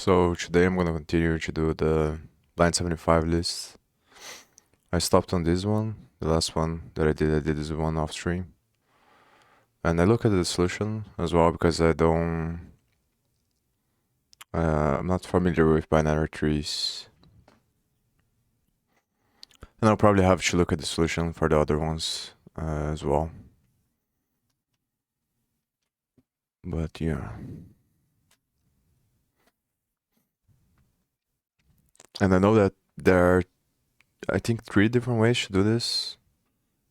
So today I'm going to continue to do the line 75 list. I stopped on this one. The last one that I did this one off stream. And I look at the solution as well because I'm not familiar with binary trees. And I'll probably have to look at the solution for the other ones as well. But yeah. And I know that there are, I think, 3 different ways to do this.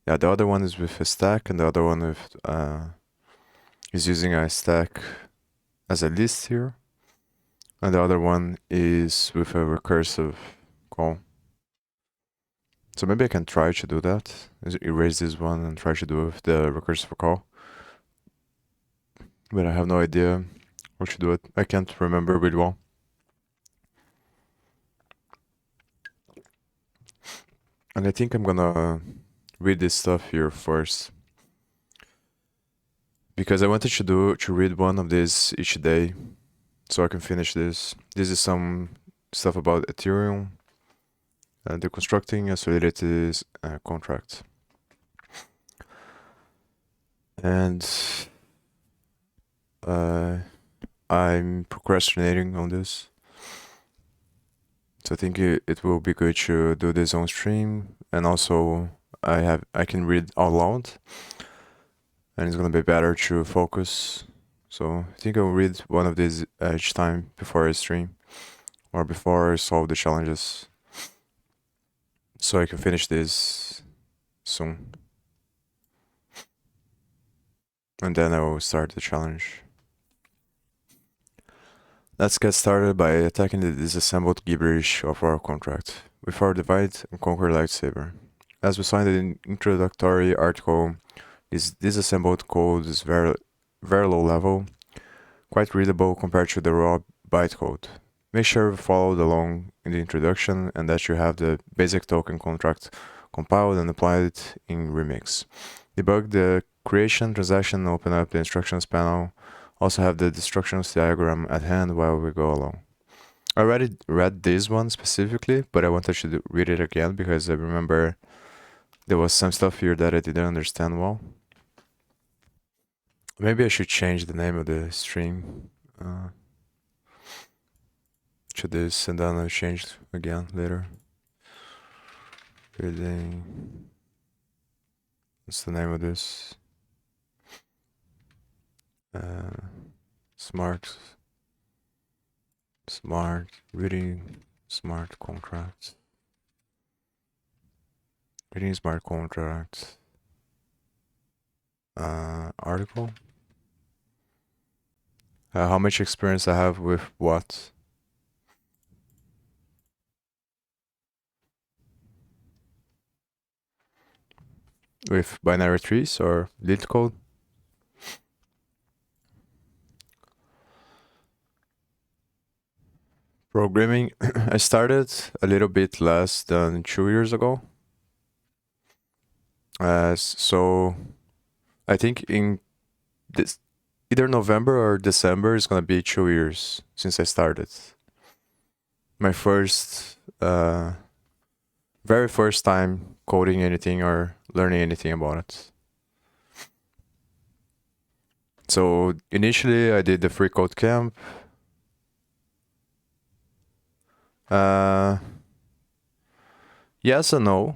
Yeah, the other one is with a stack, and the other one with is using a stack as a list here. And the other one is with a recursive call. So maybe I can try to do that. Erase this one and try to do it with the recursive call. But I have no idea how to do it. I can't remember really well. And I think I'm gonna read this stuff here first, because I wanted to read one of these each day so I can finish this. This is some stuff about Ethereum and deconstructing a Solidity contract. And I'm procrastinating on this. So I think it will be good to do this on stream, and also I can read out loud, and it's gonna be better to focus. So I think I'll read one of these each time before I stream or before I solve the challenges, so I can finish this soon. And then I will start the challenge. Let's get started by attacking the disassembled gibberish of our contract with our divide and conquer lightsaber. As we saw in the introductory article, this disassembled code is very low level, quite readable compared to the raw bytecode. Make sure you followed along in the introduction and that you have the basic token contract compiled and applied in Remix. Debug the creation transaction, open up the instructions panel. Also have the instructions diagram at hand while we go along. I already read this one specifically, but I wanted to read it again because I remember there was some stuff here that I didn't understand well. Maybe I should change the name of the stream to this, and then I'll change again later. Reading. What's the name of this? Smart reading smart contracts. Reading smart contracts. Article. How much experience I have with what? With binary trees or LeetCode? Programming, I started a little bit less than 2 years ago. So I think in this either November or December is gonna be 2 years since I started. My first, very first time coding anything or learning anything about it. So initially I did the free code camp. Yes and no.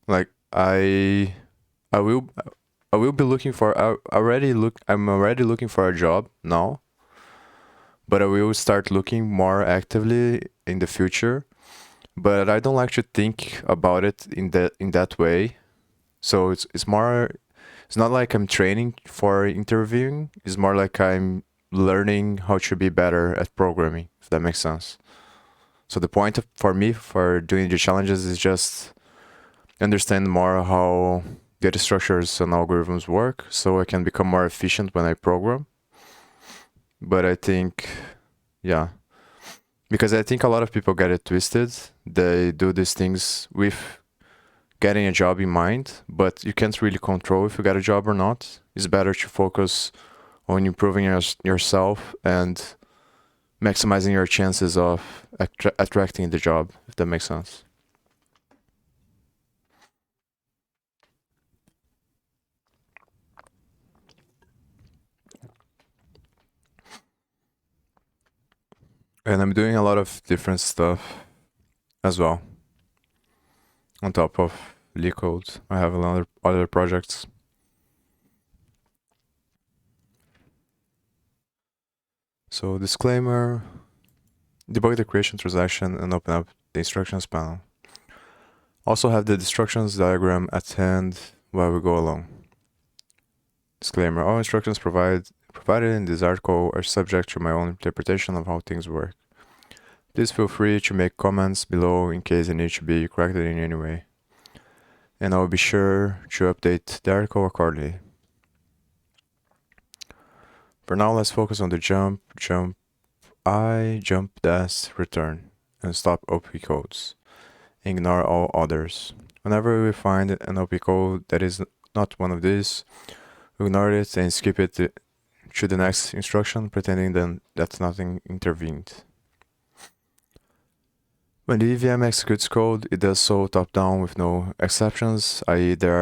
Like I will be looking for I'm already looking for a job now, but I will start looking more actively in the future. But I don't like to think about it in that way. So it's not like I'm training for interviewing. It's more like I'm learning how to be better at programming, if that makes sense. So the point for me for doing the challenges is just understand more how data structures and algorithms work, so I can become more efficient when I program. But I think, yeah, because I think a lot of people get it twisted. They do these things with getting a job in mind, but you can't really control if you get a job or not. It's better to focus on improving yourself and maximizing your chances of attracting the job, if that makes sense. And I'm doing a lot of different stuff as well. On top of LeetCode, I have a lot of other projects. So disclaimer, debug the creation transaction and open up the instructions panel. Also have the instructions diagram at hand while we go along. Disclaimer, all instructions provided in this article are subject to my own interpretation of how things work. Please feel free to make comments below in case they need to be corrected in any way. And I'll be sure to update the article accordingly. For now, let's focus on the jump dash, return, and stop OP codes. Ignore all others. Whenever we find an OP code that is not one of these, we ignore it and skip it to the next instruction, pretending then that nothing intervened. When the EVM executes code, it does so top-down with no exceptions, i.e. there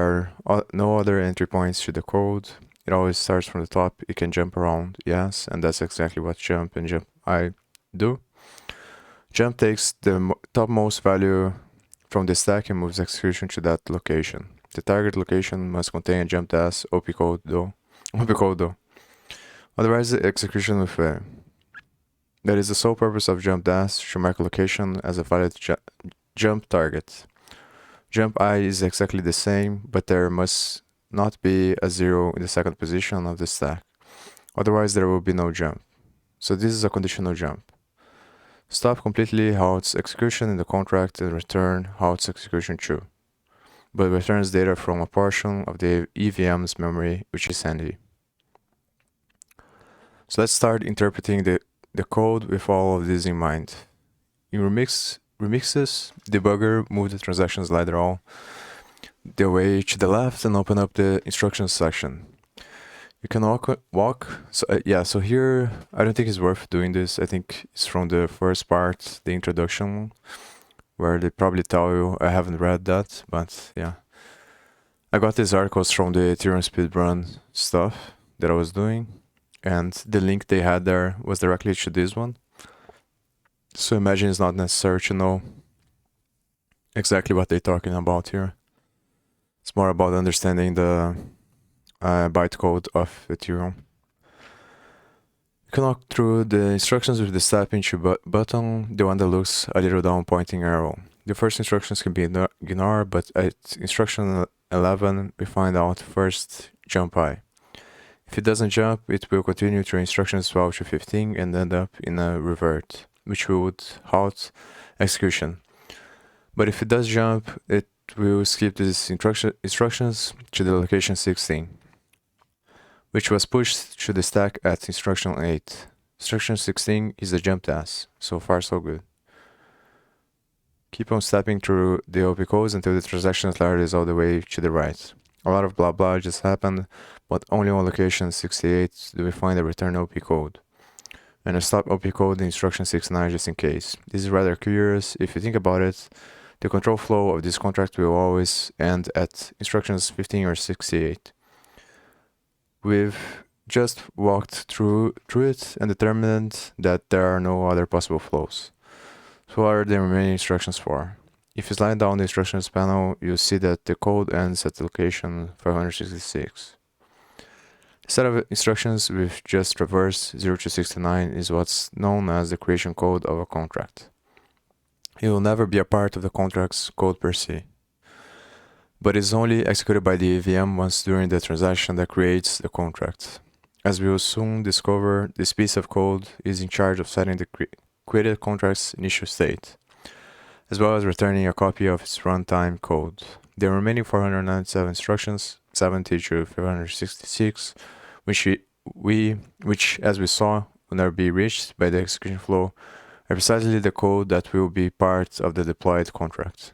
are no other entry points to the code. It always starts from the top. It can jump around, yes, and that's exactly what jump and jump I do. Jump takes the topmost value from the stack and moves execution to that location. The target location must contain a jump dash OP code though. Otherwise, the execution will fail. That is the sole purpose of jump dash, to mark a location as a valid jump target. Jump I is exactly the same, but there must not be a 0 in the second position of the stack. Otherwise, there will be no jump. So this is a conditional jump. Stop completely halts execution in the contract and return halts execution true, but returns data from a portion of the EVM's memory, which is handy. So let's start interpreting the code with all of this in mind. In remixes, debugger, move the transaction slider all the way to the left and open up the instructions section. You can so here, I don't think it's worth doing this. I think it's from the first part, the introduction, where they probably tell you. I haven't read that, but yeah. I got these articles from the Ethereum speedrun stuff that I was doing, and the link they had there was directly to this one. So imagine it's not necessary to know exactly what they're talking about here. It's more about understanding the bytecode of Ethereum. You can walk through the instructions with the step into button, the one that looks a little down pointing arrow. The first instructions can be ignored, but at instruction 11 we find out first jump I. If it doesn't jump, it will continue through instructions 12 to 15 and end up in a revert, which would halt execution. But if it does jump, it will skip these instructions to the location 16, which was pushed to the stack at instruction 8. Instruction 16 is the jump task. So far, so good. Keep on stepping through the OP codes until the transaction slider is all the way to the right. A lot of blah blah just happened, but only on location 68 do we find a return OP code. And a stop OP code in instruction 69 just in case. This is rather curious. If you think about it, the control flow of this contract will always end at instructions 15 or 68. We've just walked through it and determined that there are no other possible flows. So what are the remaining instructions for? If you slide down the instructions panel, you'll see that the code ends at location 566. The set of instructions we've just traversed 0 to 69 is what's known as the creation code of a contract. It will never be a part of the contract's code per se, but is only executed by the EVM once during the transaction that creates the contract. As we will soon discover, this piece of code is in charge of setting the created contract's initial state, as well as returning a copy of its runtime code. The remaining 497 instructions, 70 to 566, which as we saw will never be reached by the execution flow, are precisely the code that will be part of the deployed contract.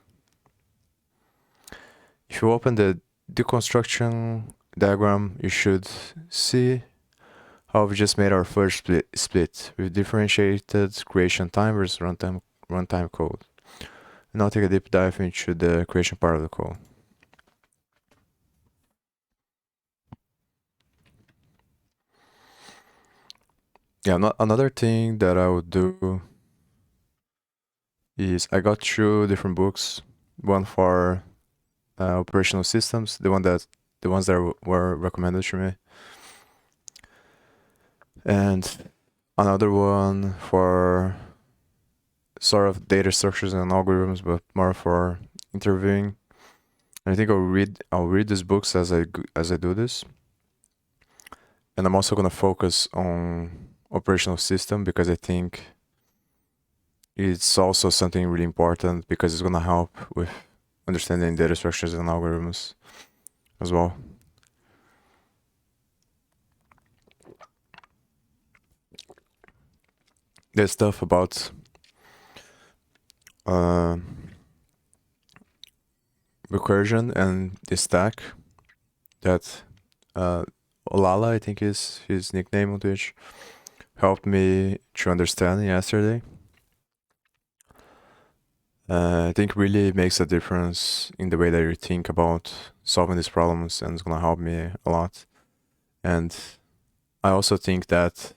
If you open the deconstruction diagram, you should see how we just made our first split. We differentiated creation time versus runtime code. And now take a deep dive into the creation part of the code. Yeah, another thing that I would do is I got two different books. One for operational systems, the ones that were recommended to me, and another one for sort of data structures and algorithms, but more for interviewing. And I think I'll read these books as I do this, and I'm also gonna focus on operational system because I think it's also something really important because it's gonna help with understanding data structures and algorithms as well. There's stuff about recursion and the stack that Olala, I think is his nickname on Twitch, helped me to understand yesterday. I think really makes a difference in the way that you think about solving these problems, and it's gonna help me a lot. And I also think that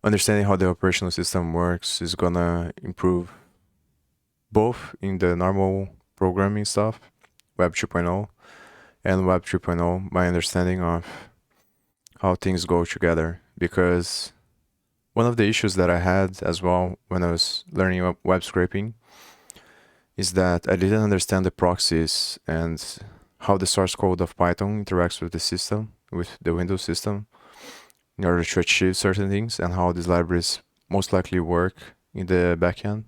understanding how the operational system works is gonna improve both in the normal programming stuff, Web 2.0, and Web 3.0, my understanding of how things go together. Because one of the issues that I had as well when I was learning web scraping is that I didn't understand the proxies and how the source code of Python interacts with the system, with the Windows system, in order to achieve certain things, and how these libraries most likely work in the backend,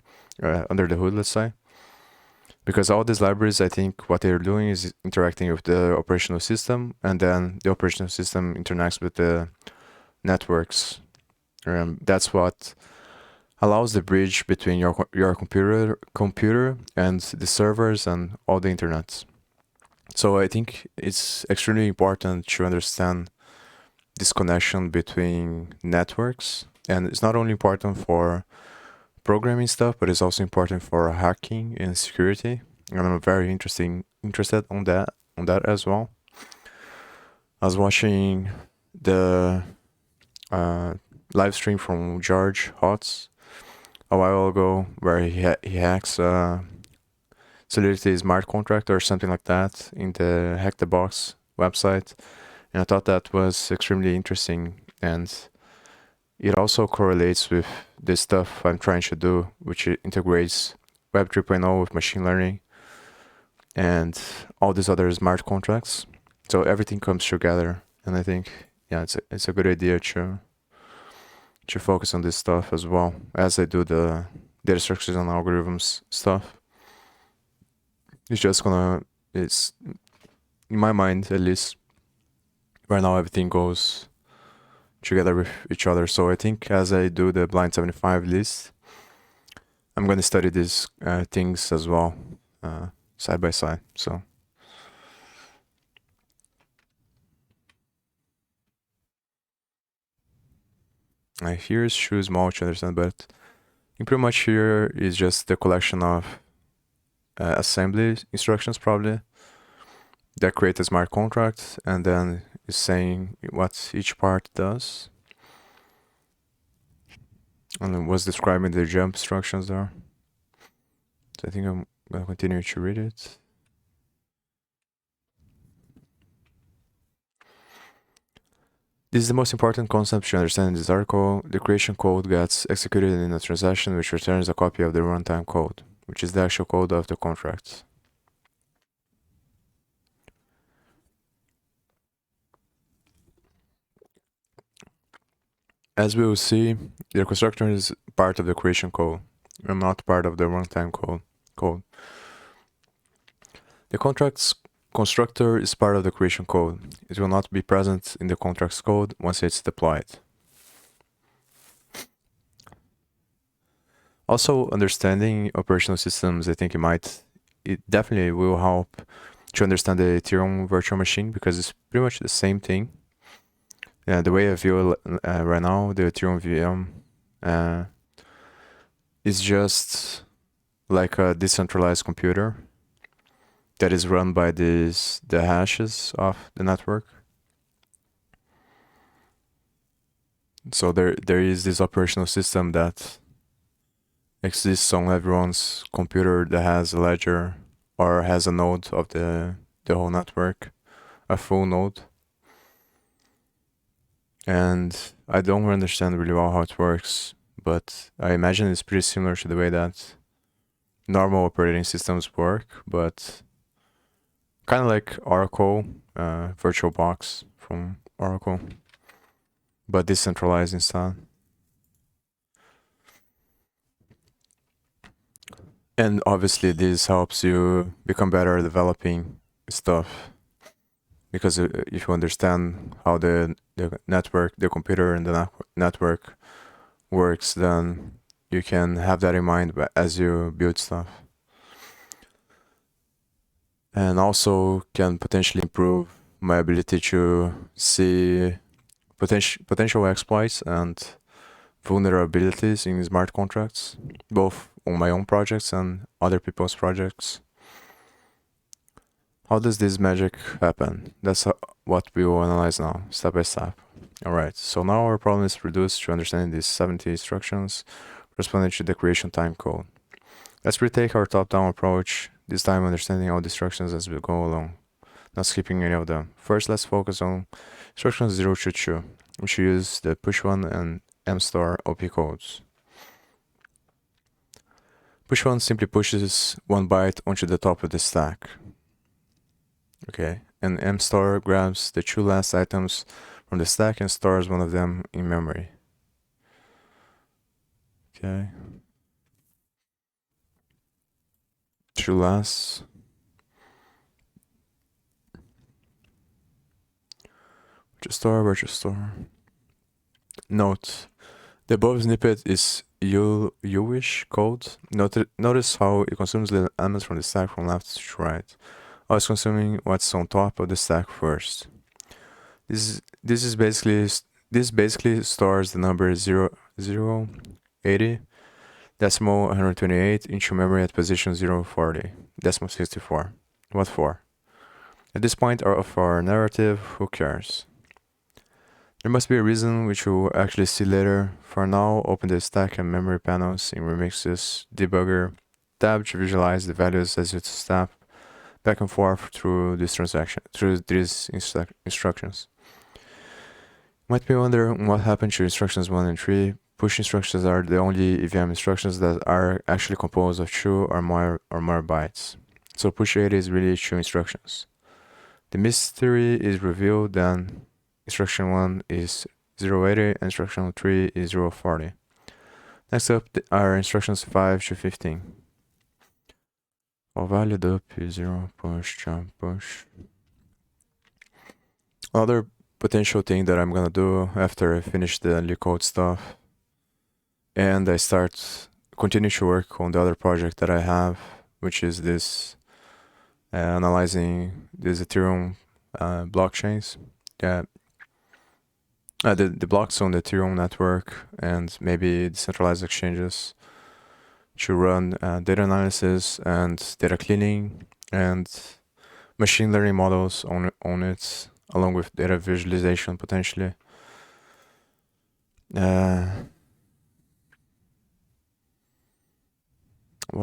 under the hood, let's say. Because all these libraries, I think what they're doing is interacting with the operational system, and then the operational system interacts with the networks. That's what allows the bridge between your computer and the servers and all the internet. So I think it's extremely important to understand this connection between networks, and it's not only important for programming stuff, but it's also important for hacking and security. And I'm very interested on that as well. I was watching the live stream from George Hotz a while ago, where he hacks Solidity smart contract or something like that in the Hack the Box website, and I thought that was extremely interesting, and it also correlates with the stuff I'm trying to do, which integrates Web 3.0 with machine learning and all these other smart contracts. So everything comes together, and I think it's a good idea to focus on this stuff as well as I do the data structures and algorithms stuff. It's in my mind at least right now everything goes together with each other. So I think as I do the blind 75 list, I'm going to study these things as well, side by side. So here is too small to understand, but pretty much here is just the collection of assembly instructions probably that create a smart contract, and then is saying what each part does, and then was describing the jump instructions there. So I think I'm gonna continue to read it. This is the most important concept to understand in this article. The creation code gets executed in a transaction which returns a copy of the runtime code, which is the actual code of the contract. As we will see, the constructor is part of the creation code and not part of the runtime code. The contract's constructor is part of the creation code. It will not be present in the contract's code once it's deployed. Also, understanding operational systems, I think it definitely will help to understand the Ethereum virtual machine, because it's pretty much the same thing. Yeah, the way I view right now, the Ethereum VM is just like a decentralized computer that is run by the hashes of the network. So there is this operational system that exists on everyone's computer that has a ledger or has a node of the whole network, a full node. And I don't understand really well how it works, but I imagine it's pretty similar to the way that normal operating systems work, but kind of like Oracle, VirtualBox from Oracle, but decentralized instead. And obviously, this helps you become better at developing stuff because if you understand how the network, the computer, and the network works, then you can have that in mind as you build stuff. And also can potentially improve my ability to see potential exploits and vulnerabilities in smart contracts, both on my own projects and other people's projects. How does this magic happen? That's what we will analyze now, step by step. Alright, so now our problem is reduced to understanding these 70 instructions corresponding to the creation time code. Let's retake our top-down approach, this time understanding all the instructions as we go along, not skipping any of them. First, let's focus on instructions 0 to 2, which use the push1 and mstore OP codes. Push1 simply pushes 1 byte onto the top of the stack. Okay, and mstore grabs the 2 last items from the stack and stores one of them in memory. Okay. 2 last. Where to store. Note, the above snippet is U-ish code. Notice how it consumes the elements from the stack from left to right. Always consuming what's on top of the stack first. This basically stores the number 80 decimal 128 into memory at position 040 decimal 64. What for? At this point of our narrative, who cares? There must be a reason which we'll actually see later. For now, open the stack and memory panels in Remix's debugger tab to visualize the values as you step back and forth through these instructions. You might be wondering what happened to instructions 1 and 3. Push instructions are the only EVM instructions that are actually composed of 2 or more bytes. So push 80 is really 2 instructions. The mystery is revealed then. Instruction 1 is 080 and instruction 3 is 040. Next up are instructions 5 to 15. Value up 0 push jump push. Another potential thing that I'm gonna do after I finish the LeetCode stuff and I continue to work on the other project that I have, which is this analyzing these Ethereum blockchains. Yeah. The blocks on the Ethereum network and maybe decentralized exchanges to run data analysis and data cleaning and machine learning models on it, along with data visualization potentially. What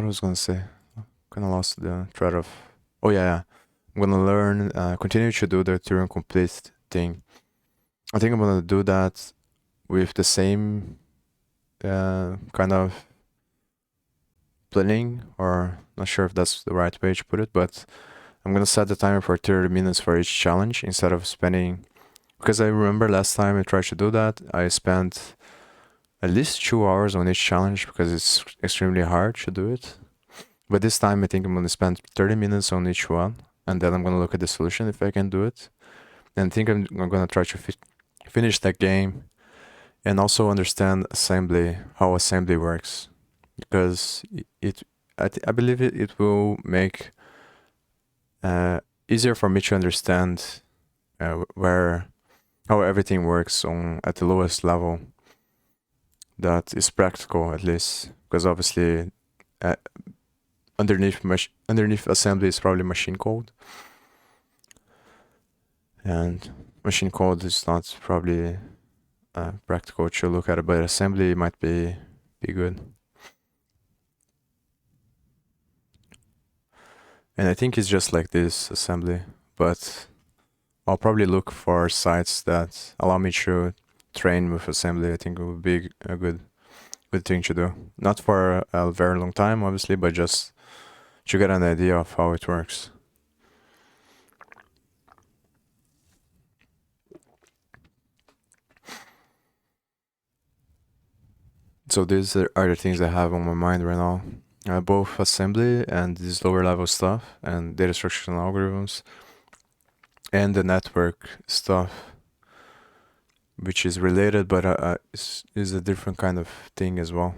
I was gonna say, kind of lost the thread of. Oh yeah. I'm gonna continue to do the Ethereum complete thing. I think I'm gonna do that with the same kind of planning, or not sure if that's the right way to put it, but I'm gonna set the timer for 30 minutes for each challenge instead of spending, because I remember last time I tried to do that, I spent at least 2 hours on each challenge because it's extremely hard to do it. But this time I think I'm gonna spend 30 minutes on each one, and then I'm gonna look at the solution if I can do it. And I think I'm gonna try to finish that game and also understand assembly, how assembly works, because I believe it will make easier for me to understand where how everything works on at the lowest level that is practical, at least, because obviously uh, underneath assembly is probably machine code, and machine code is not probably practical to look at it, but assembly might be good. And I think it's just like this assembly, but I'll probably look for sites that allow me to train with assembly. I think it would be a good thing to do. Not for a very long time, obviously, but just to get an idea of how it works. So these are the things I have on my mind right now. Both assembly and this lower level stuff and data structures and algorithms and the network stuff, which is related but is a different kind of thing as well.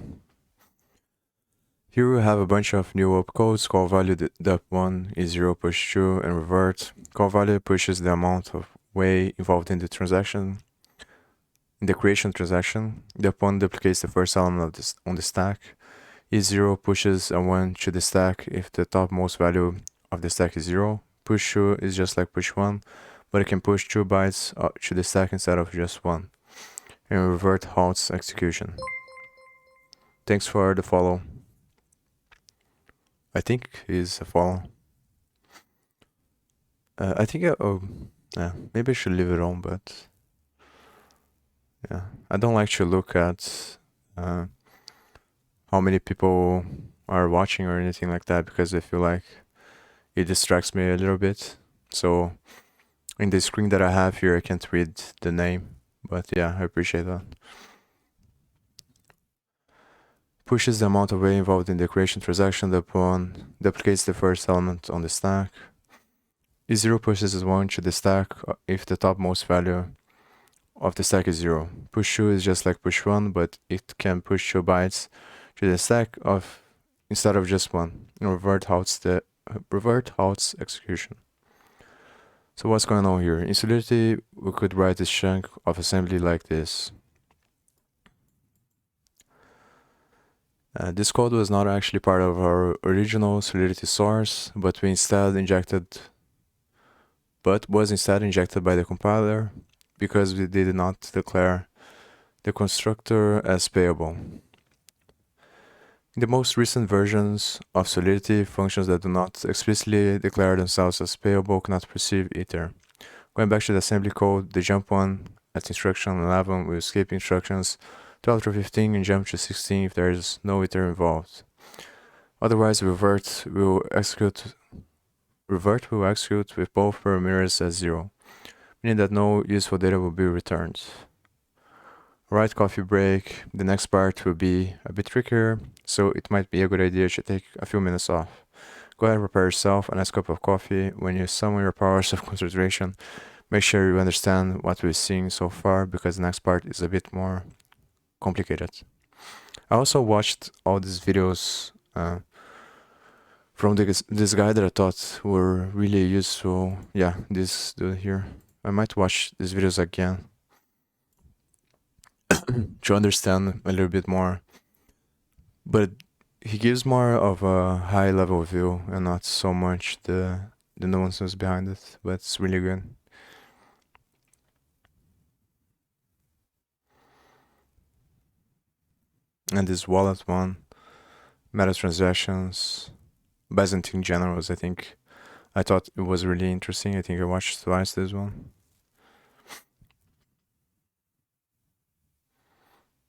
Here we have a bunch of new opcodes. Call value dep1 is 0 push 2 and revert. Call value pushes the amount of way involved in the transaction. In the creation transaction, dep1 duplicates the first element of this on the stack. E0 pushes a 1 to the stack if the topmost value of the stack is 0. Push 2 is just like push 1, but it can push 2 bytes to the stack instead of just 1. And revert halts execution. Thanks for the follow. I think is a follow. I think yeah, maybe I should leave it on, but yeah, I don't like to look at how many people are watching or anything like that because I feel like it distracts me a little bit. So in the screen that I have here, I can't read the name, but yeah, I appreciate that. Pushes the amount of way involved in the creation transaction. Dep1 duplicates the first element on the stack. E0 pushes 1 to the stack if the topmost value of the stack is 0. Push 2 is just like push 1, but it can push 2 bytes to the stack of instead of just 1. And revert halts execution. So what's going on here? In Solidity, we could write this chunk of assembly like this. This code was not actually part of our original Solidity source, but was instead injected by the compiler because we did not declare the constructor as payable. In the most recent versions of Solidity, functions that do not explicitly declare themselves as payable cannot receive Ether. Going back to the assembly code, the jump one at instruction 11 will skip instructions 12 through 15 and jump to 16 if there is no Ether involved. Otherwise, revert will execute with both parameters as 0, meaning that no useful data will be returned. Right, coffee break. The next part will be a bit trickier, so it might be a good idea to take a few minutes off. Go ahead, prepare yourself a nice cup of coffee. When you summon your powers of concentration, make sure you understand what we've seen so far, because the next part is a bit more complicated. I also watched all these videos from this guy that I thought were really useful. Yeah, this dude here. I might watch these videos again to understand a little bit more. But he gives more of a high level view and not so much the nuances behind it, but it's really good. And this wallet one, meta transactions, Byzantine generals, I think I thought it was really interesting. I think I watched twice this one.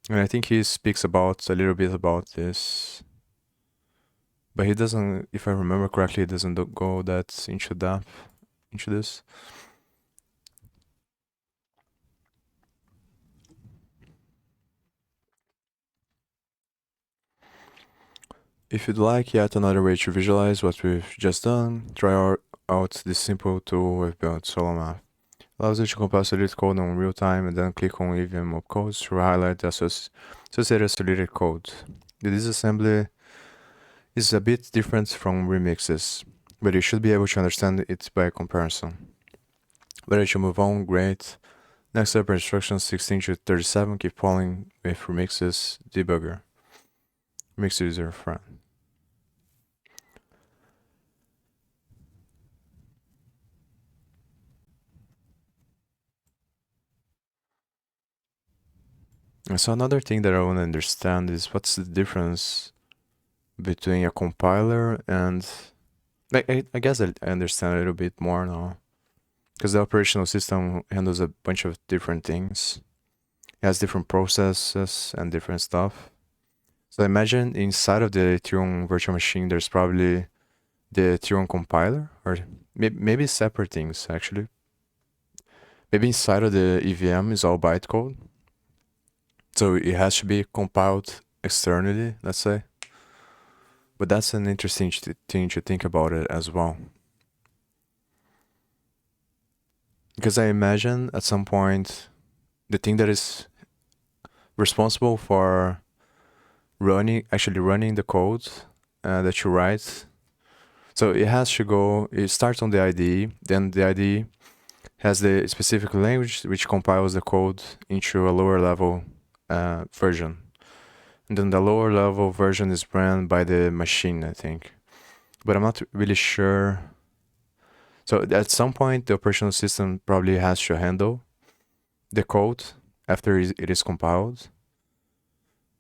And I think he speaks about a little bit about this, but he doesn't, if I remember correctly, he doesn't go that into depth into this. If you'd like yet another way to visualize what we've just done, try out this simple tool we've built, SoloMath. Allows you to compile solid code in real time and then click on EVM opcodes to highlight the associated solid code. The disassembly is a bit different from remixes, but you should be able to understand it by comparison. Ready to move on? Great. Next up, instructions 16 to 37, keep polling with remixes debugger. Mix user friend. And so another thing that I want to understand is what's the difference between a compiler and I guess I understand a little bit more now because the operational system handles a bunch of different things. It has different processes and different stuff. So imagine inside of the Ethereum virtual machine, there's probably the Ethereum compiler, or maybe separate things actually. Maybe inside of the EVM is all bytecode. So it has to be compiled externally, let's say. But that's an interesting thing to think about it as well. Because I imagine at some point, the thing that is responsible for actually running the code that you write. So it has to go, it starts on the IDE, then the IDE has the specific language which compiles the code into a lower level version. And then the lower level version is ran by the machine, I think. But I'm not really sure. So at some point, the operational system probably has to handle the code after it is compiled.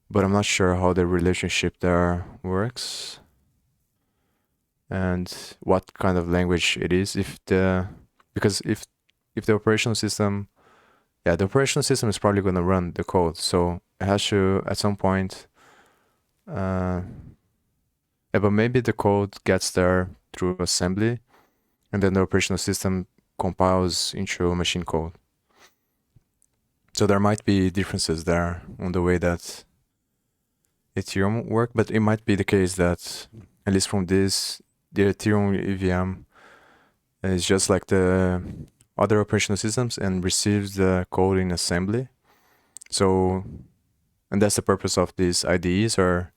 But I'm not sure how the relationship there works and what kind of language it is. Because if the operational system, the operational system is probably going to run the code, so it has to at some point. But maybe the code gets there through assembly, and then the operational system compiles into machine code. So there might be differences there on the way that Ethereum work, but it might be the case that, at least from this, the Ethereum EVM is just like the other operational systems and receives the code in assembly. So, and that's the purpose of these IDEs or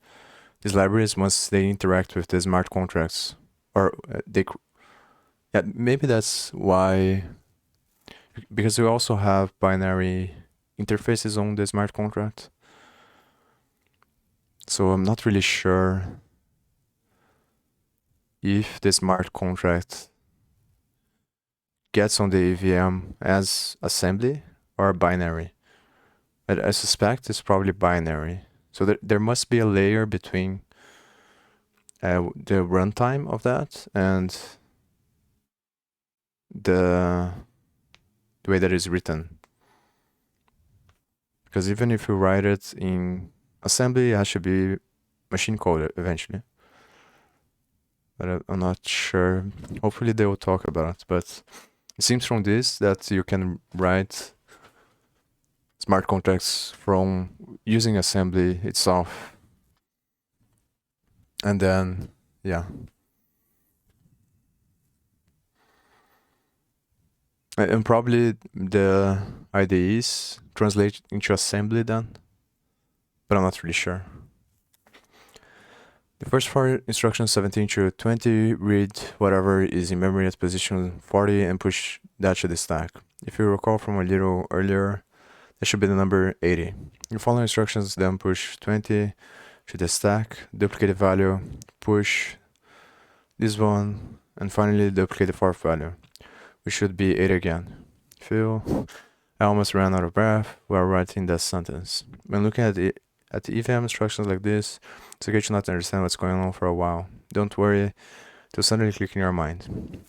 these libraries once they interact with the smart contracts, or maybe that's why, because we also have binary interfaces on the smart contract. So I'm not really sure if the smart contract gets on the EVM as assembly or binary. I suspect it's probably binary. So there must be a layer between the runtime of that and the way that is written. Because even if you write it in assembly, it has to be machine code eventually. But I'm not sure. Hopefully they will talk about it. But it seems from this that you can write smart contracts from using assembly itself. And then, yeah. And probably the IDEs translate into assembly then. But I'm not really sure. The first four instructions, 17 to 20, read whatever is in memory at position 40 and push that to the stack. If you recall from a little earlier, that should be the number 80. The following instructions then push 20 to the stack, duplicate the value, push this one, and finally duplicate the fourth value, which should be 8 again. I almost ran out of breath while writing that sentence. When looking at the EVM instructions like this, it's okay to not understand what's going on for a while. Don't worry, it'll suddenly click in your mind.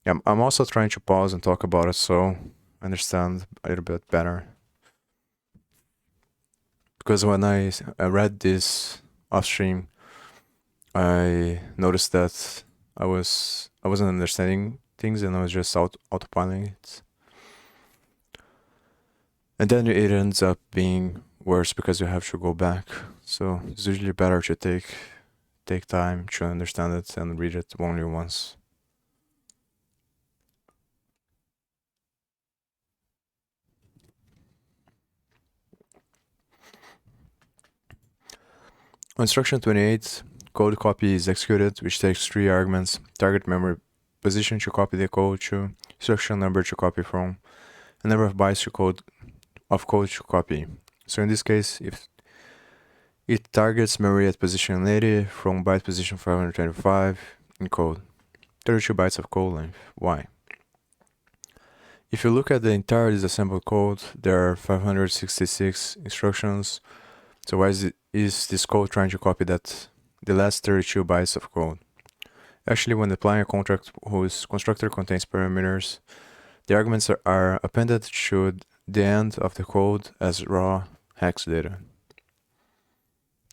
I'm also trying to pause and talk about it so I understand a little bit better. Because when I read this off stream, I noticed that I wasn't understanding things and I was just autopiloting it. And then it ends up being worse because you have to go back. So it's usually better to take time to understand it and read it only once. On instruction 28, code copy is executed, which takes 3 arguments: target memory position to copy the code to, instruction number to copy from, a number of bytes of code to copy. So in this case, if it targets memory at position 80 from byte position 525 in code, 32 bytes of code length. Why? If you look at the entire disassembled code, there are 566 instructions. So why is this code trying to copy the last 32 bytes of code? Actually, when applying a contract whose constructor contains parameters, the arguments are appended to the end of the code as raw hex data.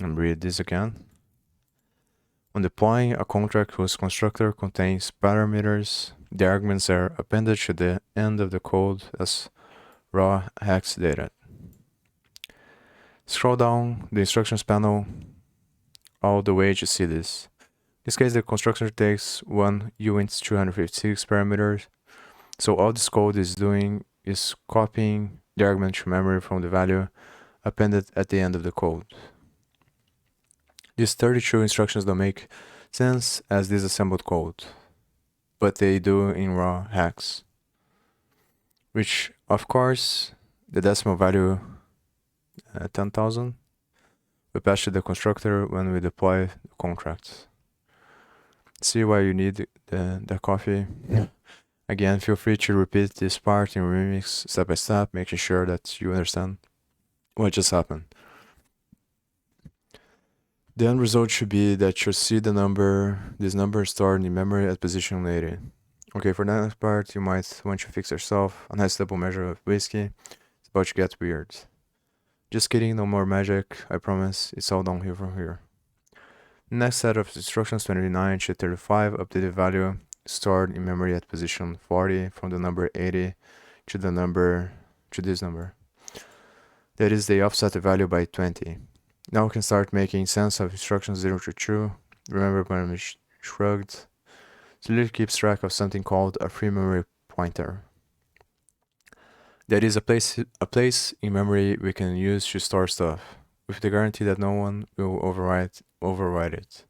And read this again. When deploying a contract whose constructor contains parameters, the arguments are appended to the end of the code as raw hex data. Scroll down the instructions panel all the way to see this. In this case, the constructor takes one uint 256 parameters. So all this code is doing is copying the argument to memory from the value appended at the end of the code. These 32 instructions don't make sense as disassembled code, but they do in raw hex, which of course the decimal value 10,000 we pass to the constructor when we deploy the contract. See why you need the coffee. Again, feel free to repeat this part in Remix step by step, making sure that you understand what just happened. The end result should be that you see this number stored in memory at position 80. Okay, for the next part, you might want to fix yourself a nice double measure of whiskey. It's about to get weird. Just kidding, no more magic, I promise, it's all downhill from here. Next set of instructions 29 to 35 update the value stored in memory at position 40 from the number 80 to this number. That is, they offset the value by 20. Now we can start making sense of instructions 0 to 2. Remember when we shrugged? So LeetCode keeps track of something called a free memory pointer. That is a place in memory we can use to store stuff, with the guarantee that no one will override it.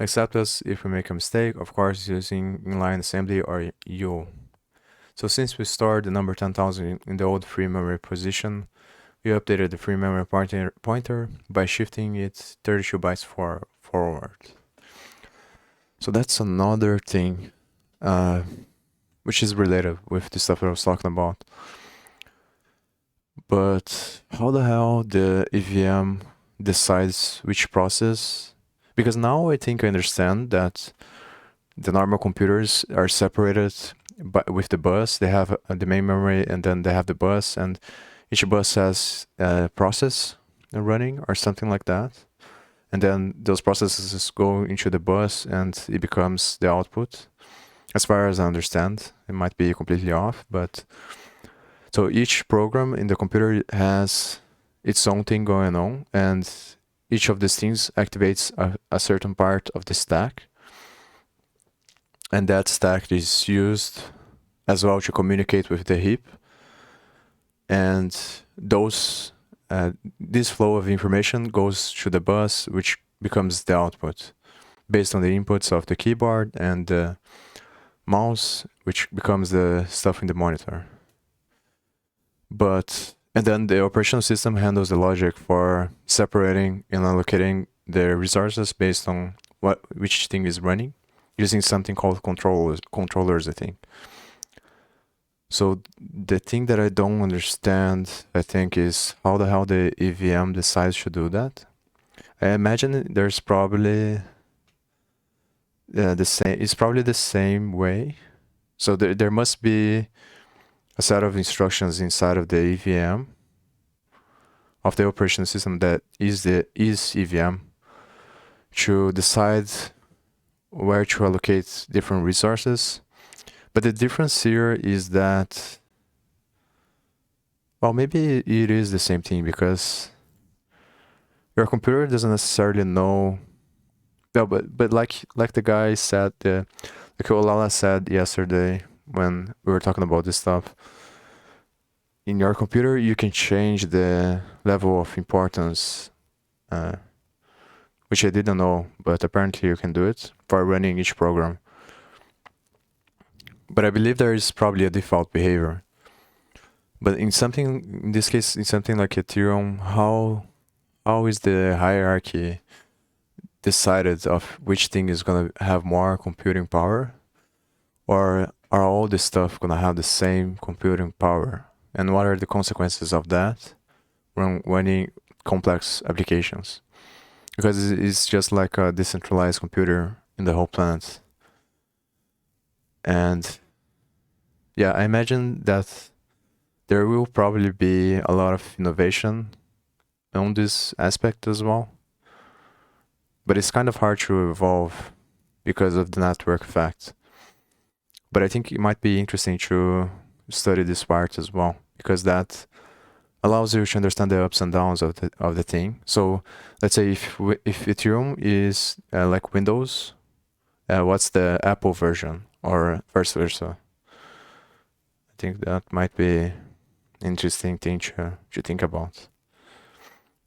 Except us if we make a mistake, of course using inline assembly or U. So since we stored the number 10,000 in the old free memory position, we updated the free memory pointer by shifting it 32 bytes forward. So that's another thing which is related with the stuff that I was talking about. But how the hell the EVM decides which process? Because now I think I understand that the normal computers are separated with the bus. They have the main memory and then they have the bus, and each bus has a process running or something like that. And then those processes go into the bus and it becomes the output. As far as I understand, it might be completely off, but so each program in the computer has its own thing going on, and each of these things activates a certain part of the stack. And that stack is used as well to communicate with the heap. And this flow of information goes to the bus, which becomes the output based on the inputs of the keyboard and the mouse, which becomes the stuff in the monitor. And then the operational system handles the logic for separating and allocating the resources based on which thing is running, using something called controllers, I think. So the thing that I don't understand, I think, is how the hell the EVM decides to do that. I imagine there's probably it's probably the same way. So there must be a set of instructions inside of the EVM of the operating system that is EVM to decide where to allocate different resources. But the difference here is that, well, maybe it is the same thing, because your computer doesn't necessarily know. No, but like the guy said, like Olala said yesterday when we were talking about this stuff, in your computer you can change the level of importance, which I didn't know, but apparently you can do it for running each program. But I believe there is probably a default behavior. But in this case, in something like Ethereum, how is the hierarchy decided of which thing is gonna have more computing power, or are all this stuff gonna have the same computing power? And what are the consequences of that when running complex applications? Because it's just like a decentralized computer in the whole planet. And yeah, I imagine that there will probably be a lot of innovation on this aspect as well. But it's kind of hard to evolve because of the network effect. But I think it might be interesting to study this part as well, because that allows you to understand the ups and downs of the thing. So let's say if Ethereum is like Windows, what's the Apple version or vice versa? I think that might be an interesting thing to think about.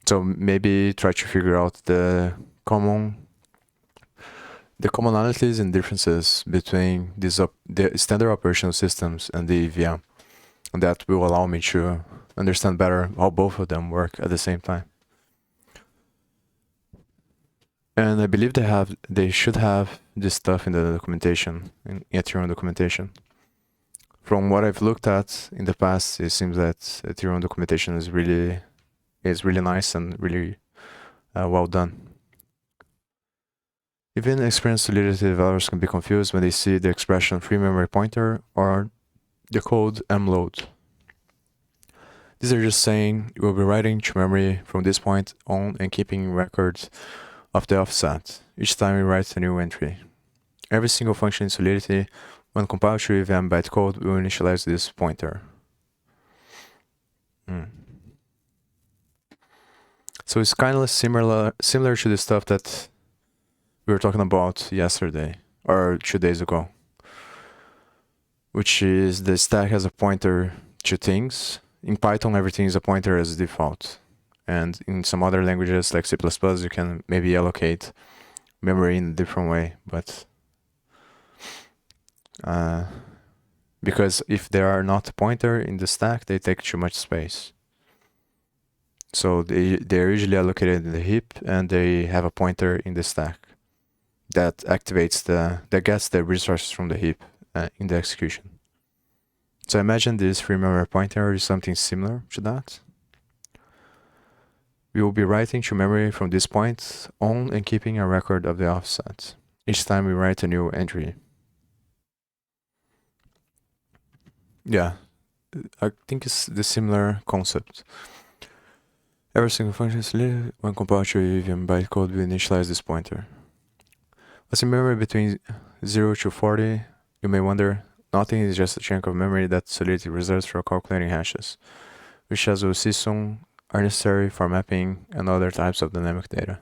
So maybe try to figure out the commonalities and differences between the standard operational systems and the EVM. And that will allow me to understand better how both of them work at the same time. And I believe they should have this stuff in the documentation, in Ethereum documentation. From what I've looked at in the past, it seems that Ethereum documentation is really nice and really well done. Even experienced Solidity developers can be confused when they see the expression free memory pointer or the code mload. These are just saying you will be writing to memory from this point on and keeping records of the offset each time you write a new entry. Every single function in Solidity, when compiled to EVM bytecode, will initialize this pointer. So it's kind of similar to the stuff that we were talking about yesterday or 2 days ago, which is the stack has a pointer to things. In Python, everything is a pointer as default. And in some other languages like C++, you can maybe allocate memory in a different way. But because if there are not a pointer in the stack, they take too much space. So they're usually allocated in the heap, and they have a pointer in the stack that activates that gets the resources from the heap in the execution. So imagine this free memory pointer is something similar to that. We will be writing to memory from this point on and keeping a record of the offset each time we write a new entry. Yeah, I think it's the similar concept. Every single function is lit when compiled to EVM bytecode will initialize this pointer. What's in memory between 0 to 40? You may wonder, nothing is just a chunk of memory that Solidity reserves for calculating hashes, which as we'll see soon are necessary for mapping and other types of dynamic data.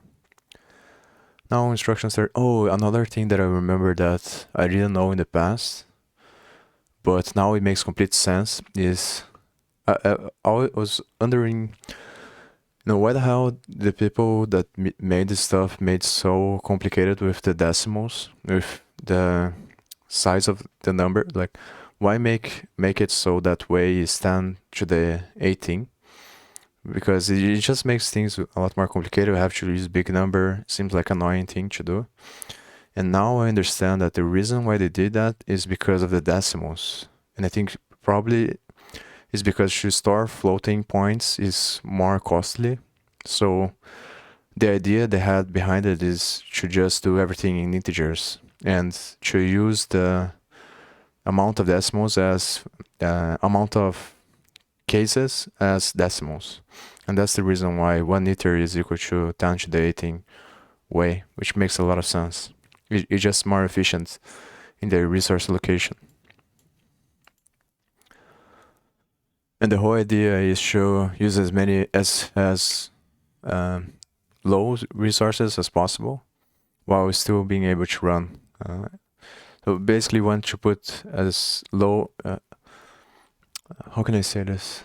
Now instructions are, another thing that I remember that I didn't know in the past, but now it makes complete sense is, I was wondering, why the hell the people that made this stuff made so complicated with the decimals, with the size of the number? Like, why make it so that way is 10 to the 18? Because it just makes things a lot more complicated. We have to use big number. It seems like an annoying thing to do. And now I understand that the reason why they did that is because of the decimals. And I think probably is because to store floating points is more costly. So the idea they had behind it is to just do everything in integers and to use the amount of decimals as amount of cases as decimals. And that's the reason why 1 iter is equal to 10 to the 18 way, which makes a lot of sense. It's just more efficient in the resource allocation. And the whole idea is to use as many as low resources as possible while still being able to run. So basically want to put as low, how can I say this?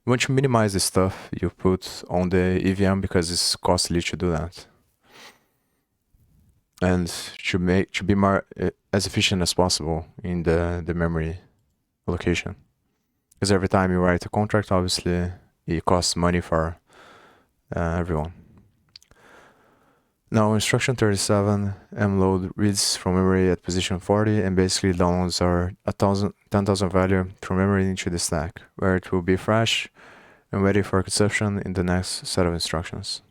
You want to minimize the stuff you put on the EVM because it's costly to do that. And to be more as efficient as possible in the memory allocation. Because every time you write a contract, obviously it costs money for everyone. Now instruction 37, mload reads from memory at position 40 and basically downloads our 10,000 value from memory into the stack, where it will be fresh and ready for consumption in the next set of instructions.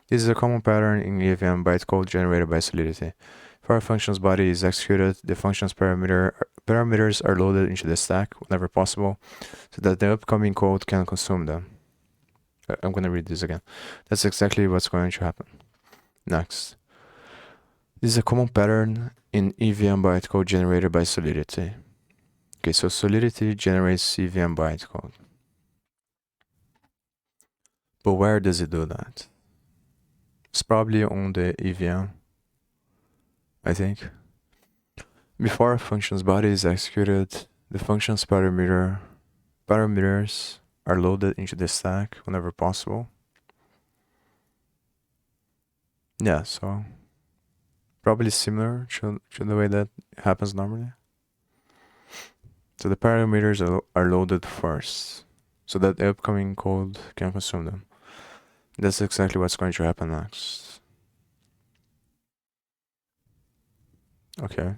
This is a common pattern in EVM bytecode generated by Solidity. If our function's body is executed, the function's parameters are loaded into the stack whenever possible, so that the upcoming code can consume them. I'm going to read this again. That's exactly what's going to happen. Next. This is a common pattern in EVM bytecode generated by Solidity. Okay, so Solidity generates EVM bytecode. But where does it do that? It's probably on the EVM, I think. Before a function's body is executed, the function's parameters are loaded into the stack whenever possible. Yeah, so probably similar to the way that happens normally. So the parameters are loaded first, so that the upcoming code can consume them. That's exactly what's going to happen next. Okay.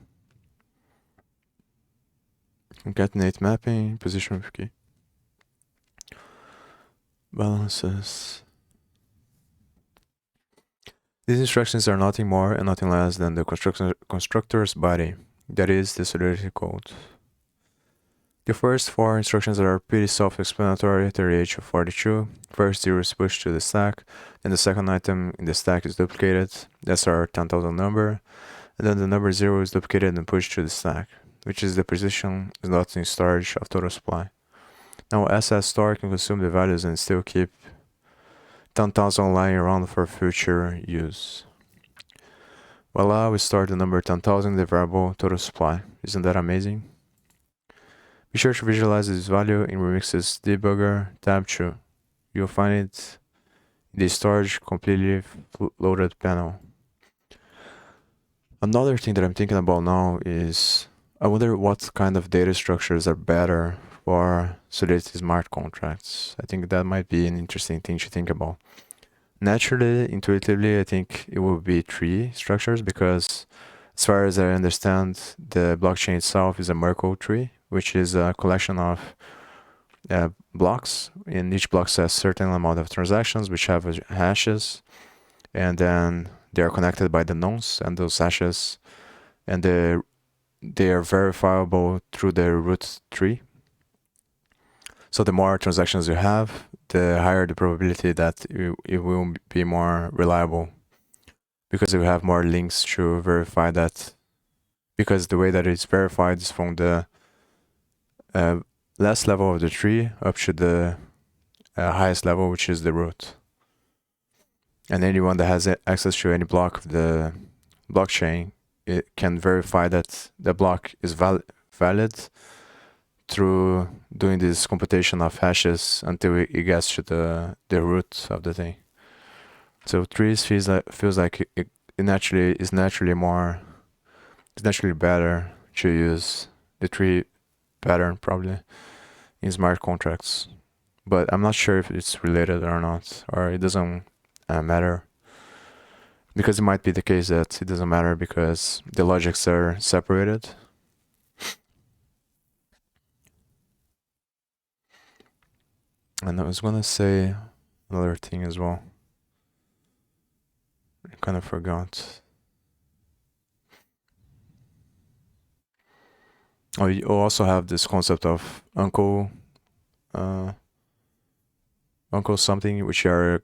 Concatenate mapping, position of key. Balances. These instructions are nothing more and nothing less than the constructor's body, that is, the Solidity code. The first four instructions are pretty self-explanatory, 38 to 42. First 0 is pushed to the stack, then the second item in the stack is duplicated, that's our 10,000 number, and then the number 0 is duplicated and pushed to the stack, which is the position not in storage of total supply. Now SS store can consume the values and still keep 10,000 lying around for future use. Voila, we store the number 10,000 in the variable total supply. Isn't that amazing? Be sure to visualize this value in Remix's debugger tab 2. You'll find it in the storage completely loaded panel. Another thing that I'm thinking about now is I wonder what kind of data structures are better for Solidity smart contracts. I think that might be an interesting thing to think about. Naturally, intuitively, I think it will be tree structures because as far as I understand, the blockchain itself is a Merkle tree, which is a collection of blocks, and each block has a certain amount of transactions which have hashes, and then they are connected by the nonce and those hashes, and they are verifiable through the root tree. So the more transactions you have, the higher the probability that it will be more reliable, because you have more links to verify that, because the way that it's verified is from the last level of the tree up to the highest level, which is the root. And anyone that has access to any block of the blockchain, it can verify that the block is valid through doing this computation of hashes until it gets to the root of the thing. So trees feels like it naturally is naturally better to use the tree pattern probably in smart contracts, but I'm not sure if it's related or not, or it doesn't matter, because it might be the case that it doesn't matter because the logics are separated. And I was gonna say another thing as well. I kind of forgot. Oh, you also have this concept of uncle something, which are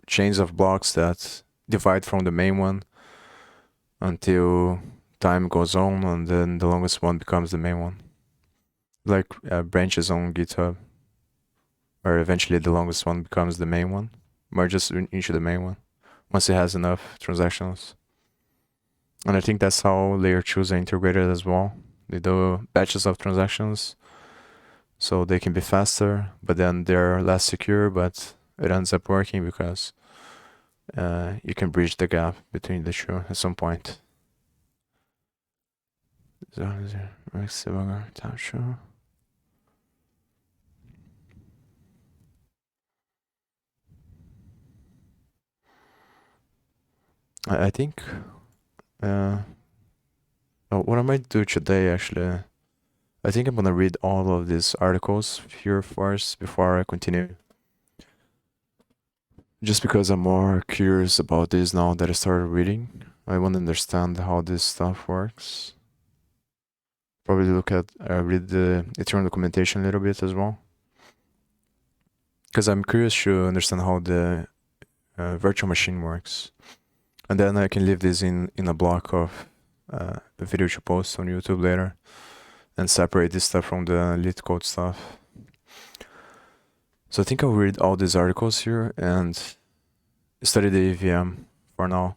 chains of blocks that divide from the main one until time goes on, and then the longest one becomes the main one. Like branches on GitHub, where eventually the longest one becomes the main one, merges into the main one once it has enough transactions. And I think that's how layer 2s are integrated as well. They do batches of transactions, so they can be faster, but then they're less secure, but it ends up working because you can bridge the gap between the two at some point. I think what I might do today actually, I think I'm gonna read all of these articles here first before I continue. Just because I'm more curious about this now that I started reading. I want to understand how this stuff works. Probably read the Ethereum documentation a little bit as well. Because I'm curious to understand how the virtual machine works. And then I can leave this in a block of a video to post on YouTube later and separate this stuff from the LeetCode stuff. So I think I'll read all these articles here and study the EVM for now.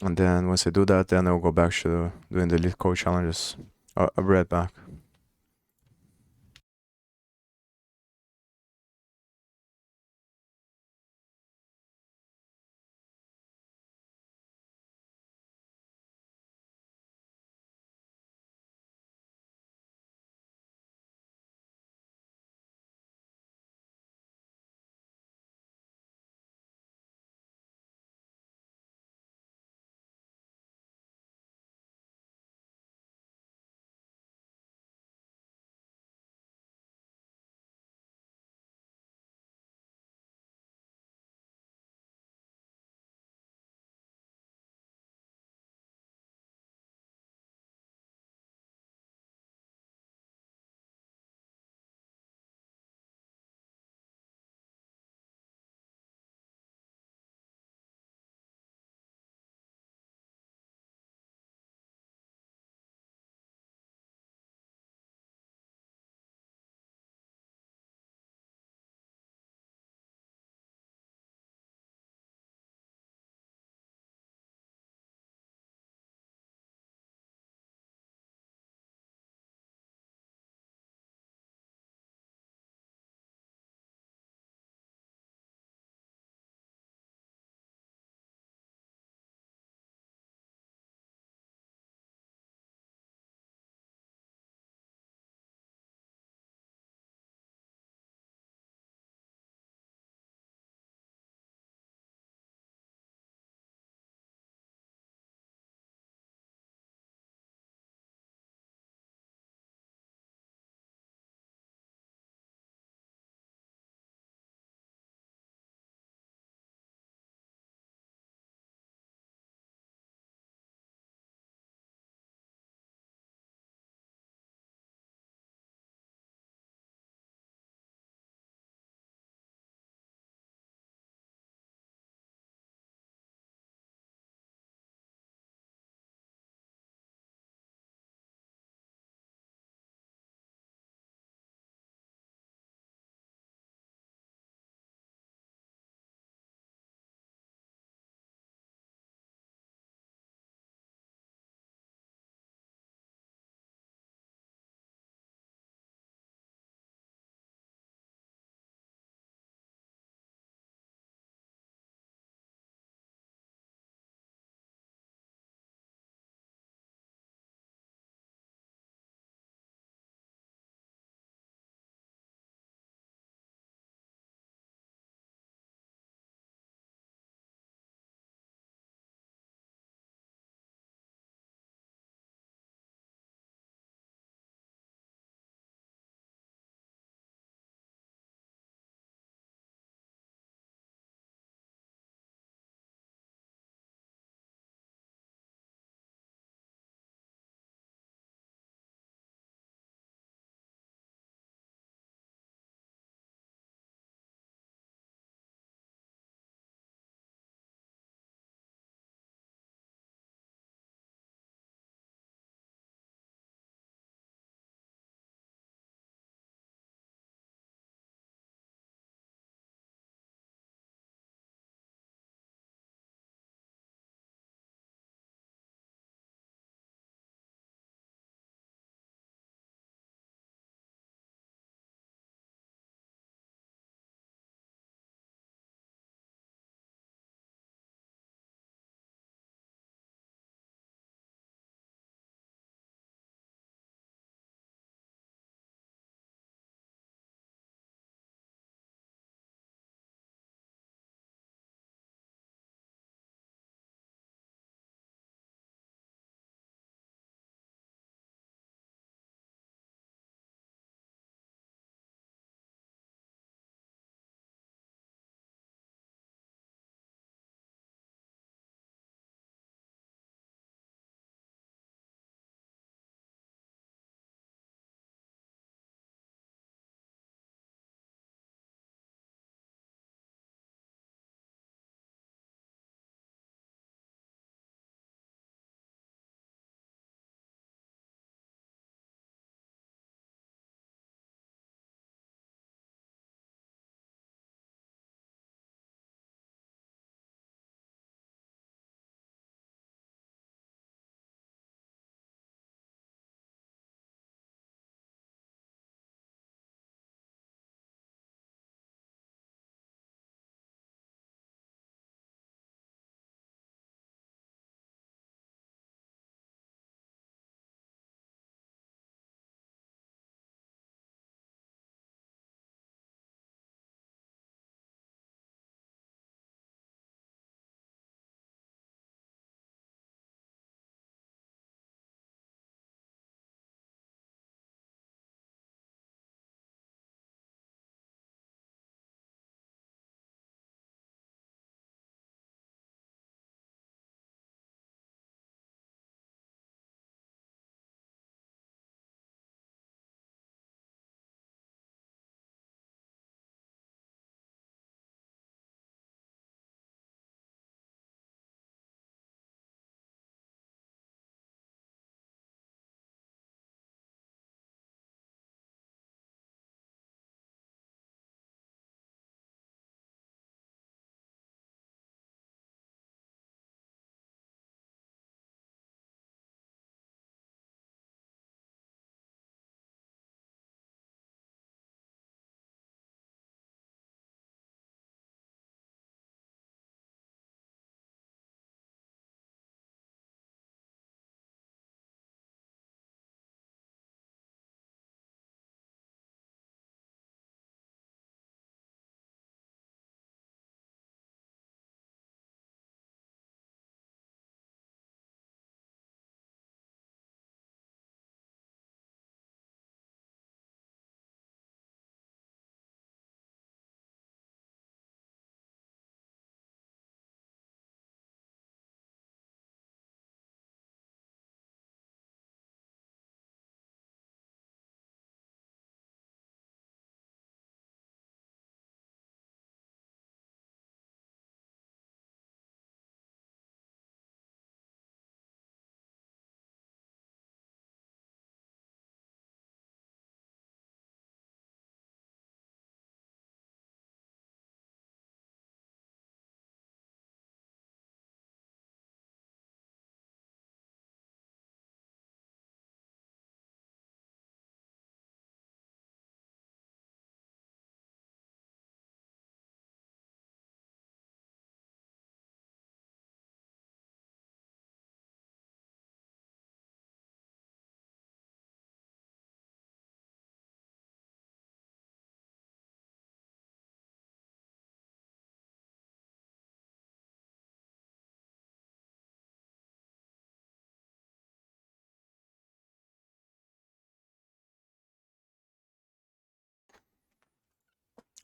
And then once I do that, then I'll go back to doing the LeetCode challenges. I'll be right back.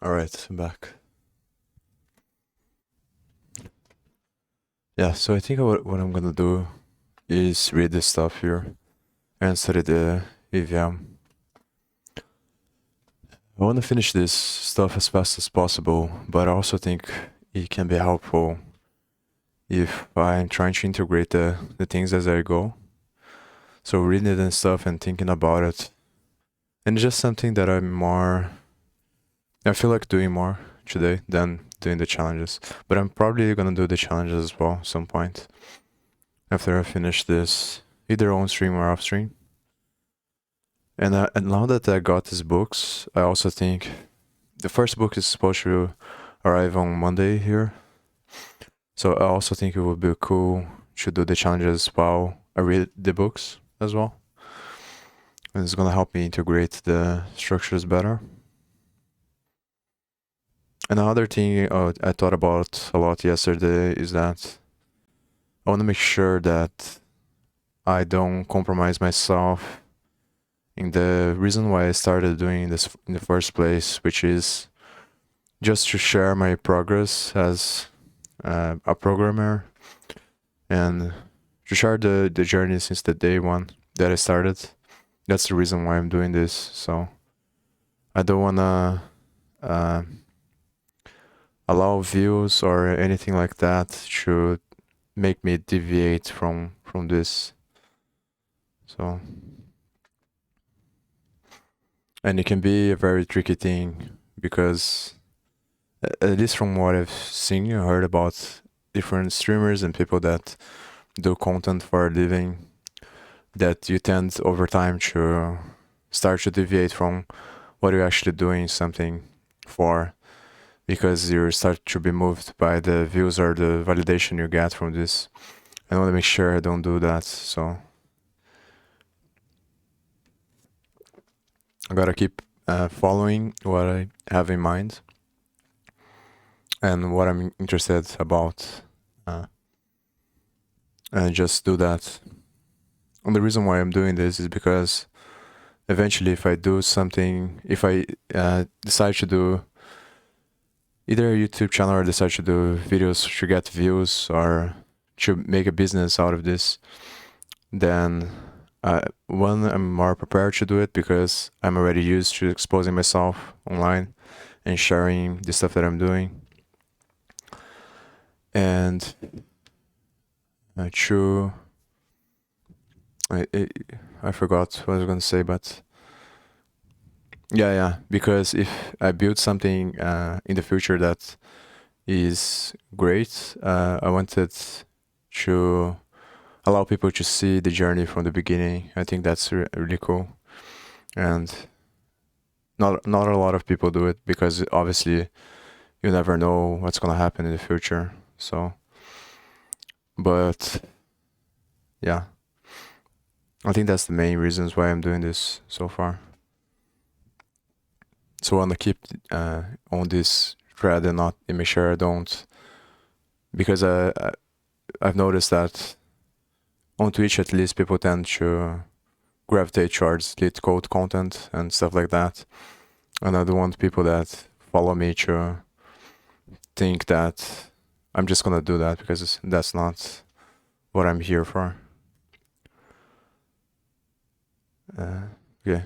Alright, I'm back. Yeah, so I think what I'm gonna do is read this stuff here and study the EVM. I want to finish this stuff as fast as possible, but I also think it can be helpful if I'm trying to integrate the things as I go. So reading it and stuff and thinking about it. And it's just something that I feel like doing more today than doing the challenges. But I'm probably gonna do the challenges as well at some point after I finish this, either on stream or off stream. And now that I got these books, I also think the first book is supposed to arrive on Monday here. So I also think it would be cool to do the challenges while I read the books as well. And it's gonna help me integrate the structures better. Another thing I thought about a lot yesterday is that I want to make sure that I don't compromise myself in the reason why I started doing this in the first place, which is just to share my progress as a programmer and to share the journey since the day one that I started. That's the reason why I'm doing this. So I don't want to allow views or anything like that to make me deviate from this. So, and it can be a very tricky thing because at least from what I've seen, I heard about different streamers and people that do content for a living, that you tend over time to start to deviate from what you're actually doing something for, because you start to be moved by the views or the validation you get from this. I want to make sure I don't do that, so I gotta keep following what I have in mind and what I'm interested about, and just do that. And the reason why I'm doing this is because eventually, if I do something, if I decide to do either a YouTube channel or decide to do videos to get views or to make a business out of this, then one, I'm more prepared to do it because I'm already used to exposing myself online and sharing the stuff that I'm doing. And true, I forgot what I was gonna say, but yeah, because if I build something in the future that is great, I wanted to allow people to see the journey from the beginning. I think that's really cool, and not a lot of people do it because obviously you never know what's gonna happen in the future. So, but yeah, I think that's the main reasons why I'm doing this so far. So I want to keep on this thread and not and make sure I don't, because I've noticed that on Twitch at least people tend to gravitate towards LeetCode content and stuff like that, and I don't want people that follow me to think that I'm just gonna do that, because that's not what I'm here for. Okay.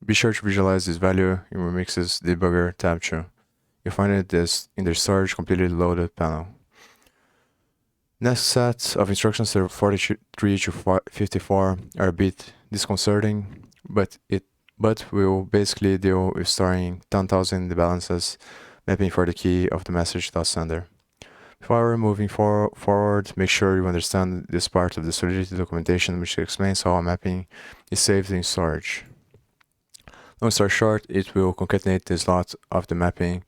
Be sure to visualize this value in Remix's debugger tab too. You'll find it in the storage completely loaded panel. Next set of instructions are 43 to 54 are a bit disconcerting, but will basically deal with storing 10,000 balances, mapping for the key of the message.sender. Before moving forward, make sure you understand this part of the Solidity documentation, which explains how a mapping is saved in storage. Long story short, it will concatenate the slot of the mapping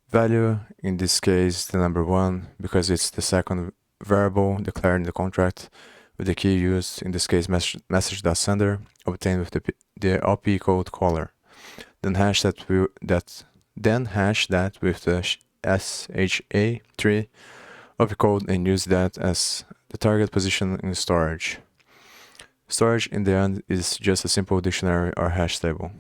value, in this case the number 1, because it's the second variable declared in the contract, with the key used, in this case message.sender, obtained with the OP code caller. Then hash that with the SHA-3 OP code and use that as the target position in storage. Storage in the end is just a simple dictionary or hash table.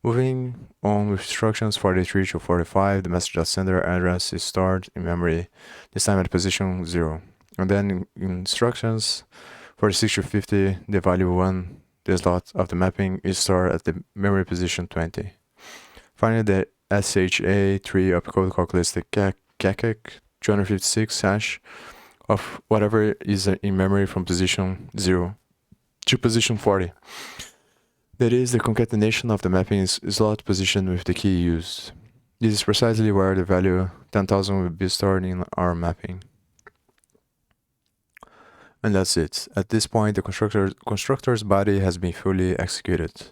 Moving on with instructions 43 to 45, the message.sender address is stored in memory, this time at position 0. And then in instructions 46 to 50, the value 1, the slot of the mapping, is stored at the memory position 20. Finally, the SHA-3 opcode calculates the CACEC 256 hash of whatever is in memory from position 0 to position 40. That is the concatenation of the mapping slot position with the key used. This is precisely where the value 10,000 will be stored in our mapping. And that's it. At this point, the constructor's body has been fully executed.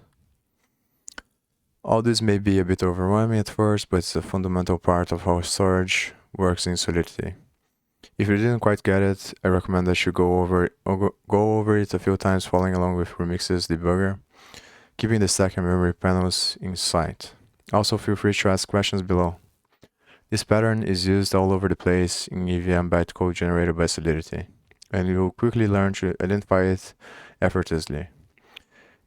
All this may be a bit overwhelming at first, but it's a fundamental part of how storage works in Solidity. If you didn't quite get it, I recommend that you go over it a few times following along with Remix's debugger, keeping the stack and memory panels in sight. Also, feel free to ask questions below. This pattern is used all over the place in EVM bytecode generated by Solidity, and you will quickly learn to identify it effortlessly.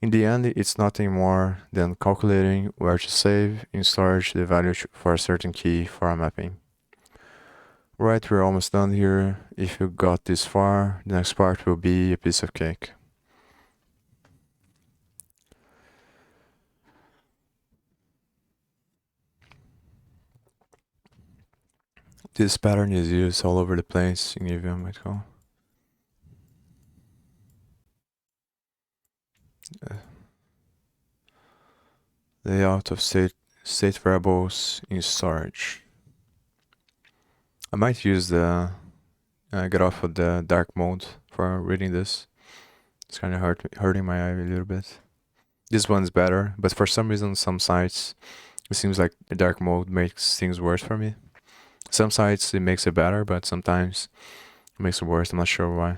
In the end, it's nothing more than calculating where to save in storage the value for a certain key for a mapping. Right, we're almost done here. If you got this far, the next part will be a piece of cake. This pattern is used all over the place in EVM bytecode. Layout of state variables in storage. I might use the get off of the dark mode for reading this. It's kind of hurting my eye a little bit. This one's better, but for some reason, some sites, it seems like the dark mode makes things worse for me. Some sites, it makes it better, but sometimes it makes it worse. I'm not sure why.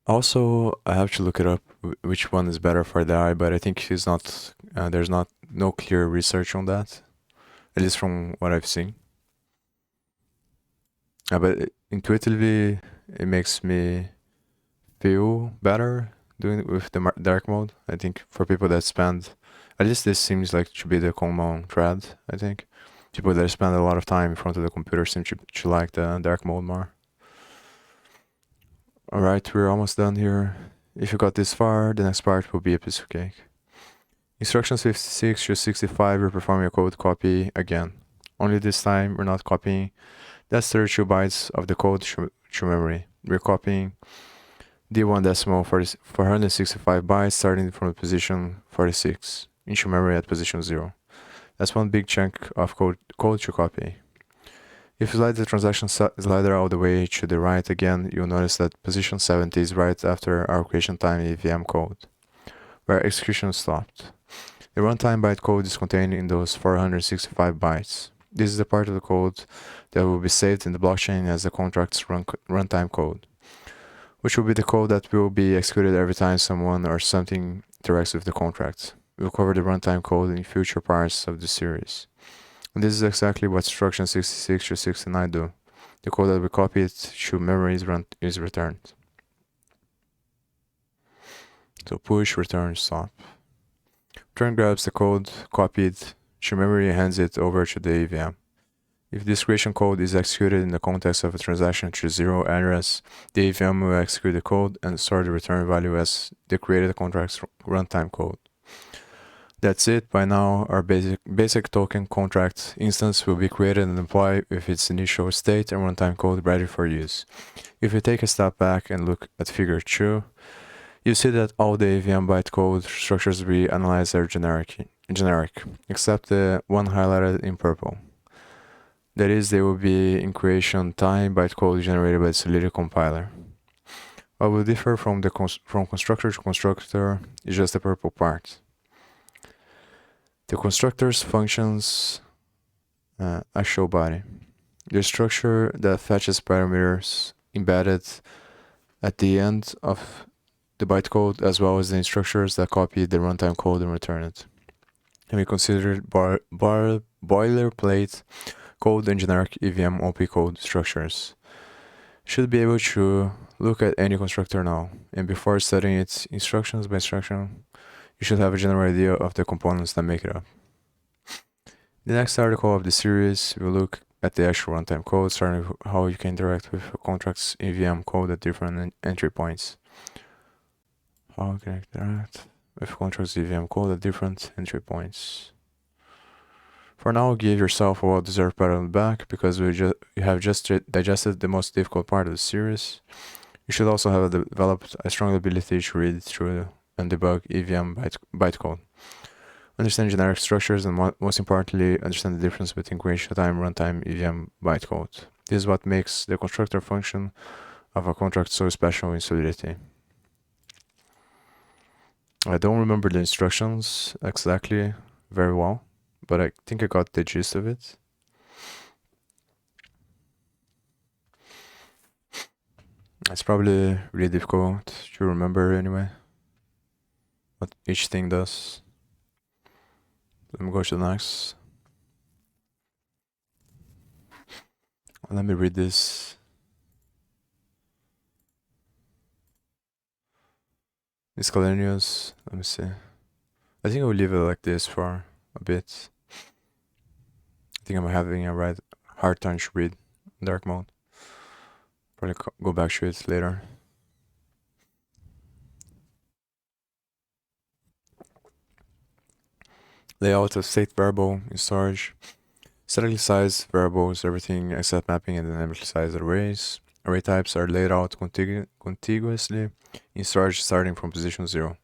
Also, I have to look it up which one is better for the eye, but I think it's not. There's no clear research on that, at least from what I've seen. But intuitively, it makes me feel better doing it with the dark mode. I think for people that spend, at least this seems like to be the common thread. I think people that spend a lot of time in front of the computer seem to like the dark mode more. Alright, we're almost done here. If you got this far, the next part will be a piece of cake. Instructions 56 to 65, we're performing a code copy again. Only this time, we're not copying that's 32 bytes of the code to memory. We're copying D1 decimal 465 bytes starting from position 46 into memory at position 0. That's one big chunk of code to copy. If you slide the transaction slider all the way to the right again, you'll notice that position 70 is right after our creation time EVM code, where execution stopped. The runtime bytecode is contained in those 465 bytes. This is the part of the code that will be saved in the blockchain as the contract's runtime code, which will be the code that will be executed every time someone or something interacts with the contract. We'll cover the runtime code in future parts of the series. And this is exactly what instructions 66 to 69 do. The code that we copied to memory is returned. So push, return, stop. Return grabs the code copied to memory and hands it over to the EVM. If this creation code is executed in the context of a transaction to 0 address, the EVM will execute the code and store the return value as the created contract's runtime code. That's it. By now, our basic token contract instance will be created and deployed with its initial state and runtime code ready for use. If you take a step back and look at figure 2, you see that all the EVM bytecode structures we analyze are generic, except the one highlighted in purple. That is, they will be in creation time bytecode generated by the Solidity compiler. What will differ from constructor to constructor is just the purple part. The constructor's functions actual body. The structure that fetches parameters embedded at the end of the bytecode, as well as the instructors that copy the runtime code and return it. And we consider boilerplate code and generic EVM OP code structures. Should be able to look at any constructor now, and before studying its instructions by instruction, you should have a general idea of the components that make it up. The next article of the series will look at the actual runtime code, starting with how you can interact with contracts EVM code at different entry points. How can I interact with contracts EVM code at different entry points? For now, give yourself a well-deserved pat on the back because you have just digested the most difficult part of the series. You should also have developed a strong ability to read through and debug EVM bytecode. Understand generic structures and most importantly, understand the difference between creation time and runtime EVM bytecode. This is what makes the constructor function of a contract so special in Solidity. I don't remember the instructions exactly very well, but I think I got the gist of it. It's probably really difficult to remember anyway, what each thing does. Let me go to the next. Let me read this. Miscellaneous. Let me see. I think I will leave it like this for a bit. I think I'm having a hard time to read dark mode. Probably go back to it later. Layout of state variable in storage. Statically sized variables, everything except mapping and dynamically sized arrays. Array types are laid out contiguously in storage starting from position 0.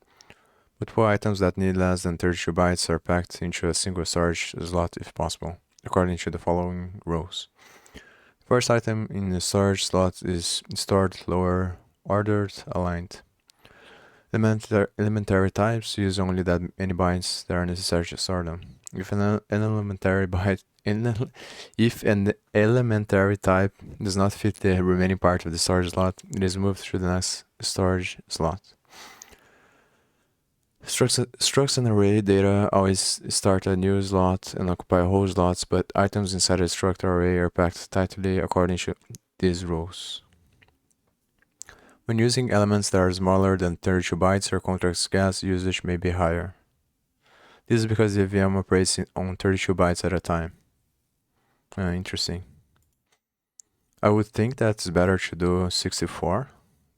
Multiple items that need less than 32 bytes are packed into a single storage slot if possible, according to the following rules. The first item in the storage slot is stored lower ordered aligned. Elementary types use only that many bytes that are necessary to store them. If an elementary type does not fit the remaining part of the storage slot, it is moved to the next storage slot. Structs and array data always start a new slot and occupy whole slots, but items inside a struct or array are packed tightly according to these rules. When using elements that are smaller than 32 bytes, your contract's gas usage may be higher. This is because the VM operates on 32 bytes at a time. Interesting. I would think that's better to do 64,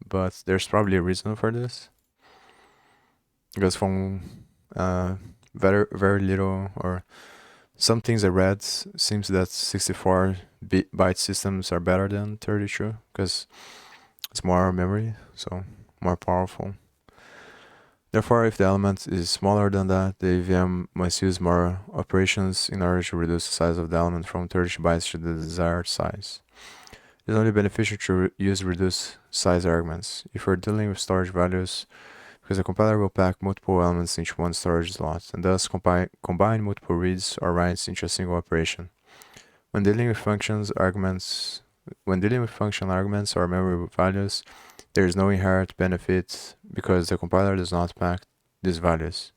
but there's probably a reason for this. Because from very little or some things I read seems that 64 byte systems are better than 32 because it's more memory, so more powerful. Therefore, if the element is smaller than that, the EVM must use more operations in order to reduce the size of the element from 32 bytes to the desired size. It is only beneficial to use reduced size arguments if you're dealing with storage values, because the compiler will pack multiple elements into one storage slot, and thus combine multiple reads or writes into a single operation. When dealing with function arguments or memory values, there is no inherent benefit because the compiler does not pack these values.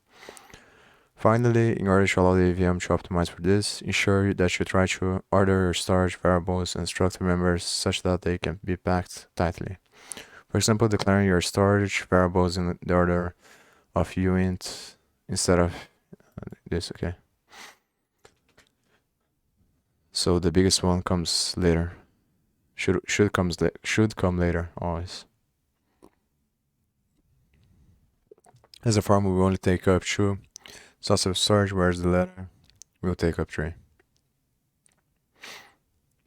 Finally, in order to allow the EVM to optimize for this, ensure that you try to order your storage variables and structure members such that they can be packed tightly. For example, declaring your storage variables in the order of uint instead of this, okay? So the biggest one comes later. Should come later, always. As a form, we will only take up 2 slots of storage, whereas the letter will take up 3.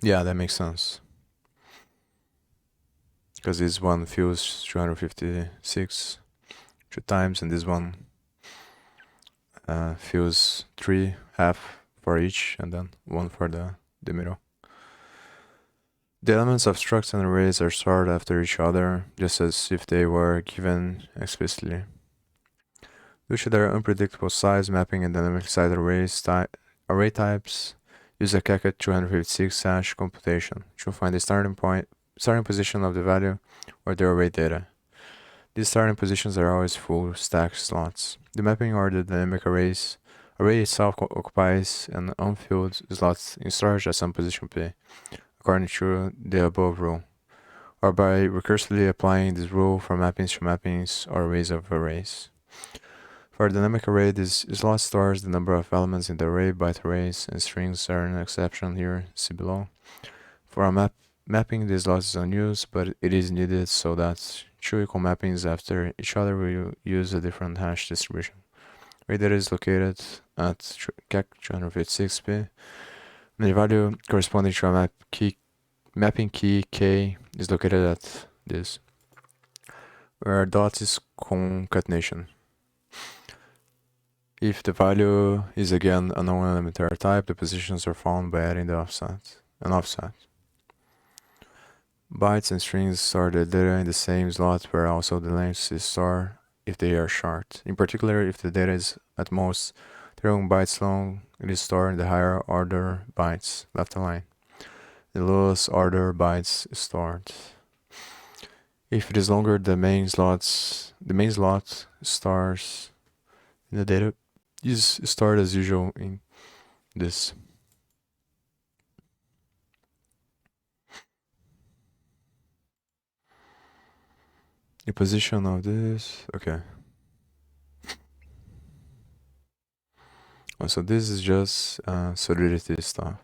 Yeah, that makes sense. Because this one fills 256 2 times, and this one fills 3, half for each, and then 1 for the middle. The elements of structs and arrays are stored after each other, just as if they were given explicitly. Due to their unpredictable size, mapping, and dynamic size array types, use a cacat 256 hash computation to find the starting position of the value or the array data. These starting positions are always full stack slots. The mapping or the dynamic array itself occupies an unfilled slot in storage at some position p, according to the above rule, or by recursively applying this rule for mappings to mappings or arrays of arrays. For a dynamic array, this slot stores the number of elements in the array, byte arrays, and strings are an exception here, see below. For a mapping, this slot is unused, but it is needed so that two equal mappings after each other will use a different hash distribution. Array data is located at CAC 256p, and the value corresponding to a mapping key k is located at this, where dot is concatenation. If the value is again a non-elementary type, the positions are found by adding an offset. Bytes and strings store the data in the same slot where also the length is stored if they are short. In particular, if the data is at most 31 bytes long, it is stored in the higher order bytes, left align. The lowest order bytes is stored. If it is longer, the main slot stores in the data is stored as usual in this. The position of this, okay. Oh, so this is just solidity stuff.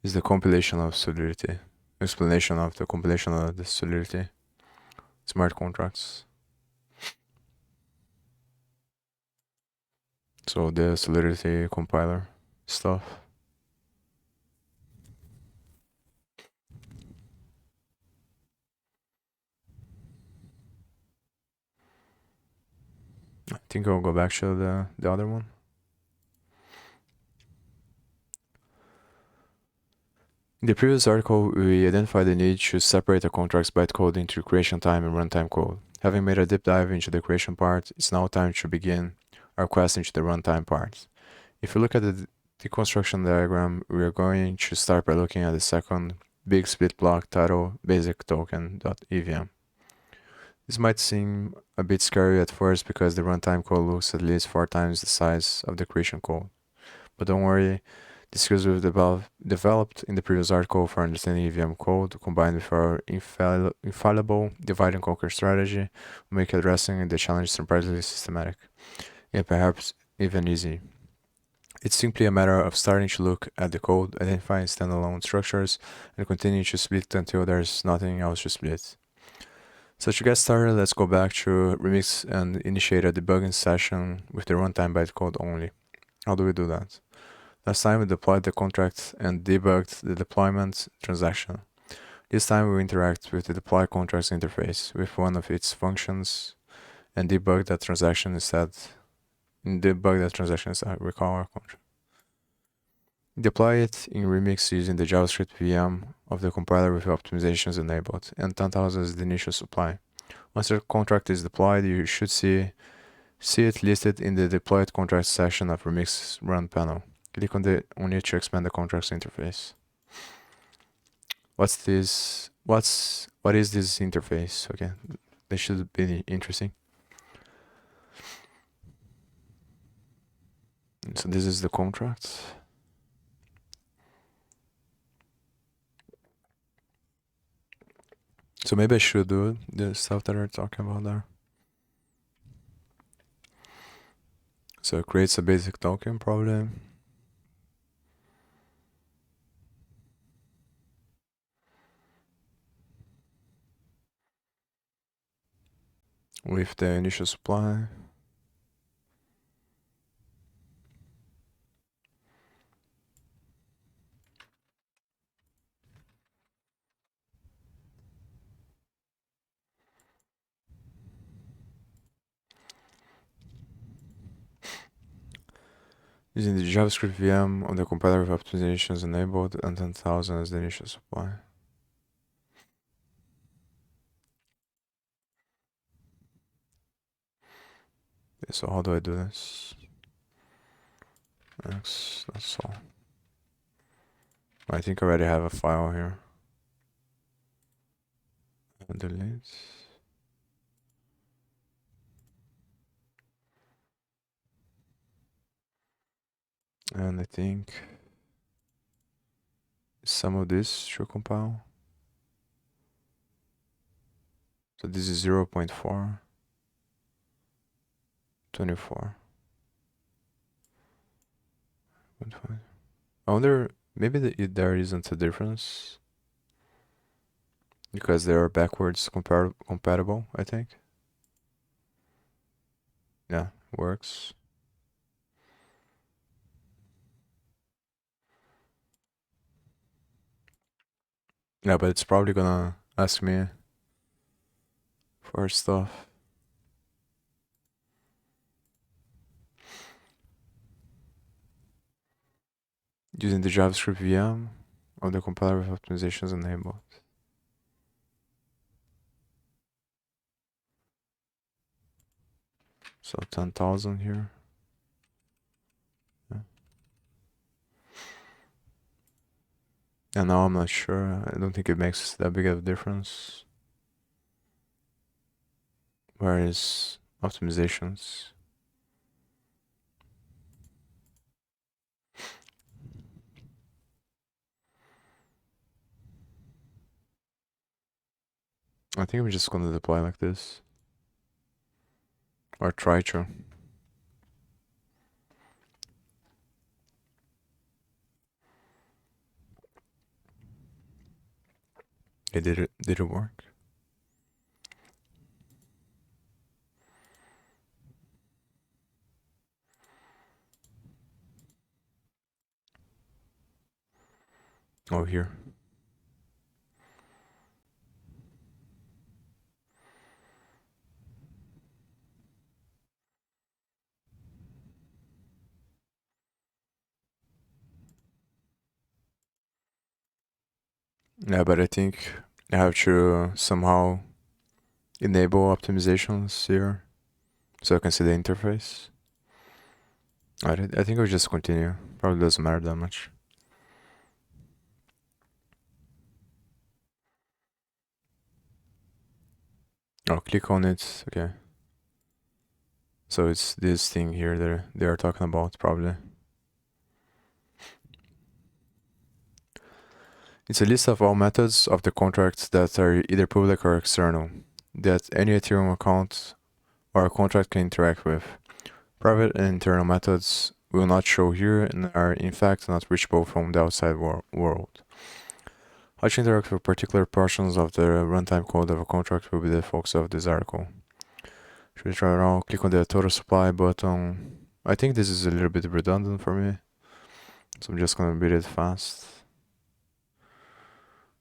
Is the compilation of solidity, explanation of the compilation of the solidity, smart contracts. So the solidity compiler stuff. I think I'll go back to the other one. In the previous article, we identified the need to separate the contract's bytecode into creation time and runtime code. Having made a deep dive into the creation part, it's now time to begin our quest into the runtime part. If you look at the deconstruction diagram, we are going to start by looking at the second big split block titled basic token.evm. This might seem a bit scary at first because the runtime code looks at least 4 times the size of the creation code. But don't worry, the skills we've developed in the previous article for understanding EVM code, combined with our infallible divide and conquer strategy, will make addressing the challenge surprisingly systematic, and perhaps even easy. It's simply a matter of starting to look at the code, identifying standalone structures, and continuing to split until there's nothing else to split. So to get started, let's go back to Remix and initiate a debugging session with the runtime bytecode only. How do we do that? Last time we deployed the contract and debugged the deployment transaction. This time we interact with the deploy contracts interface with one of its functions and debug that transaction instead. We call our contract. Deploy it in Remix using the JavaScript VM of the compiler with optimizations enabled, and 10,000 is the initial supply. Once the contract is deployed, you should see it listed in the deployed contracts section of Remix Run panel. Click on it to expand the contracts interface. What is this interface? Okay, this should be interesting. So this is the contract. So maybe I should do the stuff that we're talking about there. So it creates a basic token probably. With the initial supply. Using the JavaScript VM on the compiler with optimizations enabled and 10,000 as the initial supply. Okay, so how do I do this? That's all. I think I already have a file here. Delete. And I think some of this should compile. So this is 0.4. 24. I wonder, maybe there isn't a difference because they are backwards compatible, I think. Yeah, works. Yeah, but it's probably gonna ask me for stuff. Using the JavaScript VM of the compiler with optimizations enabled. So 10,000 here. Yeah. And now I'm not sure. I don't think it makes that big of a difference. Where is optimizations? I think I'm just gonna deploy like this. Or try to. Did it work? Oh, here. Yeah, but I think I have to somehow enable optimizations here so I can see the interface. I think I'll just continue. Probably doesn't matter that much. Oh, click on it. Okay. So it's this thing here that they are talking about, probably. It's a list of all methods of the contracts that are either public or external, that any Ethereum account or a contract can interact with. Private and internal methods will not show here and are in fact not reachable from the outside world. How to interact with particular portions of the runtime code of a contract will be the focus of this article. Should we try it out? Click on the total supply button. I think this is a little bit redundant for me, so I'm just gonna read it fast.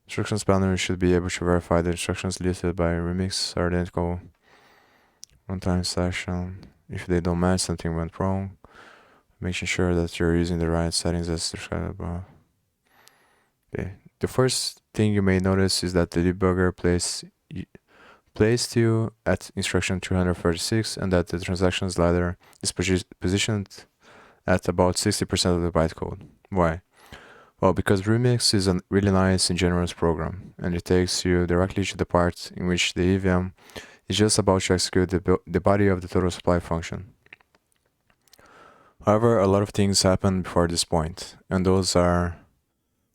Instructions panel should be able to verify the instructions listed by remix are identical runtime session. If they don't match, something went wrong. Making sure that you're using the right settings as described above. Okay. The first thing you may notice is that the debugger placed you at instruction 236 and that the transaction slider is positioned at about 60% of the bytecode. Why? Well, because Remix is a really nice and generous program, and it takes you directly to the part in which the EVM is just about to execute the body of the total supply function. However, a lot of things happen before this point, and those are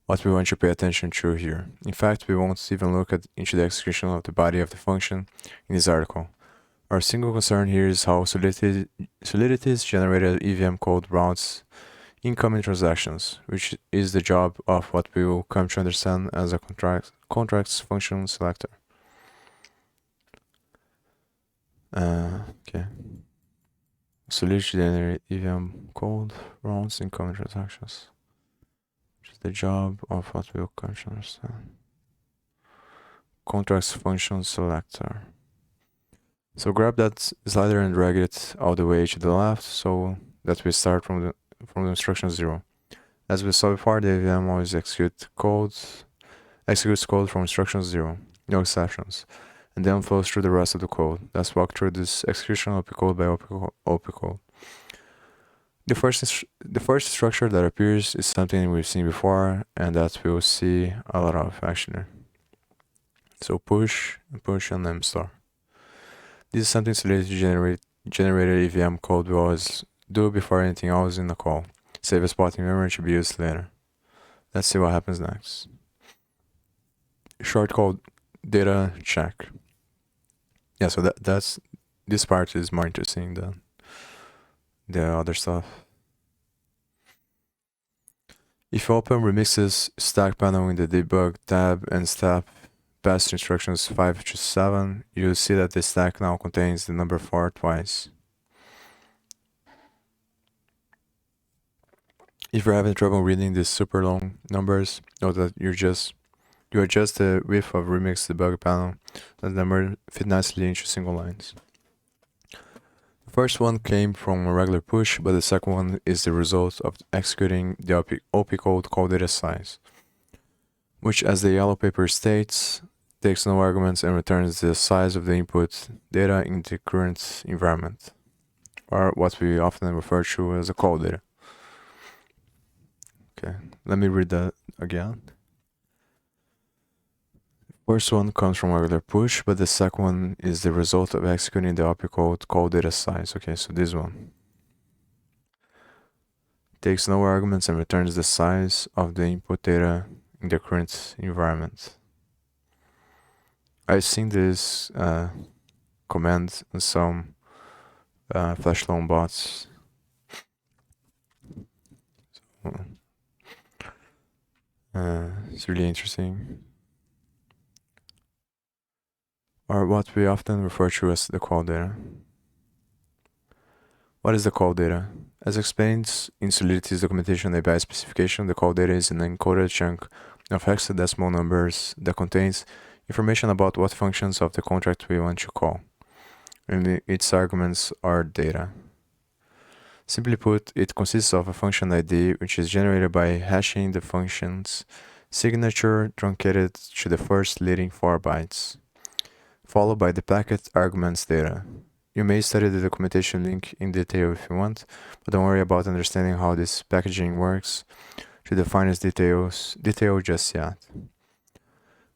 what we want to pay attention to here. In fact, we won't even look into the execution of the body of the function in this article. Our single concern here is how Solidity's generated EVM code routes incoming transactions, which is the job of what we will come to understand as a contracts function selector. Okay. Solidity generated EVM code routes incoming transactions, which is the job of what we will come to understand. Contracts function selector. So grab that slider and drag it all the way to the left so that we start from the instruction 0. As we saw before, the EVM always executes code from instruction 0, no exceptions, and then flows through the rest of the code. Let's walk through this execution OP code by OP code. The first structure that appears is something we've seen before and that we'll see a lot of actually. So push and then store. This is something Solidity generated EVM code will always do before anything else in the call. Save a spot in memory to be used later. Let's see what happens next. Short code data check. Yeah, so that's this part is more interesting than the other stuff. If you open Remix's stack panel in the debug tab and step past instructions 5 to 7, you'll see that the stack now contains the number 4 twice. If you're having trouble reading these super long numbers, note that you adjust the width of Remix debug panel, the number fit nicely into single lines. The first one came from a regular push, but the second one is the result of executing the OP code called data size, which, as the yellow paper states, takes no arguments and returns the size of the input data in the current environment, or what we often refer to as the call data. Okay, let me read that again. First one comes from a regular push, but the second one is the result of executing the OP code called data size. Okay, so this one takes no arguments and returns the size of the input data in the current environment. I've seen this command in some flash loan bots. So, it's really interesting. Or what we often refer to as the call data. What is the call data? As explained in Solidity's documentation API specification, the call data is an encoded chunk of hexadecimal numbers that contains information about what functions of the contract we want to call, and its arguments are data. Simply put, it consists of a function ID which is generated by hashing the function's signature truncated to the first leading 4 bytes, followed by the packet arguments data. You may study the documentation link in detail if you want, but don't worry about understanding how this packaging works to the finest detail just yet.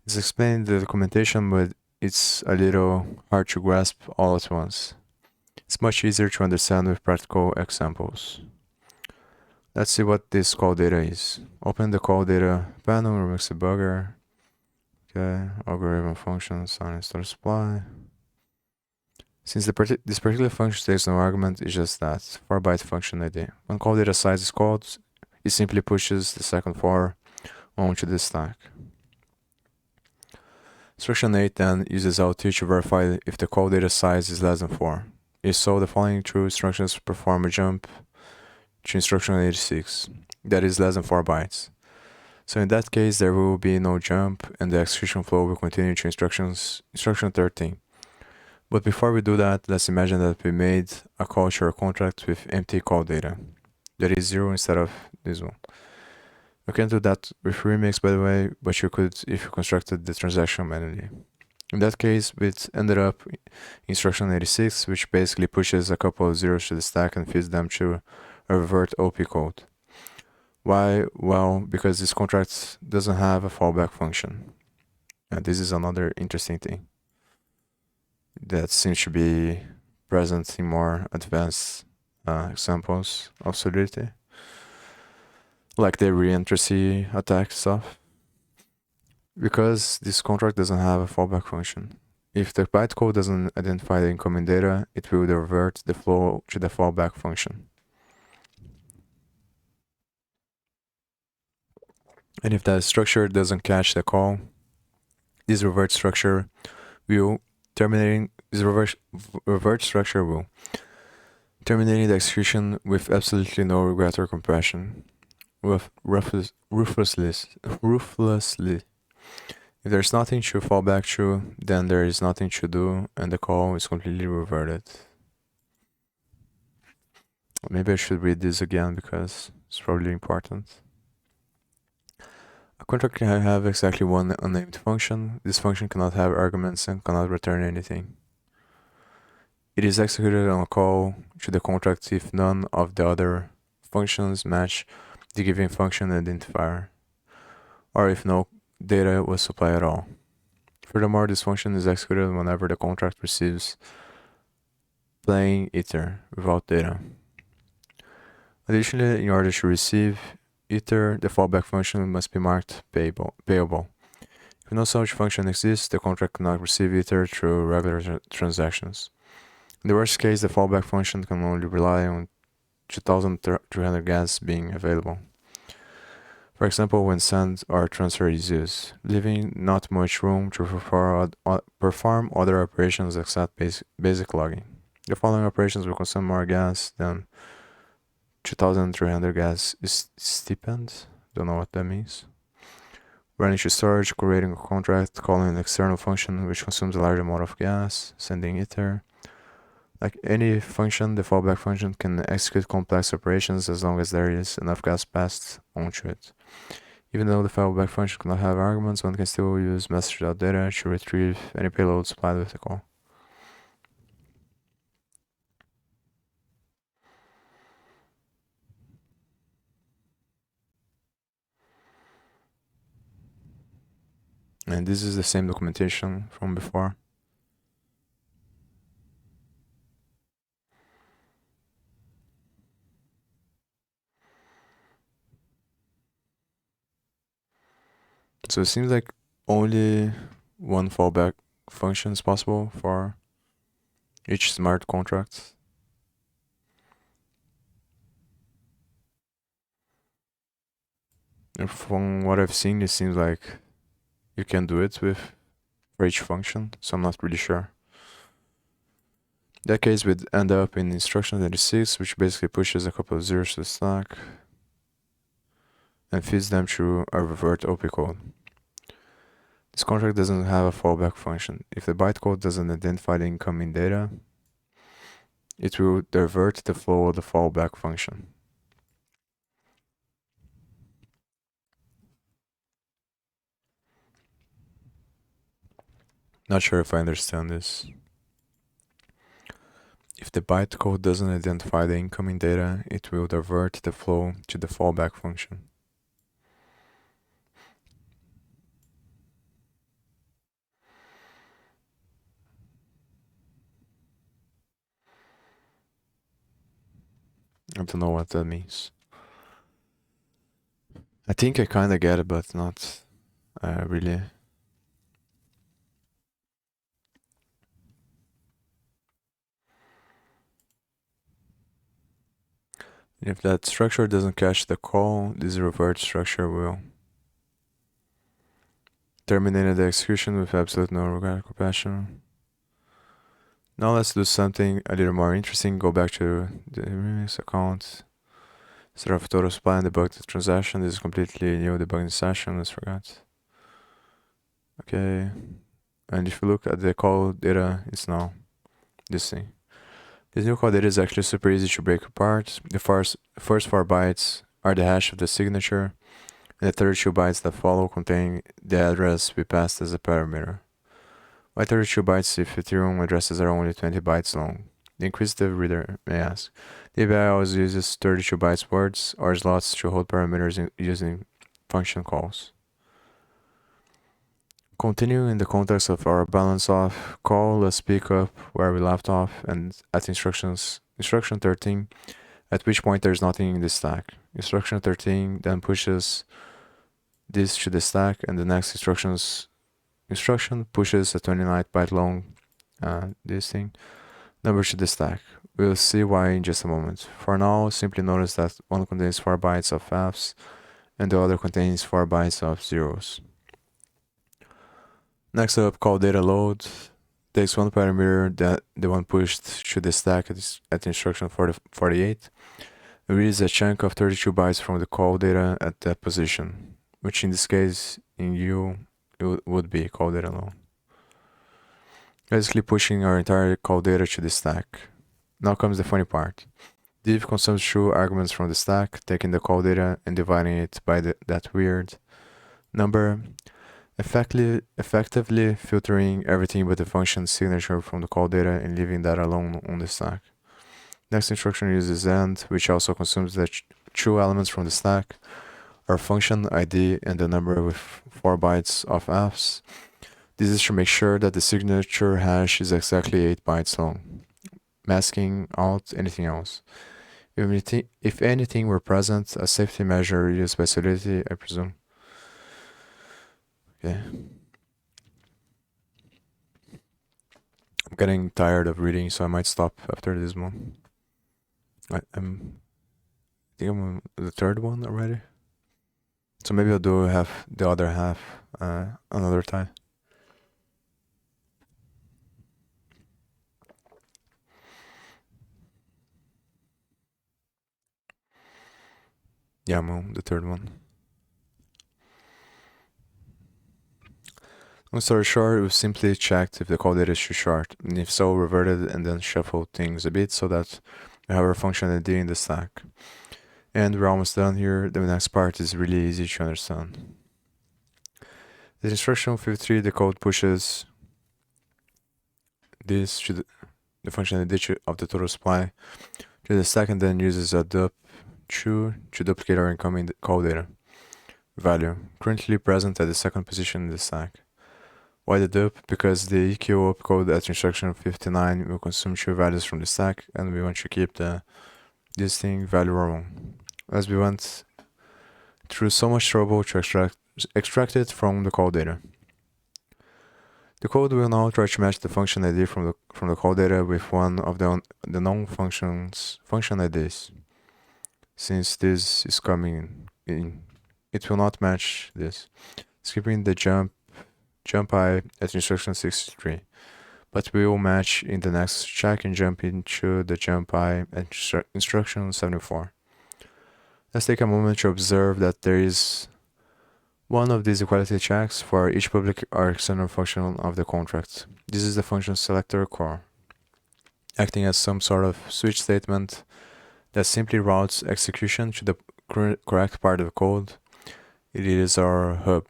It's explained in the documentation, but it's a little hard to grasp all at once. It's much easier to understand with practical examples. Let's see what this call data is. Open the call data panel, remix debugger. Okay, algorithm function, sign and start supply. Since this particular function takes no argument, it's just that 4-byte function ID. When call data size is called, it simply pushes the second 4 onto the stack. Instruction 8 then uses LT to verify if the call data size is less than 4. If so, the following two instructions perform a jump to instruction 86, that is less than 4 bytes. So in that case, there will be no jump and the execution flow will continue to instruction 13. But before we do that, let's imagine that we made a call to our contract with empty call data. That is 0 instead of this one. You can do that with Remix, by the way, but you could if you constructed the transaction manually. In that case, it ended up instruction 86, which basically pushes a couple of zeros to the stack and feeds them to a revert OP code. Why? Well, because this contract doesn't have a fallback function. And this is another interesting thing that seems to be present in more advanced examples of Solidity, like the reentrancy attack stuff. Because this contract doesn't have a fallback function. If the bytecode doesn't identify the incoming data, it will revert the flow to the fallback function. And if that structure doesn't catch the call, this revert structure will terminating the execution with absolutely no regret or compassion, ruthlessly. If there's nothing to fall back to, then there is nothing to do, and the call is completely reverted. Maybe I should read this again because it's probably important. A contract can have exactly one unnamed function. This function cannot have arguments and cannot return anything. It is executed on a call to the contract if none of the other functions match the given function identifier, or if no data was supplied at all. Furthermore, this function is executed whenever the contract receives plain ether without data. Additionally, in order to receive ether, the fallback function must be marked payable. If no such function exists, the contract cannot receive ether through regular transactions. In the worst case, the fallback function can only rely on 2300 gas being available. For example, when send or transfer is used, leaving not much room to perform other operations except basic logging. The following operations will consume more gas than 2300 gas stipend. Don't know what that means. Running to storage, creating a contract, calling an external function which consumes a large amount of gas, sending ether. Like any function, the fallback function can execute complex operations as long as there is enough gas passed onto it. Even though the fallback function cannot have arguments, one can still use message.data to retrieve any payload supplied with the call. And this is the same documentation from before. So it seems like only one fallback function is possible for each smart contract. And from what I've seen, it seems like you can do it with for each function, so I'm not really sure. In that case, we'd end up in instruction 26, which basically pushes a couple of zeros to the stack and feeds them through a revert OP code. This contract doesn't have a fallback function. If the bytecode doesn't identify the incoming data, it will divert the flow of the fallback function. Not sure if I understand this. If the bytecode doesn't identify the incoming data, it will divert the flow to the fallback function. I don't know what that means. I think I kinda get it, but not really. If that structure doesn't catch the call, this revert structure will terminate the execution with absolute no regret compassion. Now let's do something a little more interesting. Go back to the remix account. Instead of total supply and debug the transaction, this is completely new debugging session, let's forget. Okay. And if you look at the call data, it's now this thing. This new call data is actually super easy to break apart. The first 4 bytes are the hash of the signature, and the 32 bytes that follow contain the address we passed as a parameter. Why 32 bytes if Ethereum addresses are only 20 bytes long? The inquisitive reader may ask. The API always uses 32 bytes words or slots to hold parameters using function calls. Continuing in the context of our balance off call, let's pick up where we left off and at instruction 13, at which point there's nothing in the stack. Instruction 13 then pushes this to the stack, and the next instruction pushes a 29 byte long number to the stack. We'll see why in just a moment. For now, simply notice that one contains 4 bytes of Fs and the other contains 4 bytes of zeros. Next up, call data load takes one parameter that the one pushed to the stack at instruction 48 and reads a chunk of 32 bytes from the call data at that position, which in this case in U it would be call data load. Basically pushing our entire call data to the stack. Now comes the funny part. Div consumes true arguments from the stack, taking the call data and dividing it by that weird number, effectively filtering everything but the function signature from the call data and leaving that alone on the stack. Next instruction uses end, which also consumes the true elements from the stack, our function ID and the number with 4 bytes of Fs. This is to make sure that the signature hash is exactly 8 bytes long, masking out anything else. If anything were present, a safety measure used by Solidity, I presume. Okay. I'm getting tired of reading, so I might stop after this one. I'm think I'm on the third one already. So maybe I'll do the other half another time. Yeah, I'm on the third one. Long story short, we simply checked if the code data is too short, and if so, reverted and then shuffled things a bit so that we have our function ID in the stack. And we're almost done here. The next part is really easy to understand. The instruction 53, the code pushes this to the function ID of the total supply to the stack and then uses a dup to duplicate our incoming call data value, currently present at the second position in the stack. Why the dup? Because the EQ opcode at instruction 59 will consume two values from the stack, and we want to keep the distinct value wrong, as we went through so much trouble to extract it from the call data. The code will now try to match the function ID from the call data with one of the known function's function IDs. Since this is coming in, it will not match this, skipping the jump I at instruction 63, but we will match in the next check and jump into the jump I at instruction 74. Let's take a moment to observe that there is one of these equality checks for each public or external function of the contract. This is the function selector core, acting as some sort of switch statement that simply routes execution to the correct part of the code. It is our hub.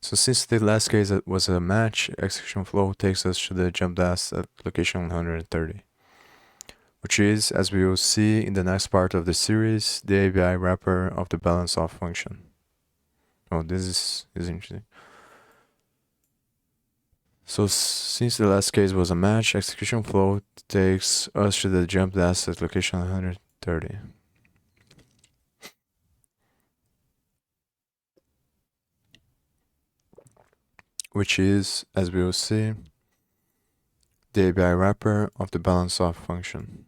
So since the last case was a match, execution flow takes us to the jump dash at location 130, which is, as we will see in the next part of the series, the ABI wrapper of the balance of function. Oh, this is interesting. So since the last case was a match, execution flow takes us to the jump dash at location 130. Which is, as we will see, the ABI wrapper of the balance of function.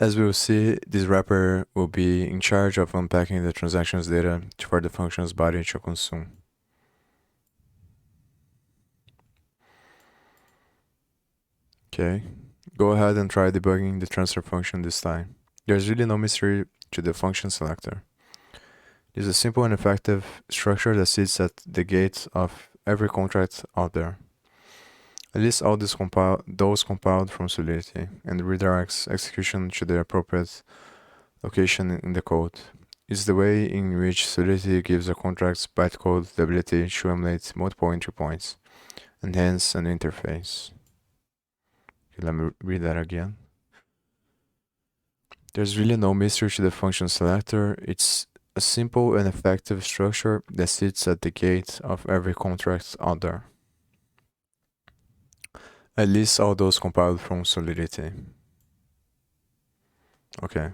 As we will see, this wrapper will be in charge of unpacking the transactions data for the function's body to consume. Okay, go ahead and try debugging the transfer function this time. There's really no mystery to the function selector. It is a simple and effective structure that sits at the gate of every contract out there. It lists all those compiled from Solidity and redirects execution to the appropriate location in the code. It's the way in which Solidity gives a contract's bytecode the ability to emulate multiple entry points, and hence an interface. Okay, let me read that again. There's really no mystery to the function selector. It's a simple and effective structure that sits at the gate of every contract out there. At least all those compiled from Solidity. Okay.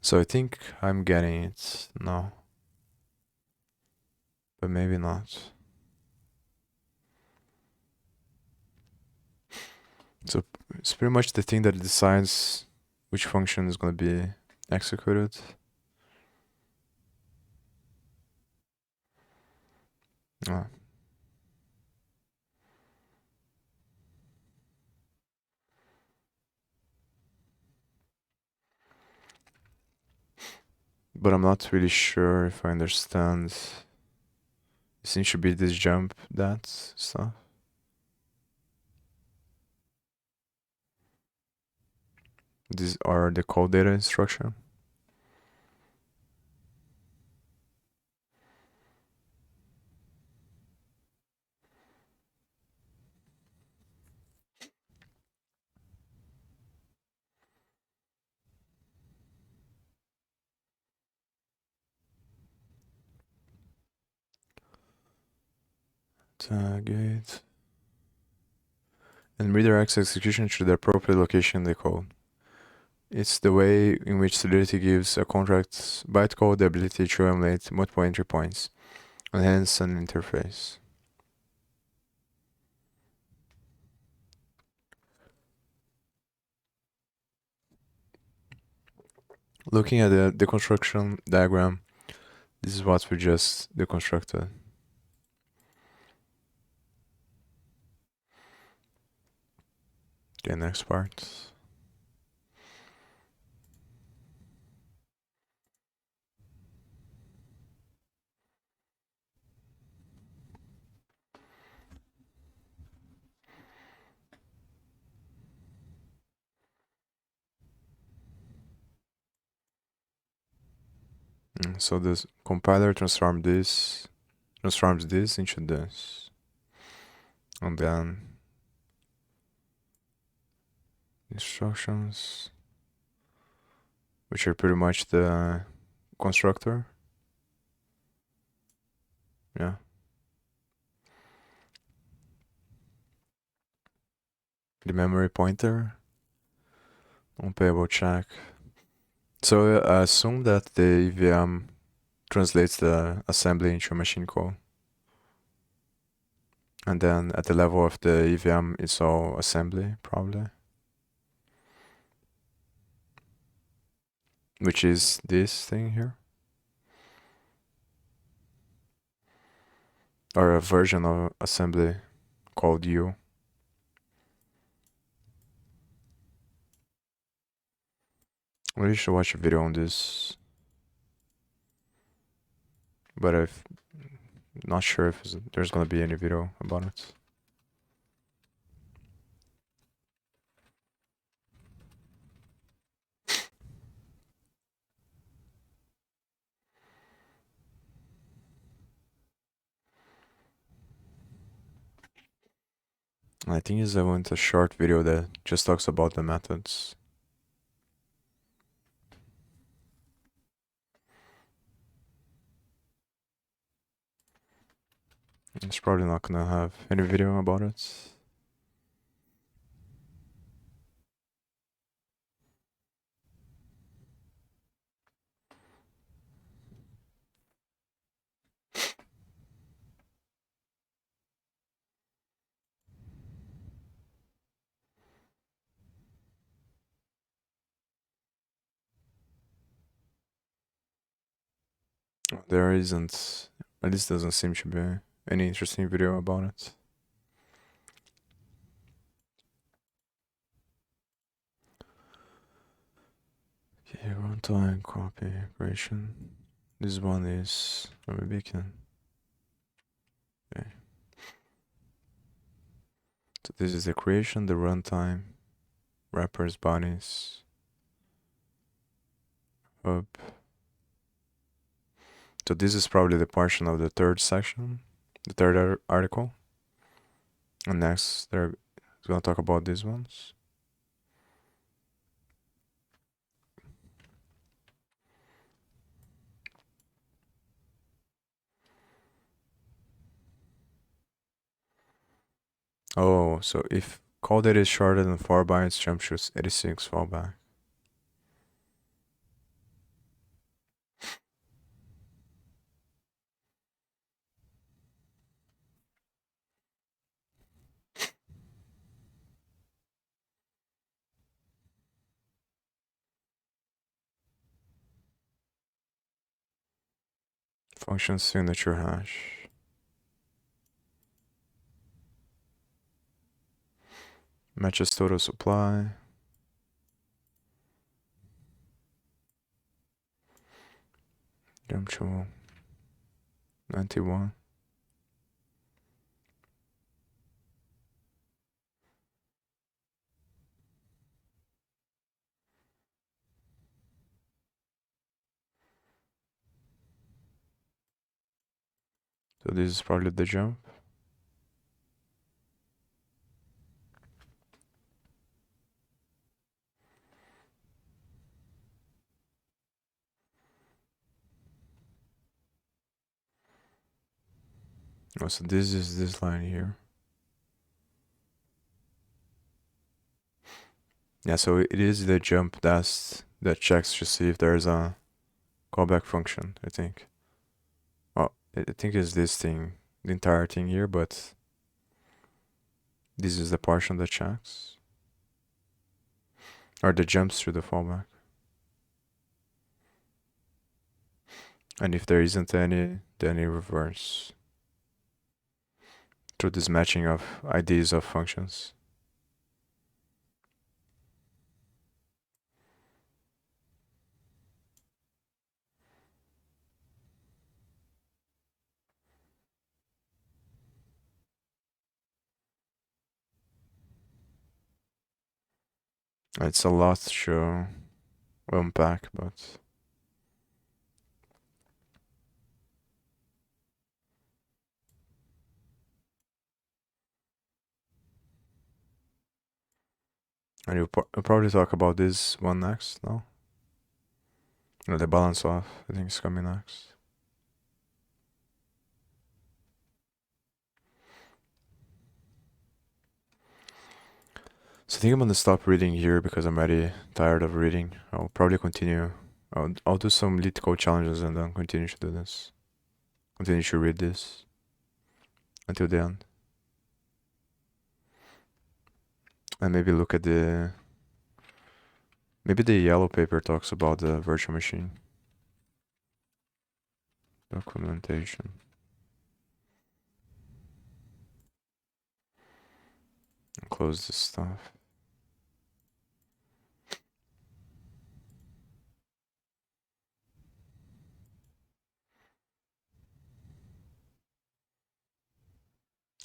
So I think I'm getting it now. But maybe not. So it's pretty much the thing that decides which function is going to be executed. Oh. But I'm not really sure if I understand. It seems to be this jump, that stuff. These are the call data instruction. Tag it. And redirects execution to the appropriate location in the code. It's the way in which Solidity gives a contract's bytecode the ability to emulate multiple entry points, and hence an interface. Looking at the deconstruction diagram, this is what we just deconstructed. Okay, next part. So this compiler transforms this into this, and then instructions, which are pretty much the constructor. Yeah. The memory pointer, unpayable check. So I assume that the EVM translates the assembly into machine code. And then at the level of the EVM, it's all assembly, probably. Which is this thing here. Or a version of assembly called U. Well, you should watch a video on this. But I'm not sure if there's gonna be any video about it. I think I want a short video that just talks about the methods. It's probably not gonna have any video about it. There isn't, at least doesn't seem to be any interesting video about it. Okay, runtime copy creation. This one is, or maybe I can. Okay. So this is the creation, the runtime, wrappers, bodies, up. So this is probably the portion of the third section, the third article. And next, they're gonna talk about these ones. Oh, so if call data is shorter than 4 bytes, jump to 86 fallback. Function signature hash. Matches total supply. Jump to 91. So this is probably the jump. Oh, so this is this line here. Yeah, so it is the jump that checks to see if there's a callback function, I think. Well, I think it's this thing, the entire thing here, but this is the portion that checks. Or the jumps to the fallback. And if there isn't any, then it reverse through this matching of IDs of functions. It's a lot to unpack, but and you'll probably talk about this one next, no? The balance off, I think, is coming next. So I think I'm gonna stop reading here because I'm already tired of reading. I'll probably continue. I'll do some LeetCode challenges and then continue to do this. Continue to read this until the end. And maybe look at the... Maybe the yellow paper talks about the virtual machine. Documentation. Close this stuff.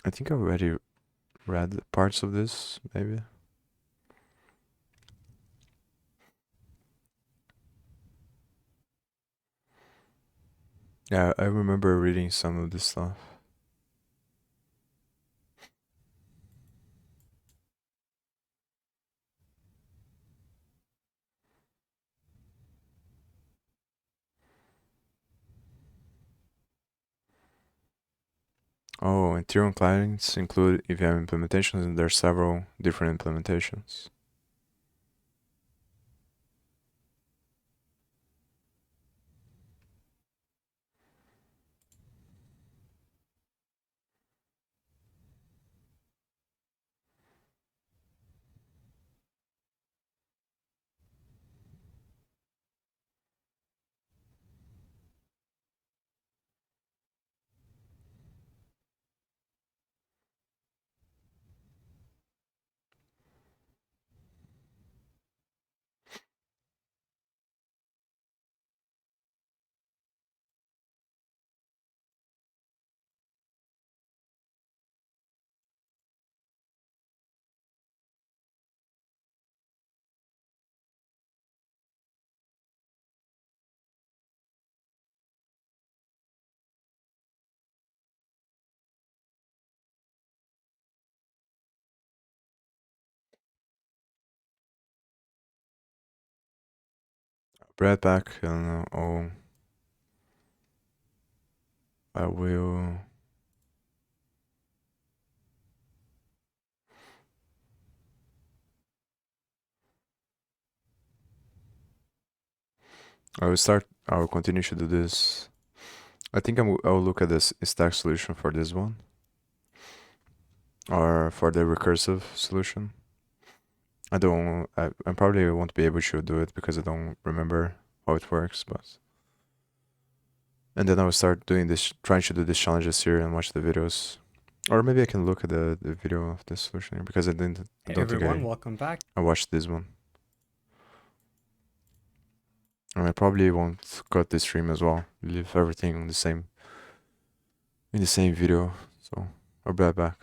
I think I already read parts of this, maybe. Yeah, I remember reading some of this stuff. Oh, and tier 1 clients include EVM implementations, and there are several different implementations. Right back, and I will... I will continue to do this. I think I'll look at this stack solution for this one. Or for the recursive solution. I probably won't be able to do it because I don't remember how it works, but... And then I will start doing this, trying to do these challenges here and watch the videos. Or maybe I can look at the video of this solution here because I don't think welcome back. I watched this one. And I probably won't cut this stream as well. Leave everything in the same video. So I'll be right back.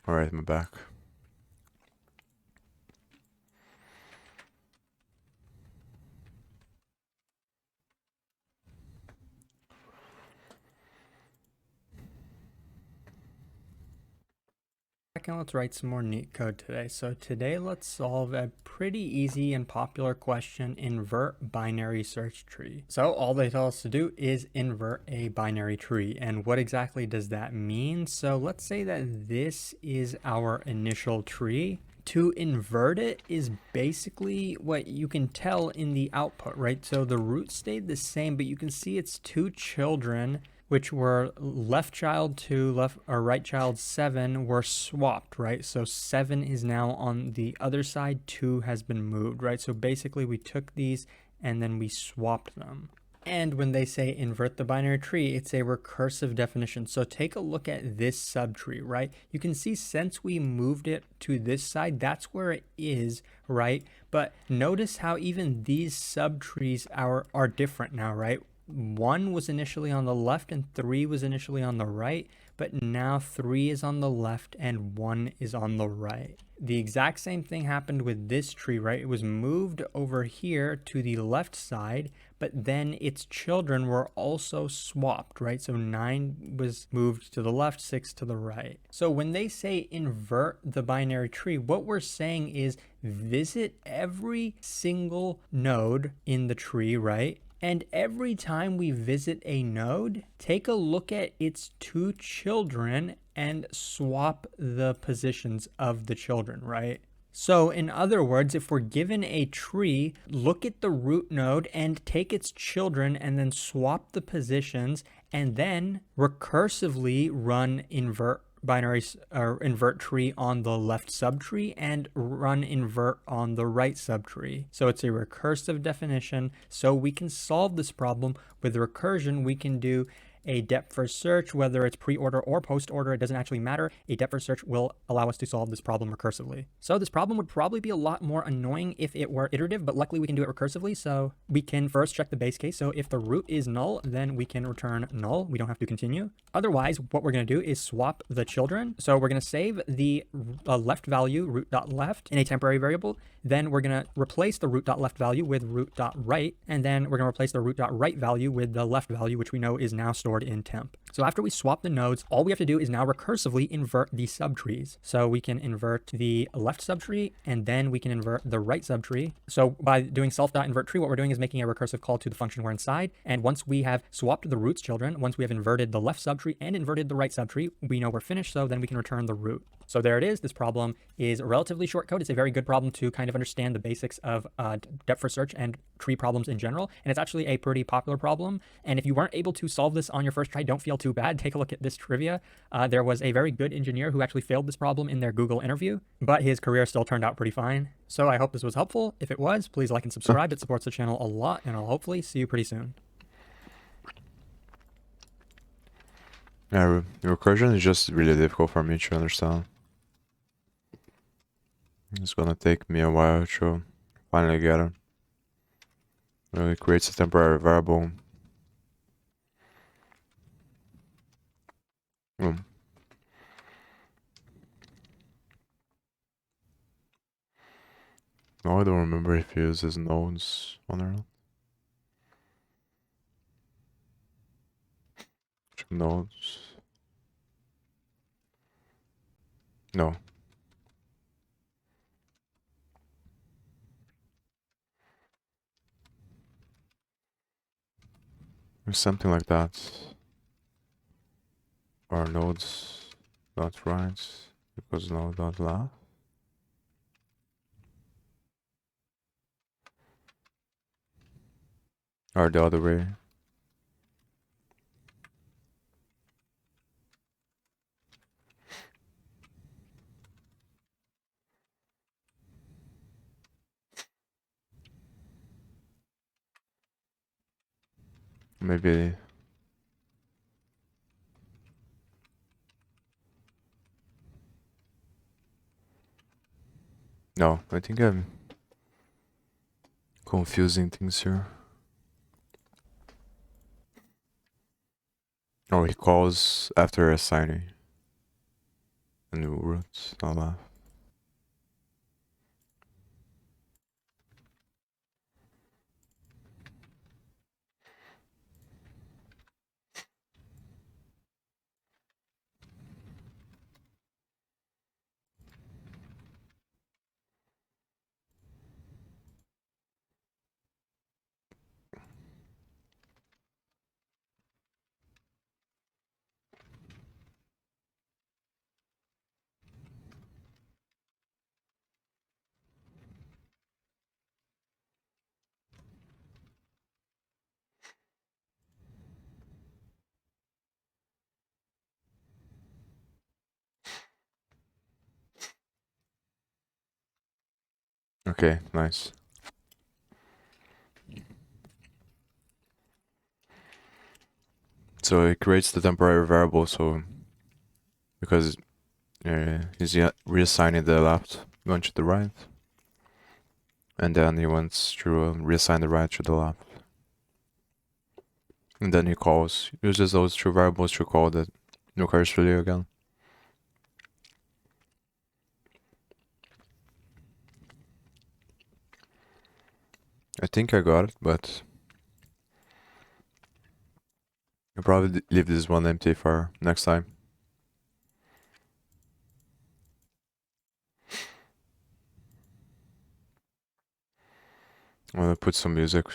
Alright, I'm back. And let's write some more LeetCode today. So today let's solve a pretty easy and popular question: invert binary search tree. So all they tell us to do is invert a binary tree. And what exactly does that mean? So let's say that this is our initial tree. To invert it is basically what you can tell in the output, right? So the root stayed the same, but you can see it's two children, which were left child 2, left or right child 7, were swapped, right? So 7 is now on the other side, 2 has been moved, right? So basically we took these and then we swapped them. And when they say invert the binary tree, it's a recursive definition. So take a look at this subtree, right? You can see since we moved it to this side, that's where it is, right? But notice how even these subtrees are different now, right? 1 was initially on the left and 3 was initially on the right, but now 3 is on the left and 1 is on the right. The exact same thing happened with this tree, right? It was moved over here to the left side, but then its children were also swapped, right? So 9 was moved to the left, 6 to the right. So when they say invert the binary tree, what we're saying is visit every single node in the tree, right? And every time we visit a node, take a look at its two children and swap the positions of the children, right? So in other words, if we're given a tree, look at the root node and take its children and then swap the positions and then recursively run invert binary or invert tree on the left subtree and run invert on the right subtree. So it's a recursive definition. So we can solve this problem with recursion. We can do a depth first search, whether it's pre-order or post-order, it doesn't actually matter. A depth first search will allow us to solve this problem recursively. So this problem would probably be a lot more annoying if it were iterative, but luckily we can do it recursively. So we can first check the base case. So if the root is null, then we can return null. We don't have to continue. Otherwise, what we're going to do is swap the children. So we're going to save the left value, root.left, in a temporary variable. Then we're going to replace the root.left value with root.right. And then we're going to replace the root.right value with the left value, which we know is now stored in temp. So after we swap the nodes, all we have to do is now recursively invert the subtrees. So we can invert the left subtree and then we can invert the right subtree. So by doing self.invert tree, what we're doing is making a recursive call to the function we're inside. And once we have swapped the root's children, once we have inverted the left subtree and inverted the right subtree, we know we're finished. So then we can return the root. So there it is. This problem is relatively short code. It's a very good problem to kind of understand the basics of depth first search and tree problems in general. And it's actually a pretty popular problem. And if you weren't able to solve this on your first try, don't feel too bad. Take a look at this trivia. There was a very good engineer who actually failed this problem in their Google interview, but his career still turned out pretty fine. So I hope this was helpful. If it was, please like and subscribe. It supports the channel a lot, and I'll hopefully see you pretty soon. Yeah, recursion is just really difficult for me to understand. It's gonna take me a while to finally get it. It creates a temporary variable. No, I don't remember if he uses nodes on or not. Nodes. No. Something like that. Or nodes not right because node dot left. Or the other way. Maybe. No, I think I'm confusing things here. Oh, he calls after assigning. and roots, all that. Okay, nice. So it creates the temporary variable, so because he's reassigning the left one to the right, and then he wants to reassign the right to the left, and then he uses those two variables to call the recursively again. I think I got it, but I'll probably leave this one empty for next time. I'm gonna put some music.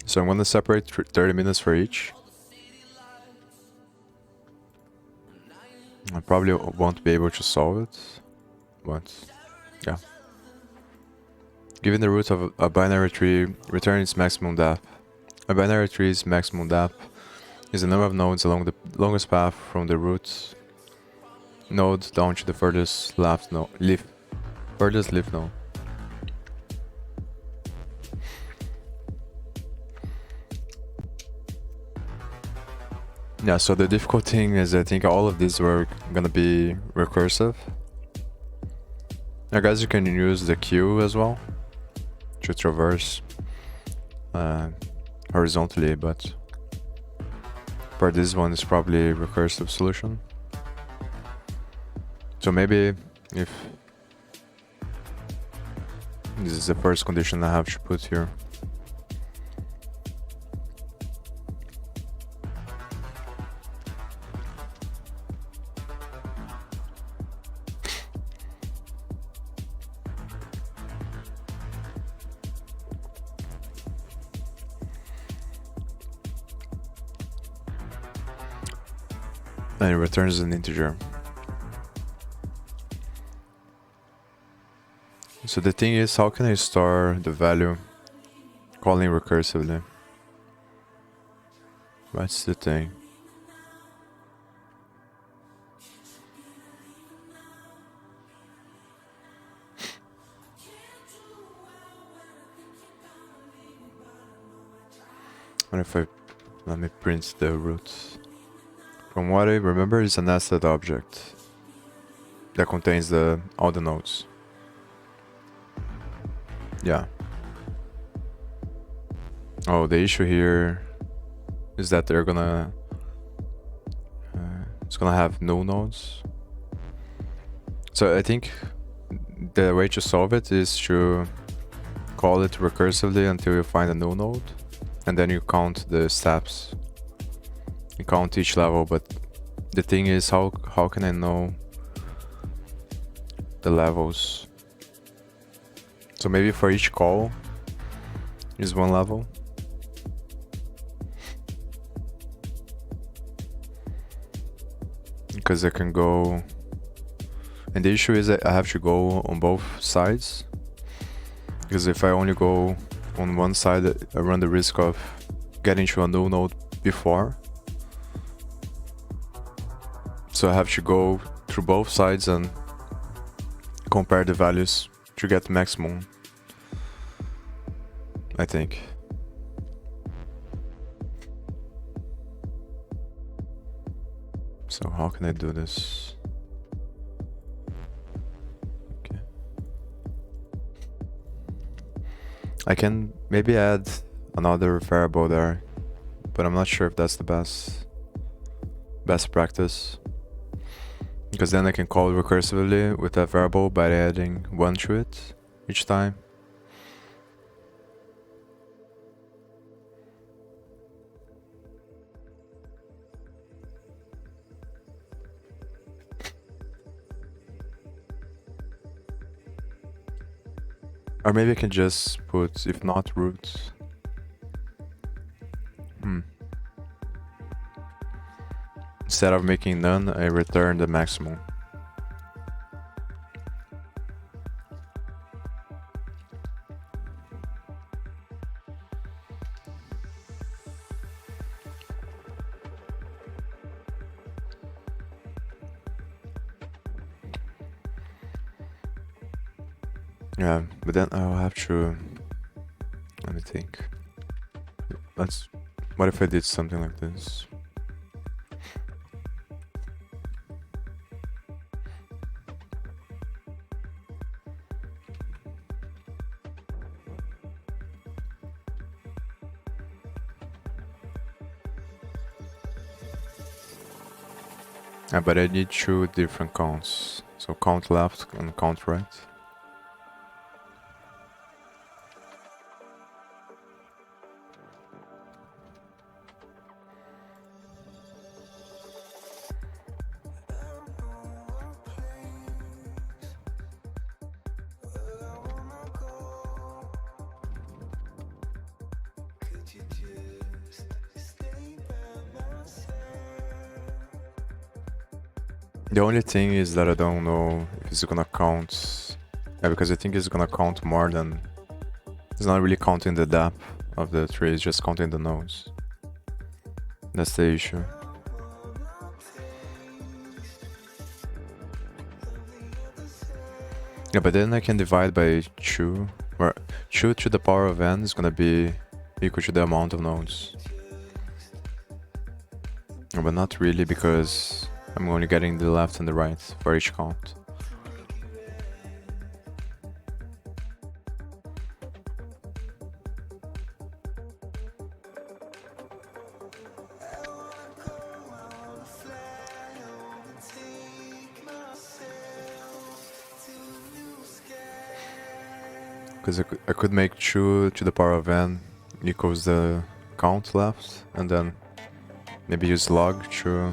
So I'm gonna separate 30 minutes for each. I probably won't be able to solve it, but yeah. Given the root of a binary tree, return its maximum depth. A binary tree's maximum depth is the number of nodes along the longest path from the root node down to the furthest left node, furthest leaf node. Yeah, so the difficult thing is I think all of these were gonna be recursive. I guess you can use the queue as well to traverse horizontally, but for this one it's probably a recursive solution. So maybe if this is the first condition I have to put here. And it returns an integer. So the thing is, how can I store the value calling recursively? That's the thing. What if let me print the roots? From what I remember, it's a nested object that contains all the nodes. Yeah. Oh, the issue here is that they're gonna it's gonna have no nodes. So I think the way to solve it is to call it recursively until you find a null node, and then you count the steps. You count each level, but the thing is, how can I know the levels? So maybe for each call is one level. Because I can go, and the issue is that I have to go on both sides, because if I only go on one side I run the risk of getting to a null node before. So I have to go through both sides and compare the values to get maximum, I think. So how can I do this? Okay. I can maybe add another variable there, but I'm not sure if that's the best practice. Because then I can call it recursively with that variable by adding 1 to it each time. Or maybe I can just put if not root. Instead of making none, I return the maximum. Yeah, but then I'll have to... Let me think. What if I did something like this? Yeah, but I need 2 different counts. So count left and count right. The only thing is that I don't know if it's gonna count. Yeah, because I think it's gonna count more than... It's not really counting the depth of the tree, it's just counting the nodes. That's the issue. Yeah, but then I can divide by 2, where 2 to the power of n is gonna be equal to the amount of nodes. But not really, because I'm only getting the left and the right for each count. Because I could make 2 to the power of n equals the count left, and then maybe use log to...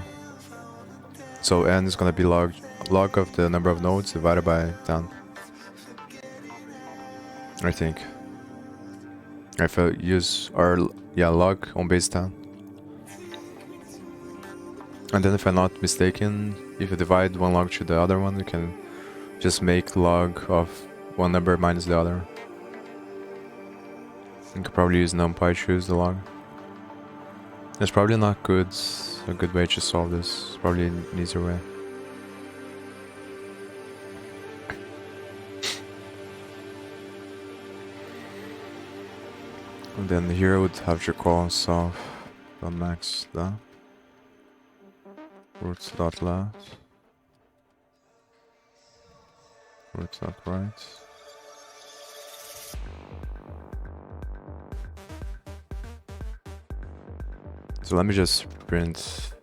So n is gonna be log of the number of nodes divided by 10. I think. If I use log on base 10. And then if I'm not mistaken, if you divide one log to the other one, you can just make log of one number minus the other. You could probably use numpy to choose the log. It's probably not a good way to solve this. It's probably an easier way. And then here I would have to call self.max that roots.left roots.right. So let me just print.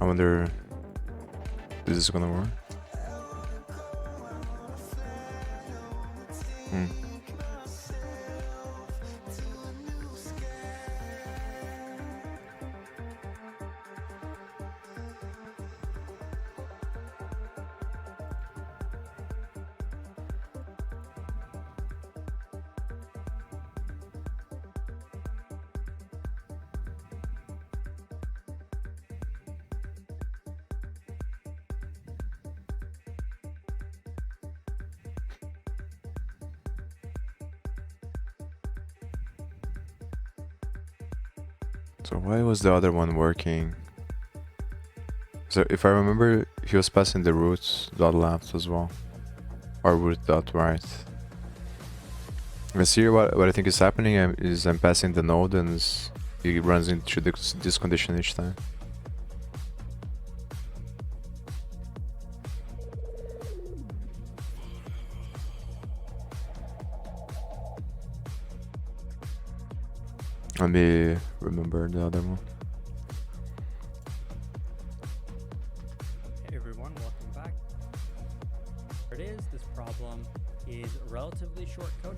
I wonder if this is gonna work. So why was the other one working? So if I remember, he was passing the root dot left as well, or root dot right. Because here what I think is happening is I'm passing the node and it runs into this condition each time. Let me remember the other one. Hey everyone, welcome back. Here it is. This problem is relatively short code.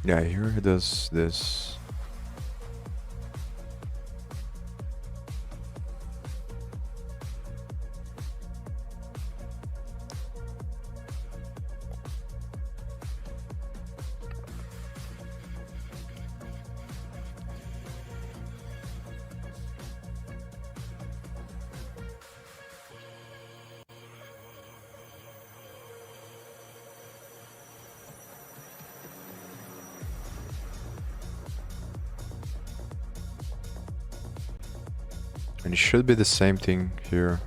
Yeah, here it does this. And it should be the same thing here.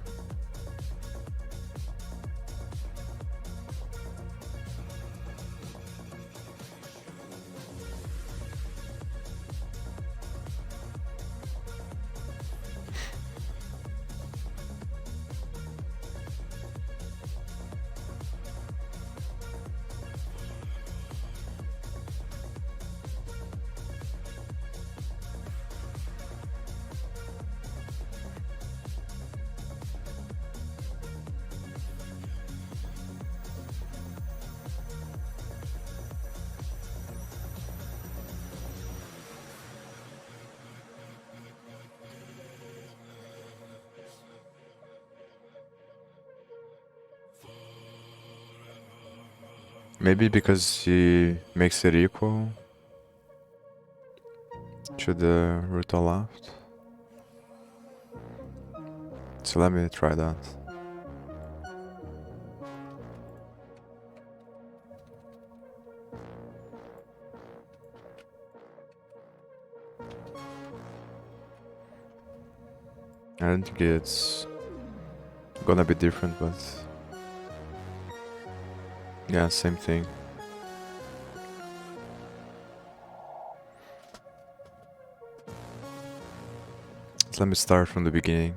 Maybe because he makes it equal to the root on left. So let me try that. I don't think it's gonna be different, but yeah, same thing. So let me start from the beginning.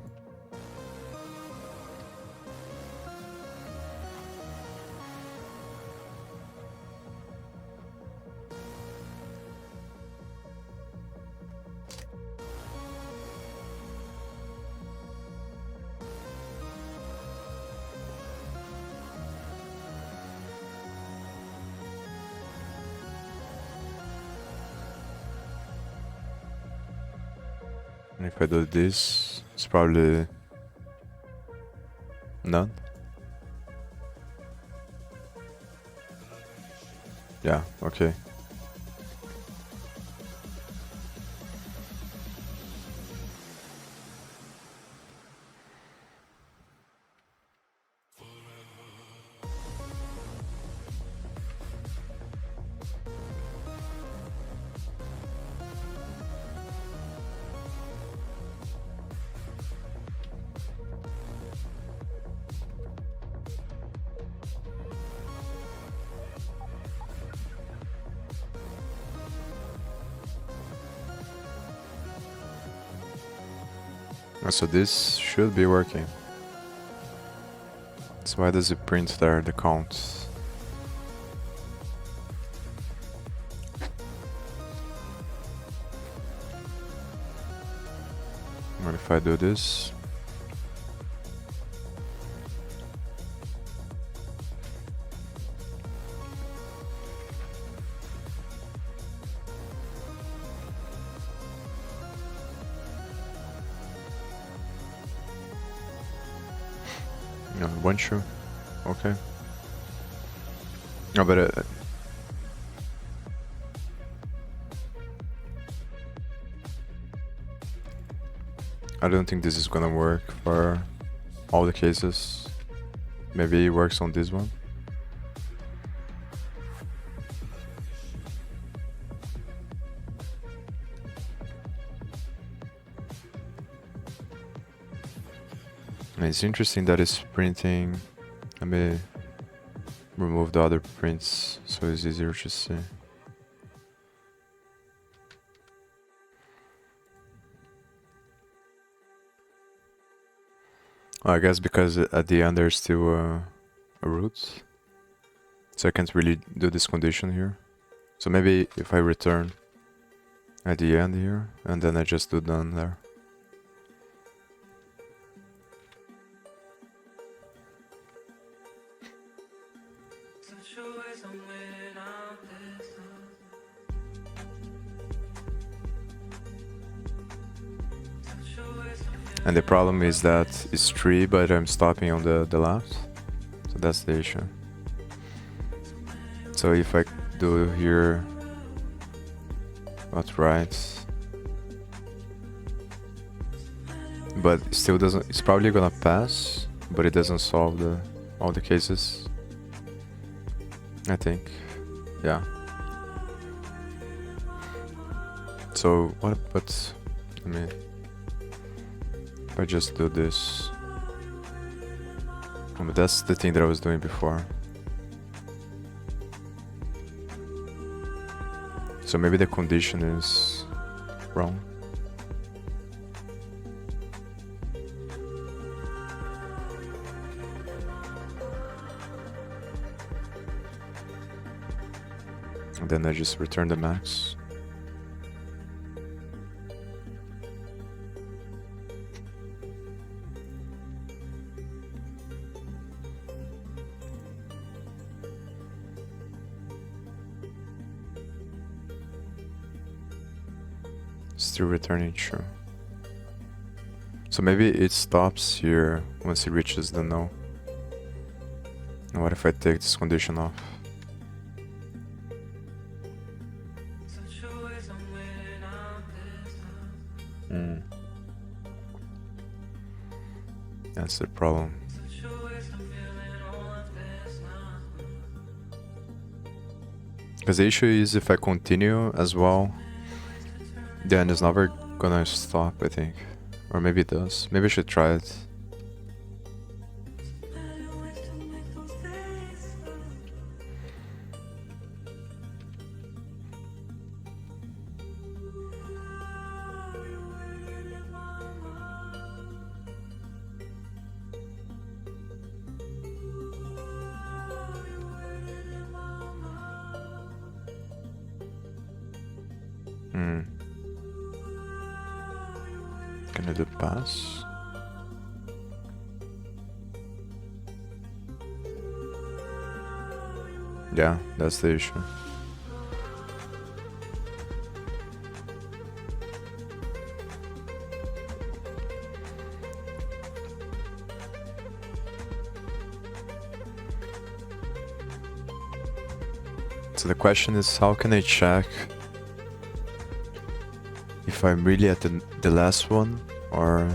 And if I do this, it's probably none. Yeah, okay. So this should be working. So why does it print there the count? What if I do this? No, one shoe. Okay. No, but I don't think this is gonna work for all the cases. Maybe it works on this one. And it's interesting that it's printing. Let me remove the other prints so it's easier to see. I guess because at the end there's still a root, so I can't really do this condition here. So maybe if I return at the end here, and then I just do done there. And the problem is that it's 3, but I'm stopping on the left. So that's the issue. So if I do here not right, but it still doesn't, it's probably gonna pass, but it doesn't solve all the cases, I think. Yeah. So what, but I mean, if I just do this, but that's the thing that I was doing before. So maybe the condition is wrong. And then I just return the max. Still returning true. So maybe it stops here once it reaches the null. And what if I take this condition off? That's the problem. Because the issue is if I continue as well, then it's never gonna stop, I think. Or maybe it does. Maybe I should try it. Can I do pass? Yeah, that's the issue. So the question is, how can I check if I'm really at the last one, or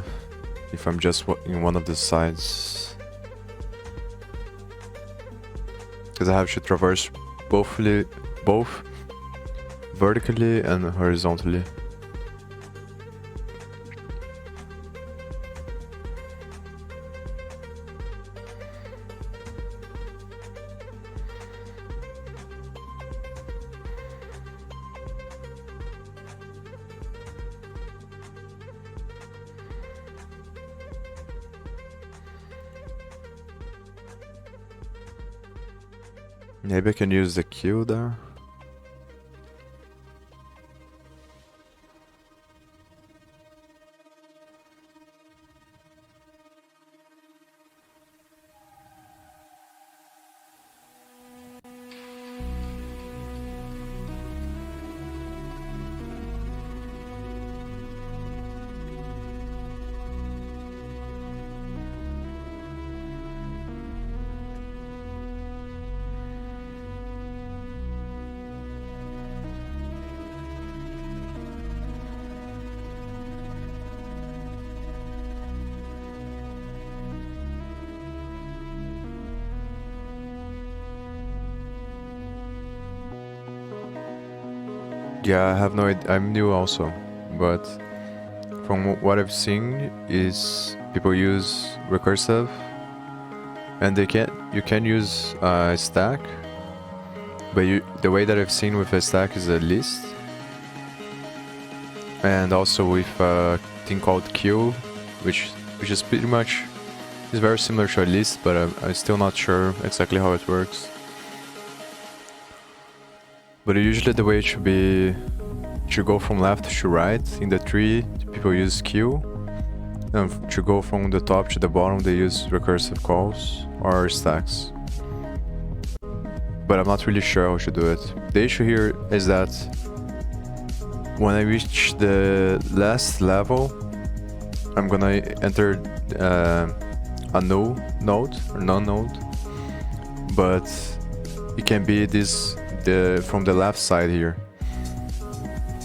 if I'm just in one of the sides? Because I have to traverse both vertically and horizontally. Maybe I can use the Q there. Yeah, I have no idea. I'm new also, but from what I've seen is people use recursive, and you can use a stack, but the way that I've seen with a stack is a list, and also with a thing called queue, which is pretty much is very similar to a list, but I'm still not sure exactly how it works. But usually the way it should be, to go from left to right in the tree, people use queue, and to go from the top to the bottom they use recursive calls or stacks. But I'm not really sure how to do it. The issue here is that when I reach the last level, I'm gonna enter a null node or non-node, but it can be from the left side here.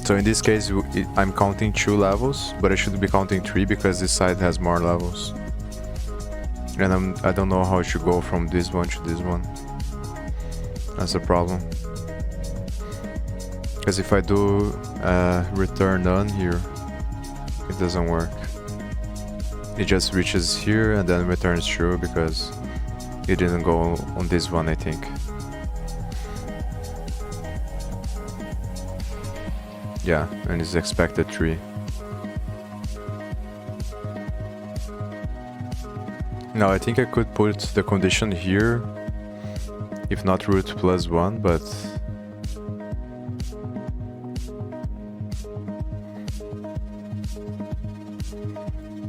So in this case, I'm counting 2 levels, but I should be counting 3 because this side has more levels. And I don't know how it should go from this one to this one. That's a problem. Because if I do return none here, it doesn't work. It just reaches here and then returns true because it didn't go on this one, I think. Yeah, and it's expected 3. Now I think I could put the condition here, if not root plus 1, but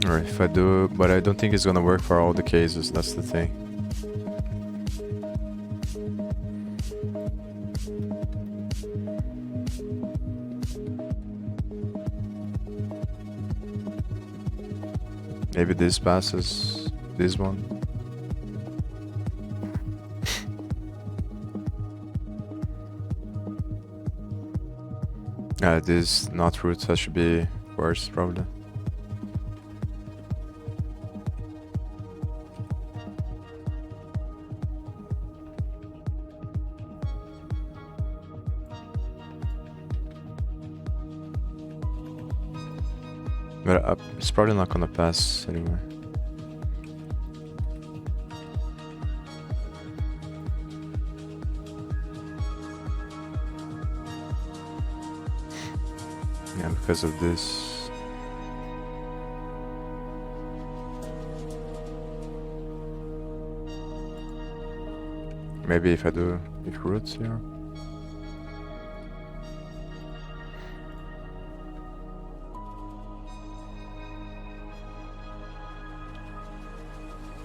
or if I do, but I don't think it's gonna work for all the cases, that's the thing. Maybe this passes this one. This not root, that should be worse probably. But it's probably not gonna pass anyway. Yeah, because of this. Maybe if I do if roots here.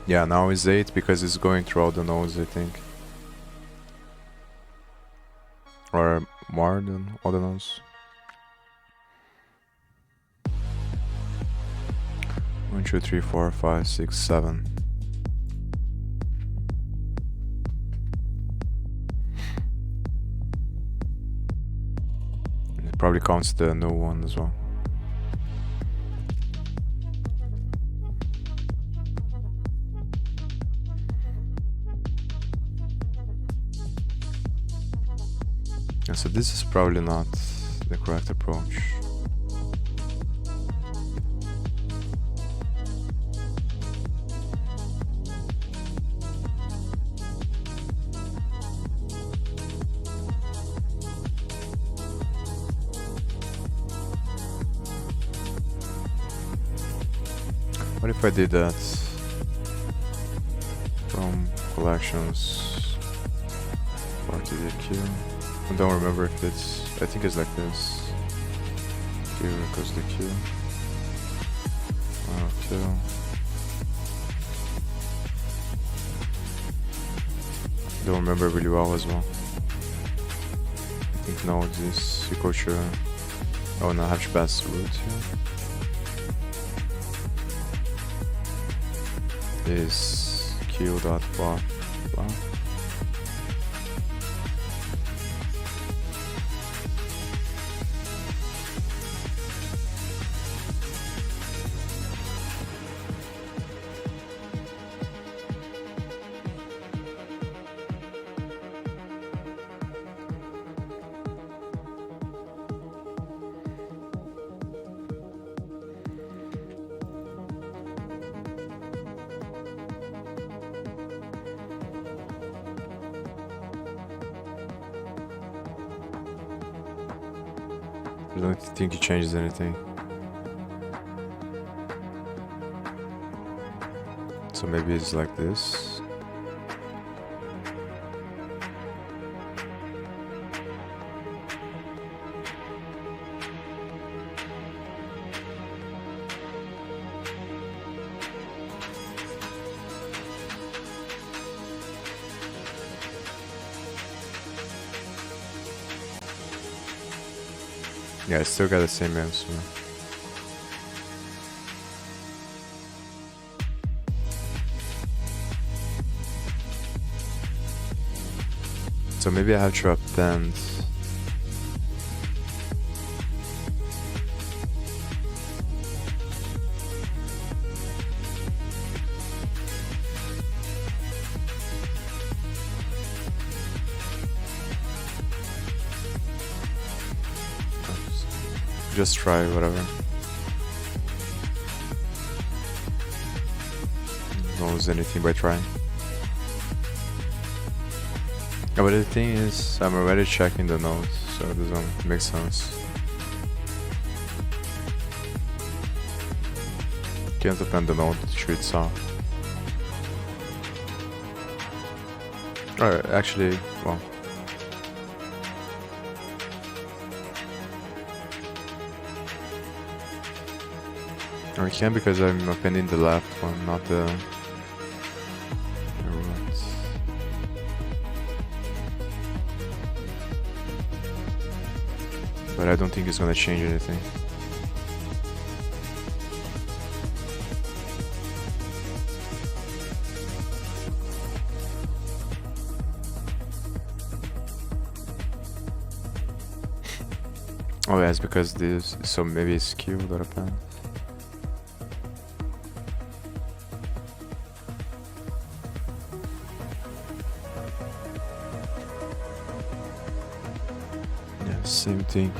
Yeah, now it's 8 because it's going through all the nodes, I think. Or more than all the nodes. 1, 2, 3, 4, 5, 6, 7. It probably counts the null one as well. Yeah, so this is probably not the correct approach. What if I did that from collections party queue? I don't remember if it's, I think it's like this. Q equals the Q. Q. Don't remember really well as well. I think node is equal to, oh no, I have to pass root here. Is q dot plot. I don't think it changes anything. So maybe it's like this. Yeah, I still got the same answer. So maybe I have to append. Just try whatever. Don't lose anything by trying. Yeah, but the thing is, I'm already checking the nodes, so it doesn't make sense. Can't append the node to itself. Alright, actually, well. Or I can because I'm appending the left one, not the right. But I don't think it's gonna change anything. Oh yeah, it's because this, so maybe it's Q that append. Yeah, same thing.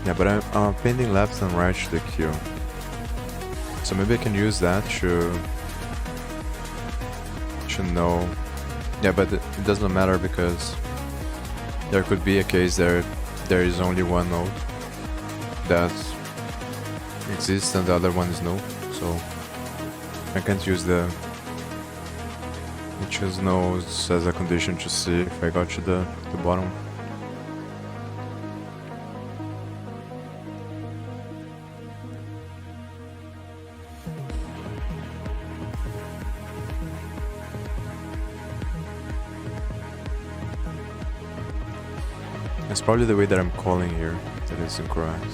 Yeah, but I'm appending left and right to the queue. So maybe I can use that to know. Yeah, but it doesn't matter because there could be a case there is only one node that exists and the other one is no. So I can't use the choose nodes as a condition to see if I got to the bottom. It's probably the way that I'm calling here that is incorrect.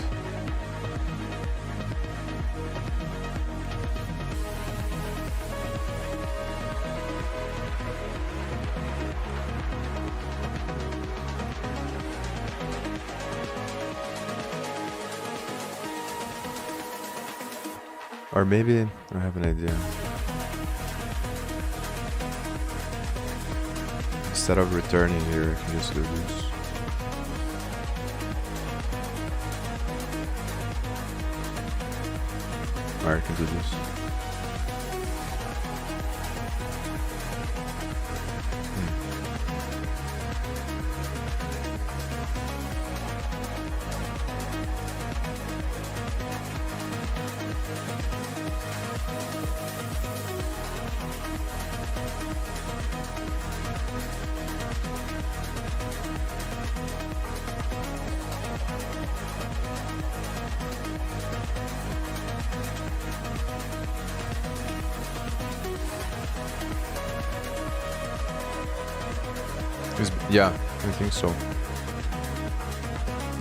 Or maybe I have an idea. Instead of returning here, I can just do this. Or I can do this. Yeah, I think so.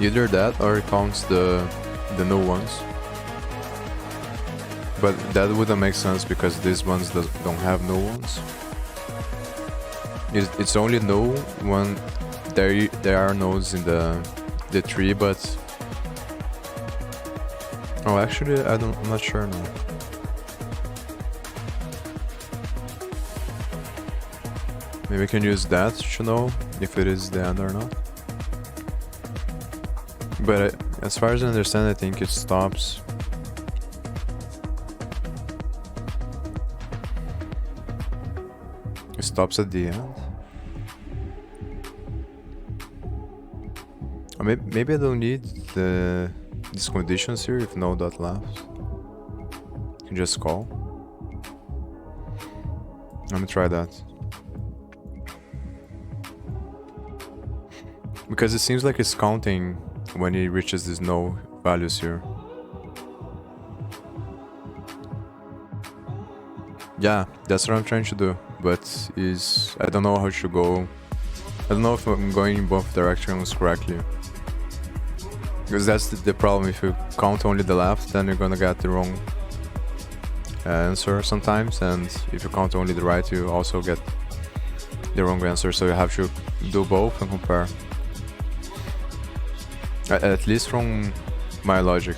Either that or it counts the no ones. But that wouldn't make sense because these ones don't have no ones. It's only no when there are nodes in the tree, but oh, actually I'm not sure now. Maybe we can use that to know if it is the end or not. But as far as I understand, I think it stops. It stops at the end. Or maybe I don't need these conditions here if no dot left. You can just call. Let me try that. Because it seems like it's counting when it reaches these no values here. Yeah, that's what I'm trying to do, but I don't know how to go. I don't know if I'm going in both directions correctly. Because that's the problem. If you count only the left, then you're gonna get the wrong answer sometimes, and if you count only the right, you also get the wrong answer. So you have to do both and compare. At least from my logic.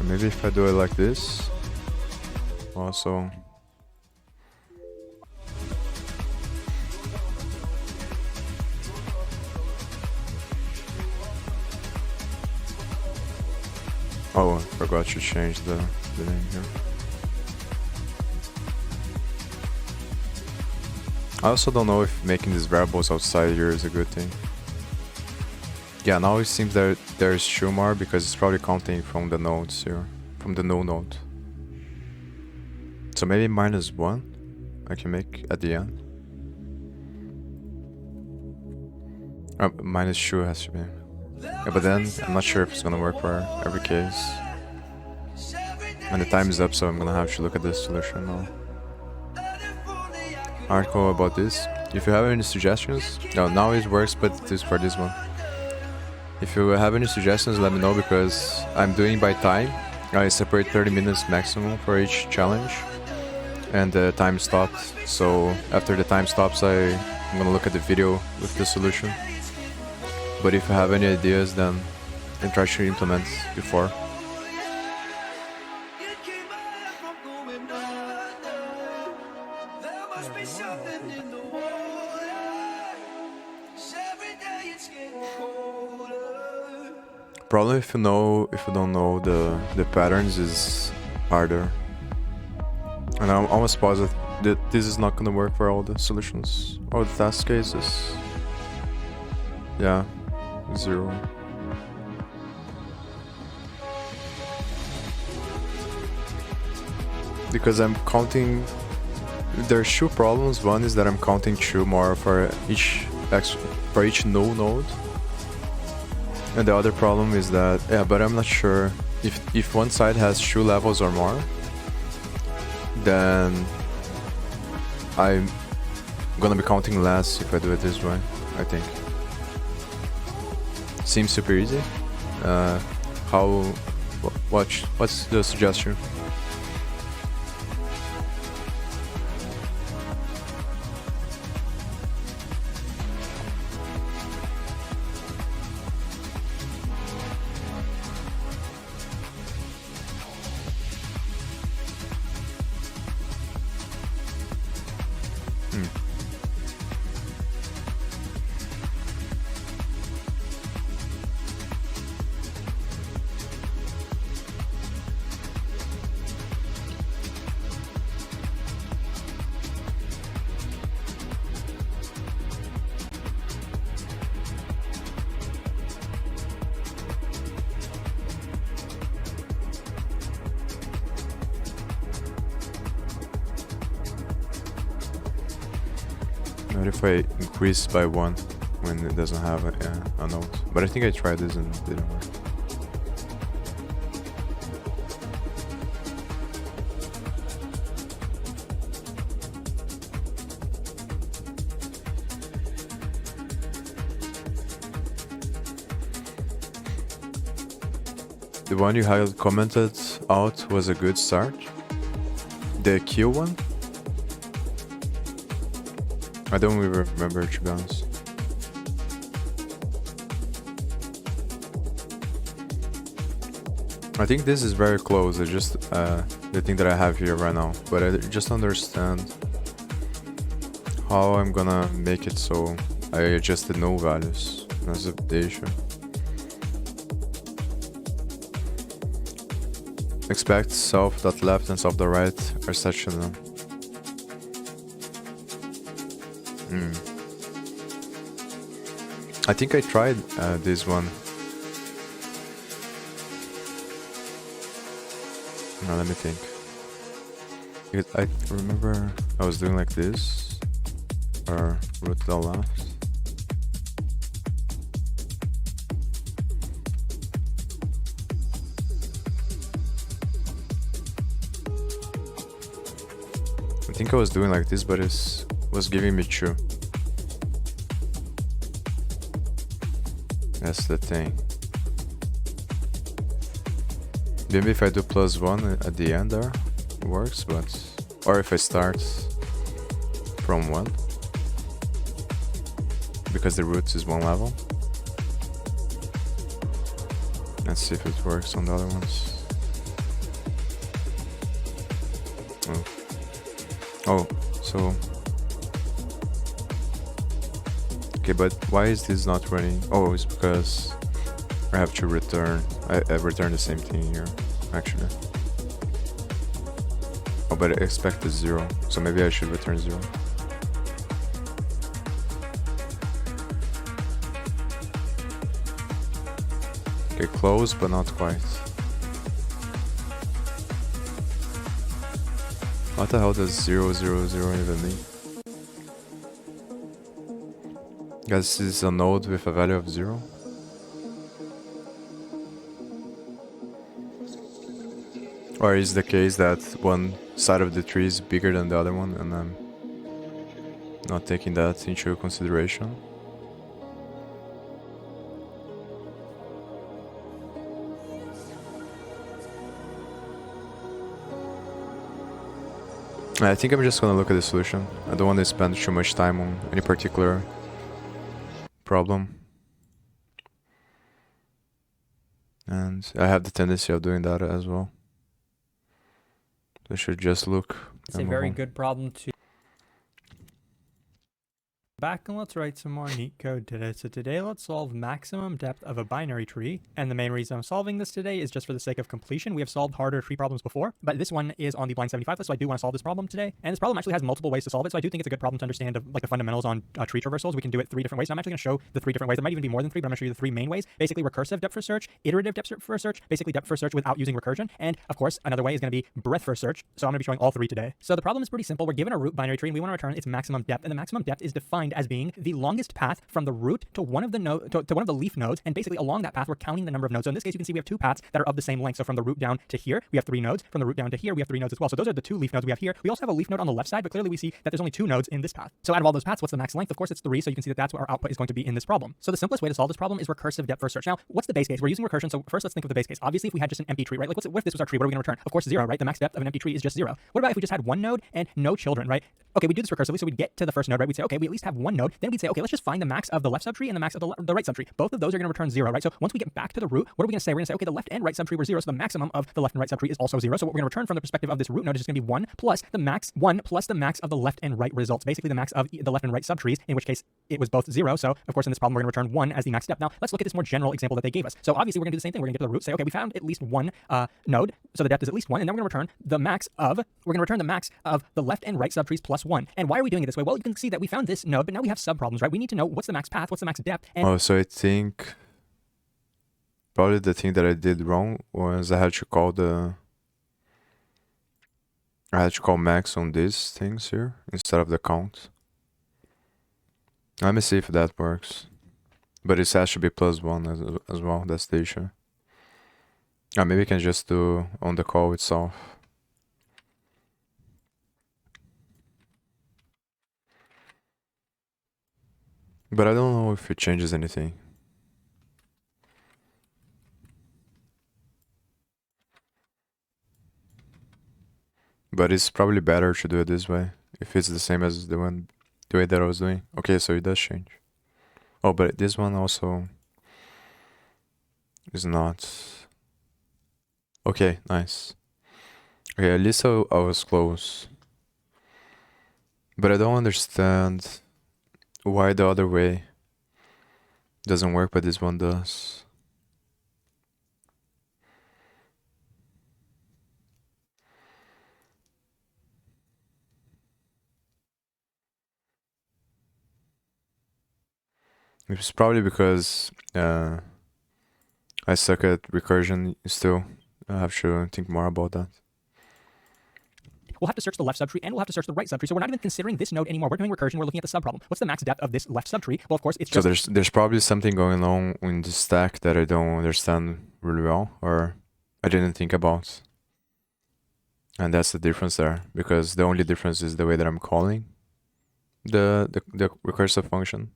Maybe if I do it like this, also. Oh, I forgot to change the name here. I also don't know if making these variables outside here is a good thing. Yeah, now it seems that there's 2 more because it's probably counting from the nodes here, from the no node. So maybe -1 I can make at the end. -2 has to be. Yeah, but then I'm not sure if it's gonna work for every case. And the time is up, so I'm gonna have to look at this solution now. Article about this. If you have any suggestions, no, now it works, but it is for this one. If you have any suggestions, let me know, because I'm doing by time. I separate 30 minutes maximum for each challenge, and the time stopped. So after the time stops, I'm gonna look at the video with the solution. But if you have any ideas, then I try to implement before. Problem if you don't know the patterns is harder. And I'm almost positive that this is not gonna work for all the solutions, all the test cases. Yeah, 0. Because I'm counting. There's 2 problems. One is that I'm counting 2 more for each no node. And the other problem is that, yeah, but I'm not sure if one side has 2 levels or more, then I'm gonna be counting less if I do it this way, I think. Seems super easy. What's the suggestion? What if I increase by 1 when it doesn't have a note? But I think I tried this and it didn't work. The one you had commented out was a good start. The Q one? I don't really remember, to be honest. I think this is very close. It's just the thing that I have here right now. But I just understand how I'm gonna make it so I adjusted no values. That's the issue. Expect self.left and self.right are such a I think I tried this one. Now let me think. Because I remember I was doing like this, or root to the left. I think I was doing like this, but it was giving me true. That's the thing. Maybe if I do +1 at the end there, it works, but... Or if I start from 1. Because the root is 1 level. Let's see if it works on the other ones. Oh, so... Okay, but why is this not running? Oh, it's because I have to return. I return the same thing here, actually. Oh, but I expect a 0, so maybe I should return 0. Okay, close, but not quite. What the hell does 0, 0, 0 even mean? Guess this is a node with a value of 0. Or is the case that one side of the tree is bigger than the other one and I'm not taking that into consideration? I think I'm just gonna look at the solution. I don't want to spend too much time on any particular problem. And I have the tendency of doing that as well. I should just look. It's a very good problem to... Back and let's write some more neat code today. So today let's solve maximum depth of a binary tree. And the main reason I'm solving this today is just for the sake of completion. We have solved harder tree problems before, but this one is on the blind 75 list, so I do want to solve this problem today. And this problem actually has multiple ways to solve it, so I do think it's a good problem to understand like the fundamentals on tree traversals. We can do it 3 different ways. And I'm actually going to show the 3 different ways. There might even be more than 3, but I'm going to show you the 3 main ways. Basically recursive depth first search, iterative depth first search, basically depth first search without using recursion. And of course, another way is going to be breadth first search. So I'm going to be showing all 3 today. So the problem is pretty simple. We're given a root binary tree and we want to return its maximum depth. And the maximum depth is defined as being the longest path from the root to one of the to one of the leaf nodes, and basically along that path we're counting the number of nodes. So in this case you can see we have 2 paths that are of the same length. So from the root down to here we have 3 nodes, from the root down to here we have 3 nodes as well. So those are the 2 leaf nodes we have here. We also have a leaf node on the left side, but clearly we see that there's only 2 nodes in this path. So out of all those paths, what's the max length? Of course it's 3, so you can see that that's what our output is going to be in this problem. So the simplest way to solve this problem is recursive depth first search. Now what's the base case? We're using recursion, so first let's think of the base case. Obviously if we had just an empty tree, right? Like what if this was our tree? What are we going to return? Of course 0, right? The max depth of an empty tree is just 0. What about if we just had 1 node and no children, right? Okay, we do this recursively, so we'd get to the first node, right? We'd say, okay, we at least have 1 node. Then we'd say, okay, let's just find the max of the left subtree and the max of the right subtree. Both of those are going to return 0, right? So once we get back to the root, what are we going to say? We're going to say, okay, the left and right subtree were 0, so the maximum of the left and right subtree is also 0. So what we're going to return from the perspective of this root node is just going to be 1 plus the max of the left and right results, basically the max of the left and right subtrees, in which case it was both 0. So of course in this problem we're going to return 1 as the max depth. Now let's look at this more general example that they gave us. So obviously we're going to do the same thing. We're going to get to the root, say, okay, we found at least 1 node, so the depth is at least 1, and then we're going to return the max of the left and right subtrees plus 1. And why are we doing it this way? Well, you can see that we found this node, but now we have subproblems, right? We need to know what's the max path, what's the max depth. And oh, so I think probably the thing that I did wrong was I had to call max on these things here instead of the count. Let me see if that works. But it has to be +1 as well. That's the issue. Maybe I can just do on the call itself. But I don't know if it changes anything. But it's probably better to do it this way if it's the same as the way that I was doing. Okay, so it does change. Oh, but this one also is not. Okay, nice. Okay, at least I was close. But I don't understand why the other way doesn't work, but this one does. It's probably because I suck at recursion still. I have to think more about that. We'll have to search the left subtree and we'll have to search the right subtree. So we're not even considering this node anymore. We're doing recursion. We're looking at the subproblem. What's the max depth of this left subtree? Well, of course, it's just... So there's probably something going on in the stack that I don't understand really well, or I didn't think about. And that's the difference there, because the only difference is the way that I'm calling the recursive function.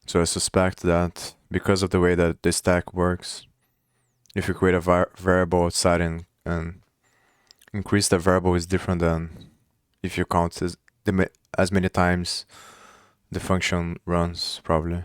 So I suspect that because of the way that this stack works, if you create a variable outside and increase the variable is different than if you count as many times the function runs, probably.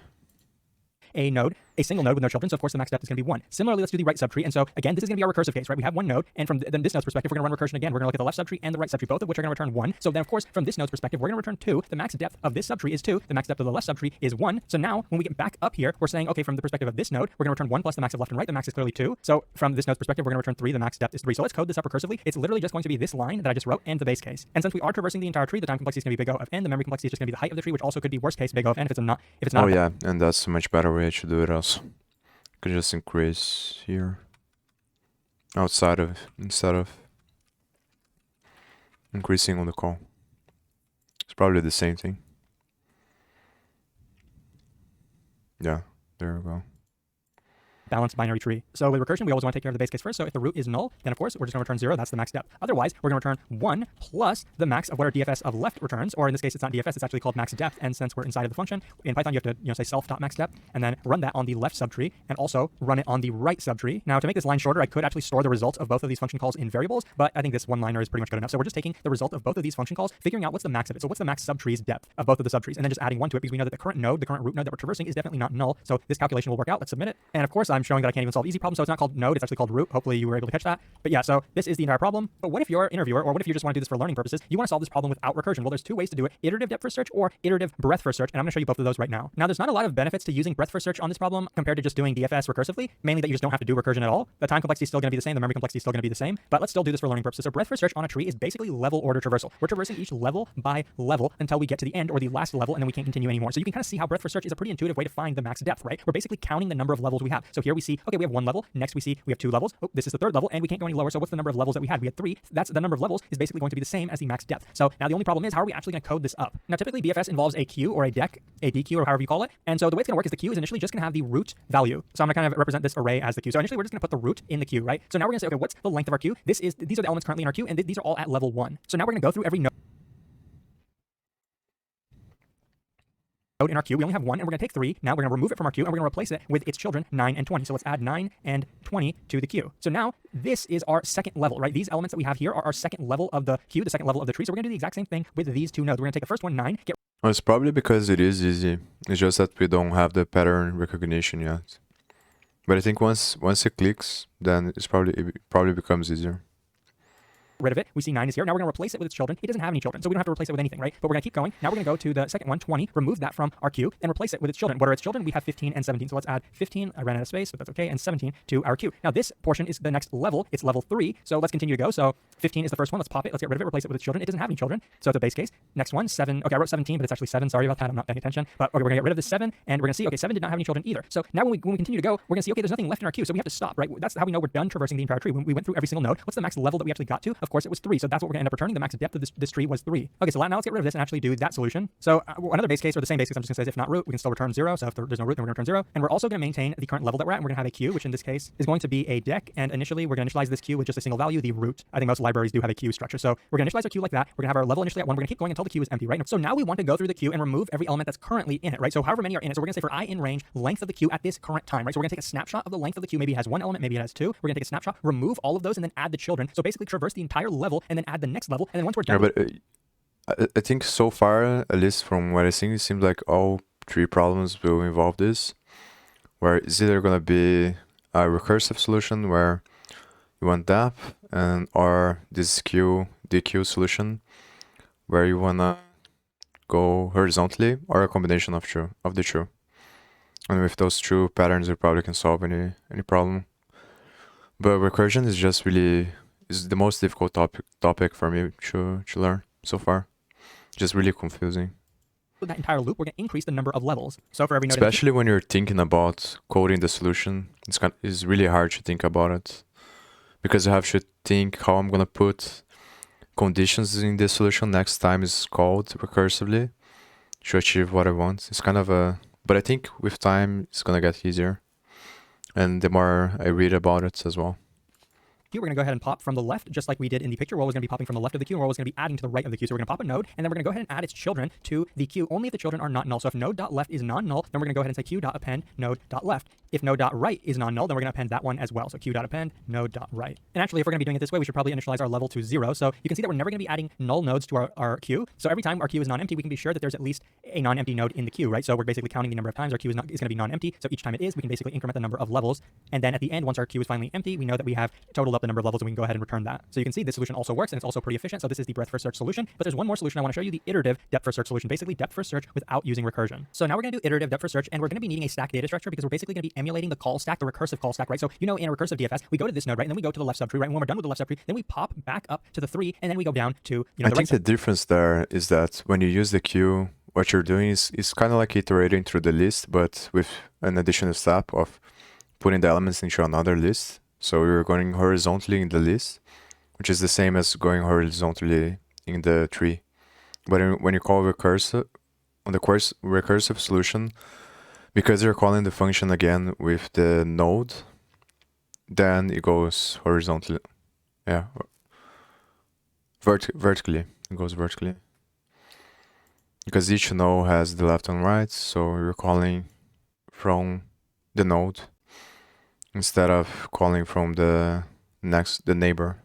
A node, a single node with no children, so of course the max depth is going to be 1. Similarly, let's do the right subtree, and so again, this is going to be our recursive case, right? We have one node, and from this node's perspective, we're going to run recursion again. We're going to look at the left subtree and the right subtree, both of which are going to return 1. So then, of course, from this node's perspective, we're going to return 2. The max depth of this subtree is 2. The max depth of the left subtree is 1. So now, when we get back up here, we're saying, okay, from the perspective of this node, we're going to return 1 plus the max of left and right. The max is clearly 2. So from this node's perspective, we're going to return 3. The max depth is 3. So let's code this up recursively. It's literally just going to be this line that I just wrote and the base case. And since we are traversing the entire tree, the time complexity is going to be big O of n. The memory complexity is just going to be the height of the tree, which also could be worst case big O of n if it's not. Oh yeah, and that's a much better way to do it also. Could just increase here outside of instead of increasing on the call. It's probably the same thing. Yeah, there we go. Balanced binary tree. So with recursion, we always want to take care of the base case first. So if the root is null, then of course we're just going to return 0. That's the max depth. Otherwise, we're going to return 1 plus the max of what our DFS of left returns, or in this case, it's not DFS, it's actually called max depth. And since we're inside of the function, in Python, you have to say self.max depth, and then run that on the left subtree, and also run it on the right subtree. Now, to make this line shorter, I could actually store the results of both of these function calls in variables, but I think this one-liner is pretty much good enough. So we're just taking the result of both of these function calls, figuring out what's the max of it. So what's the max subtree's depth of both of the subtrees, and then just adding 1 to it, because we know that the current node, the current root node that we're traversing is definitely not null. So this calculation will work out. Let's submit it. And of course, I'm showing that I can't even solve easy problem, so it's not called node, it's actually called root. Hopefully you were able to catch that. But yeah, so this is the entire problem. But what if you're an interviewer, or what if you just want to do this for learning purposes? You want to solve this problem without recursion. Well, there's 2 ways to do it: iterative depth first search or iterative breadth first search, and I'm going to show you both of those right now. Now, there's not a lot of benefits to using breadth first search on this problem compared to just doing DFS recursively, mainly that you just don't have to do recursion at all. The time complexity is still going to be the same, the memory complexity is still going to be the same, but let's still do this for learning purposes. So breadth first search on a tree is basically level order traversal. We're traversing each level by level until we get to the end or the last level, and then we can't continue anymore. So you can kind of see how breadth first search is a pretty intuitive way to find the max depth, right? We're basically counting the number of levels we have. So here we see, okay, we have 1 level. Next we see we have 2 levels. Oh, this is the 3rd level, and we can't go any lower. So what's the number of levels that we had? We had 3. That's the number of levels is basically going to be the same as the max depth. So now the only problem is, how are we actually going to code this up? Now, typically BFS involves a queue or a deck, a DQ, or however you call it. And so the way it's going to work is the queue is initially just going to have the root value. So I'm going to kind of represent this array as the queue. So initially we're just going to put the root in the queue, right? So now we're going to say, okay, what's the length of our queue? These are the elements currently in our queue, and these are all at level 1. So now we're going to go through every node in our queue. We only have 1, and we're going to take 3. Now we're going to remove it from our queue, and we're going to replace it with its children, 9 and 20. So let's add 9 and 20 to the queue. So now this is our second level, right? These elements that we have here are our second level of the queue, the second level of the tree. So we're going to do the exact same thing with these 2 nodes. We're going to take the first one, 9, get... Well, it's probably because it is easy. It's just that we don't have the pattern recognition yet. But I think once it clicks, then it probably becomes easier. rid of it. We see 9 is here. Now we're going to replace it with its children. It doesn't have any children, so we don't have to replace it with anything, right? But we're going to keep going. Now we're going to go to the second one, 20, remove that from our queue, and replace it with its children. What are its children? We have 15 and 17. So let's add 15, I ran out of space, but that's okay, and 17 to our queue. Now this portion is the next level. It's level 3, so let's continue to go. So 15 is the first one. Let's pop it. Let's get rid of it, replace it with its children. It doesn't have any children, so it's a base case. Next one, 7. Okay, I wrote 17, but it's actually 7. Sorry about that. I'm not paying attention. But okay, we're going to get rid of this 7, and we're going to see, okay, 7 did not have any children either. So now when we continue to go, we're going to see, okay, there's nothing left in our queue, so we have to stop, right? That's how we know we're done traversing the entire tree. When we went through every single node, what's the max level that we actually got to? Of course, it was 3. So that's what we're going to end up returning. The max depth of this tree was 3. Okay, so now let's get rid of this and actually do that solution. So another base case, or the same base case, I'm just going to say if not root, we can still return 0. So if there's no root, then we're going to return 0. And we're also going to maintain the current level that we're at. And we're going to have a queue, which in this case is going to be a deck. And initially, we're going to initialize this queue with just a single value, the root. I think most libraries do have a queue structure. So we're going to initialize our queue like that. We're going to have our level initially at 1. We're going to keep going until the queue is empty, right? So now we want to go through the queue and remove every element that's currently in it, right? So however many are in it. So we're going to say for I in range, length of the queue at this current time, right? So we're going to take a snapshot of the length of the queue. Maybe it has 1 element, maybe it has 2. We're going to take a snapshot, remove all of those, and then add the children. So basically traverse the entire level and then add the next level. And then once we're done, I think so far, at least from what I think, it seems like all 3 problems will involve this, where it's either going to be a recursive solution where you want depth, and or this DQ solution where you want to go horizontally, or a combination of the two. And with those 2 patterns, you probably can solve any problem. But recursion is just really is the most difficult topic for me to learn so far. Just really confusing. that entire loop, we're going to increase the number of levels. So for every node, especially when you're thinking about coding the solution, it's really hard to think about it, because you have to think how I'm going to put conditions in the solution next time is called recursively to achieve what I want. It's kind of but I think with time it's going to get easier, and the more I read about it as well. We're going to go ahead and pop from the left, just like we did in the picture. We're always going to be popping from the left of the queue, and we're always going to be adding to the right of the queue. So we're going to pop a node, and then we're going to go ahead and add its children to the queue, only if the children are not null. So if node.left is non-null, then we're going to go ahead and say queue.append node.left. If node.right is non-null, then we're going to append that one as well. So queue.append node.right. And actually, if we're going to be doing it this way, we should probably initialize our level to 0. So you can see that we're never going to be adding null nodes to our queue. So every time our queue is non-empty, we can be sure that there's at least a non-empty node in the queue, right? So we're basically counting the number of times our queue is going to be non-empty. So each time it is, we can basically increment the number of levels. And then at the end, once our queue is finally empty, we know that we have totaled up the number of levels, and we can go ahead and return that. So you can see this solution also works, and it's also pretty efficient. So this is the breadth first search solution. But there's one more solution I want to show you, the iterative depth first search solution, basically depth first search without using recursion. So now we're going to do iterative depth first search, and we're going to be needing a stack data structure because we're basically going to be emulating the call stack, the recursive call stack, right? So in a recursive DFS, we go to this node, right? And then we go to the left subtree, right? And when we're done with the left subtree, then we pop back up to the 3, and then we go down to, I think the difference there is that when you use the queue, what you're doing is kind of like iterating through the list, but with an additional step of putting the elements into another list. So you're going horizontally in the list, which is the same as going horizontally in the tree. But when you call recursive, on the recursive solution, because you're calling the function again with the node, then it goes horizontally. Yeah. Vertically. It goes vertically. Because each node has the left and right, so you're calling from the node instead of calling from the neighbor.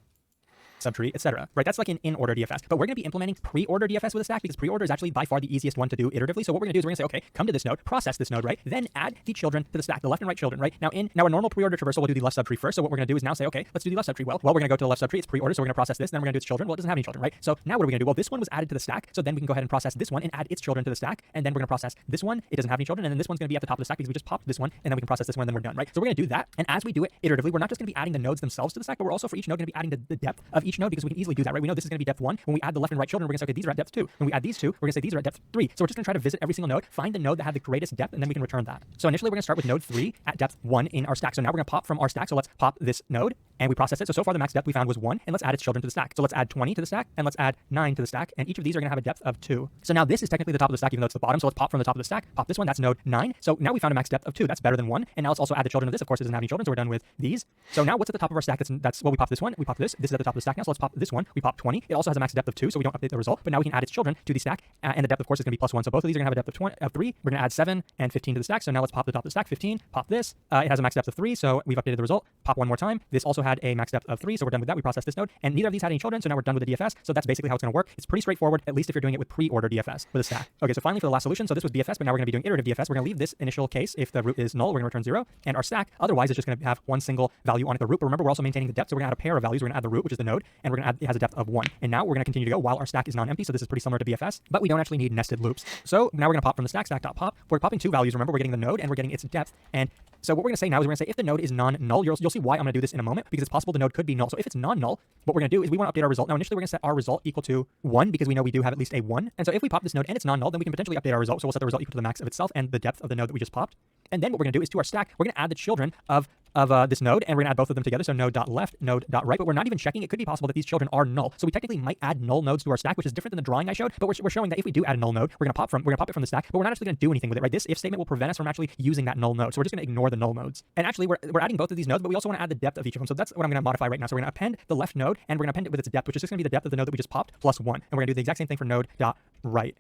Subtree, etc. Right? That's like an in-order DFS. But we're going to be implementing pre-order DFS with a stack because pre-order is actually by far the easiest one to do iteratively. So what we're going to do is we're going to say, okay, come to this node, process this node, right? Then add the children to the stack, the left and right children, right? Now a normal pre-order traversal will do the left subtree first. So what we're going to do is now say, okay, let's do the left subtree. Well, we're going to go to the left subtree. It's pre-order, so we're going to process this. Then we're going to do its children. Well, it doesn't have any children, right? So now what are we going to do? Well, this one was added to the stack. So then we can go ahead and process this one and add its children to the stack. And then we're going to process this one. It doesn't have any children. And then this one's going to be at the top of the stack because we just popped this one. And then we can process this one, and then we're done, right? So we're going to do that. And as we do it iteratively, we're not just going to be adding the nodes themselves to the stack, but we're also for each node going to be adding the depth of each node because we can easily do that, right? We know this is going to be depth 1. When we add the left and right children, we're going to say, okay, these are at depth 2. When we add these two, we're going to say these are at depth 3. So we're just going to try to visit every single node, find the node that had the greatest depth, and then we can return that. So initially, we're going to start with node 3 at depth 1 in our stack. So now we're going to pop from our stack. So let's pop this node, and we process it. So far, the max depth we found was 1, and let's add its children to the stack. So let's add 20 to the stack, and let's add 9 to the stack, and each of these are going to have a depth of 2. So now this is technically the top of the stack, even though it's the bottom. So let's pop from the top of the stack, pop this one, that's node 9. So now we found a max depth of 2. That's better than 1. And now let's also add the children to this. Of course, it doesn't have any children, so we're done with these. So now what's at the top of our stack? That's well, we pop this one, we pop this. This is at the top of the stack now. So let's pop this one. We pop 20. It also has a max depth of 2, so we don't update the result. But now we can add its children to the stack, and the depth, of course, is going to be +1. So both of these are going to have a depth of 3. We're going to add 7 and 15 to the stack. So now let's pop the top of the stack, 15. Pop this. It has a max depth of 3, so we've updated the result. Pop one more time. This also had a max depth of 3, so we're done with that. We processed this node, and neither of these had any children, so now we're done with the DFS. So that's basically how it's going to work. It's pretty straightforward, at least if you're doing it with pre-order DFS with a stack. Okay, so finally for the last solution, so this was BFS, but now we're going to be doing iterative DFS. We're going to leave this initial case if the root is null, we're going to return 0, and our stack otherwise is just going to have one single value on it, the root. But remember, we're also maintaining the depth, so we're going to add a pair of values. We're going to add the root, which is the node, and we're going to add it has a depth of 1. And now we're going to continue to go while our stack is non-empty. So this is pretty similar to BFS, but we don't actually need nested loops. So now we're going to pop from the stack.pop. We're popping 2 values. Remember, we're getting the node and we're getting its depth. And so what we're going to say now is we're going to say if the node is non-null, you'll see why I'm going to do this in a moment, because it's possible the node could be null. So if it's non-null, what we're going to do is we want to update our result. Now initially we're going to set our result equal to 1 because we know we do have at least a 1. And so if we pop this node and it's non-null, then we can potentially update our result. So we'll set the result equal to the max of itself and the depth of the node that we just popped. And then what we're going to do is to our stack, we're going to add the children of this node, and we're going to add both of them together. So node.left, node.right, but we're not even checking. It could be possible that these children are null. So we technically might add null nodes to our stack, which is different than the drawing I showed, but we're showing that if we do add a null node, we're going to pop it from the stack, but we're not actually going to do anything with it, right? This if statement will prevent us from actually using that null node. So we're just going to ignore the null nodes. And actually, we're adding both of these nodes, but we also want to add the depth of each of them. So that's what I'm going to modify right now. So we're going to append the left node, and we're going to append it with its depth, which is just going to be the depth of the node that we just popped plus 1. And we're going to do the exact same thing for node.right.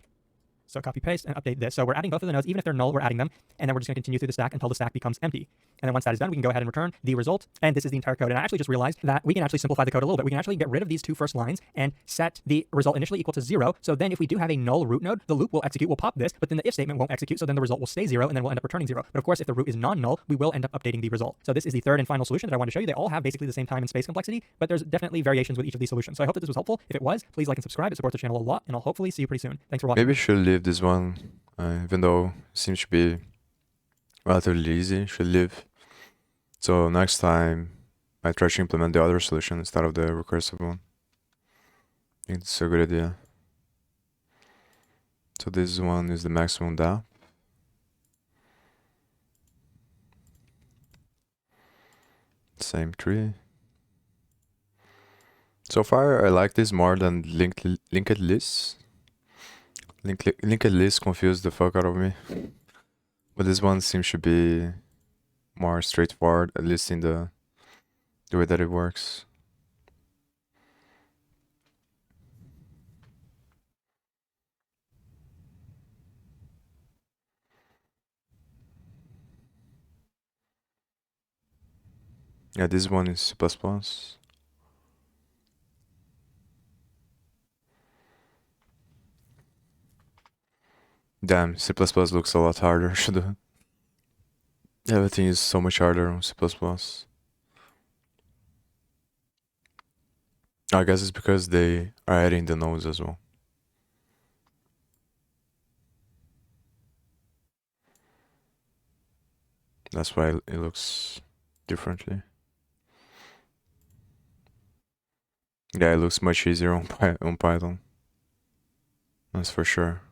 So copy paste and update this. So we're adding both of the nodes, even if they're null, we're adding them. And then we're just going to continue through the stack until the stack becomes empty. And then once that is done, we can go ahead and return the result. And this is the entire code. And I actually just realized that we can actually simplify the code a little bit. We can actually get rid of these two first lines and set the result initially equal to 0. So then if we do have a null root node, the loop will execute, we'll pop this, but then the if statement won't execute. So then the result will stay 0, and then we'll end up returning 0. But of course, if the root is non-null, we will end up updating the result. So this is the third and final solution that I want to show you. They all have basically the same time and space complexity, but there's definitely variations with each of these solutions. So I hope that this was helpful. If it was, please like and subscribe. It supports the channel a lot, and I'll hopefully see you pretty soon. Thanks for watching. Maybe I should leave this one, even though it seems to be relatively easy. Should leave. So next time I try to implement the other solution instead of the recursive one. I think it's a good idea. So this one is the maximum depth. Same tree. So far I like this more than linked list. Linked list confused the fuck out of me. But this one seems to be more straightforward, at least in the way that it works. Yeah, this one is C++. Damn, C++ looks a lot harder. Everything is so much harder on C++. I guess it's because they are adding the nodes as well. That's why it looks differently. Yeah, it looks much easier on Python. That's for sure.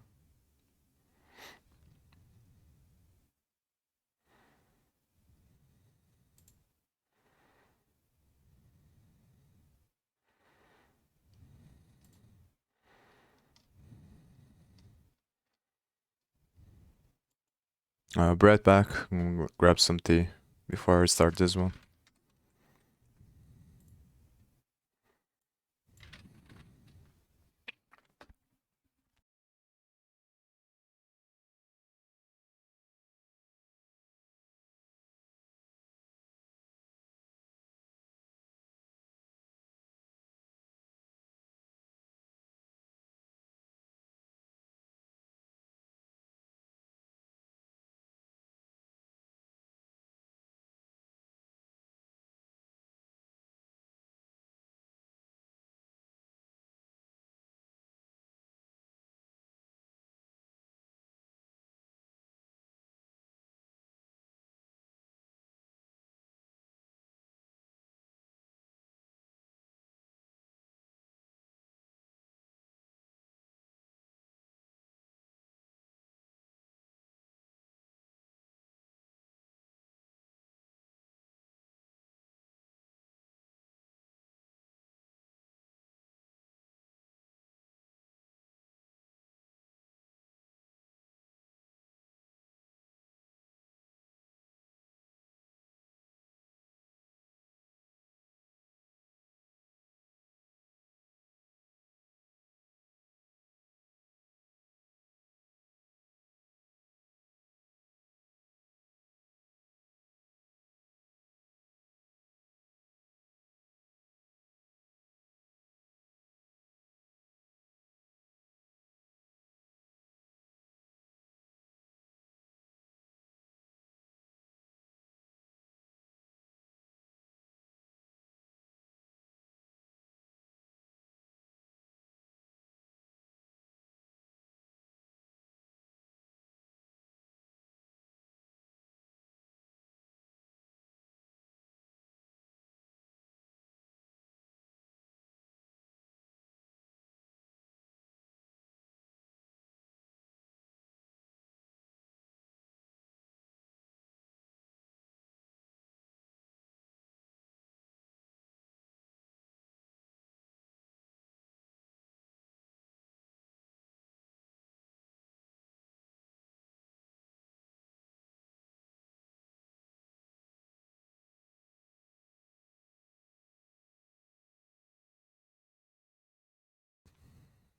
Be right back. Grab some tea before I start this one.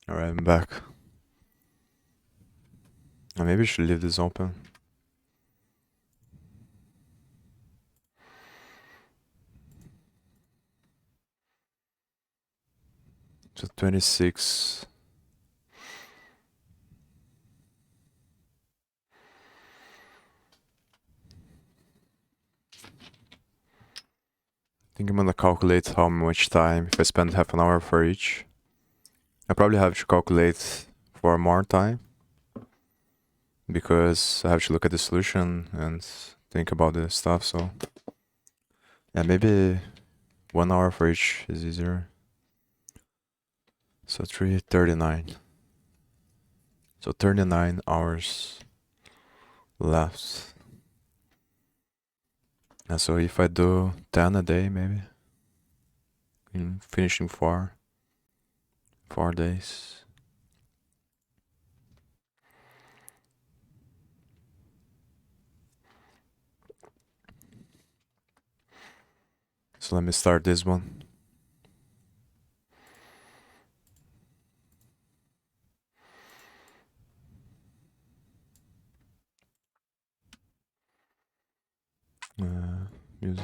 Alright, I'm back. Maybe I should leave this open. So 26. I think I'm gonna calculate how much time if I spend half an hour for each. I probably have to calculate for more time because I have to look at the solution and think about the stuff. So yeah, maybe 1 hour for each is easier. So 3:39. So 39 hours left. And so if I do 10 a day, maybe in finishing 4 days. So let me start this one. Music.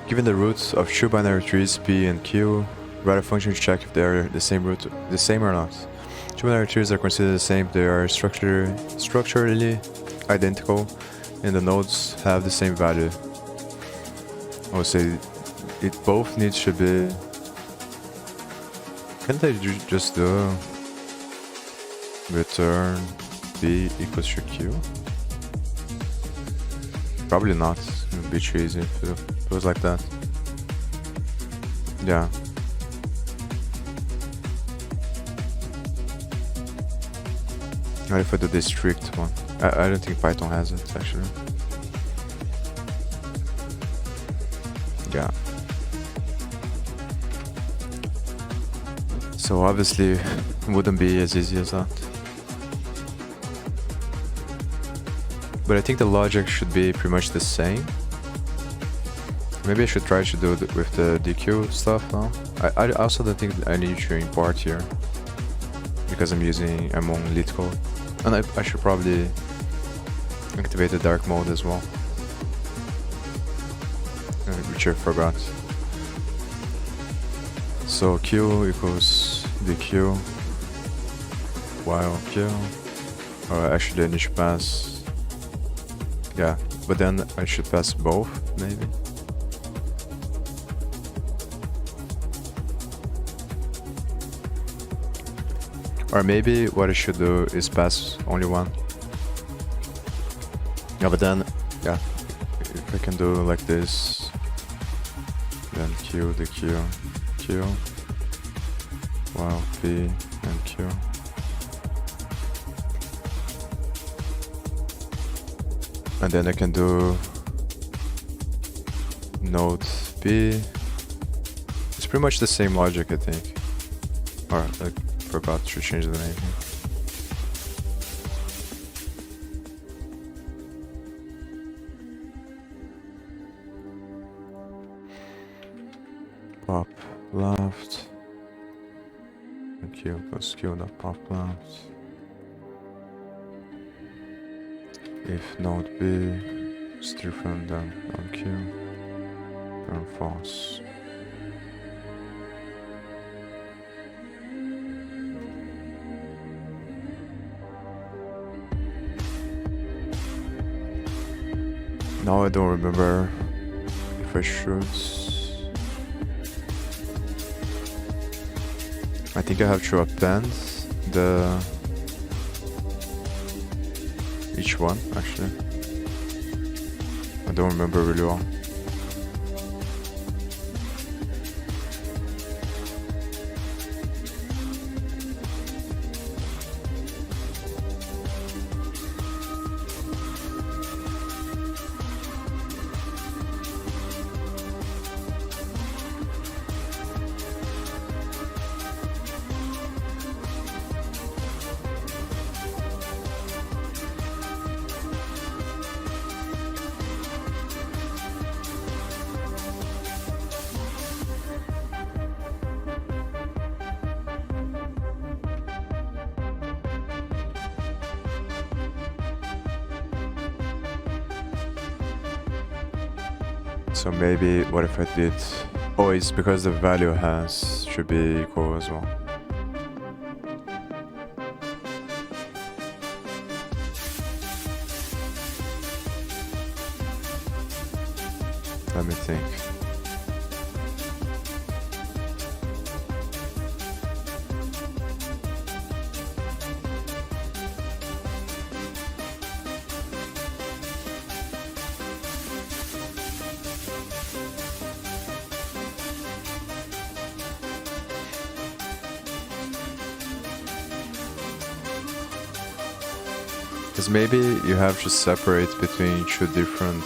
Given the roots of two binary trees P and Q, write a function to check if they are the same or not. Two binary trees are considered the same if they are structurally identical and the nodes have the same value. I would say it both needs to be. Can't I just do return B equals to Q? Probably not. It would be too easy if it was like that. Yeah. What if I do this strict one? I don't think Python has it actually. Yeah. So obviously it wouldn't be as easy as that. But I think the logic should be pretty much the same. Maybe I should try to do it with the DQ stuff now. I also don't think I need to import here because I'm on LeetCode. And I should probably activate the dark mode as well, which I forgot. So Q equals DQ while Q. Or actually I need to pass. Yeah, but then I should pass both, maybe. Or maybe what I should do is pass only one. Yeah, but then, yeah, if I can do like this, then Q, the Q, Q, while P and Q. And then I can do node B. It's pretty much the same logic, I think. Or I forgot to change the name here. Pop left. And Q plus Q dot pop left. If node B is different than on Q, then false. Now I don't remember if I should. I think I have to append each one, actually. I don't remember really well. So maybe what if I did... Oh, it's because the value has should be equal as well. Let me think. Because maybe you have to separate between two different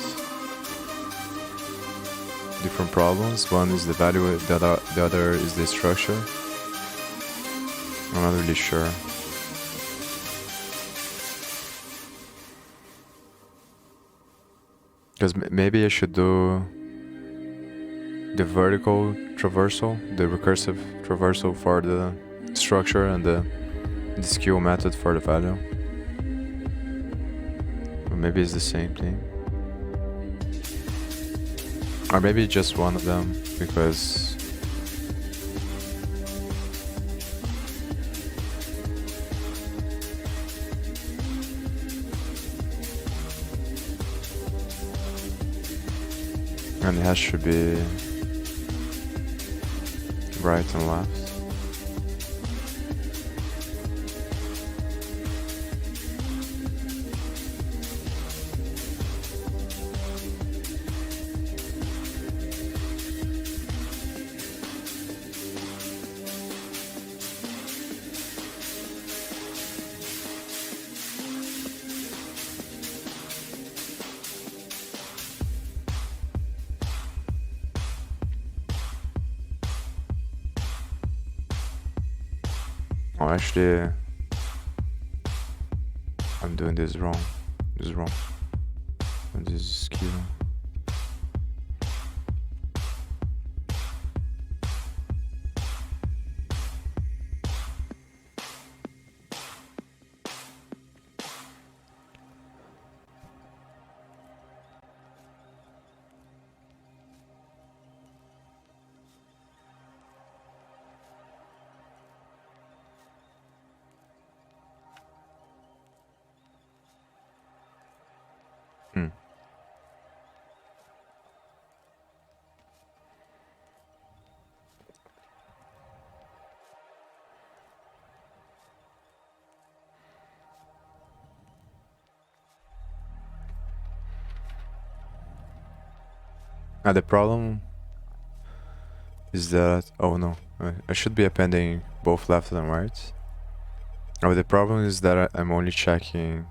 problems. One is the value, the other is the structure. I'm not really sure. Because maybe I should do the vertical traversal, the recursive traversal for the structure, and the skill method for the value. Or maybe it's the same thing. Or maybe just one of them, because and the hash should be right and left. Oh, actually, I'm doing this wrong. This is wrong. And this is skill. Now the problem is that, oh no, I should be appending both left and right. Oh, the problem is that I'm only checking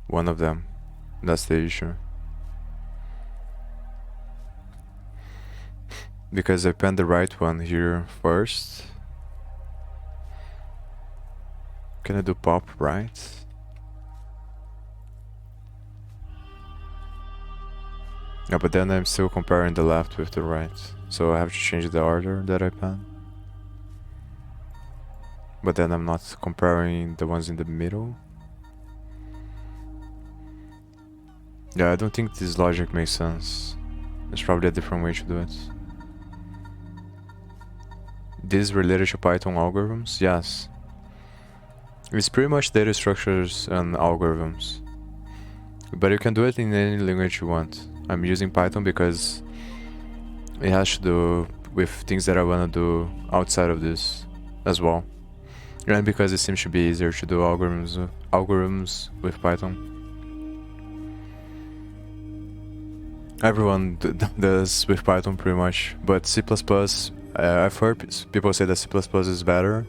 one of them. That's the issue. Because I append the right one here first. Can I do pop right? No, but then I'm still comparing the left with the right. So I have to change the order that I pen. But then I'm not comparing the ones in the middle. Yeah, I don't think this logic makes sense. There's probably a different way to do it. This is related to Python algorithms? Yes. It's pretty much data structures and algorithms. But you can do it in any language you want. I'm using Python because it has to do with things that I want to do outside of this as well. And because it seems to be easier to do algorithms with Python. Everyone does with Python pretty much, but C++, I've heard people say that C++ is better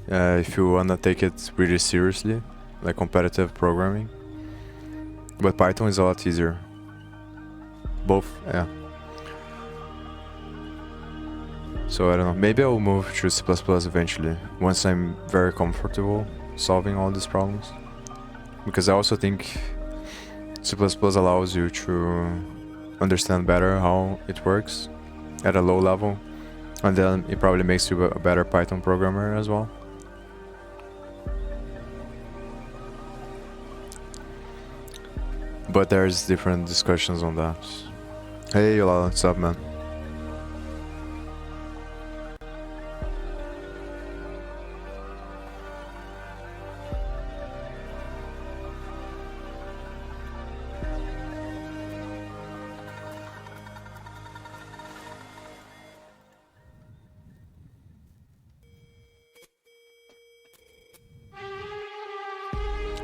if you want to take it really seriously, like competitive programming. But Python is a lot easier. Both, yeah. So I don't know, maybe I'll move to C++ eventually, once I'm very comfortable solving all these problems. Because I also think C++ allows you to understand better how it works at a low level, and then it probably makes you a better Python programmer as well. But there's different discussions on that. Hey, Yola, what's up, man?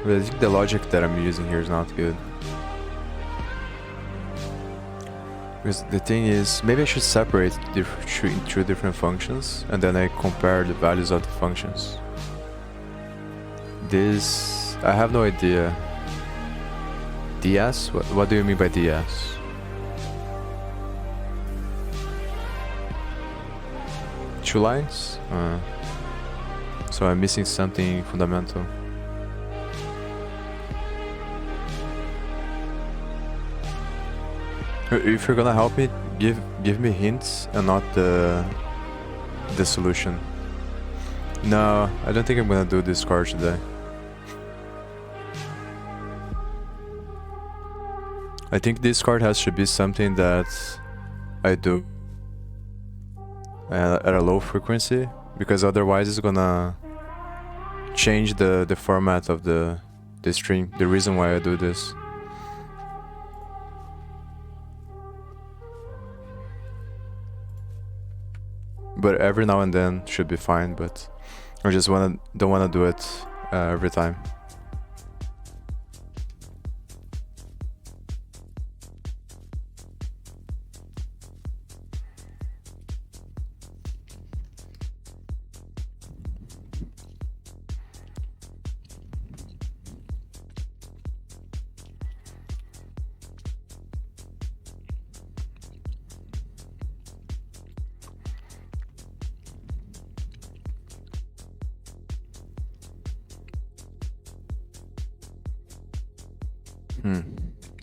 But I think the logic that I'm using here is not good. Because the thing is, maybe I should separate two different functions and then I compare the values of the functions. This, I have no idea. DS? What do you mean by DS? Two lines? So I'm missing something fundamental. If you're gonna help me, give me hints and not the solution. No, I don't think I'm gonna do this card today. I think this card has to be something that I do at a low frequency, because otherwise it's gonna change the format of the stream, the reason why I do this. But every now and then should be fine, but I just don't wanna do it every time.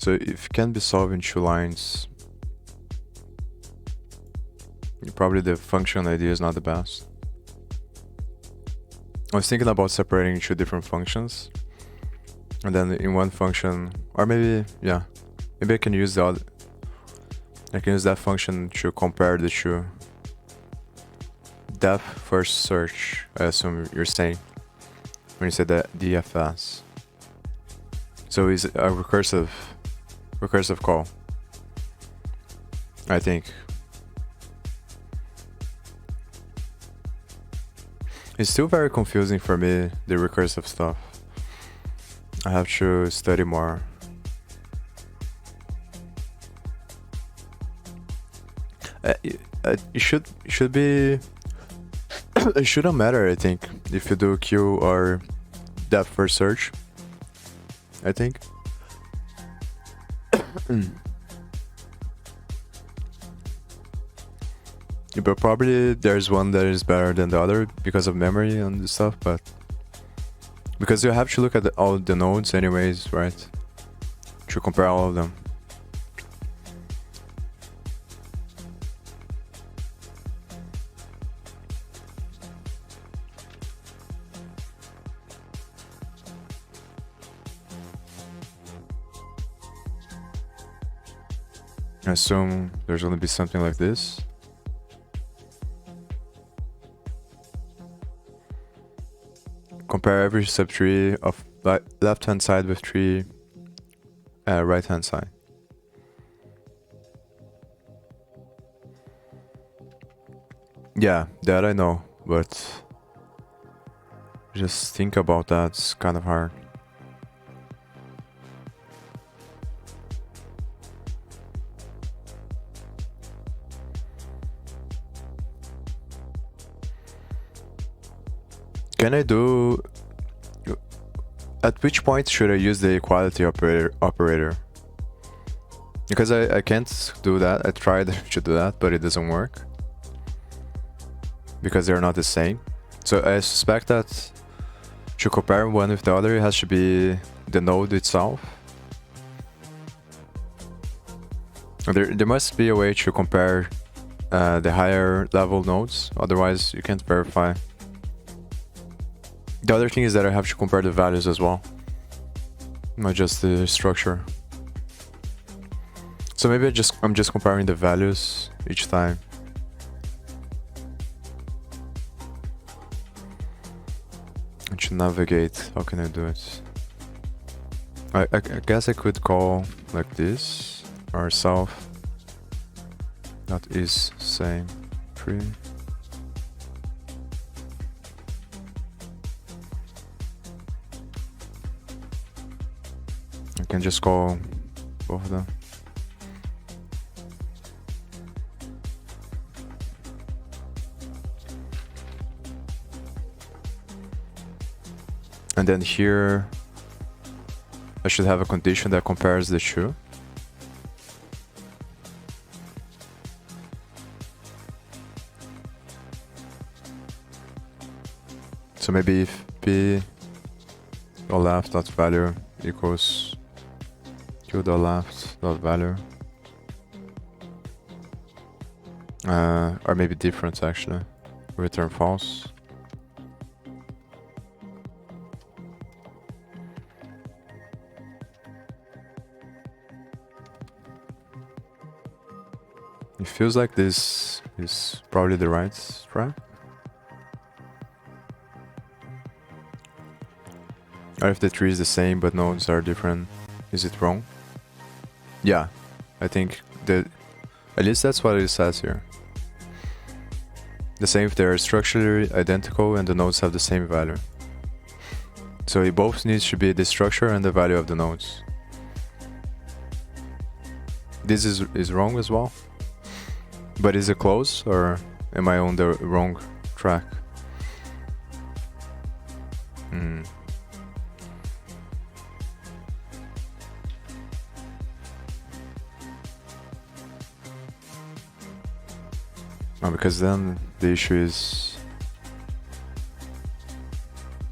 So if it can be solved in two lines, probably the function idea is not the best. I was thinking about separating two different functions, and then in one function, or maybe, yeah, maybe I can use the other. I can use that function to compare the two. Depth first search, I assume you're saying, when you say that DFS. So it's a recursive call, I think. It's still very confusing for me, the recursive stuff. I have to study more. It should be. It shouldn't matter, I think, if you do Q or depth first search. I think. But probably there's one that is better than the other because of memory and stuff, but because you have to look at all the nodes anyways, right? To compare all of them. I assume there's gonna be something like this. Compare every subtree of left hand side with tree right hand side. Yeah, that I know, but just think about that, it's kind of hard. Can I do... At which point should I use the equality operator? Because I can't do that. I tried to do that, but it doesn't work. Because they're not the same. So I suspect that to compare one with the other, it has to be the node itself. There must be a way to compare the higher level nodes, otherwise you can't verify. The other thing is that I have to compare the values as well, not just the structure. So maybe I'm just comparing the values each time. I should navigate. How can I do it? I guess I could call like this, or south. That is same tree. I can just call both of them. And then here, I should have a condition that compares the two. So maybe if p dot left dot value equals q dot left dot value, or maybe different actually, return false. It feels like this is probably the right strat. Or if the tree is the same but nodes are different, is it wrong? Yeah, I think that at least that's what it says here. The same if they are structurally identical and the nodes have the same value. So it both needs to be the structure and the value of the nodes. This is wrong as well. But is it close, or am I on the wrong track? Oh, because then the issue is...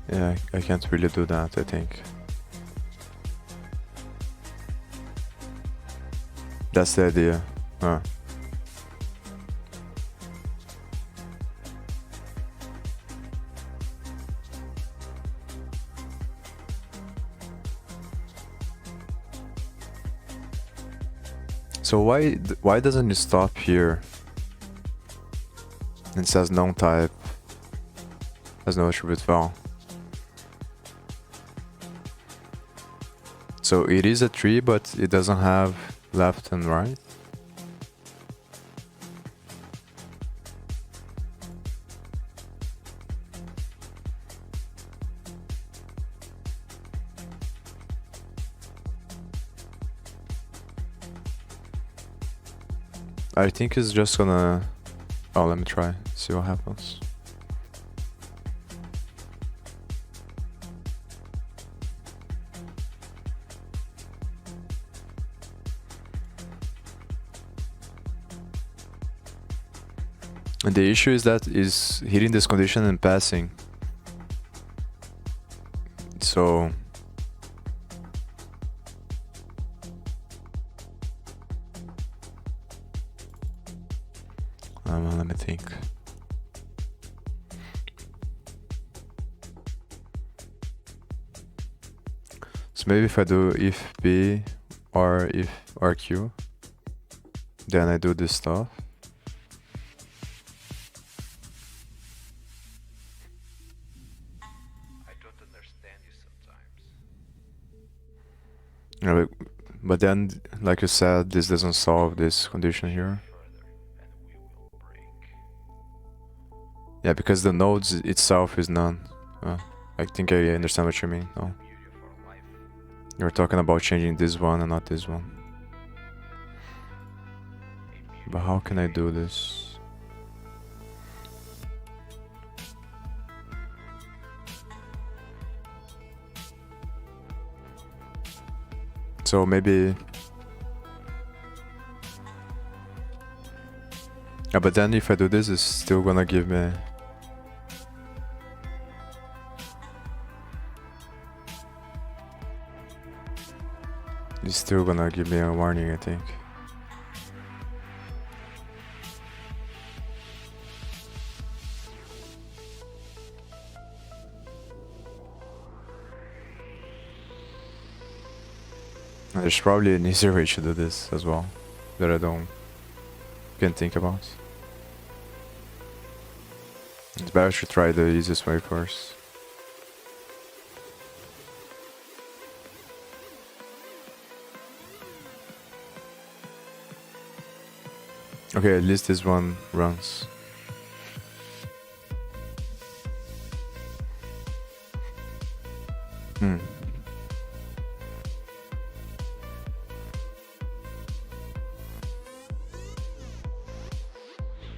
Yeah, I can't really do that, I think. That's the idea. So why doesn't it stop here? It says non type has no attribute val. So it is a tree, but it doesn't have left and right. I think it's just gonna... Oh, let me try, see what happens. And the issue is that is hitting this condition and passing. So... let me think. So maybe if I do if p or if rq, then I do this stuff. I don't understand you sometimes. But then, like you said, this doesn't solve this condition here. Yeah, because the nodes itself is none. I think I understand what you mean. No. You're talking about changing this one and not this one. But how can I do this? So maybe... Yeah, but then if I do this, it's still gonna give me... It's still gonna give me a warning, I think. There's probably an easier way to do this as well. that I can't think about. It's better to try the easiest way first. Okay, at least this one runs.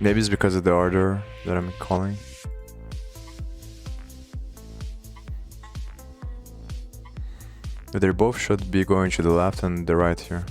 Maybe it's because of the order that I'm calling. But they both should be going to the left and the right here.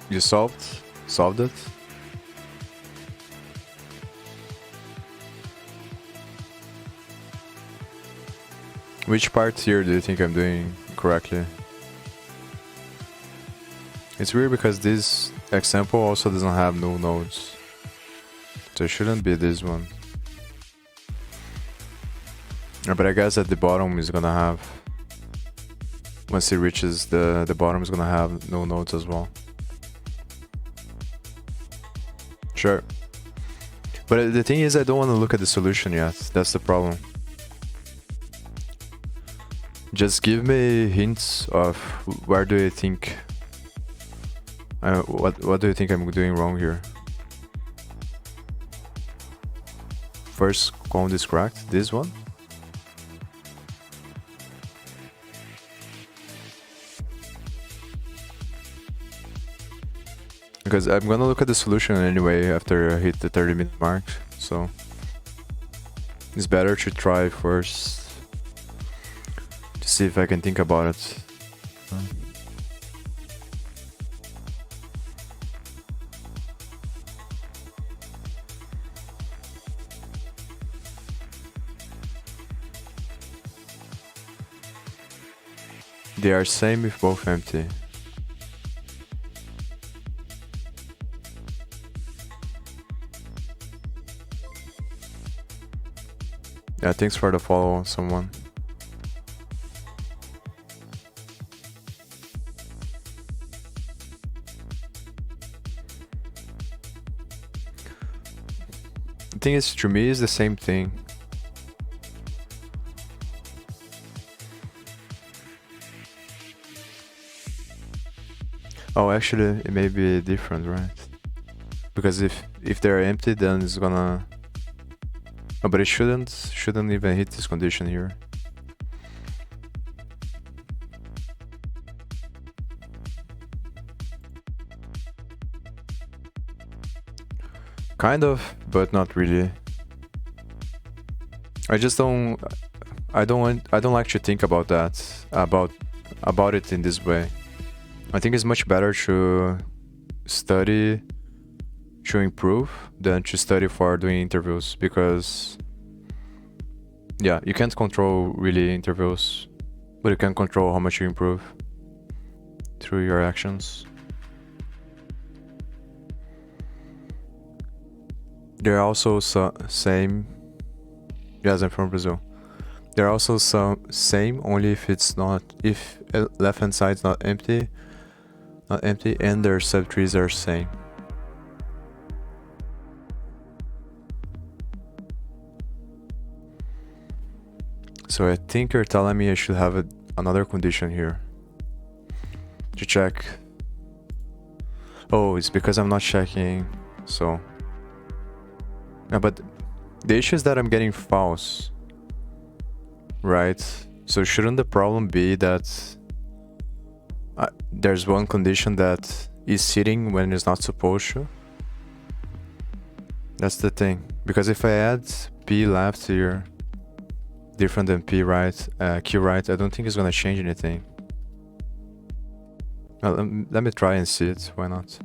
You solved it? Which part here do you think I'm doing correctly? It's weird because this example also doesn't have no nodes. So it shouldn't be this one. But I guess at the bottom is gonna have, once it reaches the bottom is gonna have no nodes as well. Sure. But the thing is, I don't want to look at the solution yet. That's the problem. Just give me hints of where do you think, what do you think I'm doing wrong here? First cone is cracked, this one? Because I'm gonna look at the solution anyway after I hit the 30-minute mark, so it's better to try first to see if I can think about it. They are same if both empty. Yeah, thanks for the follow, someone. The thing is, to me, it's the same thing. Oh, actually, it may be different, right? Because if they're empty, then it's gonna. Oh, but it shouldn't even hit this condition here. Kind of, but not really. I don't like to think about that, about it in this way. I think it's much better to study to improve than to study for doing interviews, because yeah, you can't control really interviews, but you can control how much you improve through your actions. They're also same. Yes, I'm from Brazil. They're also same only if it's not, if left hand side's not empty, and their subtrees are same. So I think you're telling me I should have another condition here. to check. Oh, it's because I'm not checking. So yeah, but the issue is that I'm getting false, right? So shouldn't the problem be that there's one condition that is sitting when it's not supposed to? That's the thing. Because if I add p left here different than p right, q right, I don't think it's gonna change anything. Let me try and see it. Why not?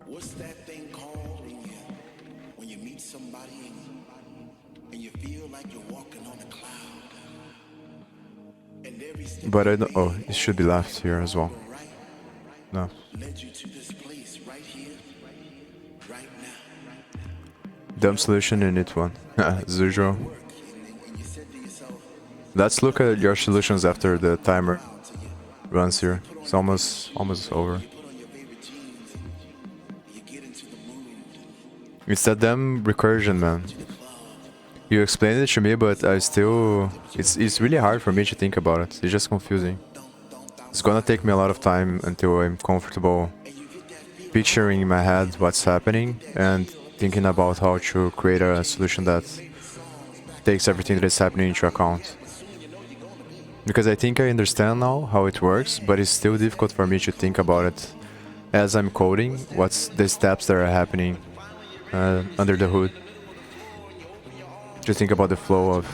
What's that thing called when you meet somebody and you feel like you're walking on a cloud? And every step But I don't. Oh, it should be left here as well. right No. led you to this place right here, right now. Dumb solution in it one. As usual. And you said to yourself, Let's look at your solutions after the timer runs here. It's almost over. put on your favorite jeans and you get into the mood. It's that damn recursion, man. You explained it to me, but I still... It's really hard for me to think about it. It's just confusing. It's gonna take me a lot of time until I'm comfortable picturing in my head what's happening and thinking about how to create a solution that takes everything that is happening into account. Because I think I understand now how it works, but it's still difficult for me to think about it as I'm coding, what's the steps that are happening under the hood. To think about the flow of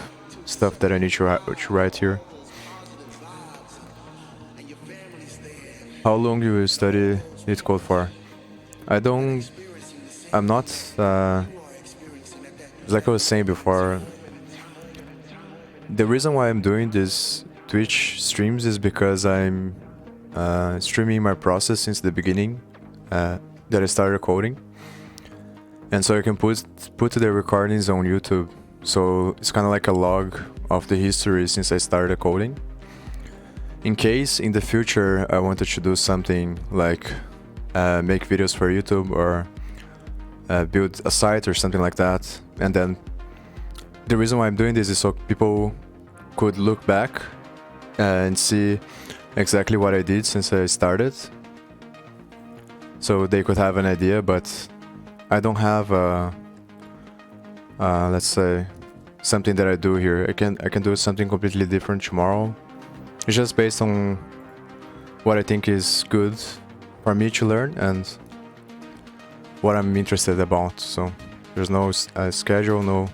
stuff that I need to write here. How long do you study LeetCode for? I'm not, like I was saying before, the reason why I'm doing this Twitch streams is because I'm streaming my process since the beginning that I started coding. And so I can put the recordings on YouTube. So it's kind of like a log of the history since I started coding. In case in the future I wanted to do something like make videos for YouTube or build a site or something like that. And then the reason why I'm doing this is so people could look back and see exactly what I did since I started. So they could have an idea, but I don't have let's say something that I do here. I can do something completely different tomorrow. It's just based on what I think is good for me to learn and what I'm interested about. So there's no schedule, no.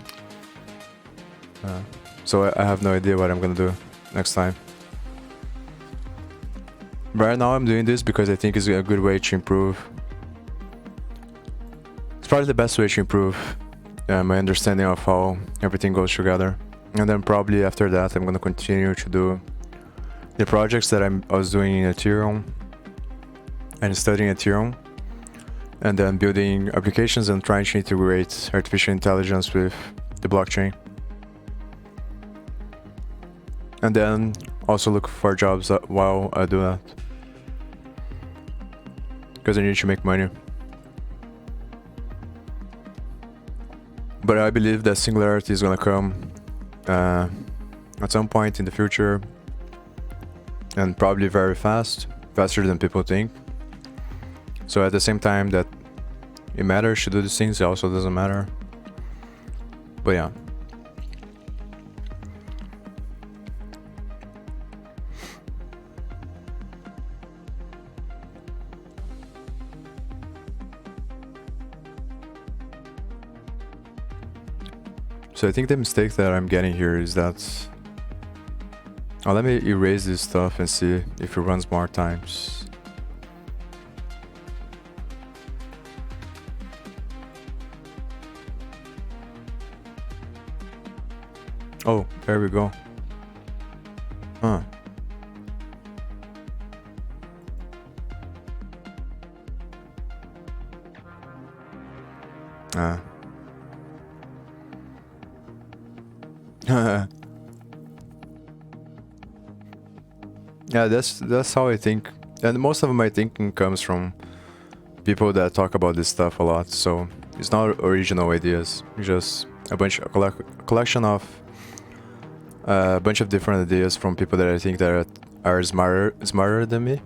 So I have no idea what I'm gonna do next time. Right now I'm doing this because I think it's a good way to improve. It's probably the best way to improve my understanding of how everything goes together. And then probably after that I'm gonna continue to do the projects that I was doing in Ethereum and studying Ethereum, and then building applications and trying to integrate artificial intelligence with the blockchain. And then also look for jobs while I do that. Because I need to make money. But I believe that Singularity is gonna come at some point in the future. And probably very fast, faster than people think. So at the same time that it matters to do these things, it also doesn't matter. But yeah. So I think the mistake that I'm getting here is that... Oh, let me erase this stuff and see if it runs more times. Oh, there we go. Huh. Yeah, that's how I think, and most of my thinking comes from people that talk about this stuff a lot. So it's not original ideas, it's just collection of a bunch of different ideas from people that I think that are smarter than me,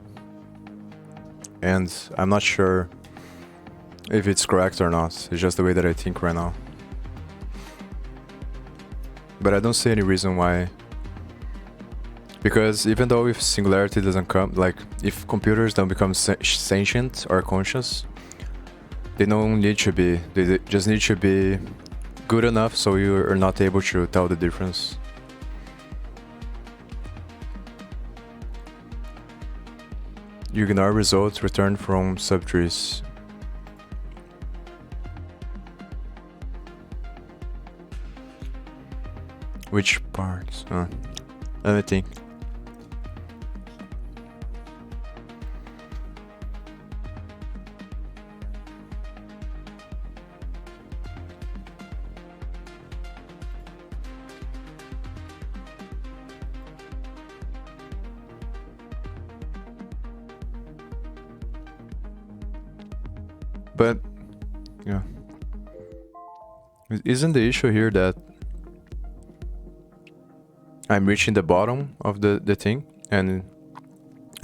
and I'm not sure if it's correct or not. It's just the way that I think right now. But I don't see any reason why. Because even though if singularity doesn't come, like if computers don't become sentient or conscious, they don't need to be. They just need to be good enough so you are not able to tell the difference. You ignore results returned from subtrees. Which parts? Let me think. But yeah, isn't the issue here that I'm reaching the bottom of the thing and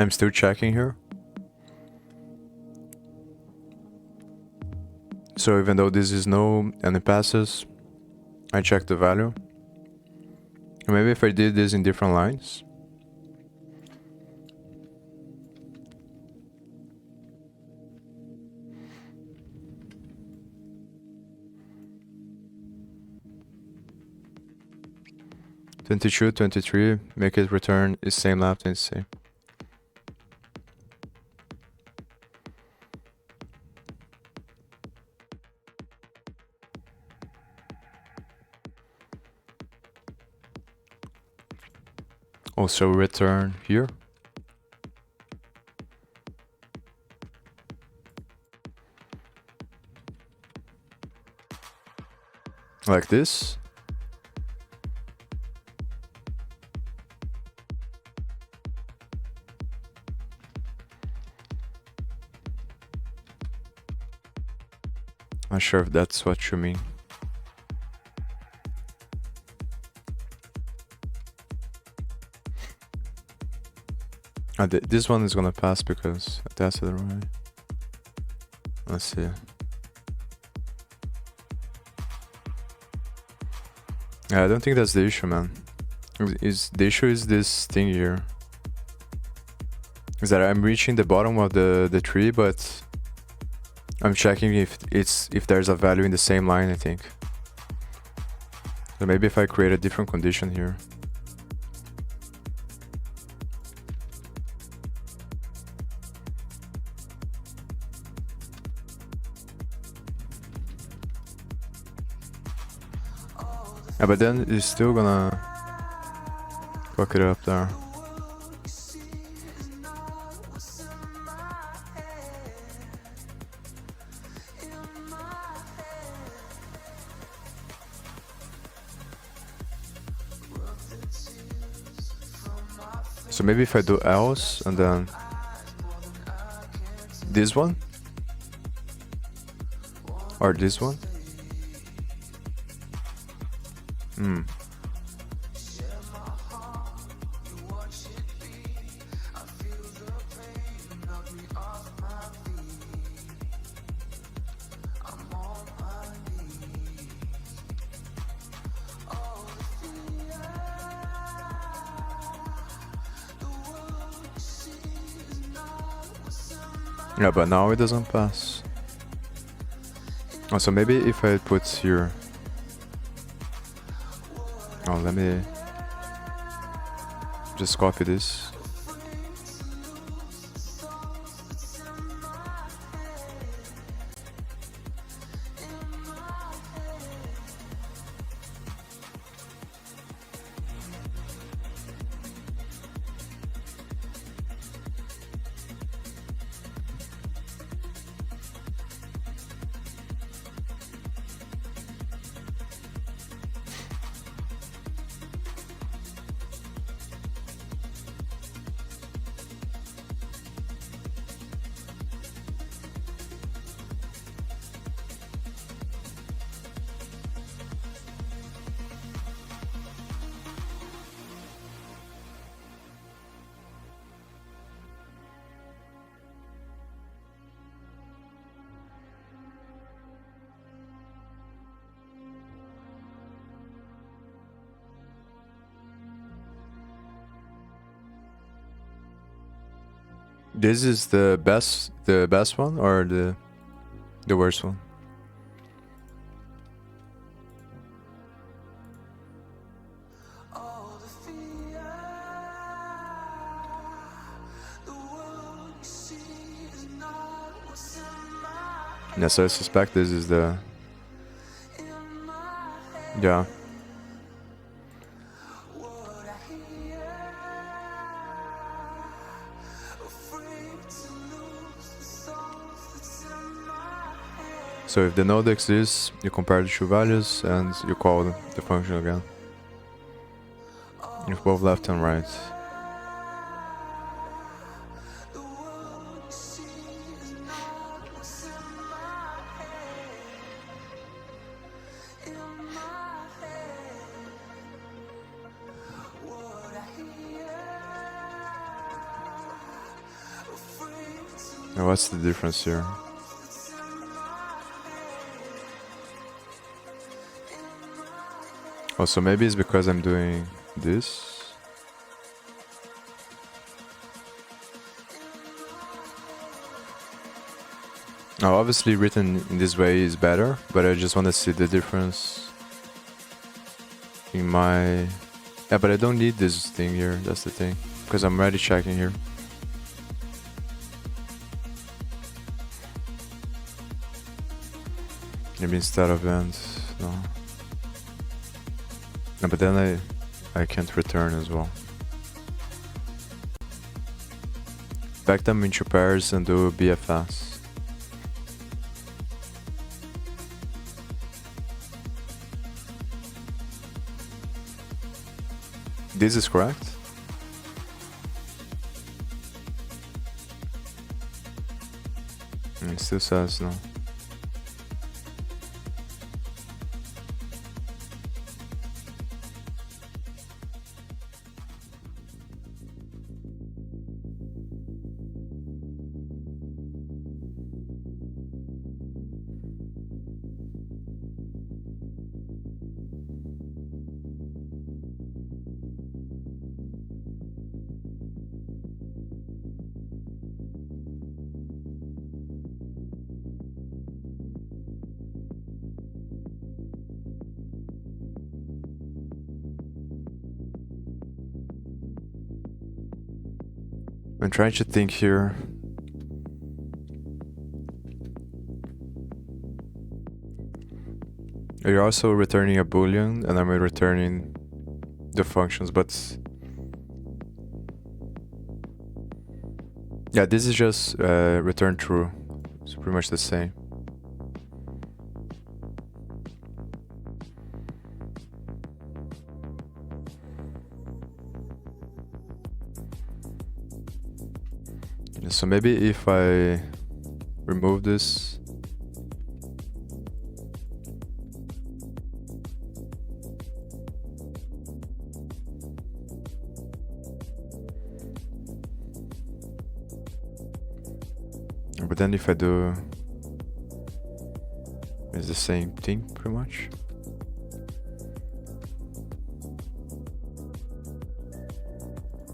I'm still checking here? So even though this is no and it passes, I check the value. Maybe if I did this in different lines. (22, 23), make it return is same left and same. Also return here. Like this. Not sure if that's what you mean. This one is gonna pass because I tested it right. Let's see. Yeah, I don't think that's the issue, man. The issue is this thing here. Is that I'm reaching the bottom of the tree, but I'm checking if there's a value in the same line, I think. So maybe if I create a different condition here. Yeah, but then it's still gonna fuck it up there. So maybe if I do else and then this one or this one. Yeah, but now it doesn't pass. Oh, so maybe if I put here. Oh, let me just copy this. This is the best one or the worst one? Yeah, so I suspect this is the... Yeah. So if the node exists, you compare the two values and you call the function again. If both left and right. Now what's the difference here? Oh, so maybe it's because I'm doing this. Now, obviously written in this way is better, but I just want to see the difference in my... Yeah, but I don't need this thing here, that's the thing. Because I'm already checking here. Maybe instead of end, no. No, but then I can't return as well. Back them into pairs and do BFS. This is correct? It still says no. I'm trying to think here. You're also returning a boolean and I'm returning the functions, but yeah, this is just return true. It's pretty much the same. So maybe if I remove this, but then if I do, it's the same thing pretty much.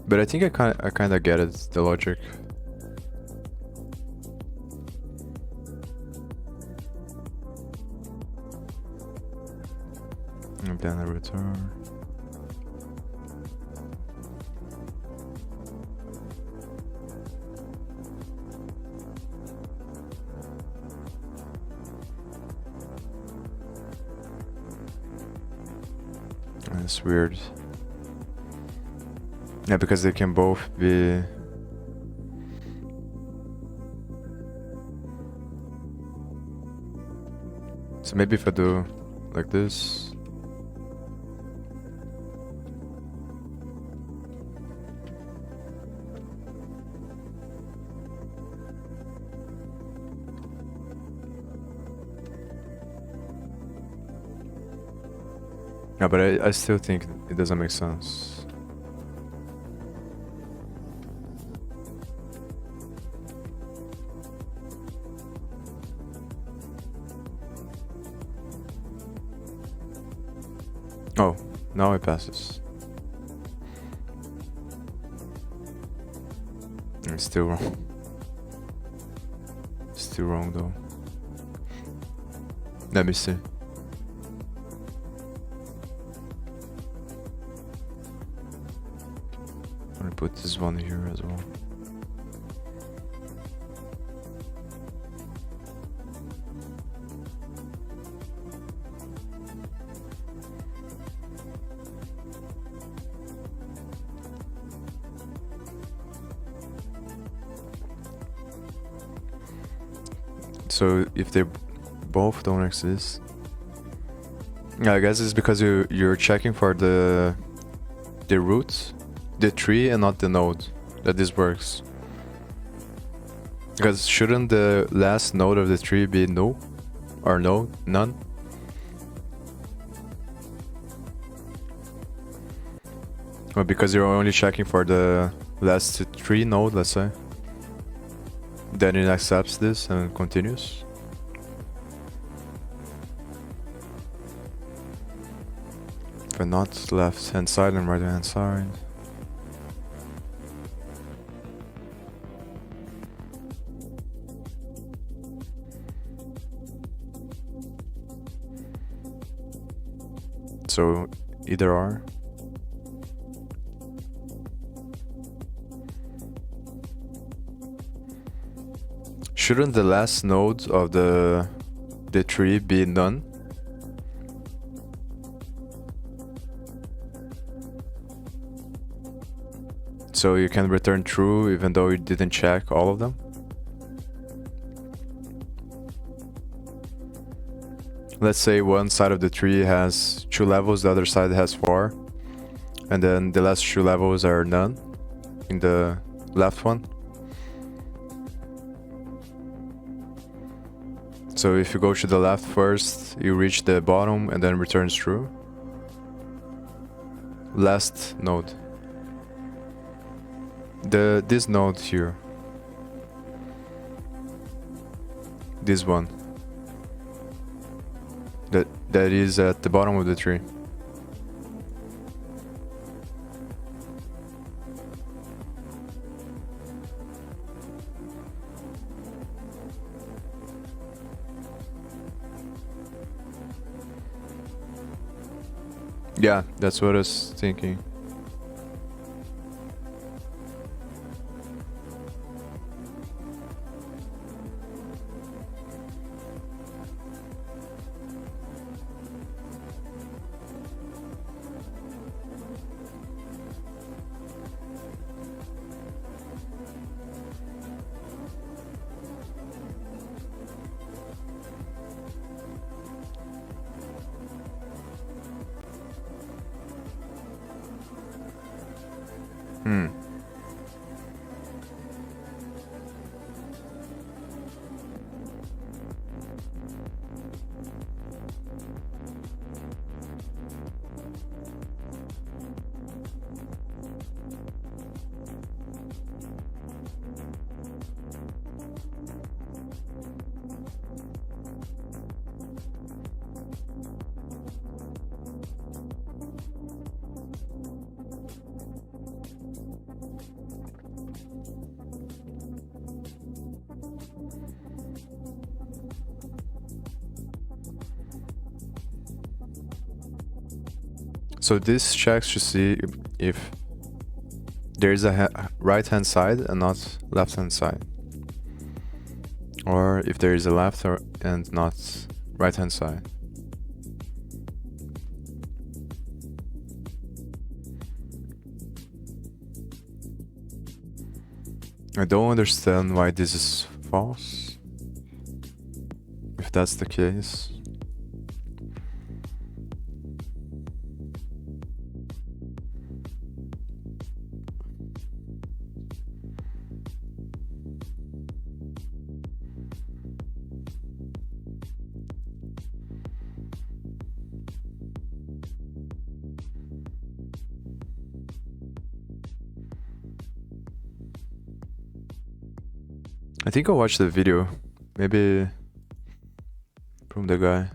But I think I kind of get it, the logic. And then I return. That's weird. Yeah, because they can both be... So maybe if I do like this... Yeah, but I still think it doesn't make sense. Oh, now it passes. It's still wrong. still wrong though. Let me see. I'm gonna put this one here as well. So if they both don't exist, yeah, I guess it's because you're checking for the root, the tree, and not the node that this works. Because shouldn't the last node of the tree be null or no, none? Well, because you're only checking for the last tree node, let's say. Then it accepts this and continues. But not left hand side and right hand side. So either are. Shouldn't the last node of the tree be none? So you can return true even though you didn't check all of them? Let's say one side of the tree has 2 levels, the other side has 4. And then the last 2 levels are none in the left one. So if you go to the left first, you reach the bottom and then returns true. Last node. This node here. This one. That is at the bottom of the tree. Yeah, that's what I was thinking. Hmm. So this checks to see if there is a right hand side and not left hand side, or if there is a left and not right hand side. I don't understand why this is false, if that's the case. I think I'll watch the video, maybe from the guy.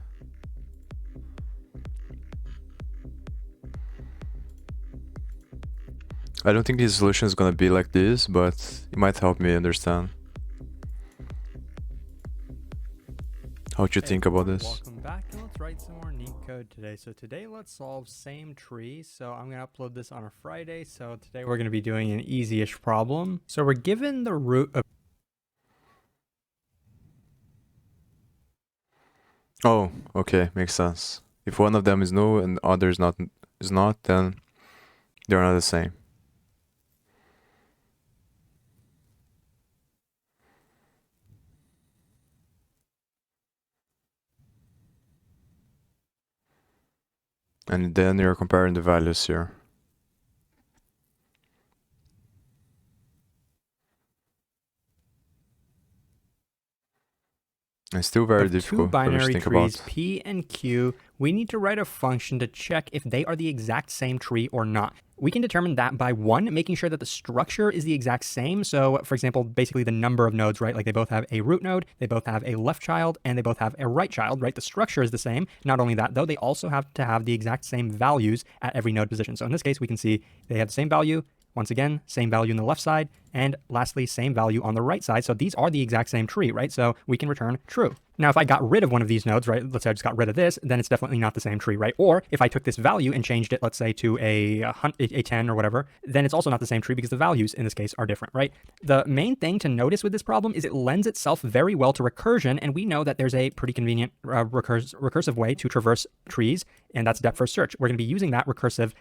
I don't think his solution is gonna be like this, but it might help me understand. What you Hey think about everyone, this? Welcome back, and let's write some more LeetCode today. So today let's solve same tree. So I'm going to upload this on a Friday. So today we're going to be doing an easy-ish problem. So we're given the root of... Oh, okay, makes sense. If one of them is null and the other is not, then they're not the same. And then you're comparing the values here. It's still very of two difficult for me to binary think trees, about. P and Q, we need to write a function to check if they are the exact same tree or not. We can determine that by one, making sure that the structure is the exact same. So for example, basically the number of nodes, right? Like they both have a root node, they both have a left child, and they both have a right child, right? The structure is the same. Not only that though, they also have to have the exact same values at every node position. So in this case, we can see they have the same value. Once again, same value on the left side, and lastly, same value on the right side. So these are the exact same tree, right? So we can return true. Now, if I got rid of one of these nodes, right, let's say I just got rid of this, then it's definitely not the same tree, right? Or if I took this value and changed it, let's say to a 10 or whatever, then it's also not the same tree because the values in this case are different, right? The main thing to notice with this problem is it lends itself very well to recursion, and we know that there's a pretty convenient recursive way to traverse trees, and that's depth first search. We're going to be using that recursive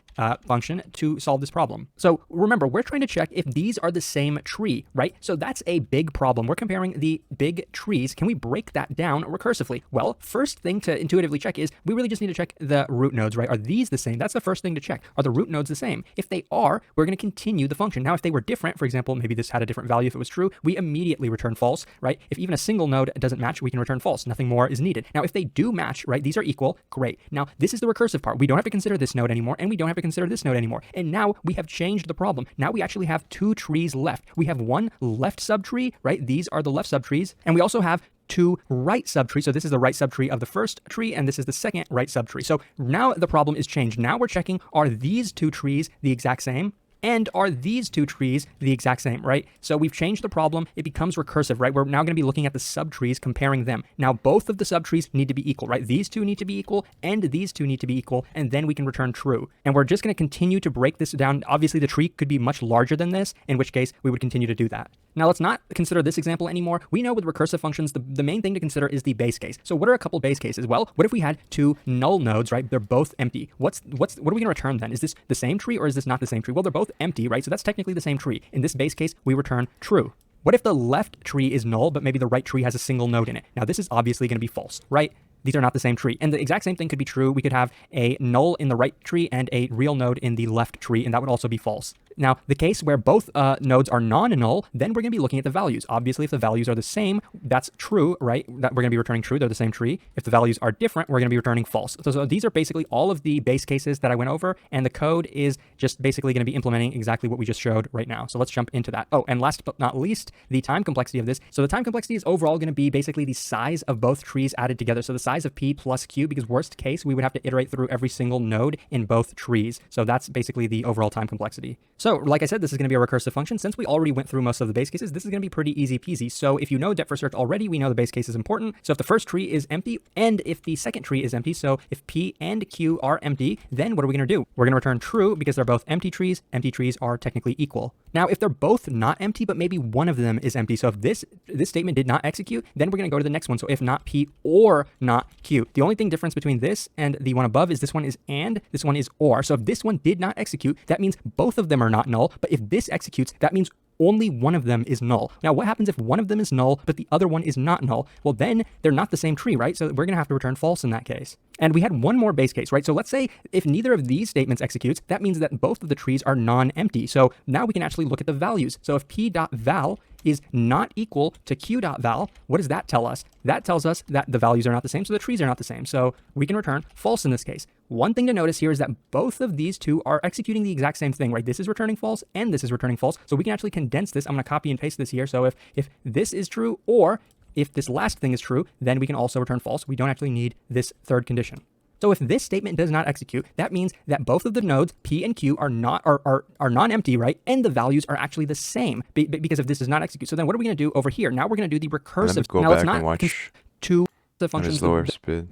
function to solve this problem. So remember, we're trying to check if these are the same tree, right? So that's a big problem. We're comparing the big trees. Can we break that down recursively? Well, first thing to intuitively check is we really just need to check the root nodes, right? Are these the same? That's the first thing to check. Are the root nodes the same? If they are, we're going to continue the function. Now, if they were different, for example, maybe this had a different value if it was true, we immediately return false, right? If even a single node doesn't match, we can return false. Nothing more is needed. Now, if they do match, right, these are equal, great. Now, this is the recursive part. We don't have to consider this node anymore, and we don't have to consider this node anymore. And now we have changed the problem. Now we actually have two trees left. We have one left subtree, right? These are the left subtrees, and we also have two right subtrees. So this is the right subtree of the first tree, and this is the second right subtree. So now the problem is changed. Now we're checking, are these two trees the exact same? And are these two trees the exact same, right? So we've changed the problem. It becomes recursive, right? We're now going to be looking at the subtrees, comparing them. Now, both of the subtrees need to be equal, right? These two need to be equal, and these two need to be equal, and then we can return true. And we're just going to continue to break this down. Obviously, the tree could be much larger than this, in which case we would continue to do that. Now, let's not consider this example anymore. We know with recursive functions, the main thing to consider is the base case. So what are a couple base cases? Well, what if we had two null nodes, right? They're both empty. What are we going to return then? Is this the same tree or is this not the same tree? Well, they're both empty, right? So that's technically the same tree. In this base case, we return true. What if the left tree is null, but maybe the right tree has a single node in it? Now, this is obviously going to be false, right? These are not the same tree. And the exact same thing could be true. We could have a null in the right tree and a real node in the left tree, and that would also be false. Now, the case where both nodes are non-null, then we're going to be looking at the values. Obviously, if the values are the same, that's true, right? That we're going to be returning true. They're the same tree. If the values are different, we're going to be returning false. So these are basically all of the base cases that I went over, and the code is just basically going to be implementing exactly what we just showed right now. So let's jump into that. Oh, and last but not least, the time complexity of this. So the time complexity is overall going to be basically the size of both trees added together. So the size of P plus Q, because worst case, we would have to iterate through every single node in both trees. So that's basically the overall time complexity. So like I said, this is going to be a recursive function. Since we already went through most of the base cases, this is going to be pretty easy peasy. So if you know depth first search already, we know the base case is important. So if the first tree is empty and if the second tree is empty, so if P and Q are empty, then what are we going to do? We're going to return true because they're both empty trees. Empty trees are technically equal. Now, if they're both not empty, but maybe one of them is empty. So if this statement did not execute, then we're going to go to the next one. So if not P or not Q. The only thing difference between this and the one above is this one is and, this one is or. So if this one did not execute, that means both of them are not null. But if this executes, that means only one of them is null. Now, what happens if one of them is null, but the other one is not null? Well, then they're not the same tree, right? So we're going to have to return false in that case. And we had one more base case, right? So let's say if neither of these statements executes, that means that both of the trees are non-empty. So now we can actually look at the values. So if p.val is not equal to q.val, what does that tell us? That tells us that the values are not the same, so the trees are not the same. So we can return false in this case. One thing to notice here is that both of these two are executing the exact same thing, right? This is returning false and this is returning false. So we can actually condense this. I'm going to copy and paste this here. So if this is true or if this last thing is true, then we can also return false. We don't actually need this third condition. So if this statement does not execute, that means that both of the nodes P and Q are non-empty, right? And the values are actually the same because if this does not execute. So then what are we going to do over here? Now we're going to do the recursive. Let me go back and watch. And functions, it's lower speed.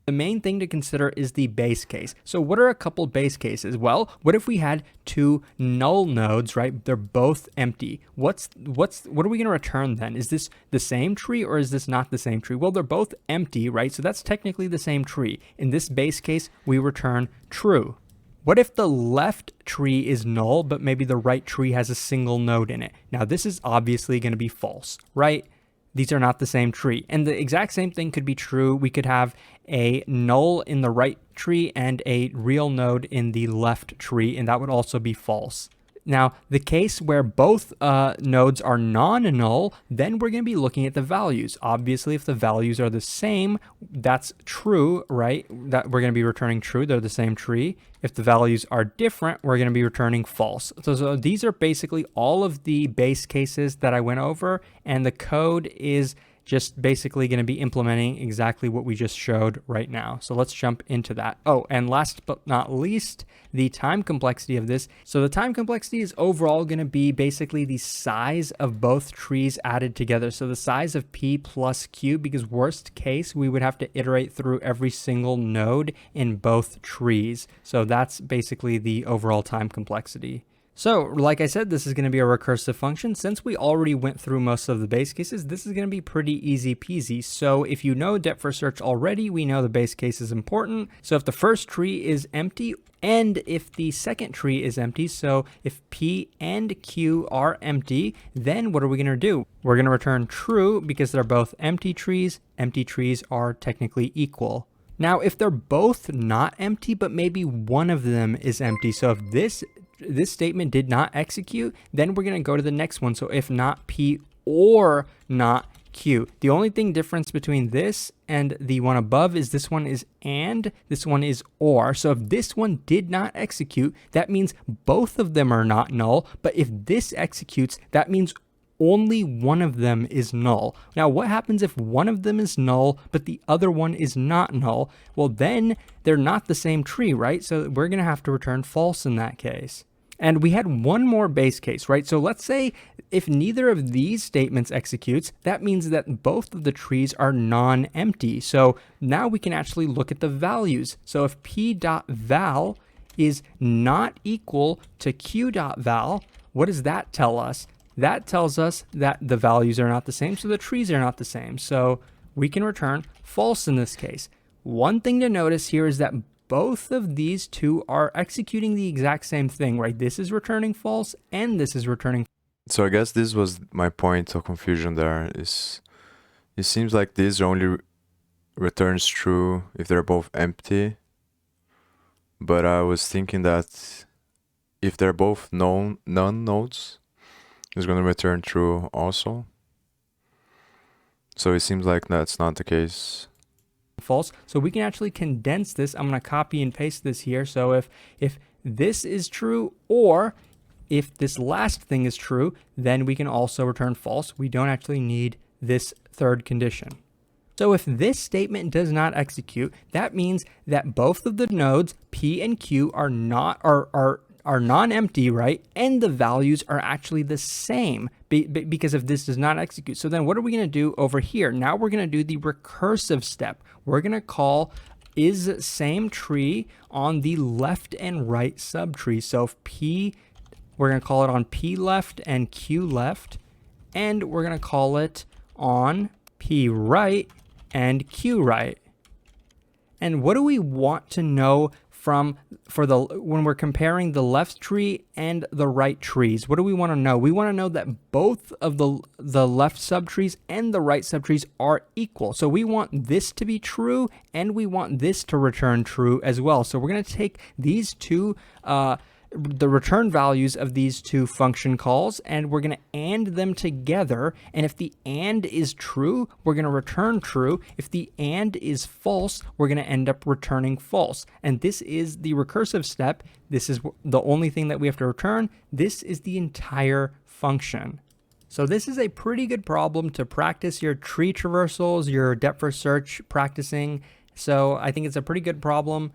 the main thing to consider is the base case. So what are a couple base cases? Well, what if we had two null nodes, right? They're both empty. What are we going to return then? Is this the same tree or is this not the same tree? Well, they're both empty, right? So that's technically the same tree. In this base case, we return true. What if the left tree is null, but maybe the right tree has a single node in it? Now, this is obviously going to be false, right? These are not the same tree. And the exact same thing could be true. We could have a null in the right tree and a real node in the left tree, and that would also be false. Now, the case where both nodes are non-null, then we're going to be looking at the values. Obviously, if the values are the same, that's true, right? That we're going to be returning true. They're the same tree. If the values are different, we're going to be returning false. So these are basically all of the base cases that I went over, and the code is just basically going to be implementing exactly what we just showed right now. So let's jump into that. Oh, and last but not least, the time complexity of this. So the time complexity is overall going to be basically the size of both trees added together. So the size of P plus Q, because worst case, we would have to iterate through every single node in both trees. So that's basically the overall time complexity. So, like I said, this is going to be a recursive function. Since we already went through most of the base cases, this is going to be pretty easy peasy. So if you know depth first search already, we know the base case is important. So if the first tree is empty, and if the second tree is empty, so if P and Q are empty, then what are we going to do? We're going to return true because they're both empty trees. Empty trees are technically equal. Now, if they're both not empty, but maybe one of them is empty, so if this statement did not execute, then we're going to go to the next one. So if not P or not Q. The only thing difference between this and the one above is this one is and, this one is or. So if this one did not execute, that means both of them are not null. But if this executes, that means only one of them is null. Now, what happens if one of them is null, but the other one is not null? Well, then they're not the same tree, right? So we're going to have to return false in that case. And we had one more base case, right? So let's say if neither of these statements executes, that means that both of the trees are non-empty. So now we can actually look at the values. So if p.val is not equal to q.val, what does that tell us? That tells us that the values are not the same, so the trees are not the same. So we can return false in this case. One thing to notice here is that both of these two are executing the exact same thing, right? This is returning false and this is returning. So I guess this was my point of confusion there. It seems like this only returns true if they're both empty. But I was thinking that if they're both non-nodes, it's going to return true also. So it seems like that's not the case. False. So we can actually condense this. I'm going to copy and paste this here. So if this is true, or if this last thing is true, then we can also return false. We don't actually need this third condition. So if this statement does not execute, that means that both of the nodes P and Q are non-empty, right? And the values are actually the same because if this does not execute. So then what are we going to do over here? Now we're going to do the recursive step. We're going to call is same tree on the left and right subtree. So if P, we're going to call it on P left and Q left, and we're going to call it on P right and Q right. And what do we want to know when we're comparing the left tree and the right trees? What do we want to know? We want to know that both of the left subtrees and the right subtrees are equal. So we want this to be true and we want this to return true as well. So we're going to take these two the return values of these two function calls, and we're going to AND them together. And if the AND is true, we're going to return true. If the AND is false, we're going to end up returning false. And this is the recursive step. This is the only thing that we have to return. This is the entire function. So this is a pretty good problem to practice your tree traversals, your depth first search practicing. So I think it's a pretty good problem.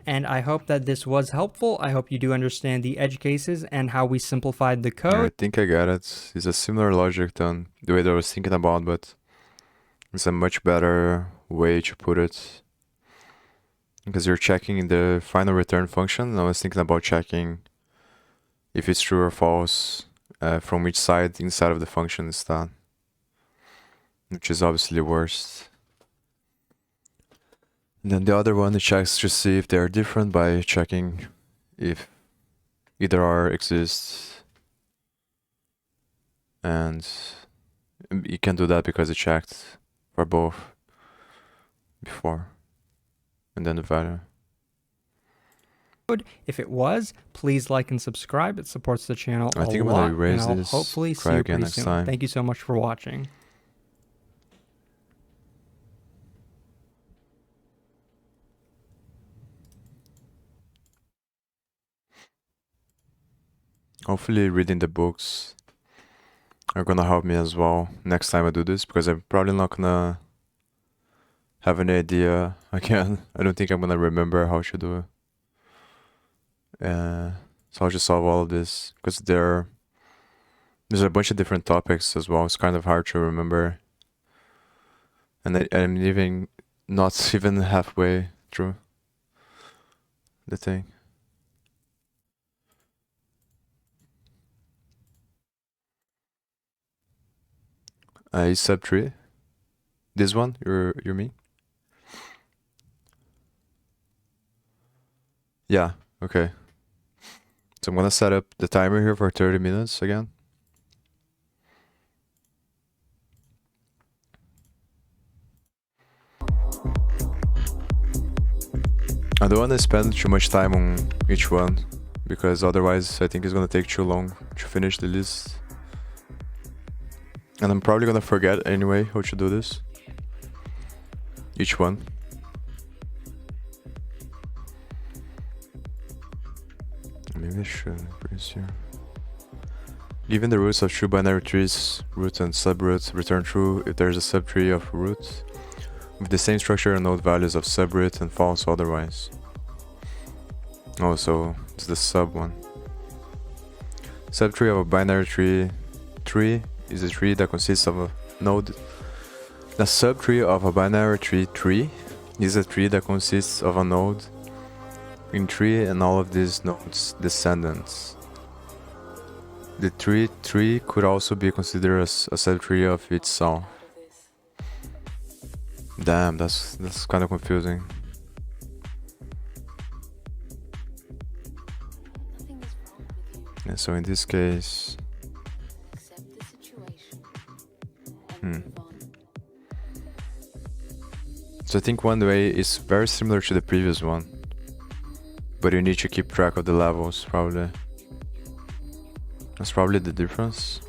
And I hope that this was helpful. I hope you do understand the edge cases and how we simplified the code. I think I got it. It's a similar logic than the way that I was thinking about, but It's a much better way to put it, because you're checking the final return function, and I was thinking about checking if it's true or false from which side inside of the function is done, which is obviously the worst. And then the other one, it checks to see if they're different by checking if either or exists. And you can do that because it checked for both before. And then the value. If it was, please like and subscribe. It supports the channel I think a I'm lot, gonna erase and I'll this, hopefully see try you again pretty next soon. time. Thank you so much for watching. Hopefully reading the books are gonna help me as well next time I do this, because I'm probably not gonna have any idea again. I don't think I'm gonna remember how to do it. So I'll just solve all of this, because there's a bunch of different topics as well. It's kind of hard to remember. And I'm even not even halfway through the thing. Is sub 3? This one? You mean? Yeah, okay. So I'm gonna set up the timer here for 30 minutes again. I don't want to spend too much time on each one, because otherwise I think it's gonna take too long to finish the list. And I'm probably gonna forget anyway how to do this. Each one. Maybe I should erase here. Given the roots of true binary trees, root and subroot, return true if there is a subtree of root with the same structure and node values of subroot, and false otherwise. Oh, so it's the sub one. Subtree of a binary tree is a tree that consists of a node. The subtree of a binary tree is a tree that consists of a node in tree and all of these nodes' descendants. The tree could also be considered as a subtree of itself. Damn, that's kind of confusing. And so in this case, so I think one way is very similar to the previous one, but you need to keep track of the levels, probably. That's probably the difference.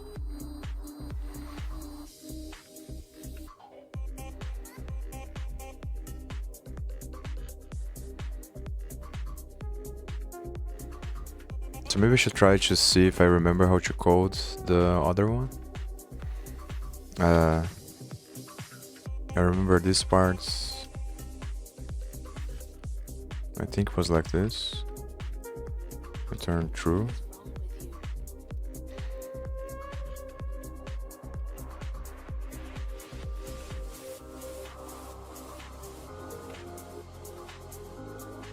So maybe I should try to see if I remember how to code the other one. I remember these parts. I think it was like this. Return true.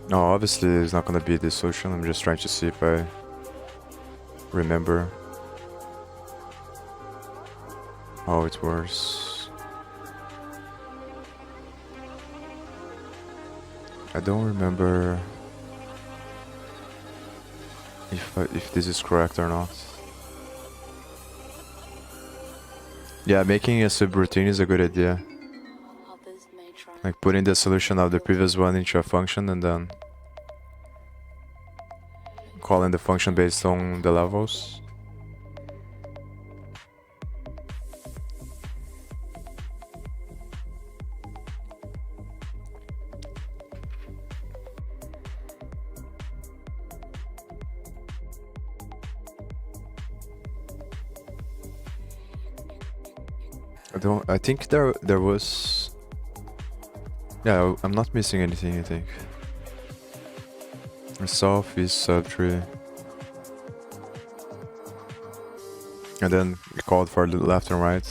No, obviously it's not gonna be this solution. I'm just trying to see if I remember how it works. I don't remember if this is correct or not. Yeah, making a subroutine is a good idea. Like putting the solution of the previous one into a function and then calling the function based on the levels. I think there was. Yeah, I'm not missing anything, I think. Self is subtree. And then we called for the left and right.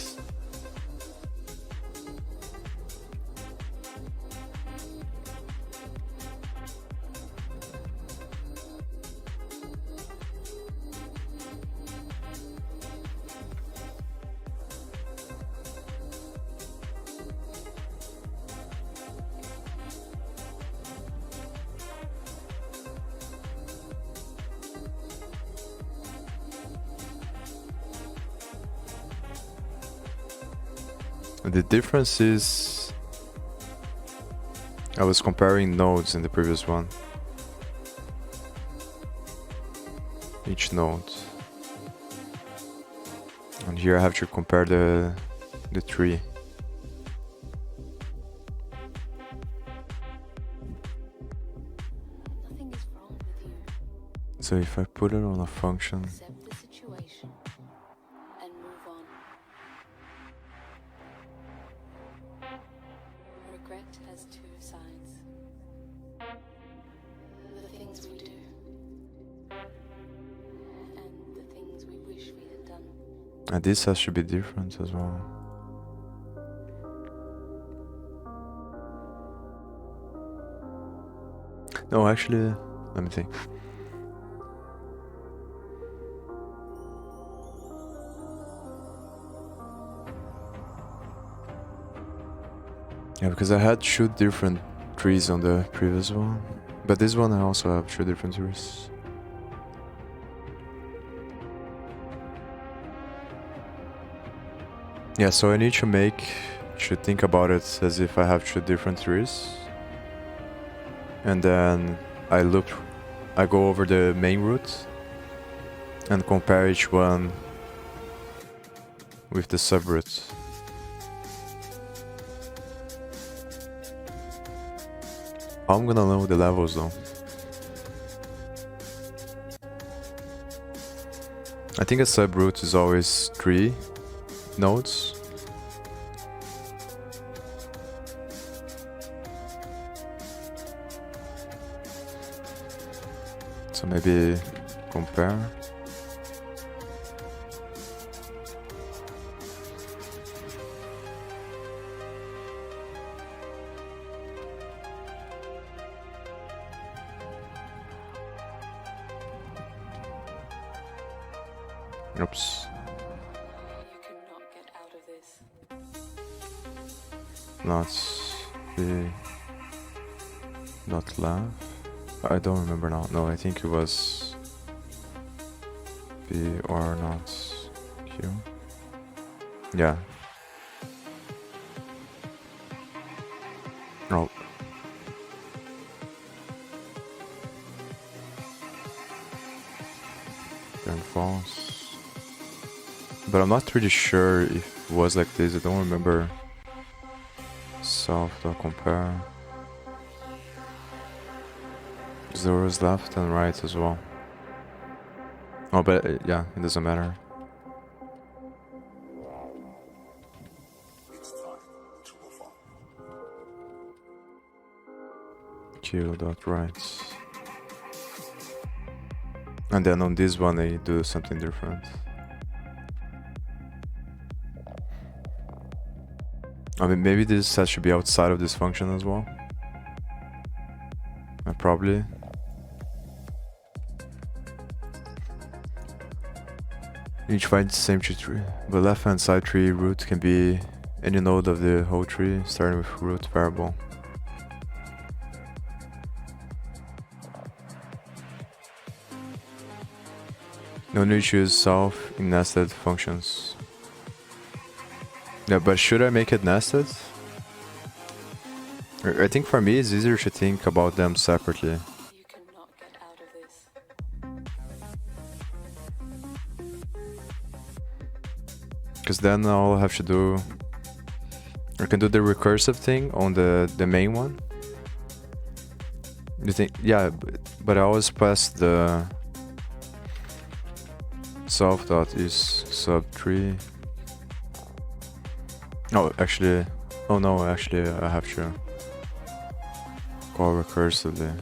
The difference is I was comparing nodes in the previous one. Each node. And here I have to compare the tree. Nothing is wrong with you. So if I put it on a function, Accept the situation and move on. Regret has two sides. The things we do and the things we wish we had done. and this has to be different as well. No, actually, let me think. Yeah, because I had two different trees on the previous one, but this one I also have two different trees. Yeah, so I need to think about it as if I have two different trees. And then I go over the main root and compare each one with the subroot. How I'm gonna know the levels though? I think a subroot is always 3 nodes. So maybe compare. Oops. You cannot get out of this. Not left. I don't remember now. No, I think it was B or not Q. Yeah. No. Then false. But I'm not really sure if it was like this. I don't remember. Self.compare. Because there was left and right as well. Oh, but yeah, it doesn't matter. It's time to move on. Q.right. And then on this one I do something different. I mean, maybe this set should be outside of this function as well. Probably. Each find the same tree. The left hand side tree root can be any node of the whole tree, starting with root variable. No need to use self in nested functions. Yeah, but should I make it nested? I think for me it's easier to think about them separately. You cannot get out of this. Because then all I have to do, I can do the recursive thing on the main one. You think, yeah, but I always pass the self dot is sub 3. Oh, actually, oh no, actually I have to call recursively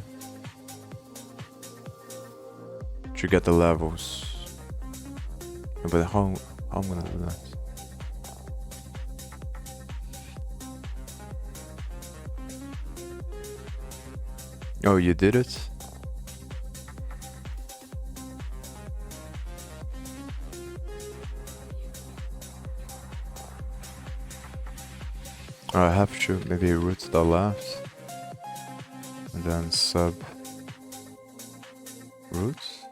to get the levels. But how I'm gonna do that? Oh, you did it? I have to maybe root the left and then sub roots.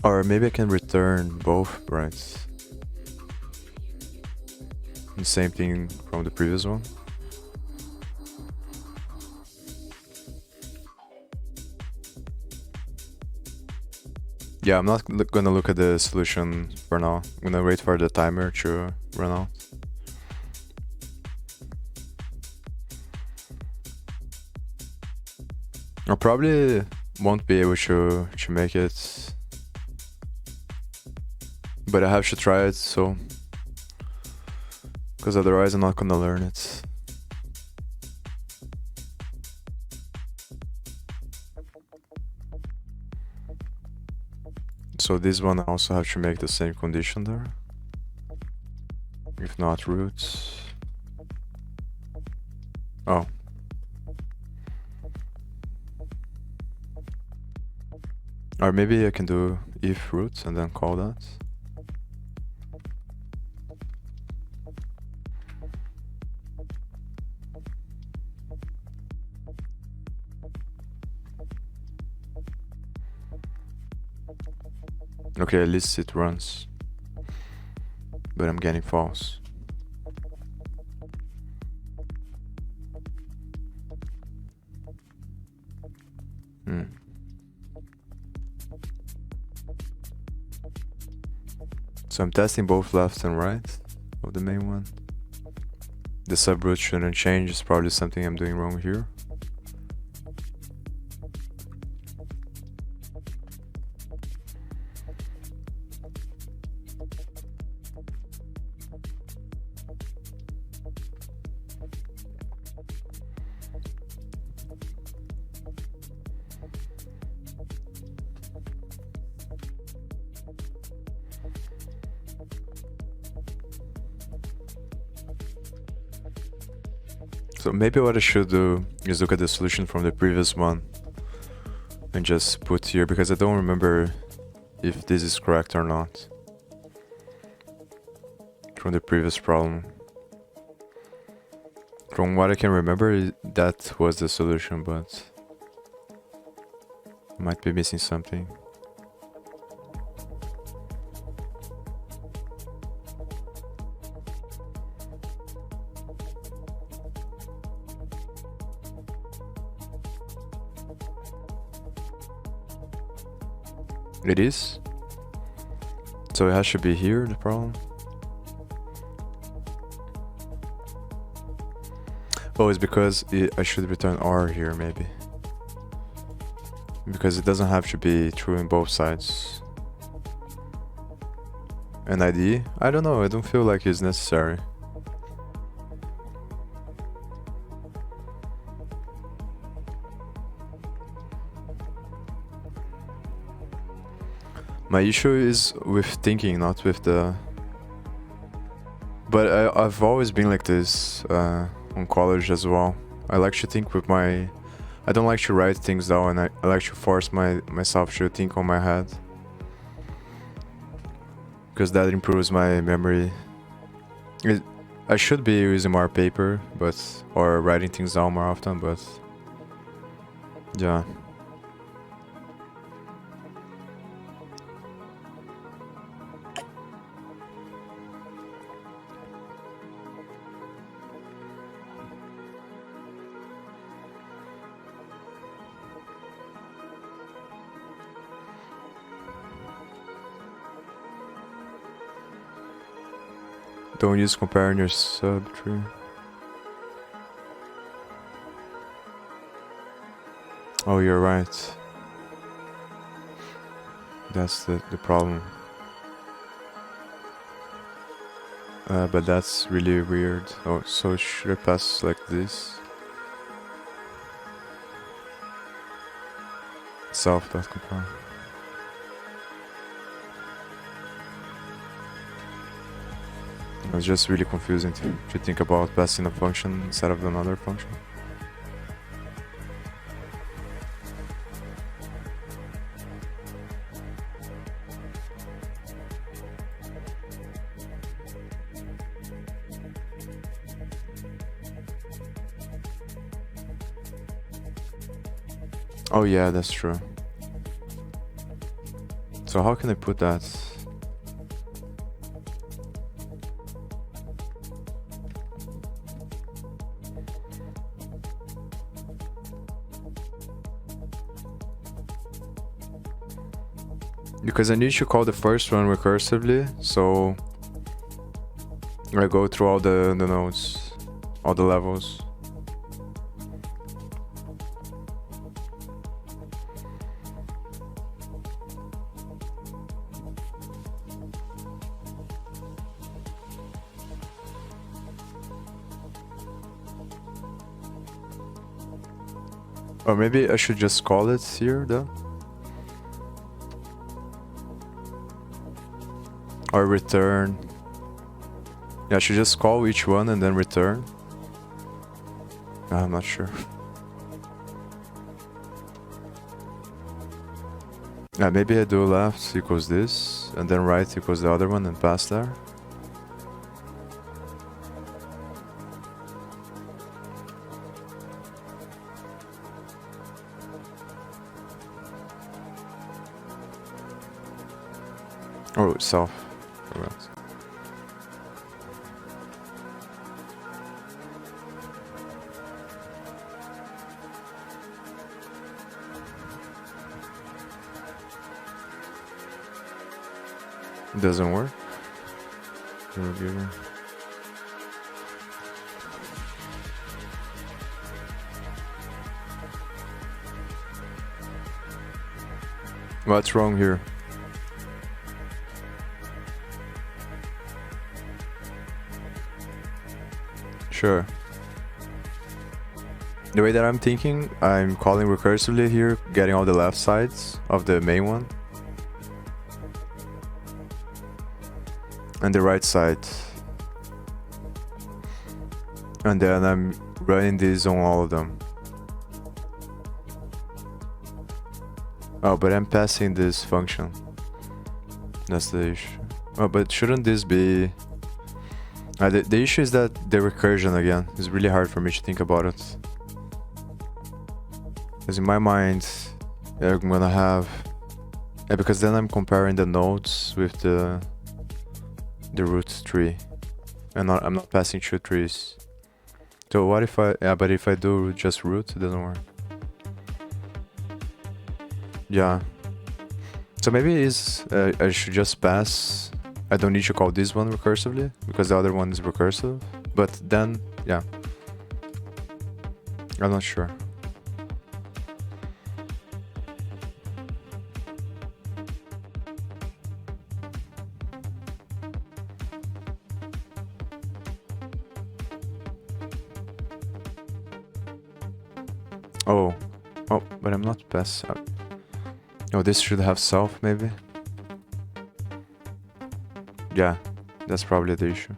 Or maybe I can return both, right? The same thing from the previous one. Yeah, I'm not gonna look at the solution for now. I'm gonna wait for the timer to run out. I probably won't be able to make it, but I have to try it, so because otherwise I'm not gonna learn it. So this one I also have to make the same condition there. If not roots. Oh. Or maybe I can do if roots and then call that. Okay, at least it runs. But I'm getting false. So I'm testing both left and right of the main one. The subroot shouldn't change, it's probably something I'm doing wrong here. So maybe what I should do is look at the solution from the previous one and just put here, because I don't remember if this is correct or not from the previous problem. From what I can remember, that was the solution, but I might be missing something. It is? So it has to be here, the problem? Oh, it's because I should return R here, maybe. Because it doesn't have to be true in both sides. An ID? I don't know, I don't feel like it's necessary. My issue is with thinking, not with the... But I've always been like this on college as well. I like to think with my... I don't like to write things down, and I like to force myself to think on my head. Because that improves my memory. I should be using more paper, or writing things down more often, but... Yeah. Don't use compare in your subtree. Oh, you're right. That's the problem. But that's really weird. Oh, so should I pass like this? Self.compare. It's just really confusing to think about passing a function instead of another function. Oh yeah, that's true. So how can I put that? Because I need to call the first one recursively, so I go through all the nodes, all the levels. Or maybe I should just call it here then? Or return. Yeah, I should just call each one and then return. I'm not sure. Yeah, maybe I do left equals this, and then right equals the other one and pass there. Oh, self. Correct. It doesn't work. What's wrong here? Sure. The way that I'm thinking, I'm calling recursively here, getting all the left sides of the main one. And the right side. And then I'm running this on all of them. Oh, but I'm passing this function. That's the issue. Oh, but shouldn't this be... the issue is that the recursion again. It's really hard for me to think about it. Because in my mind, I'm gonna have... Yeah, because then I'm comparing the nodes with the root tree. And I'm not passing two trees. So what if I... Yeah, but if I do just root, it doesn't work. Yeah. So maybe it's, I should just pass. I don't need to call this one recursively because the other one is recursive. But then, yeah. I'm not sure. Oh. Oh, but I'm not pass. Oh, this should have self, maybe? Yeah, that's probably the issue.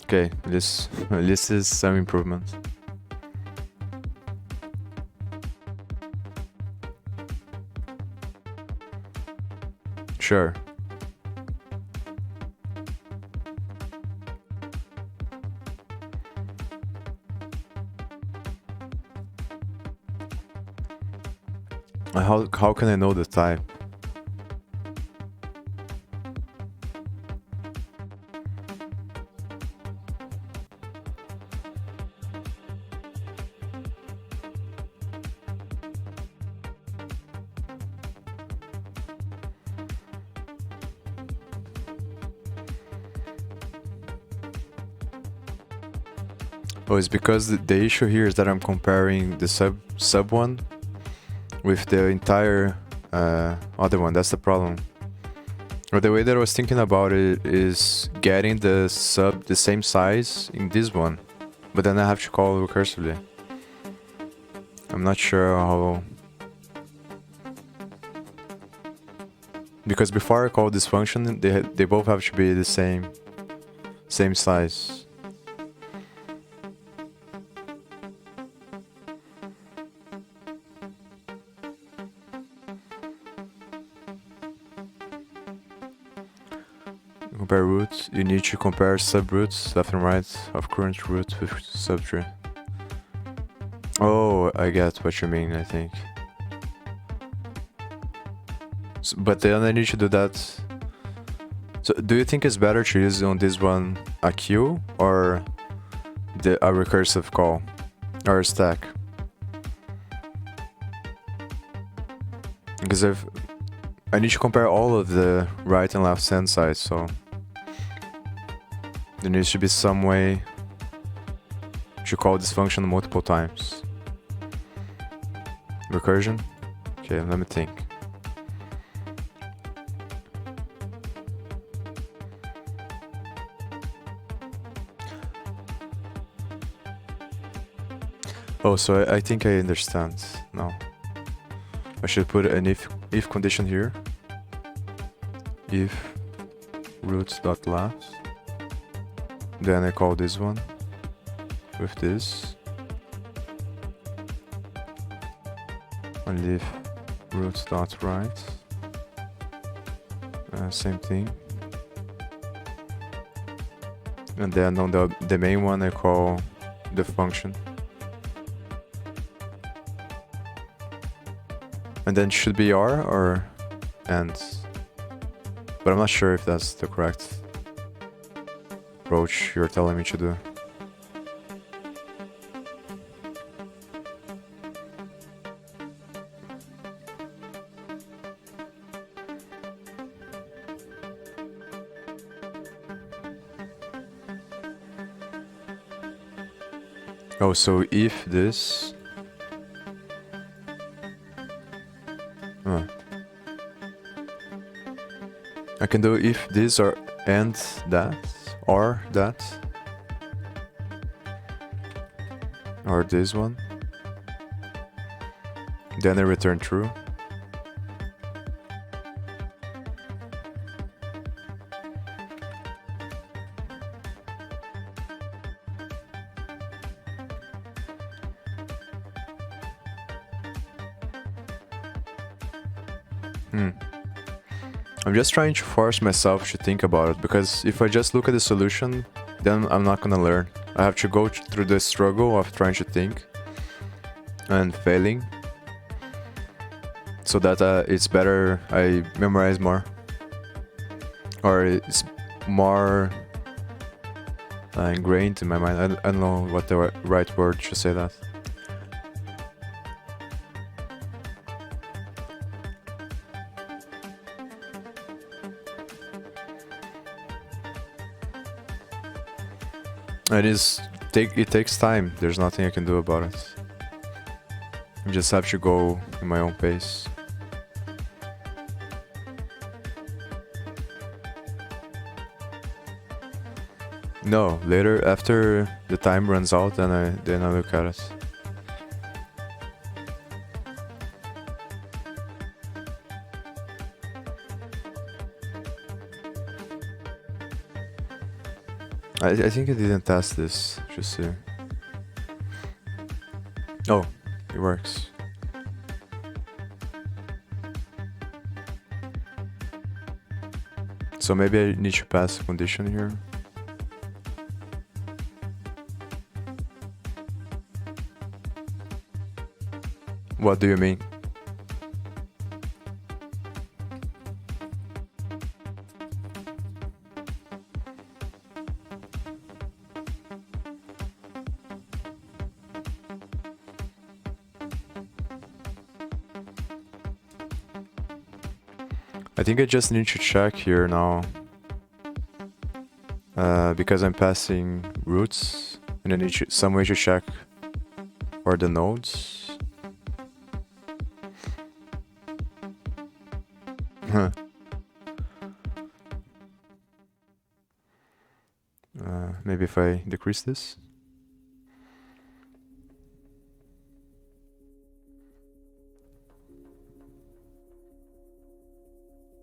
Okay, this is some improvement. Sure. How can I know the type? Oh, it's because the issue here is that I'm comparing the sub one with the entire other one. That's the problem. Or the way that I was thinking about it is getting the same size in this one, but then I have to call recursively. I'm not sure how, because before I call this function, they both have to be the same size. Compare roots, you need to compare subroots left and right of current root with subtree. Oh, I get what you mean, I think. But then I need to do that. So do you think it's better to use on this one a queue or a recursive call or a stack? Because if I need to compare all of the right and left hand sides, so there needs to be some way to call this function multiple times. Recursion? Okay, let me think. Oh, so I think I understand now. I should put an if condition here. If roots.left. Then I call this one with this. And leave roots.right. Same thing. And then on the main one I call the function. And then should be R or and. But I'm not sure if that's the correct approach you're telling me to do. Oh, so if this... Huh. I can do if this or and that, or that. Or this one. Then I return true. I'm just trying to force myself to think about it, because if I just look at the solution, then I'm not gonna learn. I have to go through the struggle of trying to think and failing, so that it's better I memorize more, or it's more ingrained in my mind. I don't know what the right word to say that. It takes time. There's nothing I can do about it. I just have to go in my own pace. No, later after the time runs out, then I look at it. I think I didn't test this, just see. Oh, it works. So maybe I need to pass a condition here. What do you mean? I think I just need to check here now, because I'm passing roots, and I need some way to check for the nodes. Maybe if I decrease this.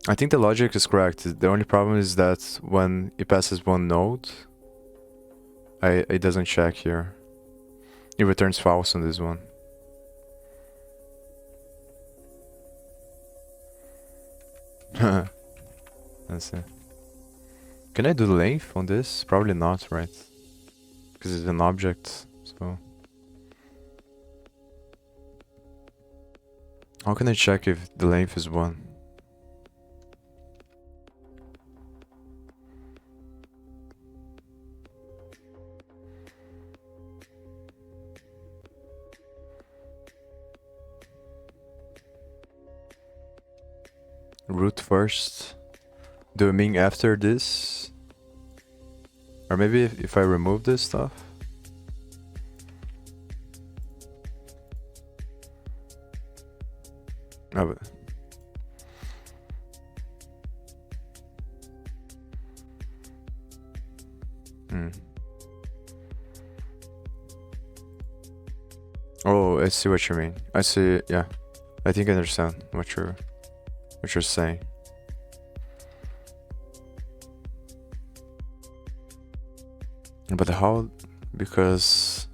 I think the logic is correct. The only problem is that when it passes one node, it doesn't check here. It returns false on this one. Let's see. Can I do the length on this? Probably not, right? Because it's an object, so... How can I check if the length is 1? root first. Do you mean after this? Or maybe if I remove this stuff? Oh, but Oh, I see what you mean. I see, yeah. I think I understand what you're saying. But how? Because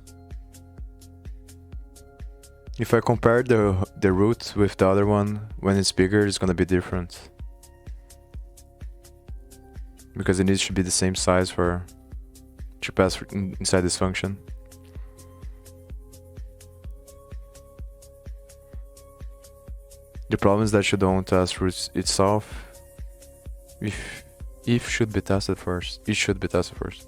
if I compare the root with the other one, when it's bigger, it's gonna be different. Because it needs to be the same size for to pass inside this function. The problem is that you don't test root itself. If should be tested first. It should be tested first.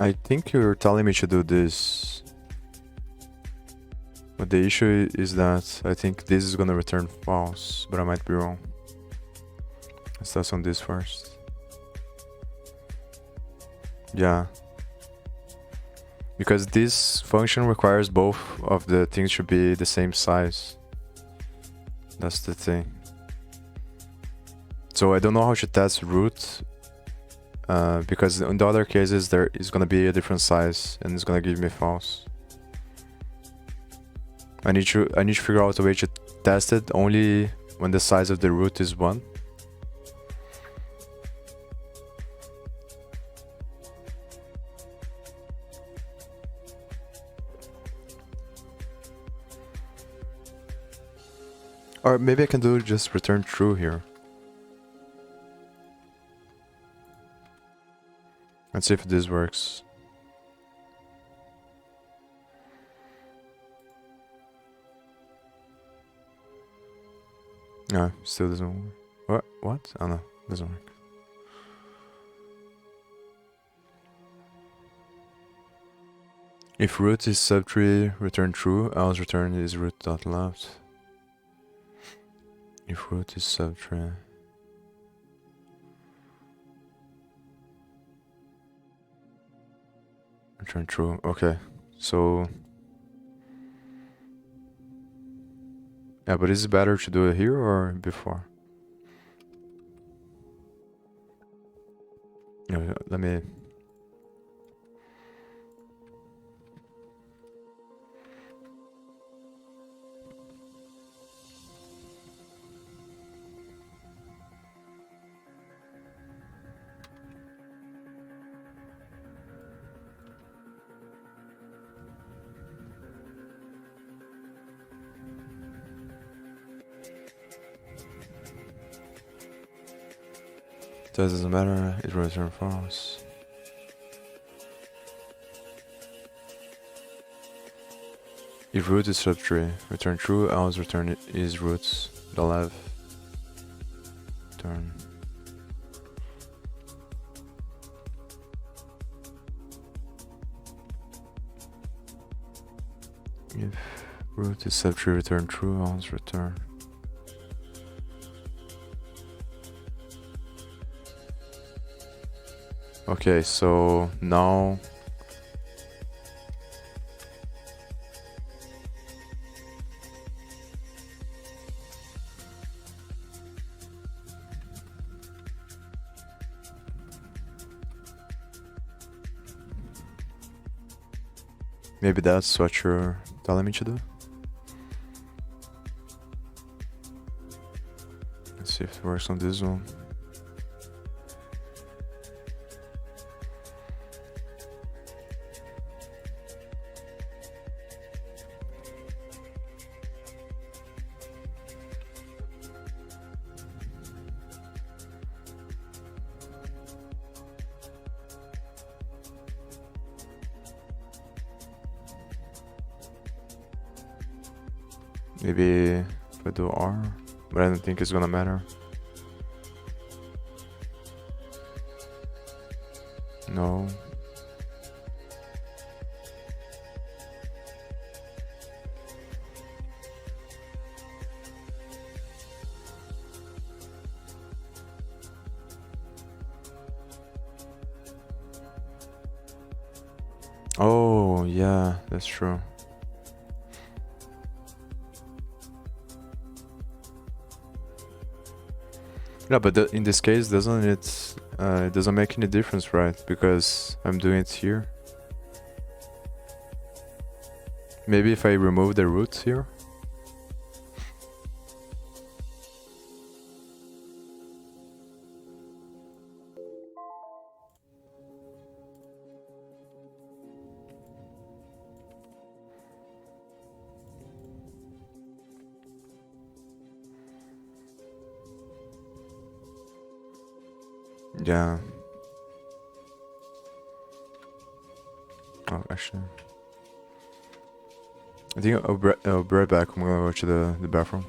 I think you're telling me to do this. But the issue is that I think this is gonna return false, but I might be wrong. Let's test on this first. Yeah. Because this function requires both of the things to be the same size. That's the thing. So I don't know how to test root. Because in the other cases there is gonna be a different size and it's gonna give me false. I need to figure out a way to test it only when the size of the root is 1. Or maybe I can do just return true here. Let's see if this works. No, still doesn't work. What? Oh no, doesn't work. If root is subtree, return true, else return is root.left. If root is subtree. Return true. Okay, so yeah, but is it better to do it here or before? Yeah, let me. Doesn't matter, it will return false. If root is subtree, return true, else return is roots, the left. Turn. If root is subtree, return true, else return. Okay, so now maybe that's what you're telling me to do. Let's see if it works on this one. Maybe if I do R, but I don't think it's gonna matter. No. Oh yeah, that's true. Yeah, but in this case, doesn't it doesn't make any difference, right? Because I'm doing it here. Maybe if I remove the roots here. Yeah. Oh, actually, I think I'll be right back. I'm gonna go to the bathroom.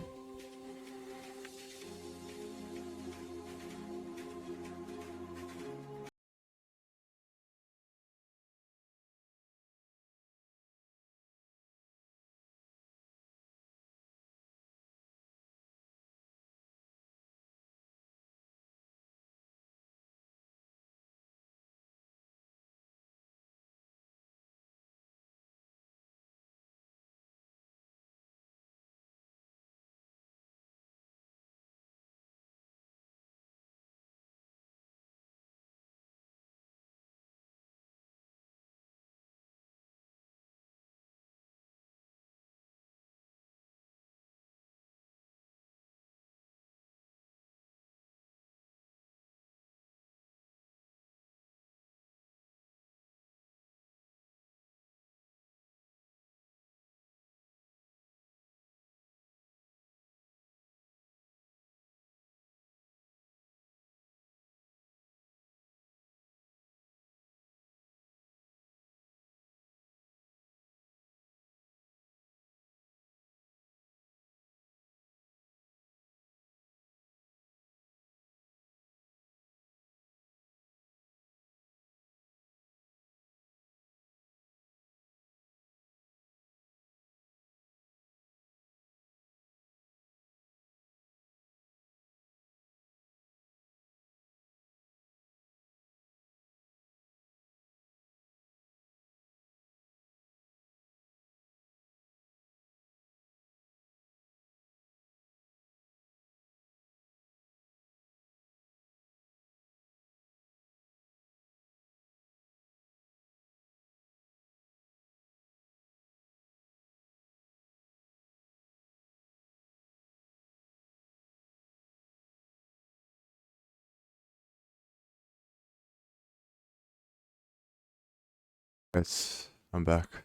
I'm back.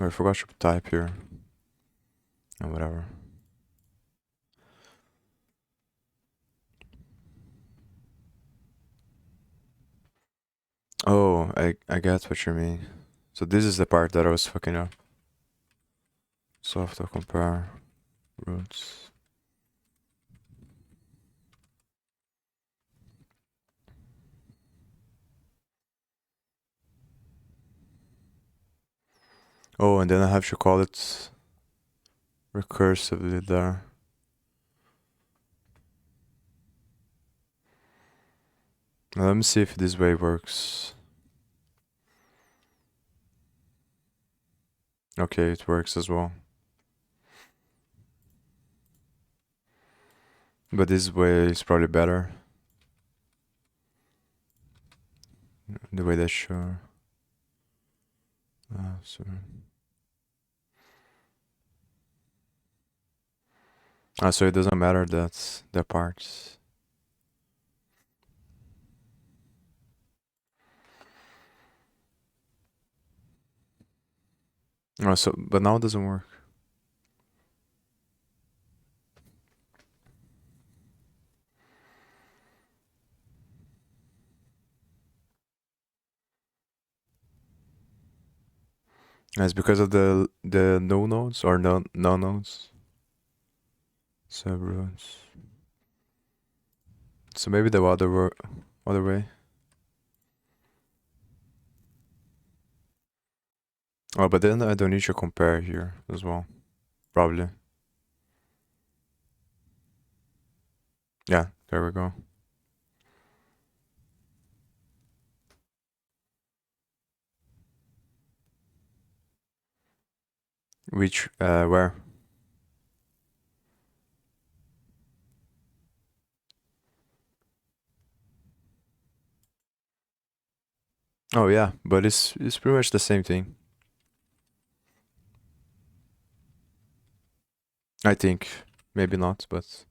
Oh, I forgot to type here. Oh, whatever. Oh, I get what you mean. So this is the part that I was fucking up. Soft compare roots. Oh, and then I have to call it recursively there. Now let me see if this way works. Okay, it works as well. But this way is probably better. The way that's sure. So. So it doesn't matter that's the parts. Oh, so but now it doesn't work. It's because of the no nodes or no nodes. Subroutes. So maybe the other way. Oh, but then I don't need to compare here as well. Probably. Yeah, there we go. Which, where? Oh yeah, but it's pretty much the same thing. I think. Maybe not, but...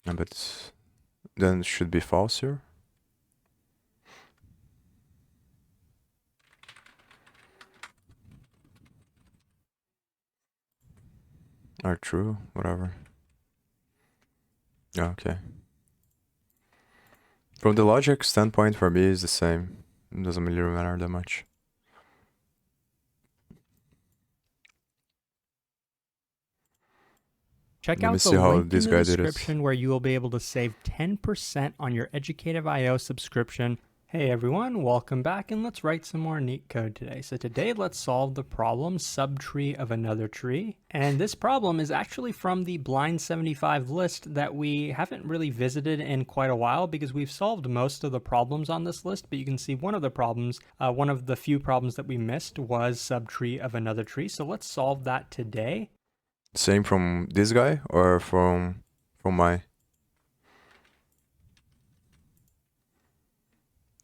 But then it should be false here. Or true, whatever. Yeah, okay. From the logic standpoint, for me, it's the same. It doesn't really matter that much. Check Let me out the see how link in this the guy did it. description where you will be able to save 10% on your Educative.io subscription. Hey everyone, welcome back, and let's write some more LeetCode today. So today let's solve the problem subtree of another tree. And this problem is actually from the blind 75 list that we haven't really visited in quite a while because we've solved most of the problems on this list, but you can see one of the problems, one of the few problems that we missed was subtree of another tree. So let's solve that today. Same from this guy or from my?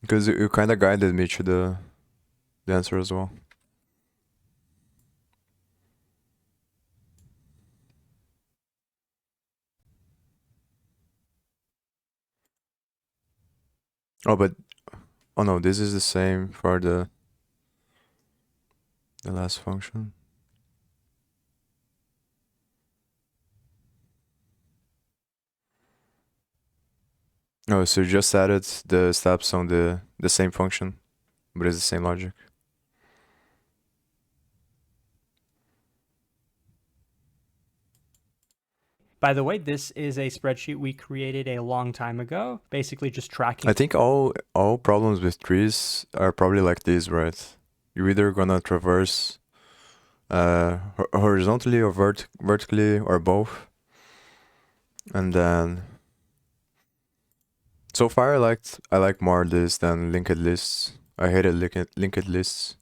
Because you kind of guided me to the answer as well. Oh, but oh no, this is the same for the last function. Oh, so you just added the steps on the same function, but it's the same logic. By the way, this is a spreadsheet we created a long time ago, basically just tracking. I think all problems with trees are probably like this, right? You're either gonna traverse horizontally or vertically or both. And then so far I like more this than linked lists. I hated linked lists.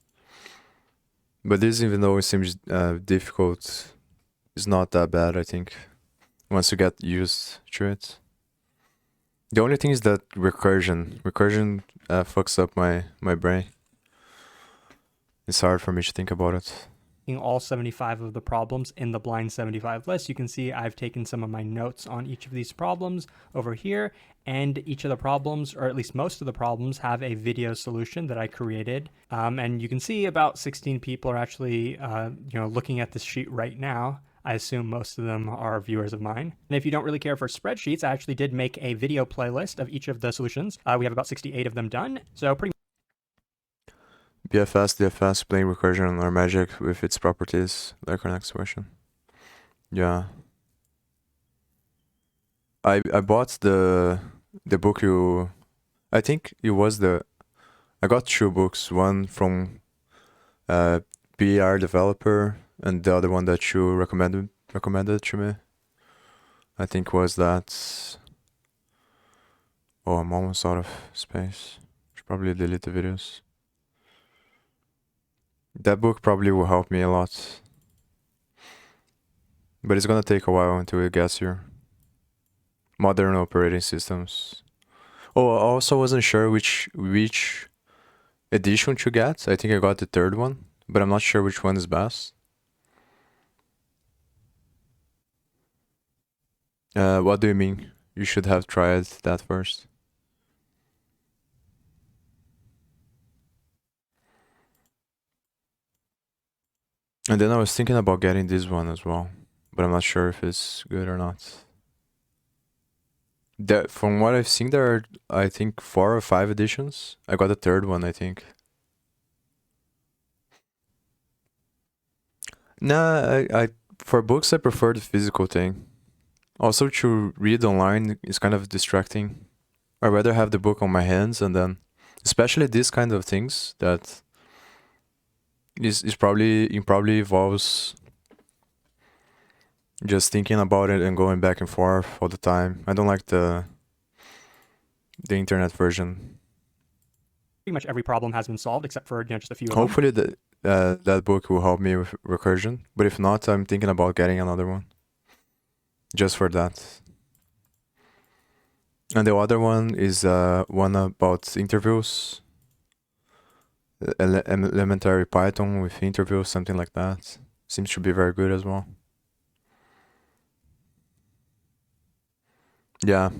But this, even though it seems difficult, is not that bad, I think, once you get used to it. The only thing is that recursion fucks up my brain. It's hard for me to think about it. All 75 of the problems in the blind 75 list. You can see I've taken some of my notes on each of these problems over here, and each of the problems, or at least most of the problems, have a video solution that I created. And you can see about 16 people are actually looking at this sheet right now. I assume most of them are viewers of mine. And if you don't really care for spreadsheets, I actually did make a video playlist of each of the solutions. We have about 68 of them done. So pretty BFS, DFS, playing recursion or magic with its properties, like our next question. Yeah. I bought the book you... I think it was I got two books, one from PR developer and the other one that you recommended to me. I think was that... Oh, I'm almost out of space. Should probably delete the videos. That book probably will help me a lot. But it's gonna take a while until it gets here. Modern operating systems. Oh, I also wasn't sure which edition to get. I think I got the third one, but I'm not sure which one is best. What do you mean? You should have tried that first. And then I was thinking about getting this one as well, but I'm not sure if it's good or not. From what I've seen, there are, I think, 4 or 5 editions. I got the third one, I think. Nah, I for books, I prefer the physical thing. Also, to read online is kind of distracting. I'd rather have the book on my hands, and then, especially these kind of things that it probably involves just thinking about it and going back and forth all the time. I don't like the internet version. Pretty much every problem has been solved except for just a few of them. Hopefully that book will help me with recursion, but if not, I'm thinking about getting another one just for that. And the other one is one about interviews, elementary Python with interviews, something like that. Seems to be very good as well. Yeah.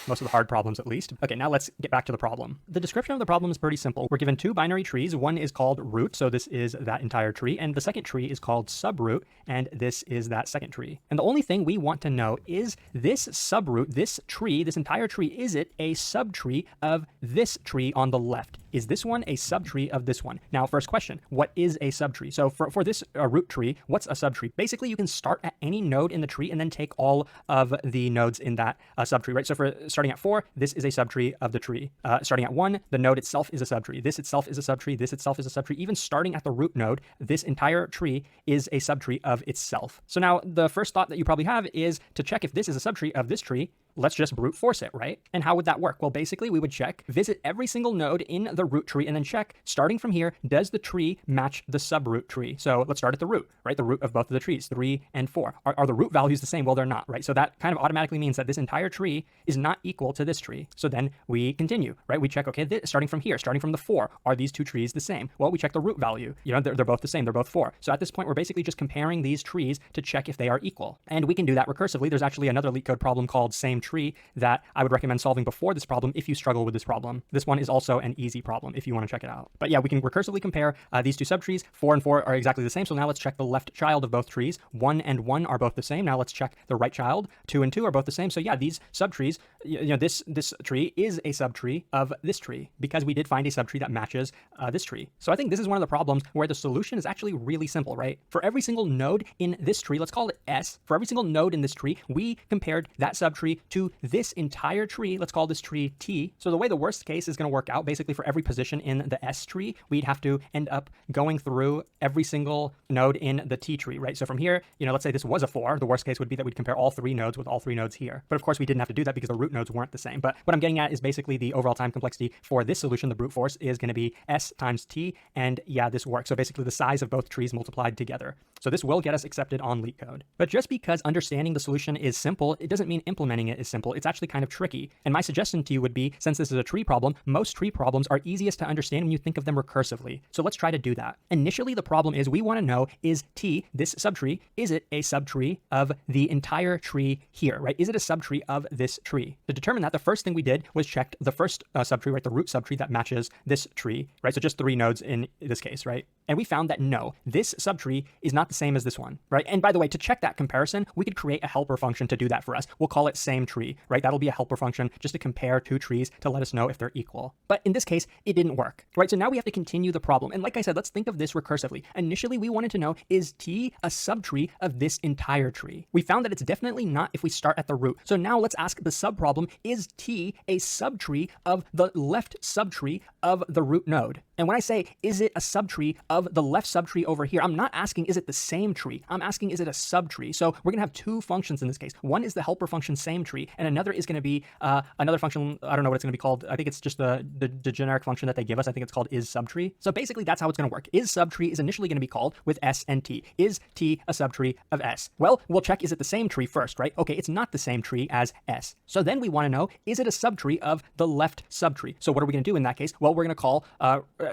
Most of the hard problems at least. Okay, now let's get back to the problem. The description of the problem is pretty simple. We're given two binary trees. One is called root, so this is that entire tree, and the second tree is called subroot, and this is that second tree. And the only thing we want to know is this subroot, this tree, this entire tree, is it a subtree of this tree on the left? Is this one a subtree of this one? Now, first question, what is a subtree? So for this root tree, what's a subtree? Basically, you can start at any node in the tree and then take all of the nodes in that subtree, right? So for starting at 4, this is a subtree of the tree. Starting at 1, the node itself is a subtree. This itself is a subtree. This itself is a subtree. Even starting at the root node, this entire tree is a subtree of itself. So now the first thought that you probably have is to check if this is a subtree of this tree. Let's just brute force it, right? And how would that work? Well, basically, we would check, visit every single node in the root tree, and then check, starting from here, does the tree match the subroot tree? So let's start at the root, right? The root of both of the trees, 3 and 4. Are the root values the same? Well, they're not, right? So that kind of automatically means that this entire tree is not equal to this tree. So then we continue, right? We check, okay, starting from here, starting from the 4, are these two trees the same? Well, we check the root value. You know, they're both the same. They're both 4. So at this point, we're basically just comparing these trees to check if they are equal. And we can do that recursively. There's actually another LeetCode problem called same tree that I would recommend solving before this problem if you struggle with this problem. This one is also an easy problem if you want to check it out. But yeah, we can recursively compare these two subtrees. 4 and 4 are exactly the same. So now let's check the left child of both trees. 1 and 1 are both the same. Now let's check the right child. 2 and 2 are both the same. So yeah, these subtrees, you know, this tree is a subtree of this tree because we did find a subtree that matches this tree. So I think this is one of the problems where the solution is actually really simple, right? For every single node in this tree, let's call it S. For every single node in this tree, we compared that subtree to this entire tree. Let's call this tree T. So the way the worst case is going to work out, basically for every position in the S tree, we'd have to end up going through every single node in the T tree, right? So from here, you know, let's say this was a 4. The worst case would be that we'd compare all 3 nodes with all 3 nodes here. But of course, we didn't have to do that because the root nodes weren't the same. But what I'm getting at is basically the overall time complexity for this solution, the brute force, is going to be S times T. And yeah, this works. So basically the size of both trees multiplied together. So this will get us accepted on LeetCode. But just because understanding the solution is simple, it doesn't mean implementing it is simple. It's actually kind of tricky. And my suggestion to you would be, since this is a tree problem, most tree problems are easiest to understand when you think of them recursively. So let's try to do that. Initially, the problem is we want to know, is T, this subtree, is it a subtree of the entire tree here, right? Is it a subtree of this tree? To determine that, the first thing we did was check the first subtree, right? The root subtree that matches this tree, right? So just 3 nodes in this case, right? And we found that no, this subtree is not the same as this one, right? And by the way, to check that comparison, we could create a helper function to do that for us. We'll call it same tree, right? That'll be a helper function just to compare 2 trees to let us know if they're equal. But in this case, it didn't work, right? So now we have to continue the problem. And like I said, let's think of this recursively. Initially, we wanted to know, is T a subtree of this entire tree? We found that it's definitely not if we start at the root. So now let's ask the subproblem, is T a subtree of the left subtree of the root node? And when I say, is it a subtree of the left subtree over here, I'm not asking, is it the same tree? I'm asking, is it a subtree? So we're going to have 2 functions in this case. One is the helper function same tree, and another is going to be another function, I don't know what it's going to be called. I think it's just the generic function that they give us. I think it's called is subtree. So basically, that's how it's going to work. Is subtree is initially going to be called with S and T. Is T a subtree of S? Well, we'll check, is it the same tree first, right? Okay, it's not the same tree as S. So then we want to know, is it a subtree of the left subtree? So what are we going to do in that case? Well, we're going to call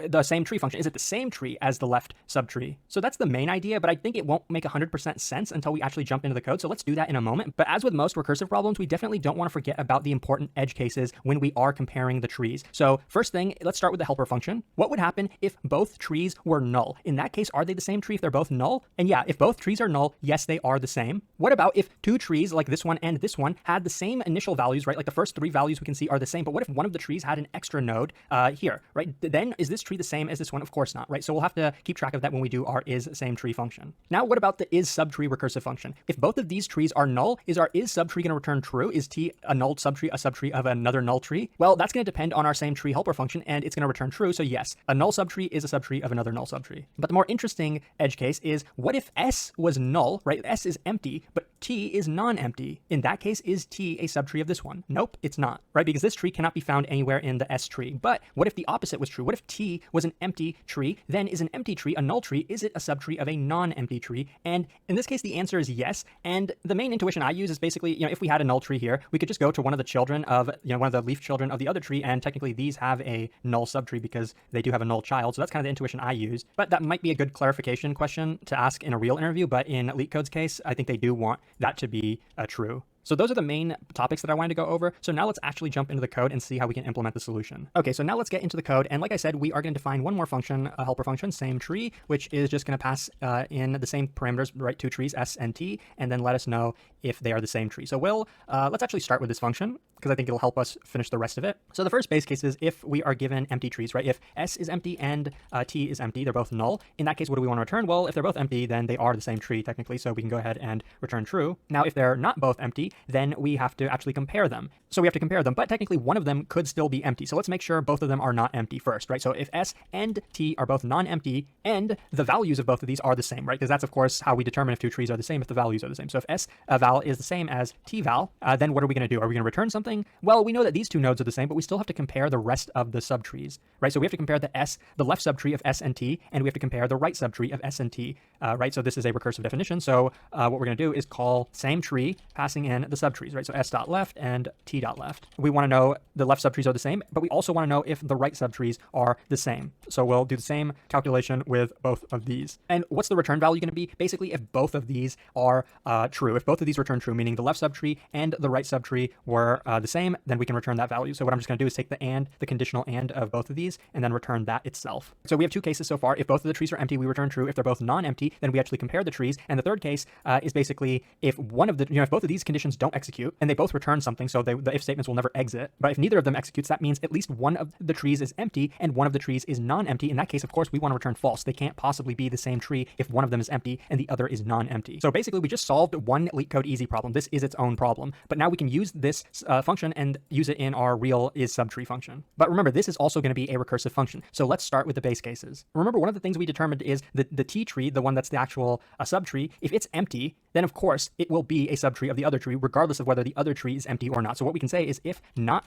the same tree function. Is it the same tree as the left subtree? So that's the main idea, but I think it won't make 100% sense until we actually jump into the code. So let's do that in a moment. But as with most recursive problems, we definitely don't want to forget about the important edge cases when we are comparing the trees. So first thing, let's start with the helper function. What would happen if both trees were null? In that case, are they the same tree if they're both null? And yeah, if both trees are null, yes, they are the same. What about if 2 trees like this one and this one had the same initial values, right? Like the first 3 values we can see are the same, but what if one of the trees had an extra node here, right? Then is this tree the same as this one? Of course not, right? So we'll have to keep track of that when we do our is same tree function. Now, what about the is subtree recursive function? If both of these trees are null, is our is subtree going to return true? Is t a null subtree, a subtree of another null tree? Well, that's going to depend on our same tree helper function, and it's going to return true. So yes, a null subtree is a subtree of another null subtree. But the more interesting edge case is, what if S was null, right? S is empty, but T is non-empty. In that case, is T a subtree of this one? Nope, it's not, right? Because this tree cannot be found anywhere in the S tree. But what if the opposite was true? What if T was an empty tree? Then is an empty tree a null tree? Is it a subtree of a non-empty tree? And in this case, the answer is yes. And the main intuition I use is basically, if we had a null tree here, we could just go to one of the children of, one of the leaf children of the other tree, and technically these have a null subtree because they do have a null child. So that's kind of the intuition I use. But that might be a good clarification question to ask in a real interview. But in LeetCode's case, I think they do want that to be true. So those are the main topics that I wanted to go over. So now let's actually jump into the code and see how we can implement the solution. Okay, so now let's get into the code. And like I said, we are going to define one more function, a helper function, same tree, which is just going to pass in the same parameters, right, two trees, S and T, and then let us know if they are the same tree. So let's actually start with this function, because I think it'll help us finish the rest of it. So the first base case is if we are given empty trees, right? If S is empty and T is empty, they're both null. In that case, what do we want to return? Well, if they're both empty, then they are the same tree technically, so we can go ahead and return true. Now, if they're not both empty, then we have to actually compare them. So we have to compare them, but technically one of them could still be empty. So let's make sure both of them are not empty first, right? So if S and T are both non-empty and the values of both of these are the same, right? Because that's, of course, how we determine if two trees are the same, if the values are the same. So if S val is the same as T val, then what are we going to do? Are we going to return something? Well, we know that these two nodes are the same, but we still have to compare the rest of the subtrees, right? So we have to compare the left subtree of S and T, and we have to compare the right subtree of S and T, right? So this is a recursive definition. So what we're going to do is call same tree, passing in the subtrees, right? So S.left and T.left. We want to know the left subtrees are the same, but we also want to know if the right subtrees are the same. So we'll do the same calculation with both of these. And what's the return value going to be? Basically, if both of these are true, if both of these return true, meaning the left subtree and the right subtree were the same, then we can return that value. So what I'm just going to do is take the conditional and of both of these, and then return that itself. So we have two cases so far. If both of the trees are empty, we return true. If they're both non-empty, then we actually compare the trees. And the third case is basically if one of the, if both of these conditions don't execute and they both return something, so the if statements will never exit. But if neither of them executes, that means at least one of the trees is empty and one of the trees is non-empty. In that case, of course, we want to return false. They can't possibly be the same tree if one of them is empty and the other is non-empty. So basically, we just solved one LeetCode easy problem. This is its own problem. But now we can use this function and use it in our real is subtree function. But remember, this is also going to be a recursive function. So let's start with the base cases. Remember, one of the things we determined is the T tree, the one that's the actual subtree, if it's empty, then of course it will be a subtree of the other tree, regardless of whether the other tree is empty or not. So what we can say is if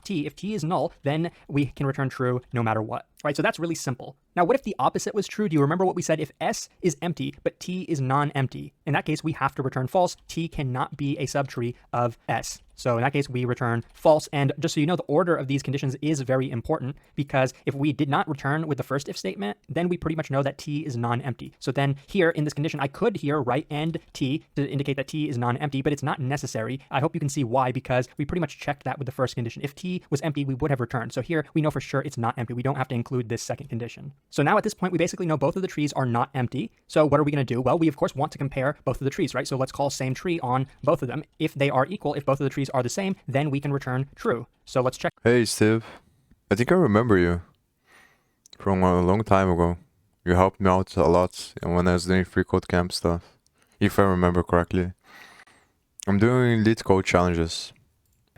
T is null, then we can return true no matter what. Right, so that's really simple. Now, what if the opposite was true? Do you remember what we said? If S is empty, but T is non-empty, in that case, we have to return false. T cannot be a subtree of S. So in that case, we return false. And just so you know, the order of these conditions is very important, because if we did not return with the first if statement, then we pretty much know that T is non-empty. So then here in this condition, I could here write and T to indicate that T is non-empty, but it's not necessary. I hope you can see why, because we pretty much checked that with the first condition. If T was empty, we would have returned. So here we know for sure it's not empty. We don't have to include this second condition. So now at this point, we basically know both of the trees are not empty. So what are we going to do? Well, we of course want to compare both of the trees, right? So let's call same tree on both of them. If they are equal, if both of the trees are the same, then we can return true. So let's check. Hey, Steve. I think I remember you from a long time ago. You helped me out a lot when I was doing free code camp stuff, if I remember correctly. I'm doing LeetCode challenges.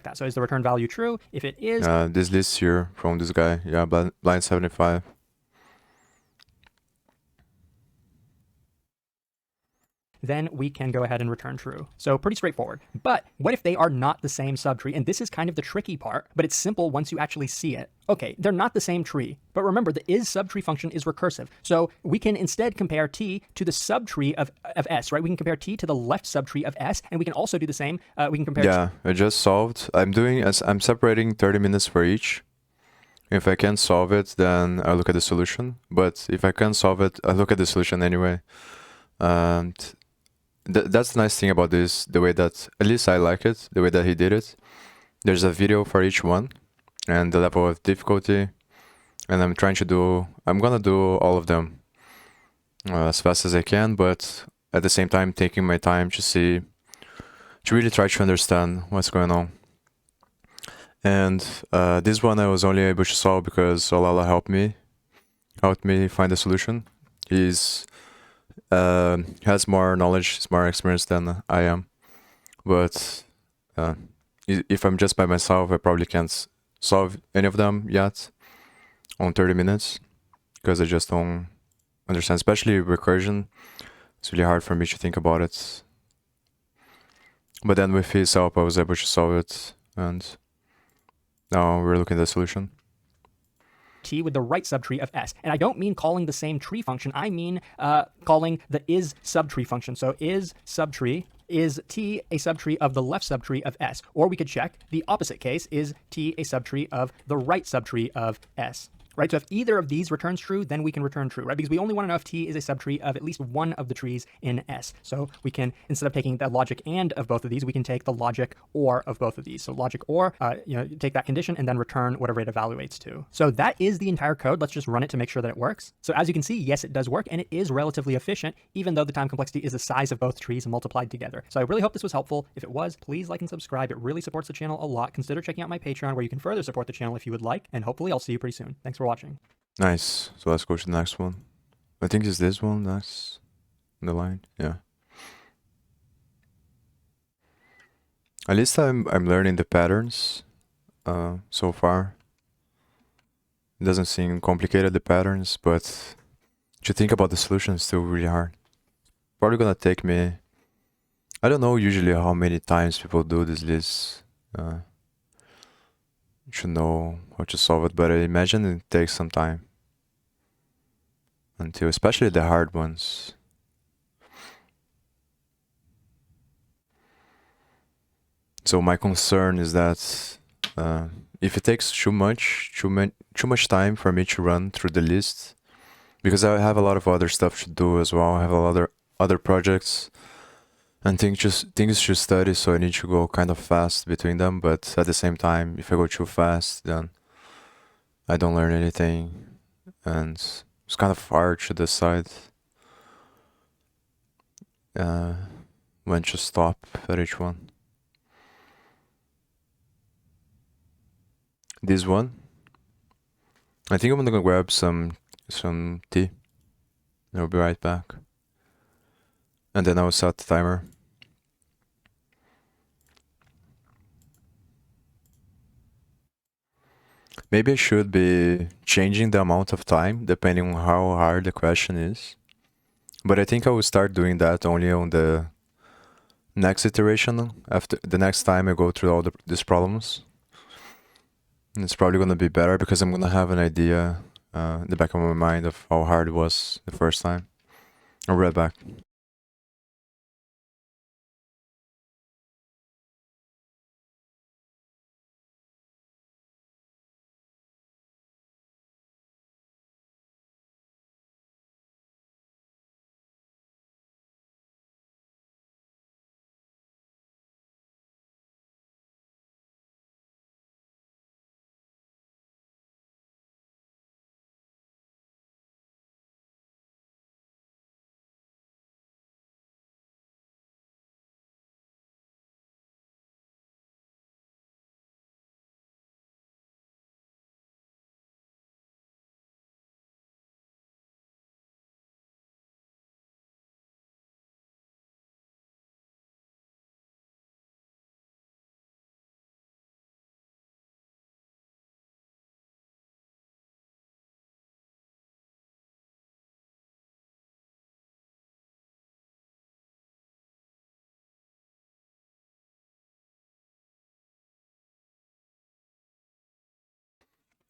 That. So is the return value true? If it is, this list here from this guy, yeah, blind 75. then we can go ahead and return true. So pretty straightforward. But what if they are not the same subtree? And this is kind of the tricky part, but it's simple once you actually see it. Okay, they're not the same tree, but remember the is subtree function is recursive. So we can instead compare T to the subtree of S, right? We can compare T to the left subtree of S, and we can also do the same. We can compare. Yeah, I just solved. I'm separating 30 minutes for each. If I can't solve it, then I look at the solution. But if I can't solve it, I look at the solution anyway. And that's the nice thing about this, the way that, at least I like it, the way that he did it. There's a video for each one and the level of difficulty. And I'm gonna do all of them as fast as I can, but at the same time taking my time to really try to understand what's going on. And this one I was only able to solve because Olala helped me find a solution. He's has more knowledge, he's more experienced than I am. But if I'm just by myself, I probably can't solve any of them yet on 30 minutes because I just don't understand, especially recursion. It's really hard for me to think about it. But then with his help, I was able to solve it, and now we're looking at the solution. T with the right subtree of S. And I don't mean calling the same tree function. I mean calling the is subtree function. So is subtree, is T a subtree of the left subtree of S? Or we could check the opposite case, is T a subtree of the right subtree of S? Right, so if either of these returns true, then we can return true, right? Because we only want to know if T is a subtree of at least one of the trees in S. So we can, instead of taking the logic and of both of these, we can take the logic or of both of these. So logic or, take that condition and then return whatever it evaluates to. So that is the entire code. Let's just run it to make sure that it works. So as you can see, yes, it does work, and it is relatively efficient, even though the time complexity is the size of both trees multiplied together. So I really hope this was helpful. If it was, please like and subscribe. It really supports the channel a lot. Consider checking out my Patreon, where you can further support the channel if you would like, and hopefully I'll see you pretty soon. Thanks for watching. Nice. So let's go to the next one. I think it's this one next in the line. Yeah. At least I'm learning the patterns so far. It doesn't seem complicated, the patterns, but to think about the solution is still really hard. Probably gonna take me, I don't know usually how many times people do this list. Should know how to solve it, but I imagine it takes some time until, especially the hard ones. So my concern is that if it takes too much time for me to run through the list, because I have a lot of other stuff to do as well. I have a lot of other projects and things to study, so I need to go kind of fast between them. But at the same time, if I go too fast, then I don't learn anything, and it's kind of hard to decide when to stop at each one. This one, I think I'm gonna grab some tea. I'll be right back, and then I'll set the timer. Maybe I should be changing the amount of time depending on how hard the question is. But I think I will start doing that only on the next iteration, after the next time I go through all these problems. And it's probably going to be better because I'm going to have an idea in the back of my mind of how hard it was the first time. I'll be right back.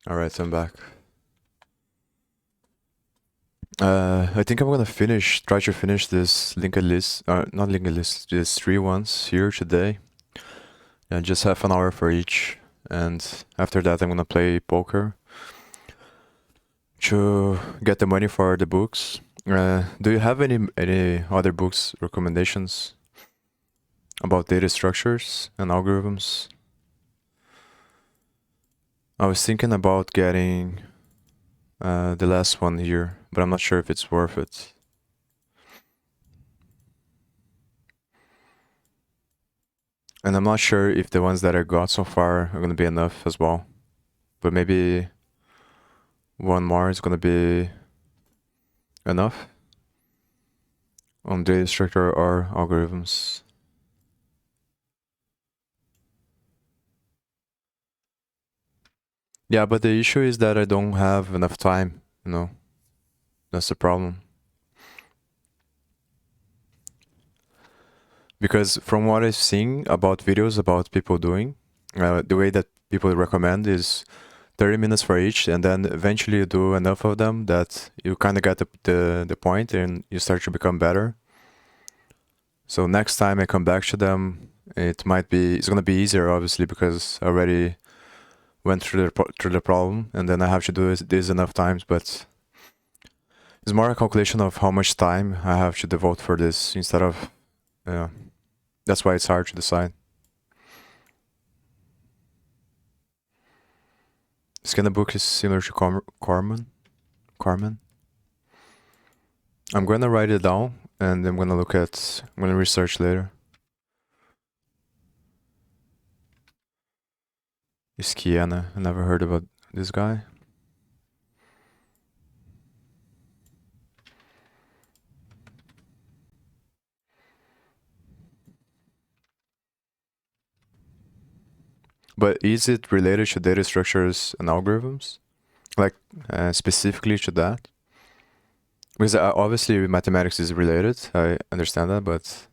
Alright, I'm back. I think I'm gonna try to finish this linked list, not linked list, just 3 ones here today. Yeah, just half an hour for each, and after that I'm gonna play poker to get the money for the books. Do you have any other books recommendations about data structures and algorithms? I was thinking about getting the last one here, but I'm not sure if it's worth it. And I'm not sure if the ones that I got so far are gonna be enough as well. But maybe one more is gonna be enough on data structure or algorithms. Yeah, but the issue is that I don't have enough time, you know. That's the problem. Because from what I've seen about videos about people doing, the way that people recommend is 30 minutes for each, and then eventually you do enough of them that you kind of get the point and you start to become better. So next time I come back to them, it's gonna be easier, obviously, because I already went through the problem, and then I have to do this enough times. But it's more a calculation of how much time I have to devote for this instead of, that's why it's hard to decide. This kind of book is similar to Carmen. I'm gonna write it down, and I'm gonna research later. Iskiana, I never heard about this guy. But is it related to data structures and algorithms? Like, specifically to that? Because obviously mathematics is related, I understand that, but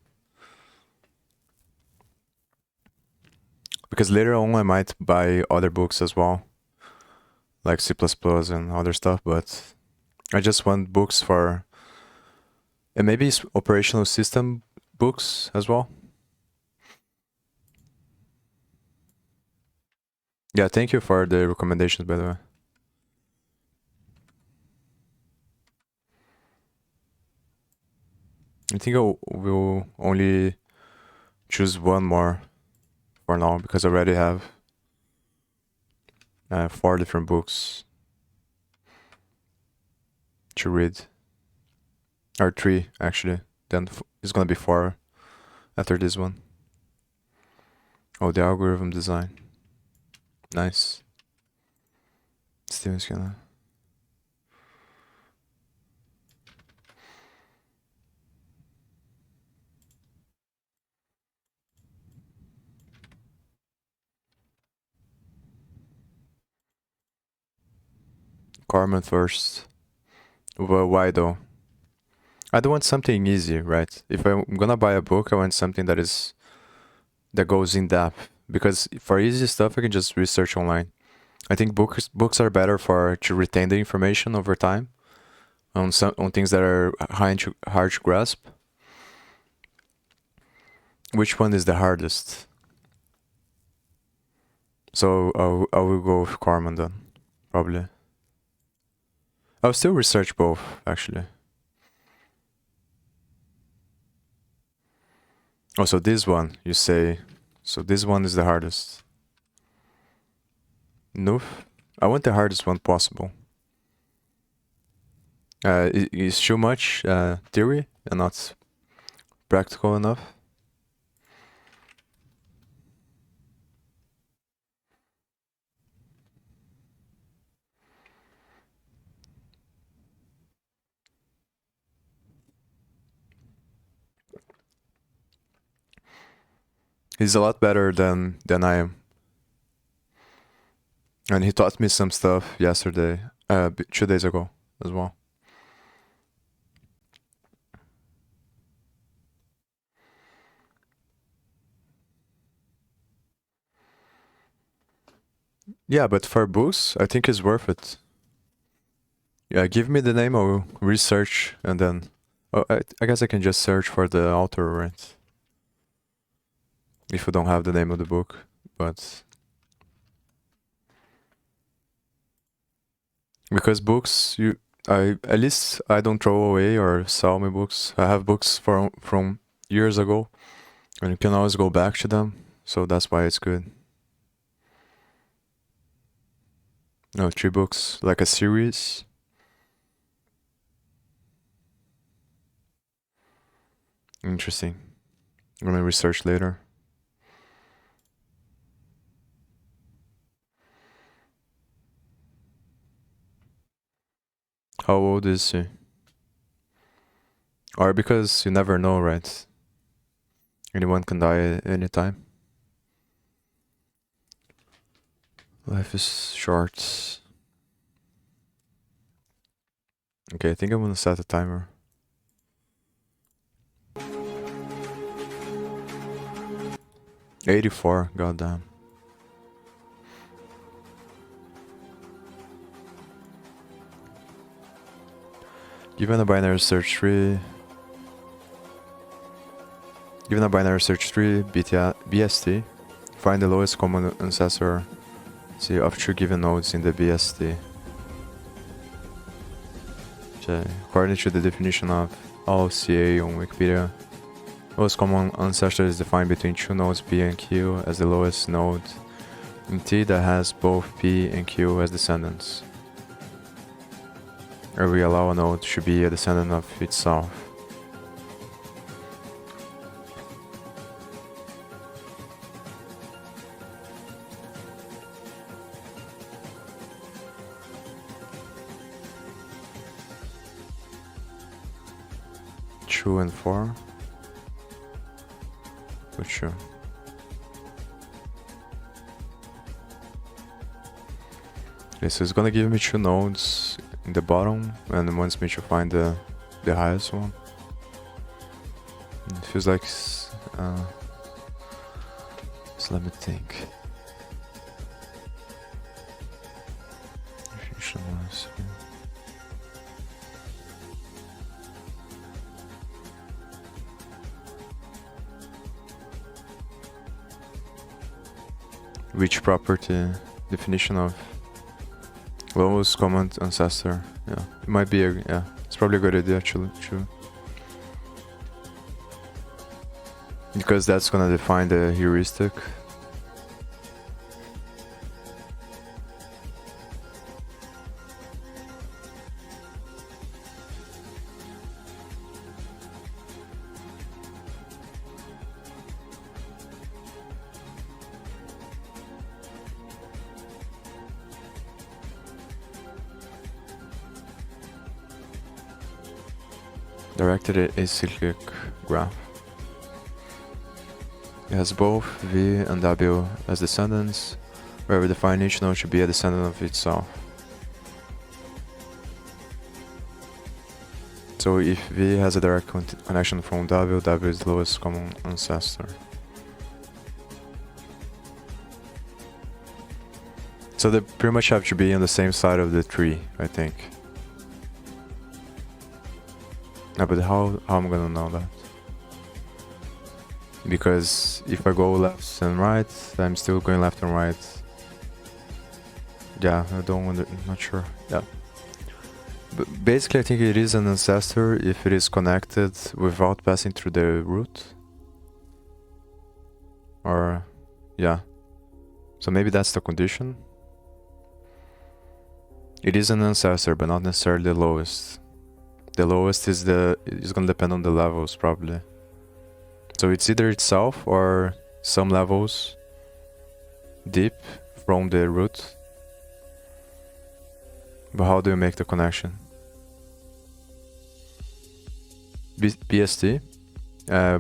because later on I might buy other books as well, like C++ and other stuff, but I just want books for, and maybe operational system books as well. Yeah, thank you for the recommendations, by the way. I think I will only choose one more for now because I already have 4 different books to read. Or 3, actually. Then it's gonna be 4 after this one. Oh, the algorithm design. Nice. Steven's gonna. Carmen first. Well, why though? I don't want something easy, right? If I'm gonna buy a book, I want something that goes in depth. Because for easy stuff, I can just research online. I think books are better to retain the information over time on things that are hard to grasp. Which one is the hardest? So I will go with Carmen then, probably. I'll still research both, actually. Oh, so this one, you say, so this one is the hardest. No, I want the hardest one possible. It's too much theory and not practical enough. He's a lot better than I am. And he taught me some stuff yesterday, 2 days ago as well. Yeah, but for books, I think it's worth it. Yeah, give me the name, I'll research, and then... Oh, I guess I can just search for the author, right? If you don't have the name of the book, but... Because books, at least I don't throw away or sell my books. I have books from years ago, and you can always go back to them, so that's why it's good. No, 3 books, like a series. Interesting. I'm gonna research later. How old is he? Or because you never know, right? Anyone can die at any time. Life is short. Okay, I think I'm gonna set a timer. $84, goddamn. Given a binary search tree, BST, find the lowest common ancestor of two given nodes in the BST. Okay. According to the definition of LCA on Wikipedia, lowest common ancestor is defined between two nodes P and Q as the lowest node in T that has both P and Q as descendants. Or we allow a node to be a descendant of itself. Two and four. For sure. Okay, so it's gonna give me two nodes in the bottom and wants me to find the highest one. It feels like so let me think. Which property? Definition of lowest common ancestor. Yeah, it might be a, yeah, it's probably a good idea actually, true. Because that's gonna define the heuristic. Directed acyclic graph. It has both V and W as descendants, where we define each node to be a descendant of itself. So if V has a direct connection from W, W is the lowest common ancestor. So they pretty much have to be on the same side of the tree, I think. No, but how am I gonna know that? Because if I go left and right, I'm still going left and right. Yeah, not sure. Yeah. But basically I think it is an ancestor if it is connected without passing through the root. Or, yeah. So maybe that's the condition. It is an ancestor, but not necessarily the lowest. The lowest is gonna depend on the levels probably. So it's either itself or some levels deep from the root. But how do you make the connection? BST,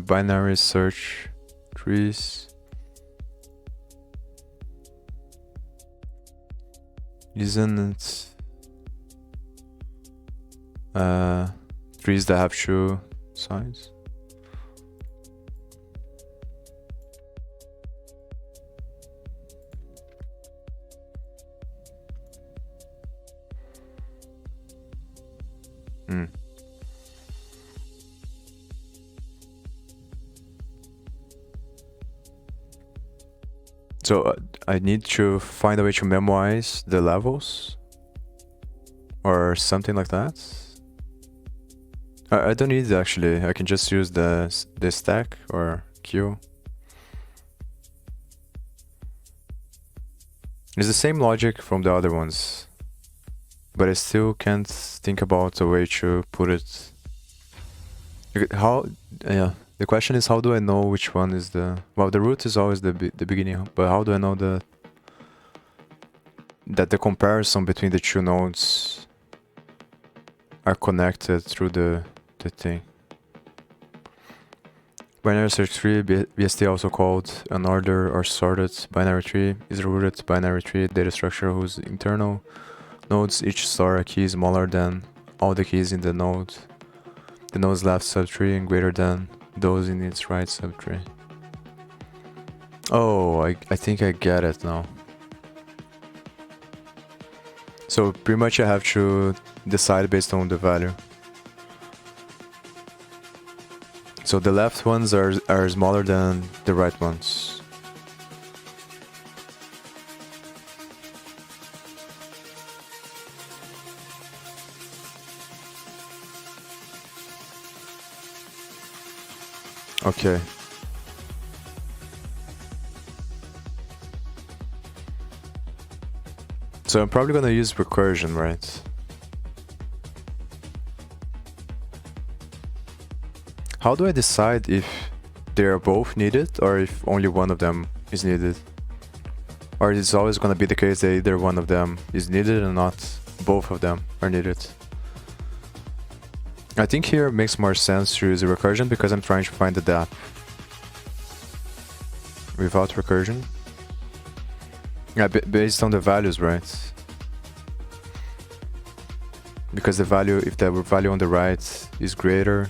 binary search trees. Isn't it trees that have two sides? So I need to find a way to memorize the levels or something like that. I don't need it actually. I can just use the stack or queue. It's the same logic from the other ones, but I still can't think about a way to put it. How? Yeah. The question is, how do I know which one is the... Well, the root is always the beginning, but how do I know that the comparison between the two nodes are connected through the thing? Binary search tree, BST also called an ordered or sorted binary tree, is a rooted binary tree data structure whose internal nodes each store a key smaller than all the keys in the node. The node's left subtree and greater than those in its right subtree. Oh, I think I get it now. So pretty much I have to decide based on the value. So the left ones are smaller than the right ones. Okay. So I'm probably gonna use recursion, right? How do I decide if they are both needed or if only one of them is needed? Or it's always gonna be the case that either one of them is needed and not both of them are needed? I think here it makes more sense to use a recursion because I'm trying to find the depth. Without recursion? Yeah, based on the values, right? Because the value, if the value on the right is greater,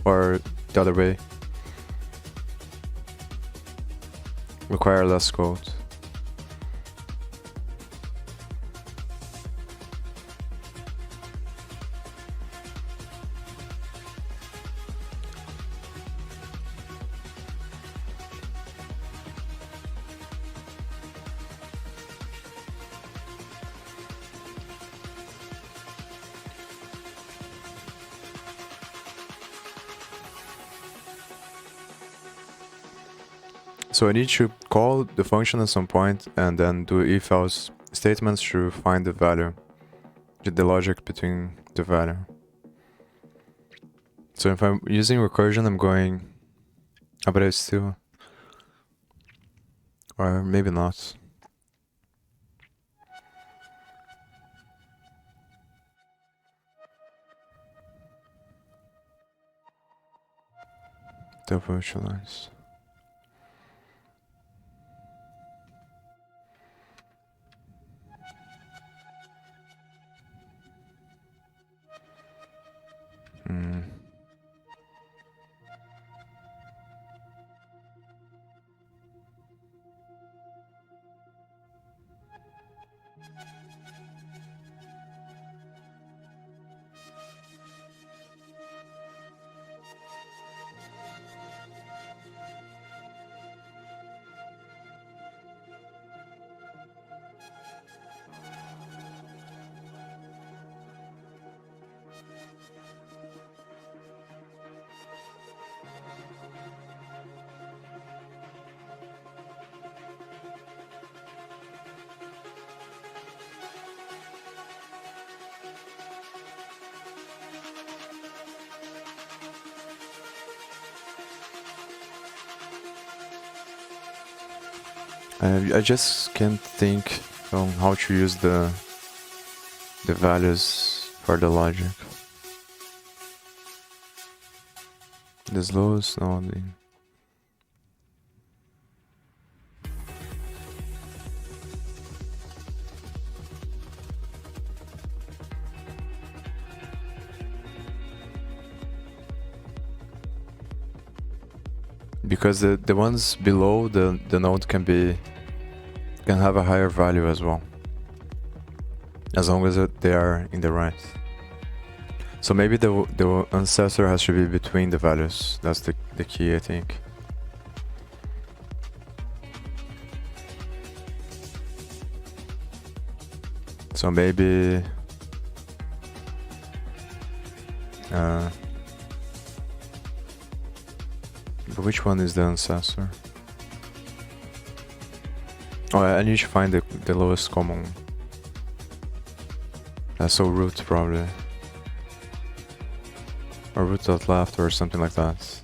or the other way, require less code. So I need to call the function at some point and then do if-else statements to find the value, the logic between the value. So if I'm using recursion, I'm going, but I still, or maybe not. Double initialize. I just can't think on how to use the values for the logic. The slowest, no, the because the ones below the node can have a higher value as well, as long as they are in the right. So maybe the ancestor has to be between the values. That's the key, I think. So maybe but which one is the ancestor? Oh, I need to find the lowest common. So root probably. Or root.left or something like that.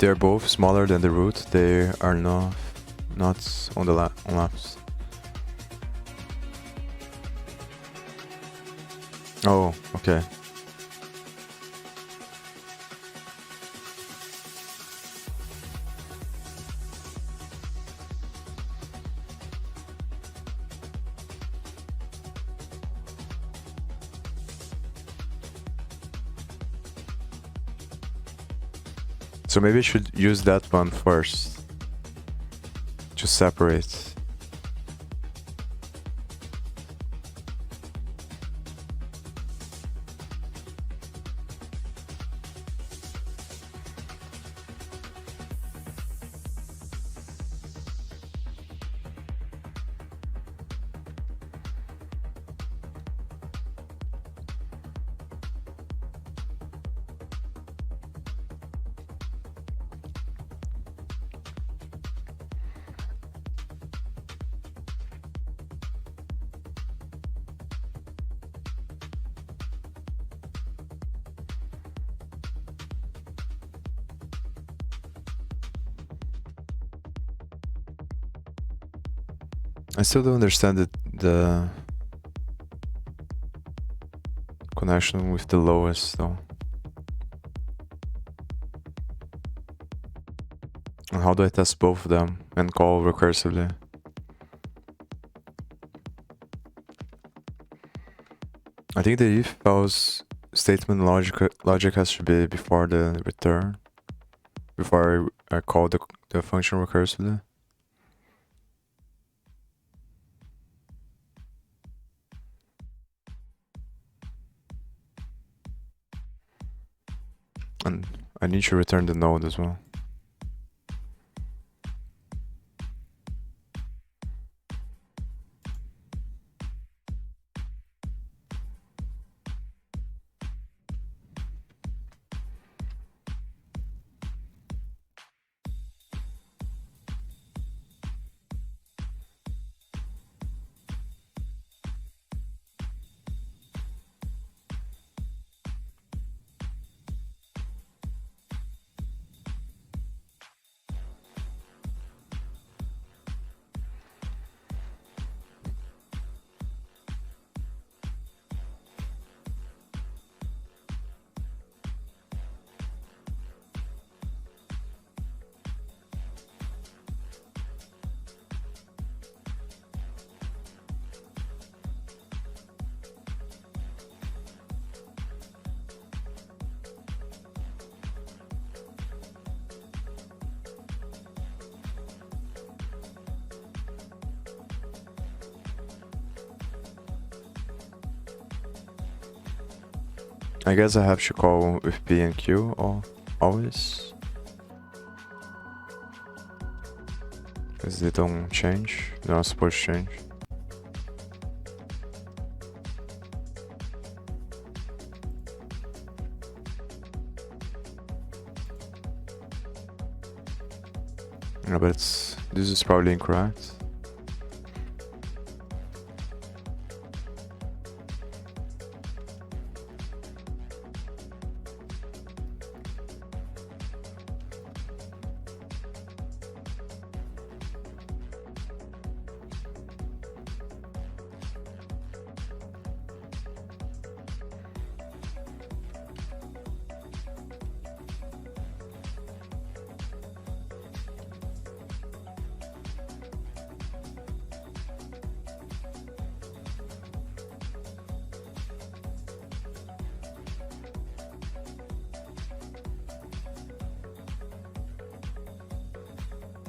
they're both smaller than the root, they are not on the on left. Oh, okay. So maybe I should use that one first to separate. I still don't understand the connection with the lowest though. And how do I test both of them and call recursively? I think the if else statement logic has to be before the return, before I call the function recursively. And I need to return the node as well. I guess I have to call with P and Q always. Because they don't change, they're not supposed to change. Yeah, but this is probably incorrect.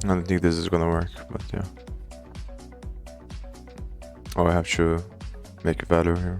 I don't think this is gonna work, but yeah. Oh, I have to make a value here.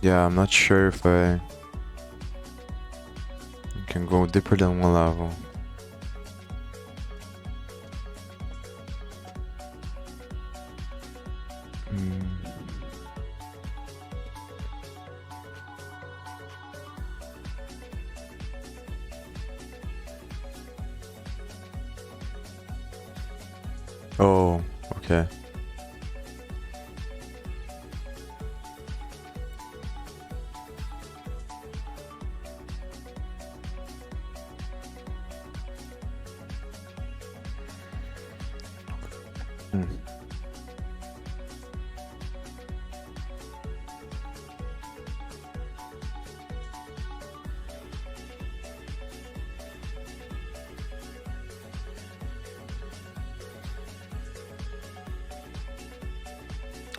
Yeah, I'm not sure if I can go deeper than one level. Oh, okay.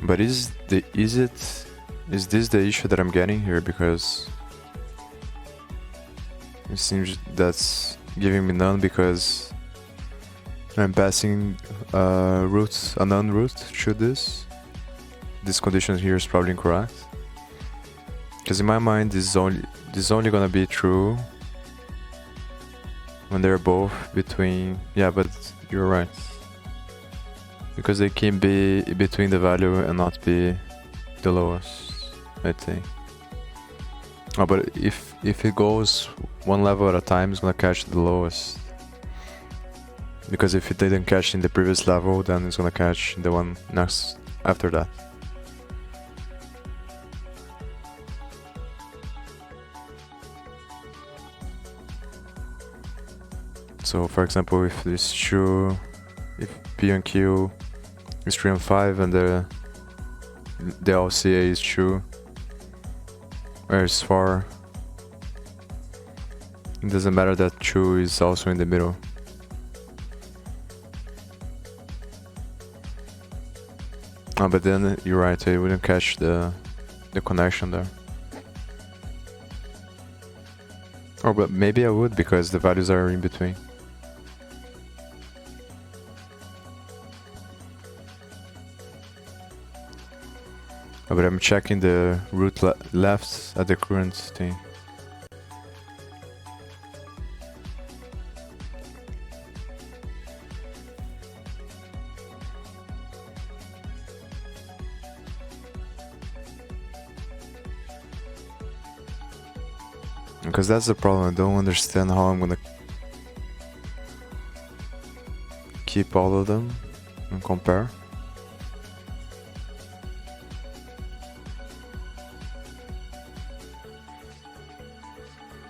But is this the issue that I'm getting here? Because it seems that's giving me none because I'm passing a non-root through this. This condition here is probably incorrect. Because in my mind, this is only gonna be true when they're both between. Yeah, but you're right. Because they can be between the value and not be the lowest, I think. Oh, but if it goes one level at a time, it's gonna catch the lowest. Because if it didn't catch in the previous level, then it's gonna catch the one next after that. So for example, if this true, if P and Q is 3 and 5 and the LCA is true, whereas 4, it doesn't matter that true is also in the middle. Oh, but then you're right, I wouldn't catch the connection there. Or but maybe I would because the values are in between. Oh, but I'm checking the root left at the current thing. Because that's the problem, I don't understand how I'm gonna keep all of them and compare.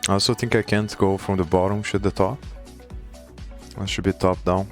I also think I can't go from the bottom to the top. It should be top down.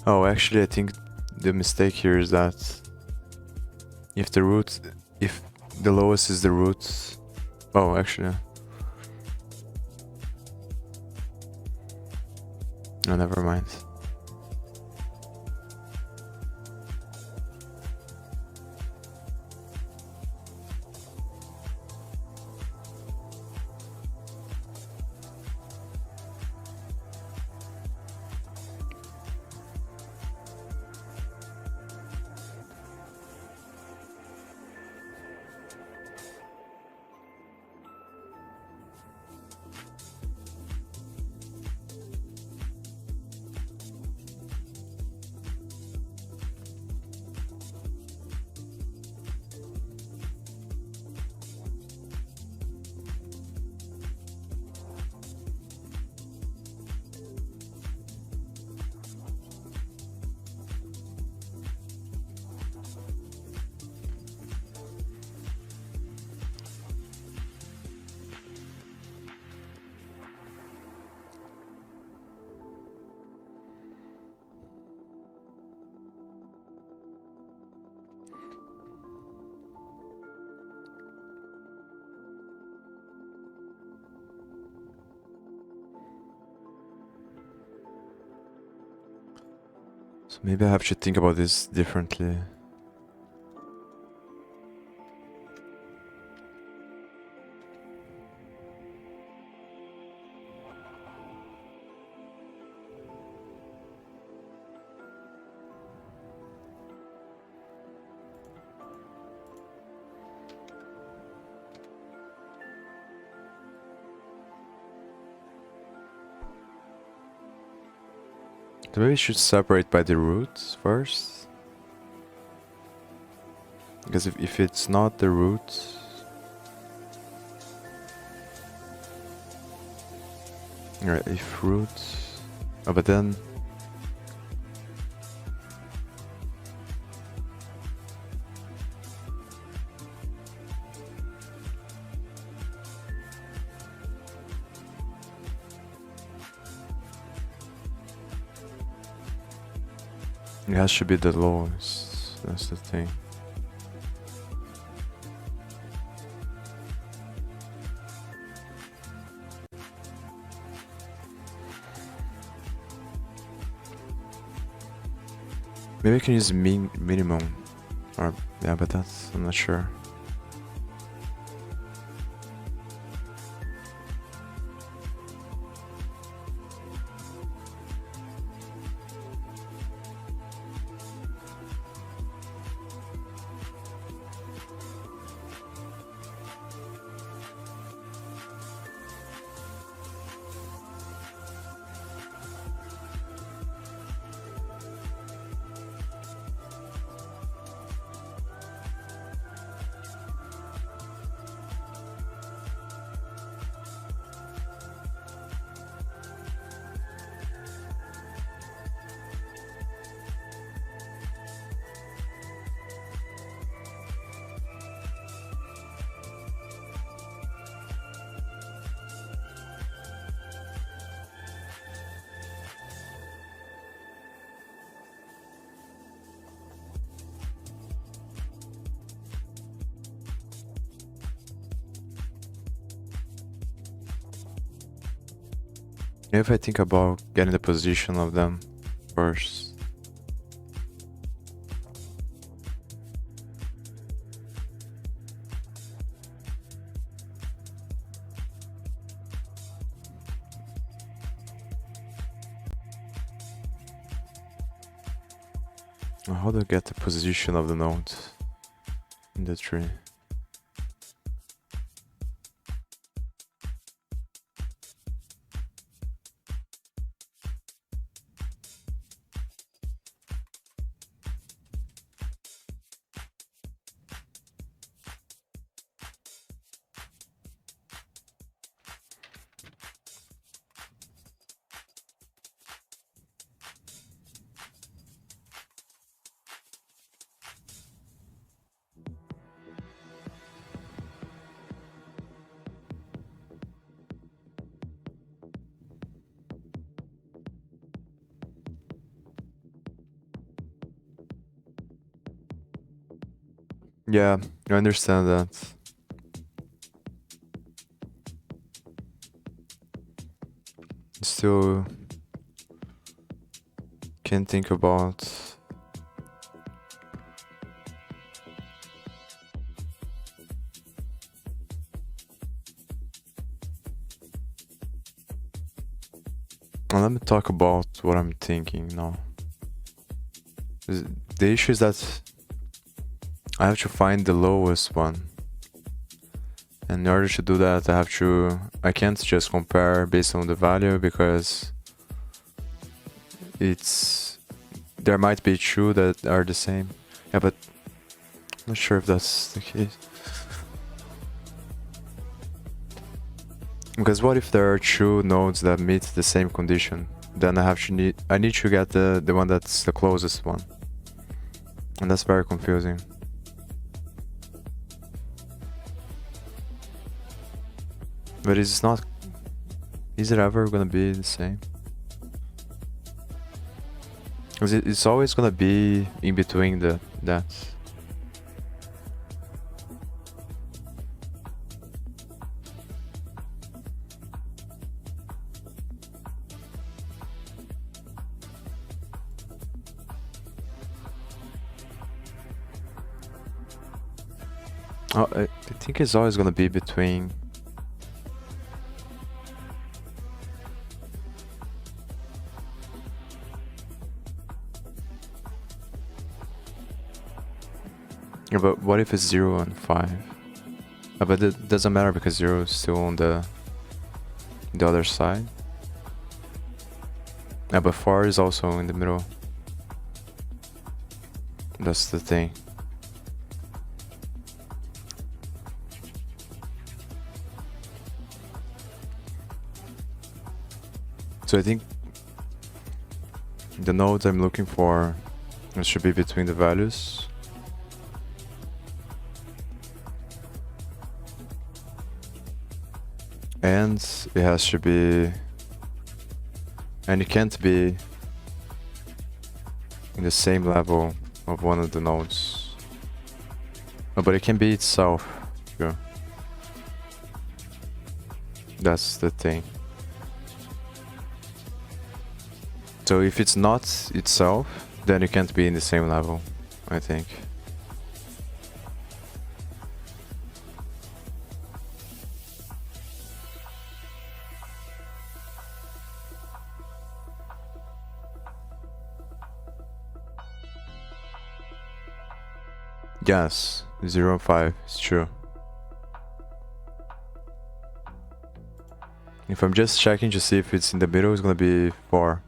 Oh, actually, I think the mistake here is that if the lowest is the root. Oh, actually. Oh, never mind. So maybe I have to think about this differently. Maybe we should separate by the roots first. Because if it's not the roots... Alright, if roots... Oh, but then... It has to be the lowest, that's the thing. Maybe I can use minimum, or yeah, but that's, I'm not sure. If I think about getting the position of them first. How do I get the position of the nodes in the tree? Yeah, I understand that. Still can't think about... Let me talk about what I'm thinking now. The issue is that I have to find the lowest one. And in order to do that, I can't just compare based on the value, because there might be two that are the same. Yeah, but I'm not sure if that's the case. Because what if there are two nodes that meet the same condition? Then I need to get the one that's the closest one. And that's very confusing. But is it ever gonna be the same? Because it's always gonna be in between that. Oh, I think it's always gonna be between. Yeah, but what if it's 0 and 5? But it doesn't matter because 0 is still on the other side. Yeah, but 4 is also in the middle. That's the thing. So I think the nodes I'm looking for, it should be between the values. And it has to be, and it can't be in the same level of one of the nodes. No, but it can be itself. Sure. That's the thing. So if it's not itself, then it can't be in the same level, I think. Yes, 0 and 5, it's true. If I'm just checking to see if it's in the middle, it's gonna be 4.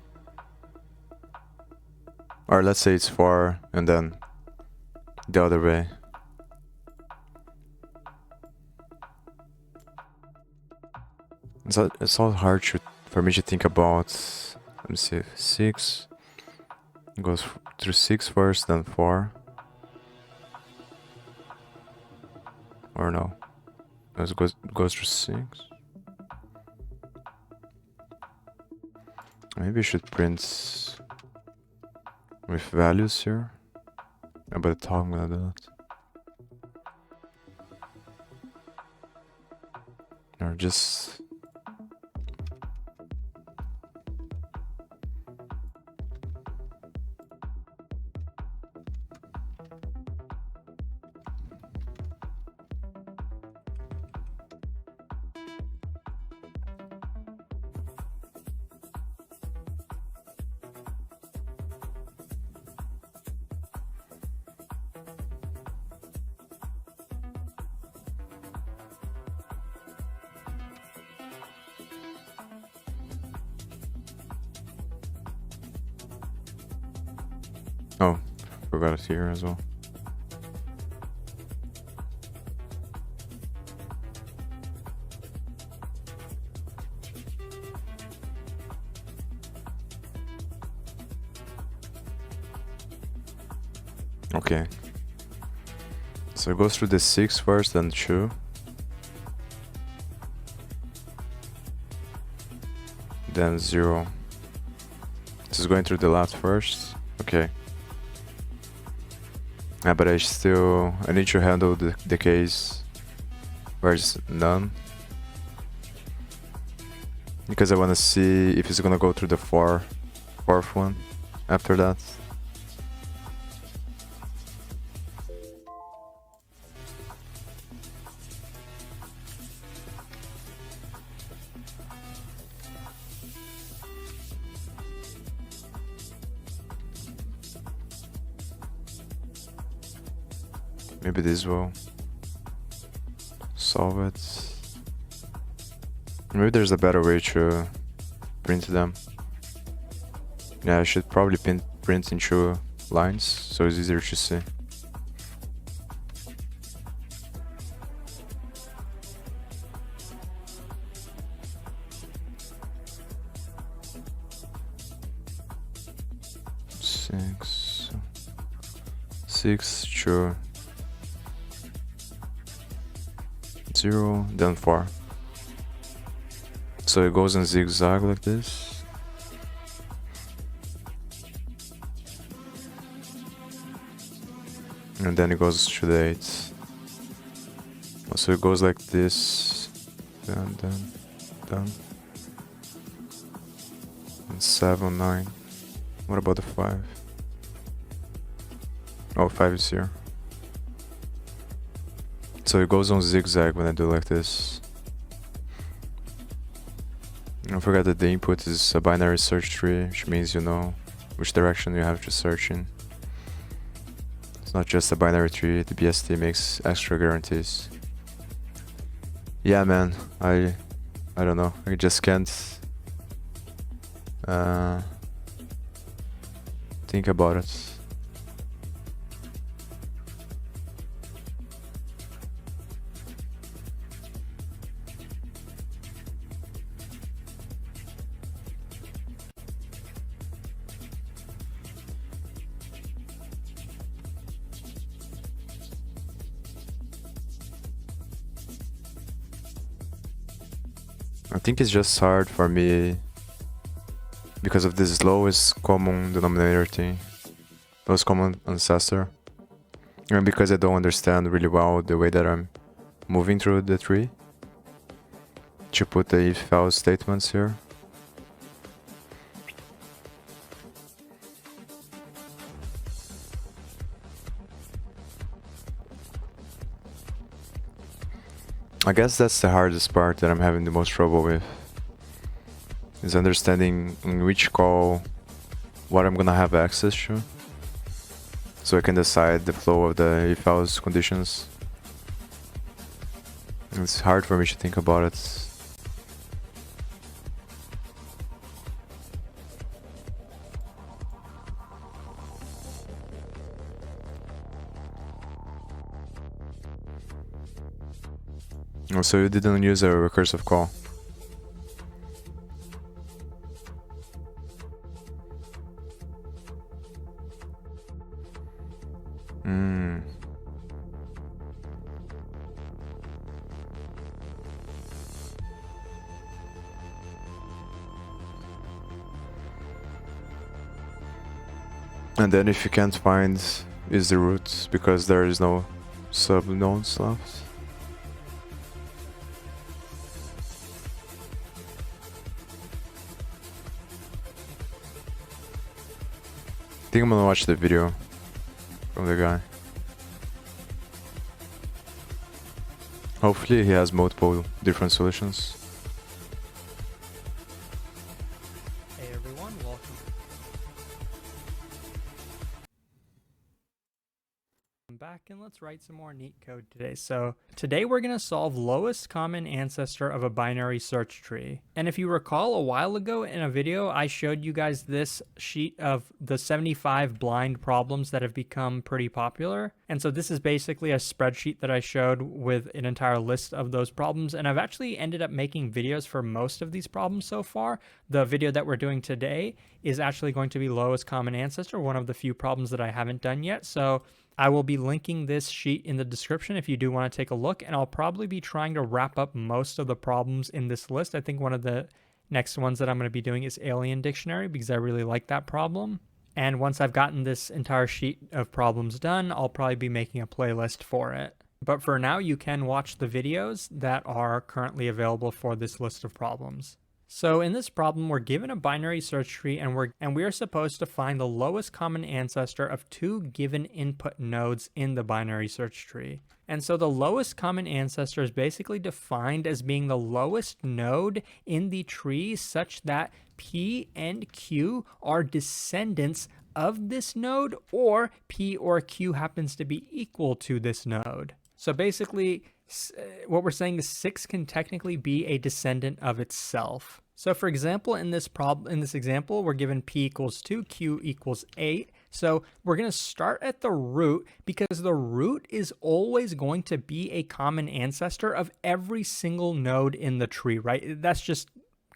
Or let's say it's 4 and then the other way. It's all hard for me to think about. Let me see, 6 goes through 6 first, then 4. Or no, it goes through 6. Maybe I should print with values here. But how I'm gonna do that? Or just. Oh, forgot it here as well. Okay. So it goes through the 6 first, then 2. Then 0. This is going through the left first. Okay. Yeah, but I need to handle the case where it's none. Because I want to see if it's gonna go through the fourth one after that. Maybe this will solve it. Maybe there's a better way to print them. Yeah, I should probably print in 2 lines, so it's easier to see. Six, 2, 0, then 4. So it goes in zigzag like this. And then it goes to the 8. So it goes like this, then, and 7, 9. What about the 5? Oh, 5 is here. So it goes on zigzag when I do like this. Don't forget that the input is a binary search tree, which means you know which direction you have to search in. It's not just a binary tree, the BST makes extra guarantees. Yeah man, I don't know, I just can't think about it. I think it's just hard for me because of this lowest common denominator thing, lowest common ancestor, and because I don't understand really well the way that I'm moving through the tree to put the if-else statements here. I guess that's the hardest part that I'm having the most trouble with, is understanding in which call what I'm gonna have access to, so I can decide the flow of the if-else conditions. It's hard for me to think about it. So you didn't use a recursive call. And then if you can't find is the root because there is no sub-nodes left. I think I'm gonna watch the video from the guy. Hopefully he has multiple different solutions. Hey everyone, welcome. Back and let's write some more neat code today. So today we're going to solve lowest common ancestor of a binary search tree. And if you recall, a while ago in a video I showed you guys this sheet of the 75 blind problems that have become pretty popular. And so this is basically a spreadsheet that I showed with an entire list of those problems, and I've actually ended up making videos for most of these problems so far. The video that we're doing today is actually going to be lowest common ancestor, one of the few problems that I haven't done yet. So I will be linking this sheet in the description if you do want to take a look, and I'll probably be trying to wrap up most of the problems in this list. I think one of the next ones that I'm going to be doing is alien dictionary because I really like that problem. And once I've gotten this entire sheet of problems done, I'll probably be making a playlist for it. But for now, you can watch the videos that are currently available for this list of problems. So in this problem, we're given a binary search tree and we are supposed to find the lowest common ancestor of two given input nodes in the binary search tree. And so the lowest common ancestor is basically defined as being the lowest node in the tree such that P and Q are descendants of this node, or P or Q happens to be equal to this node. So basically, what we're saying is 6 can technically be a descendant of itself. So for example, in this example, we're given P equals 2, Q equals 8. So we're going to start at the root because the root is always going to be a common ancestor of every single node in the tree, right? That's just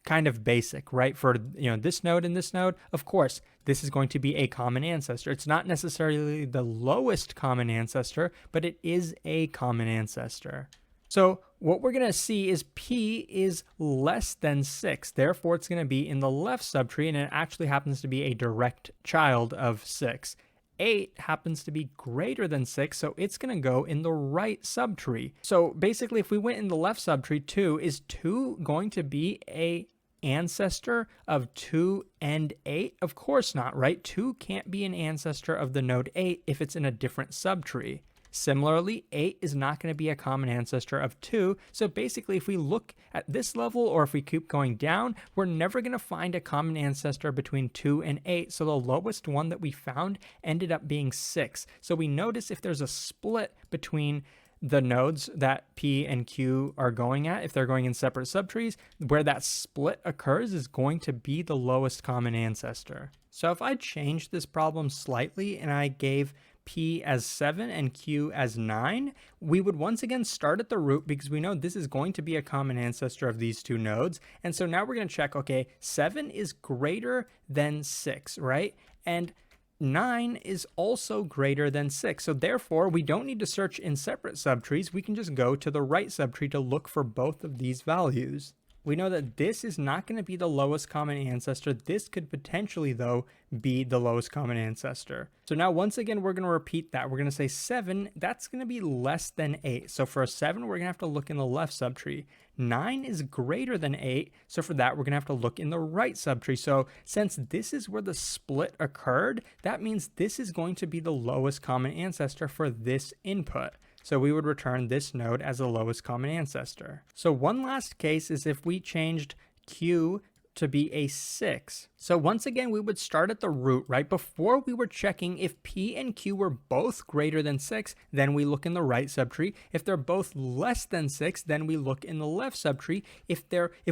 kind of basic, right? For, this node and this node, of course, this is going to be a common ancestor. It's not necessarily the lowest common ancestor, but it is a common ancestor. So what we're going to see is P is less than 6. Therefore, it's going to be in the left subtree, and it actually happens to be a direct child of 6. 8 happens to be greater than 6, so it's going to go in the right subtree. So basically, if we went in the left subtree, 2, is 2 going to be a ancestor of 2 and 8? Of course not, right? 2 can't be an ancestor of the node 8 if it's in a different subtree. Similarly, 8 is not going to be a common ancestor of 2. So basically, if we look at this level or if we keep going down, we're never going to find a common ancestor between 2 and 8. So the lowest one that we found ended up being 6. So we notice if there's a split between the nodes that P and Q are going at, if they're going in separate subtrees, where that split occurs is going to be the lowest common ancestor. So if I change this problem slightly and I gave P as 7 and Q as 9, we would once again start at the root because we know this is going to be a common ancestor of these two nodes. And so now we're going to check, okay, 7 is greater than 6, right? And 9 is also greater than 6. So therefore, we don't need to search in separate subtrees. We can just go to the right subtree to look for both of these values. We know that this is not going to be the lowest common ancestor. This could potentially, though, be the lowest common ancestor. So now, once again, we're going to repeat that. We're going to say 7, that's going to be less than 8. So for a 7, we're going to have to look in the left subtree. 9 is greater than 8. So for that, we're going to have to look in the right subtree. So since this is where the split occurred, that means this is going to be the lowest common ancestor for this input. So we would return this node as the lowest common ancestor. So one last case is if we changed Q to be a 6. So once again, we would start at the root, right? Before we were checking if P and Q were both greater than 6, then we look in the right subtree. If they're both less than 6, then we look in the left subtree. If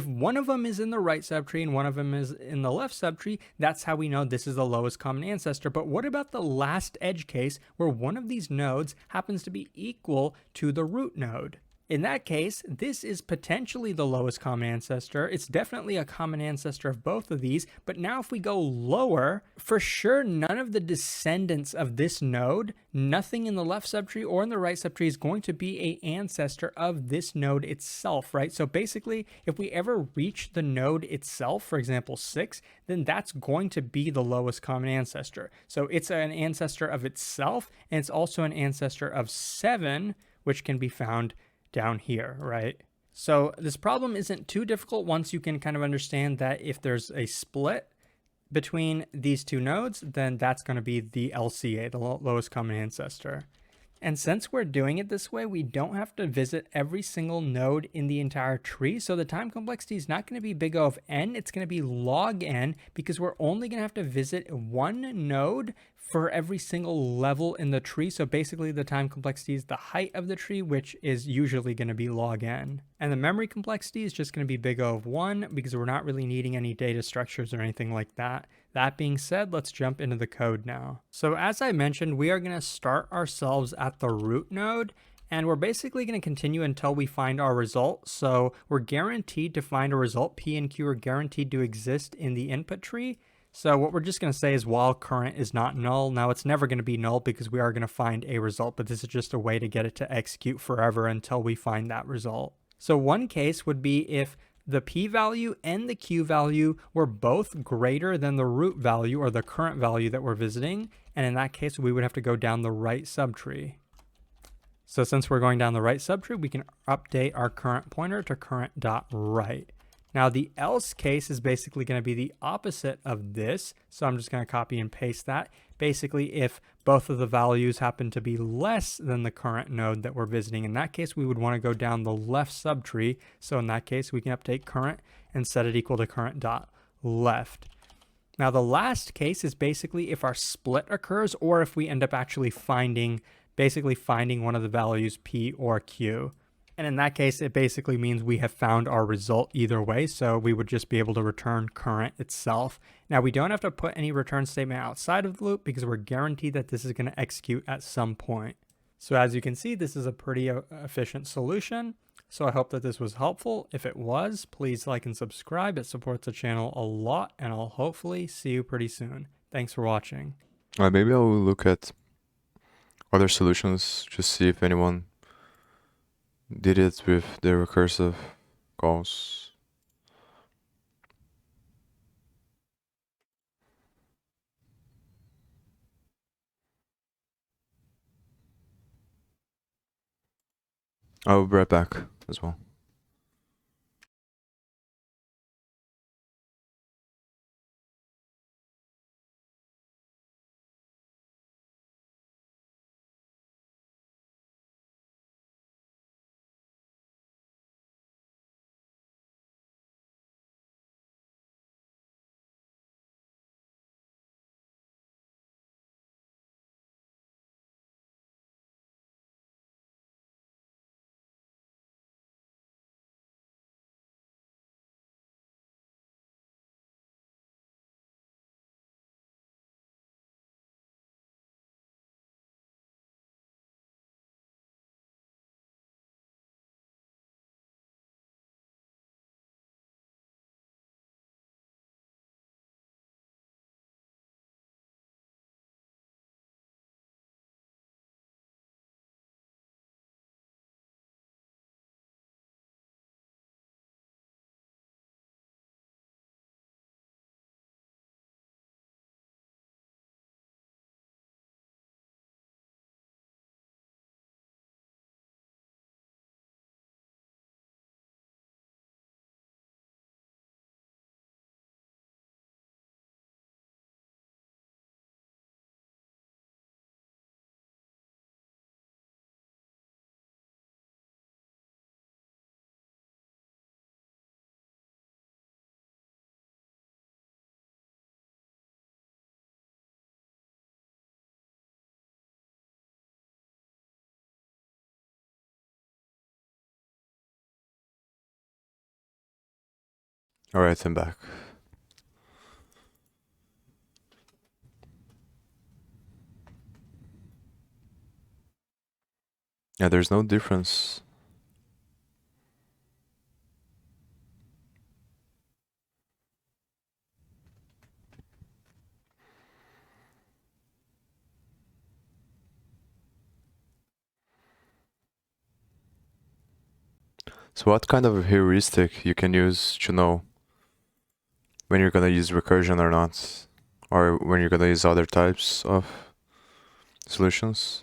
one of them is in the right subtree and one of them is in the left subtree, that's how we know this is the lowest common ancestor. But what about the last edge case where one of these nodes happens to be equal to the root node? In that case, this is potentially the lowest common ancestor. It's definitely a common ancestor of both of these, but now if we go lower, for sure none of the descendants of this node, nothing in the left subtree or in the right subtree is going to be an ancestor of this node itself, right? So basically, if we ever reach the node itself, for example, 6, then that's going to be the lowest common ancestor. So it's an ancestor of itself, and it's also an ancestor of 7, which can be found down here, right? So this problem isn't too difficult once you can kind of understand that if there's a split between these two nodes, then that's going to be the LCA, the lowest common ancestor. And since we're doing it this way, we don't have to visit every single node in the entire tree. So the time complexity is not going to be big O of n, it's going to be log n, because we're only going to have to visit one node for every single level in the tree. So basically the time complexity is the height of the tree, which is usually going to be log n. And the memory complexity is just going to be big O of 1 because we're not really needing any data structures or anything like that. That being said, let's jump into the code now. So as I mentioned, we are going to start ourselves at the root node, and we're basically going to continue until we find our result. So we're guaranteed to find a result. P and Q are guaranteed to exist in the input tree. So what we're just going to say is while current is not null. Now it's never going to be null because we are going to find a result, but this is just a way to get it to execute forever until we find that result. So one case would be if the P value and the Q value were both greater than the root value or the current value that we're visiting. And in that case, we would have to go down the right subtree. So since we're going down the right subtree, we can update our current pointer to current.right. Now the else case is basically going to be the opposite of this. So I'm just going to copy and paste that. Basically, if both of the values happen to be less than the current node that we're visiting, in that case, we would want to go down the left subtree. So in that case, we can update current and set it equal to current.left. Now the last case is basically if our split occurs or if we end up actually finding one of the values P or Q. And in that case, it basically means we have found our result either way. So we would just be able to return current itself. Now we don't have to put any return statement outside of the loop because we're guaranteed that this is going to execute at some point. So as you can see, this is a pretty efficient solution. So I hope that this was helpful. If it was, please like and subscribe. It supports the channel a lot, and I'll hopefully see you pretty soon. Thanks for watching. Maybe I'll look at other solutions, just see if anyone did it with the recursive calls. I'll be right back as well. Alright, I'm back. Yeah, there's no difference. So what kind of heuristic you can use to know when you're gonna use recursion or not? Or when you're gonna use other types of solutions?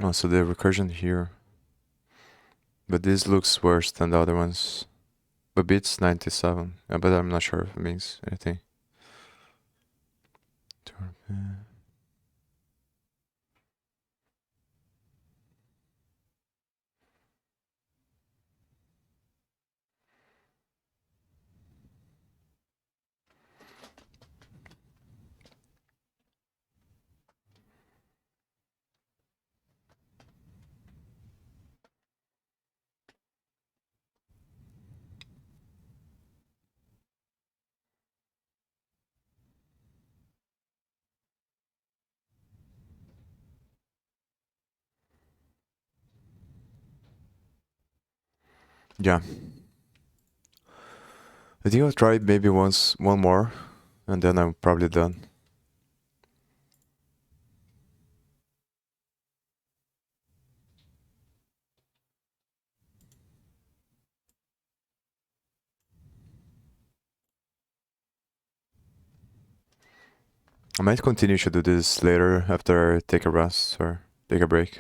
Oh, so the recursion here. But this looks worse than the other ones. But beats 97. Yeah, but I'm not sure if it means anything. Yeah. I think I'll try maybe one more, and then I'm probably done. I might continue to do this later after I take a rest or take a break.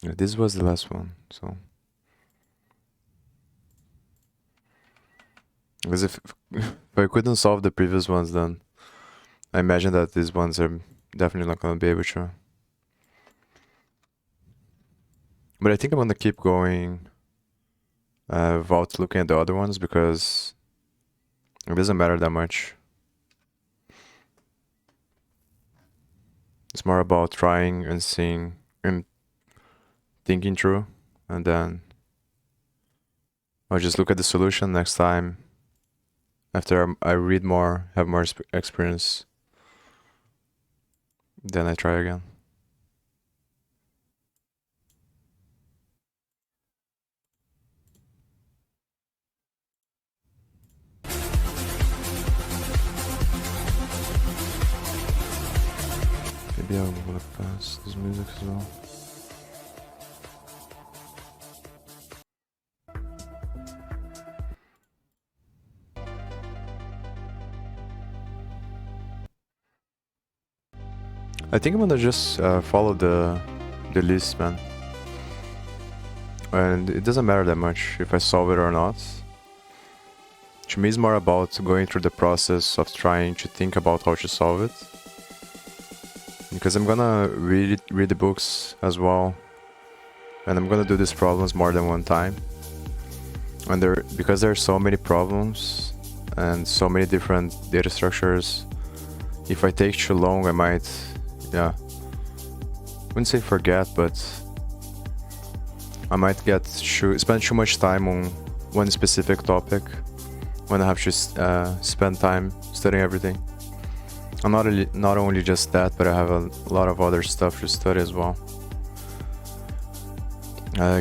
Yeah, this was the last one, so. Because if I couldn't solve the previous ones, then I imagine that these ones are definitely not gonna be able to. But I think I'm gonna keep going without looking at the other ones because it doesn't matter that much. It's more about trying and seeing and thinking through, and then I'll just look at the solution next time after I read more, have more experience. Then I try again. Maybe I'll look past this music as well. I think I'm gonna just follow the list, man. And it doesn't matter that much if I solve it or not. To me, it's more about going through the process of trying to think about how to solve it. Because I'm gonna read the books as well, and I'm gonna do these problems more than one time. And because there are so many problems and so many different data structures, if I take too long, I might, yeah, wouldn't say forget, but I might spend too much time on one specific topic when I have to spend time studying everything. I'm not only just that, but I have a lot of other stuff to study as well.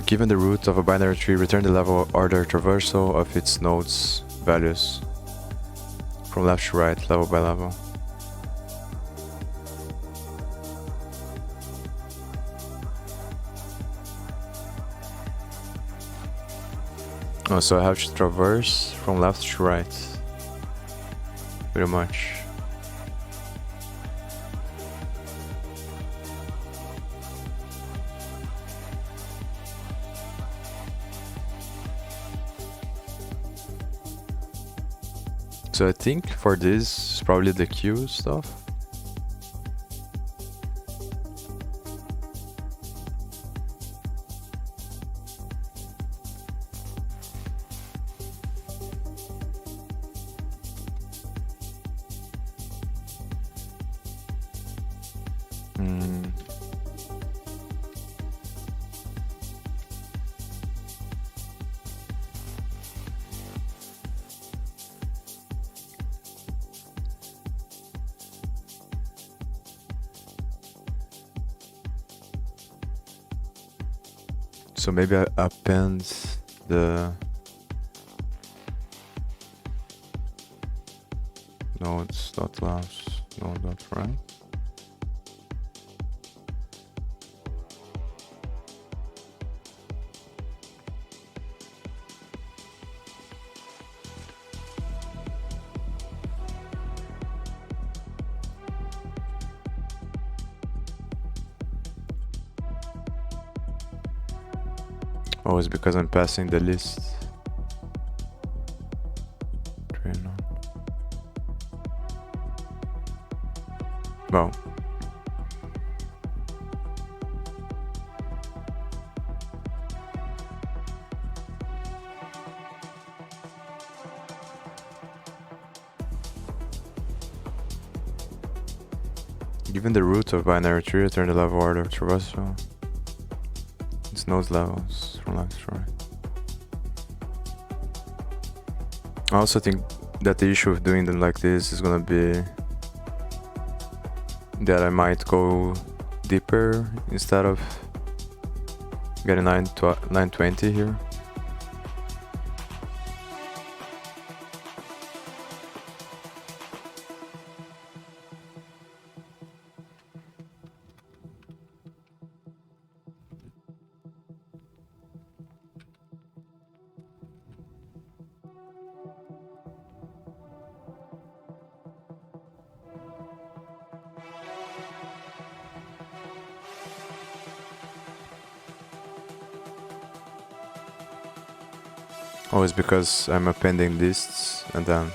Given the root of a binary tree, return the level order traversal of its nodes values from left to right, level by level. Oh, so I have to traverse from left to right, pretty much. So I think for this, probably the Q stuff. Hmm. So maybe I append the... No, it's not class. No, not right. Oh, it's because I'm passing the list. Train on. Well. Given the root of binary tree, return the level order of traversal. Its nodes levels from left to right. I also think that the issue of doing them like this is gonna be that I might go deeper instead of getting 920 here. Always because I'm appending lists and then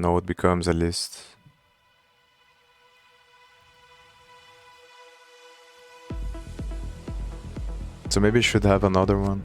node becomes a list. So maybe I should have another one.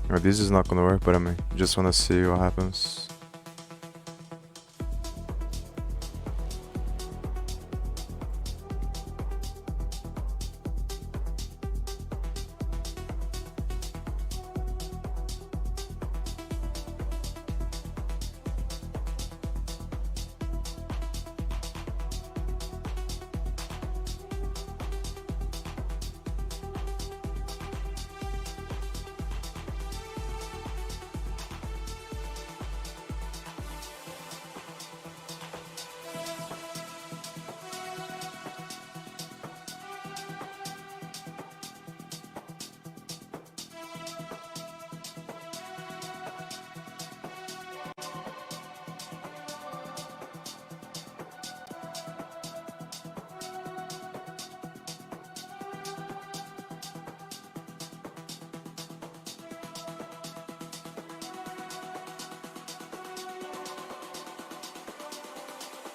Oh, this is not gonna work, but I mean, just wanna see what happens.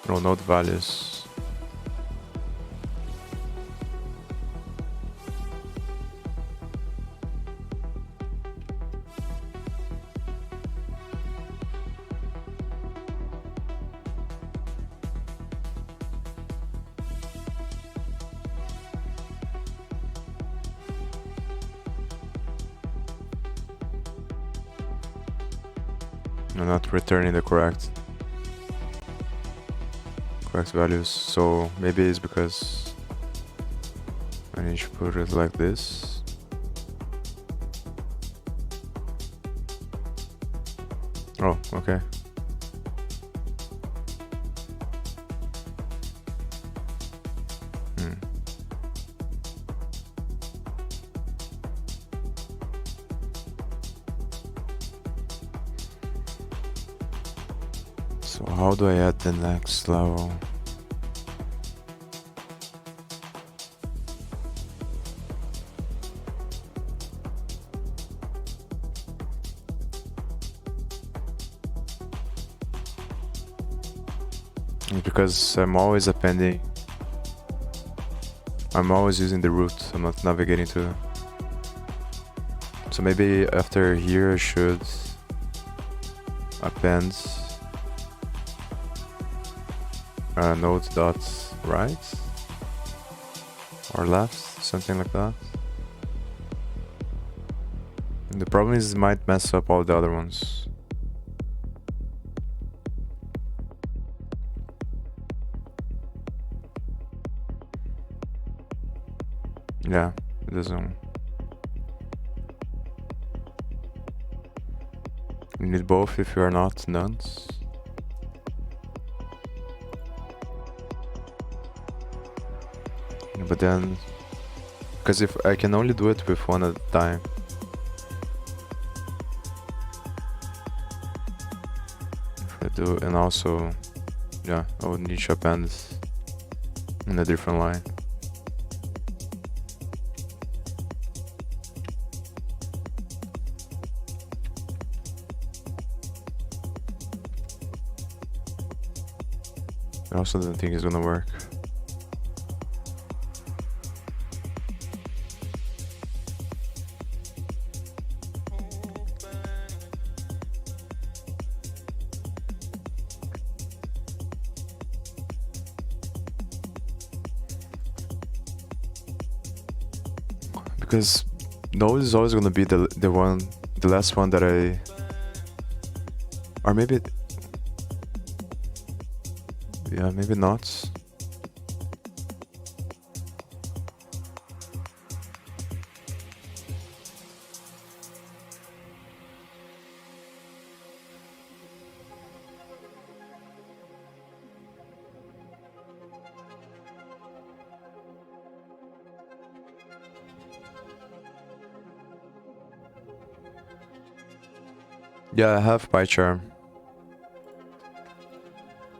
No node values. I'm not returning the correct values, so maybe it's because I need to put it like this. Oh, okay. So how do I add the next level? Because I'm always appending. I'm always using the root. I'm not navigating to. So maybe after here I should append node dot right or left, something like that. And the problem is it might mess up all the other ones. Yeah, it doesn't. You need both if you are not nuns. But then, because if I can only do it with one at a time. If I do, and also, yeah, I would need to append in a different line. I also don't think it's gonna work. Because node is always gonna be the last one that I, or maybe. Yeah, maybe not. Yeah, I have PyCharm.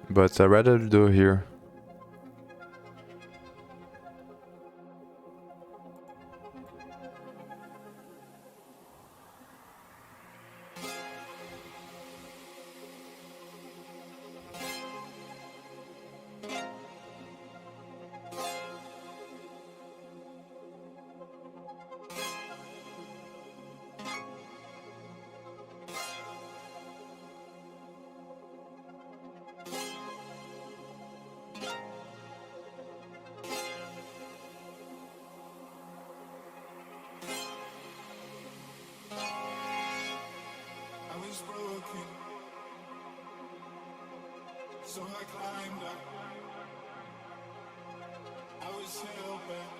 But I'd rather do here. I was broken, so I climbed up. I was held back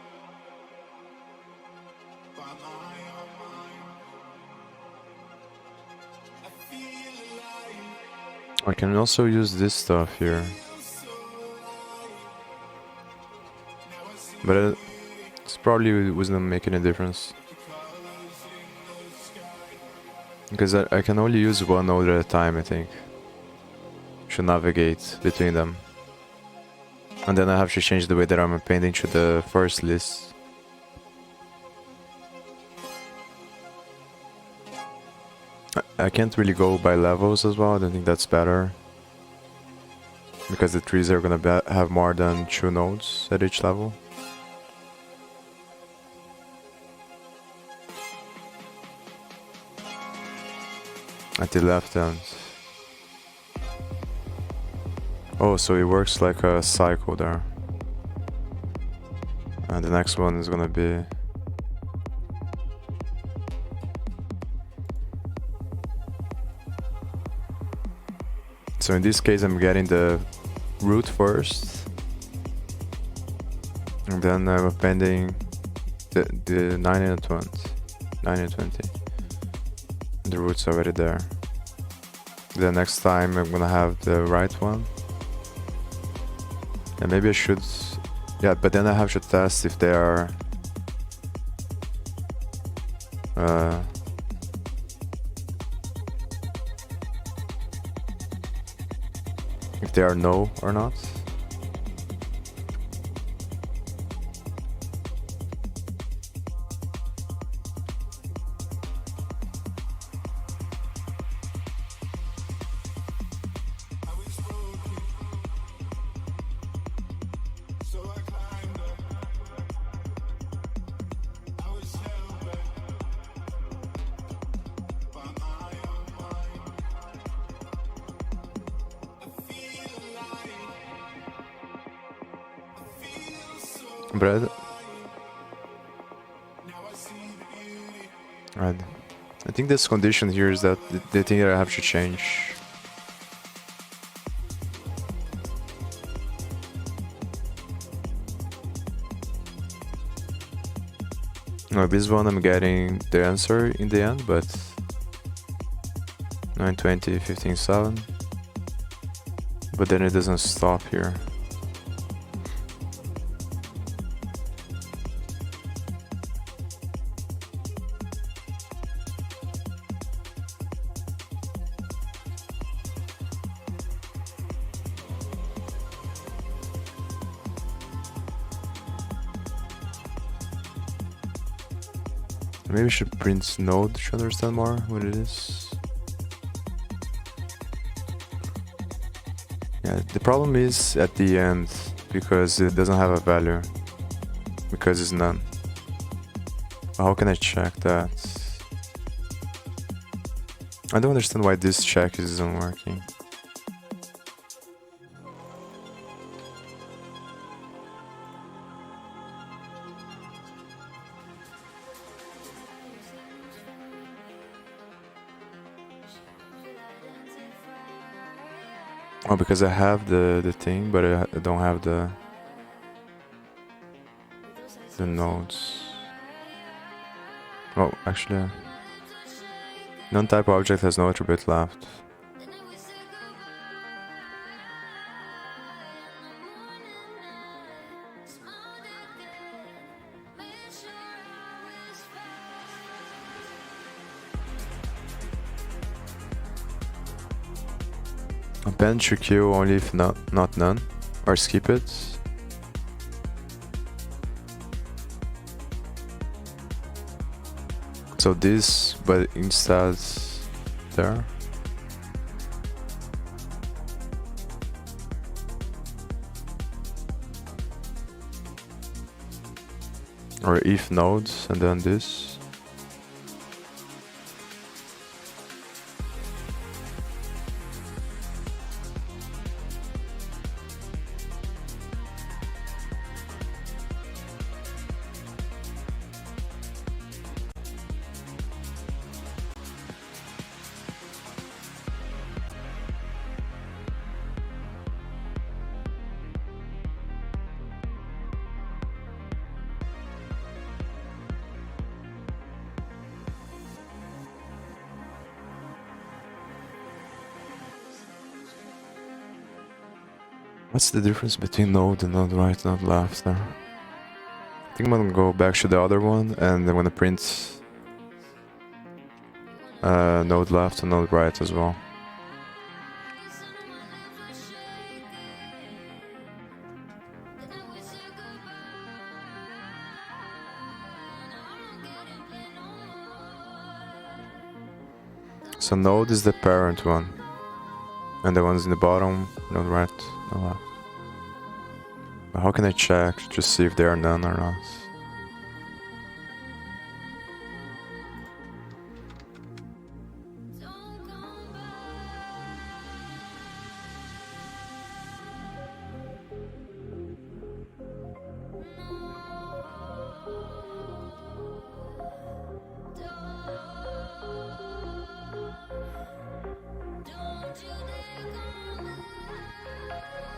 by my own mind. I feel alive, I can also use this stuff here. feel so alive. Now I see But it's probably wasn't make any difference. the colors in the sky. Because I can only use one node at a time, I think. To navigate between them. And then I have to change the way that I'm appending to the first list. I can't really go by levels as well, I don't think that's better. Because the trees are gonna have more than 2 nodes at each level. At the left end. Oh, so it works like a cycle there. And the next one is gonna be... So in this case I'm getting the root first. And then I'm appending the 9 and 20. 9 and 20. The root's already there. The next time I'm gonna have the right one. And maybe I should... Yeah, but then I have to test if they are... if they are null or not. But I think this condition here is that the thing that I have to change. No, this one I'm getting the answer in the end, but 920, 15, 7. But then it doesn't stop here. Maybe I should print node to understand more what it is. Yeah, the problem is at the end because it doesn't have a value because it's none. How can I check that? I don't understand why this check isn't working. Oh, because I have the thing, but I don't have the nodes. Oh, actually, non-type object has no attribute left. Append to queue only if not none, or skip it. So this, but instead there. Or if nodes and then this. What's the difference between node and node right, node left there? I think I'm gonna go back to the other one and I'm gonna print node left and node right as well. So node is the parent one, and the ones in the bottom, node right, node left. But how can I check to see if they are none or not?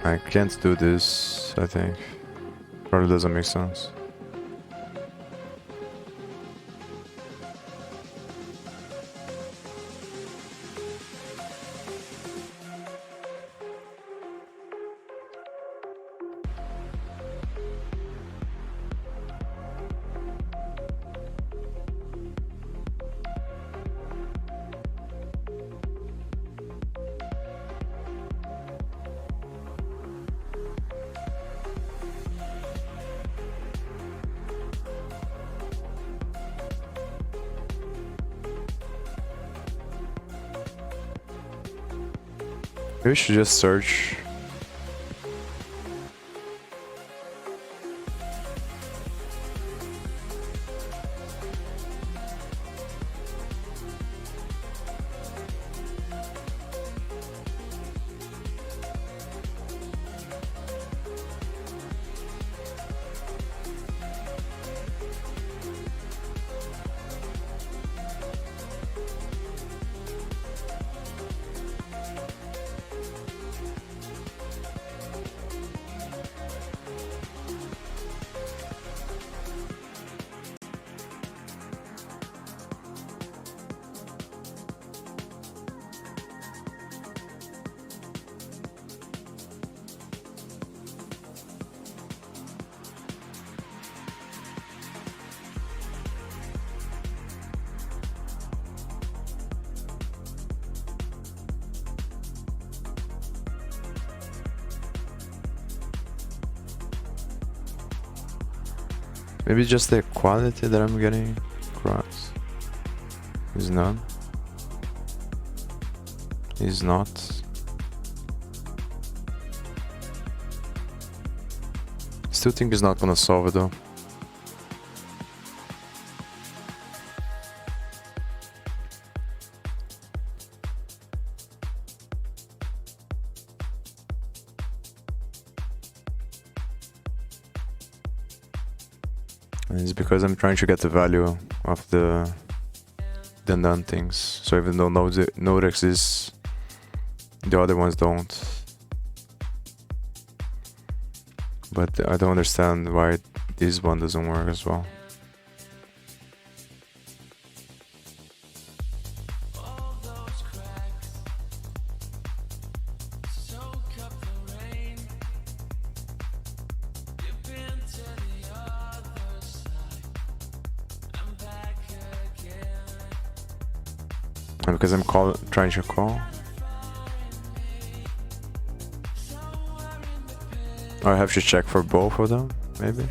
I can't do this, I think. Probably doesn't make sense. Maybe we should just search. Maybe just the quality that I'm getting across is none. Is not. Still think it's not gonna solve it though. And it's because I'm trying to get the value of the none things. So even though node exists, the other ones don't. But I don't understand why this one doesn't work as well. And because I'm trying to call. I have to check for both of them, maybe.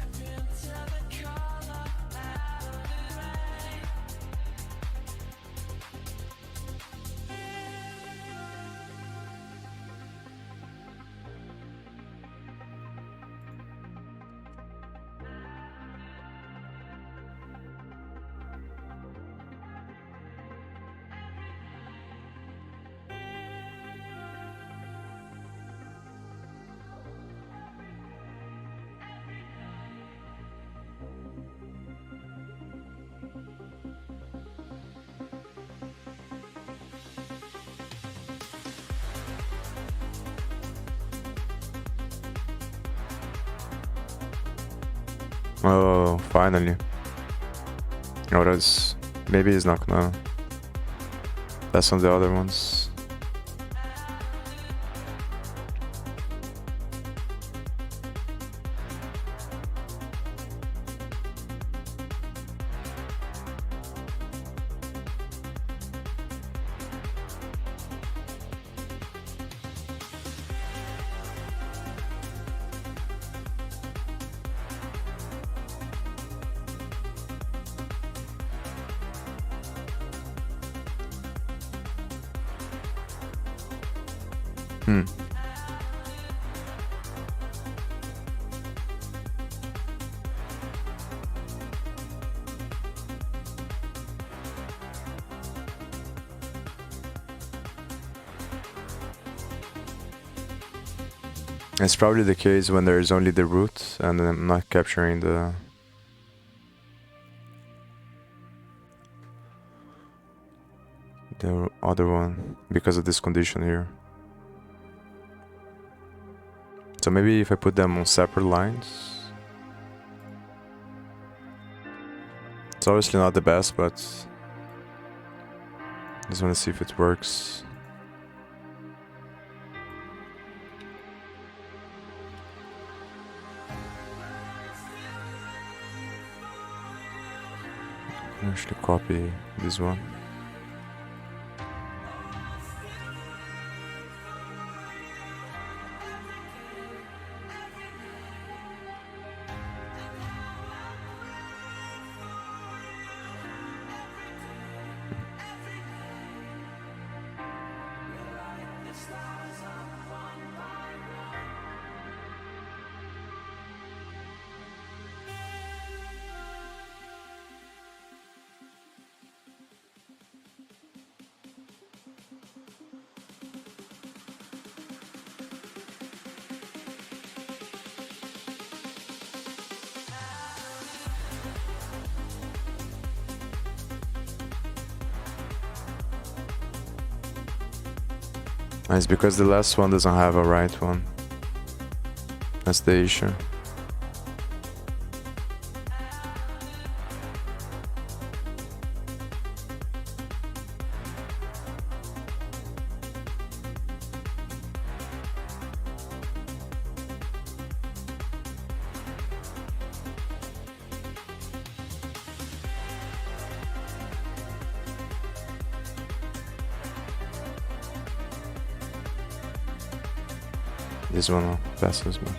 Oh, finally. Oh, that's... Maybe it's not gonna... That's on the other ones. It's probably the case when there is only the root and I'm not capturing the other one because of this condition here. So maybe if I put them on separate lines. It's obviously not the best, but just want to see if it works. Actually copy this one. It's because the last one doesn't have a right one. That's the issue. This one passes max.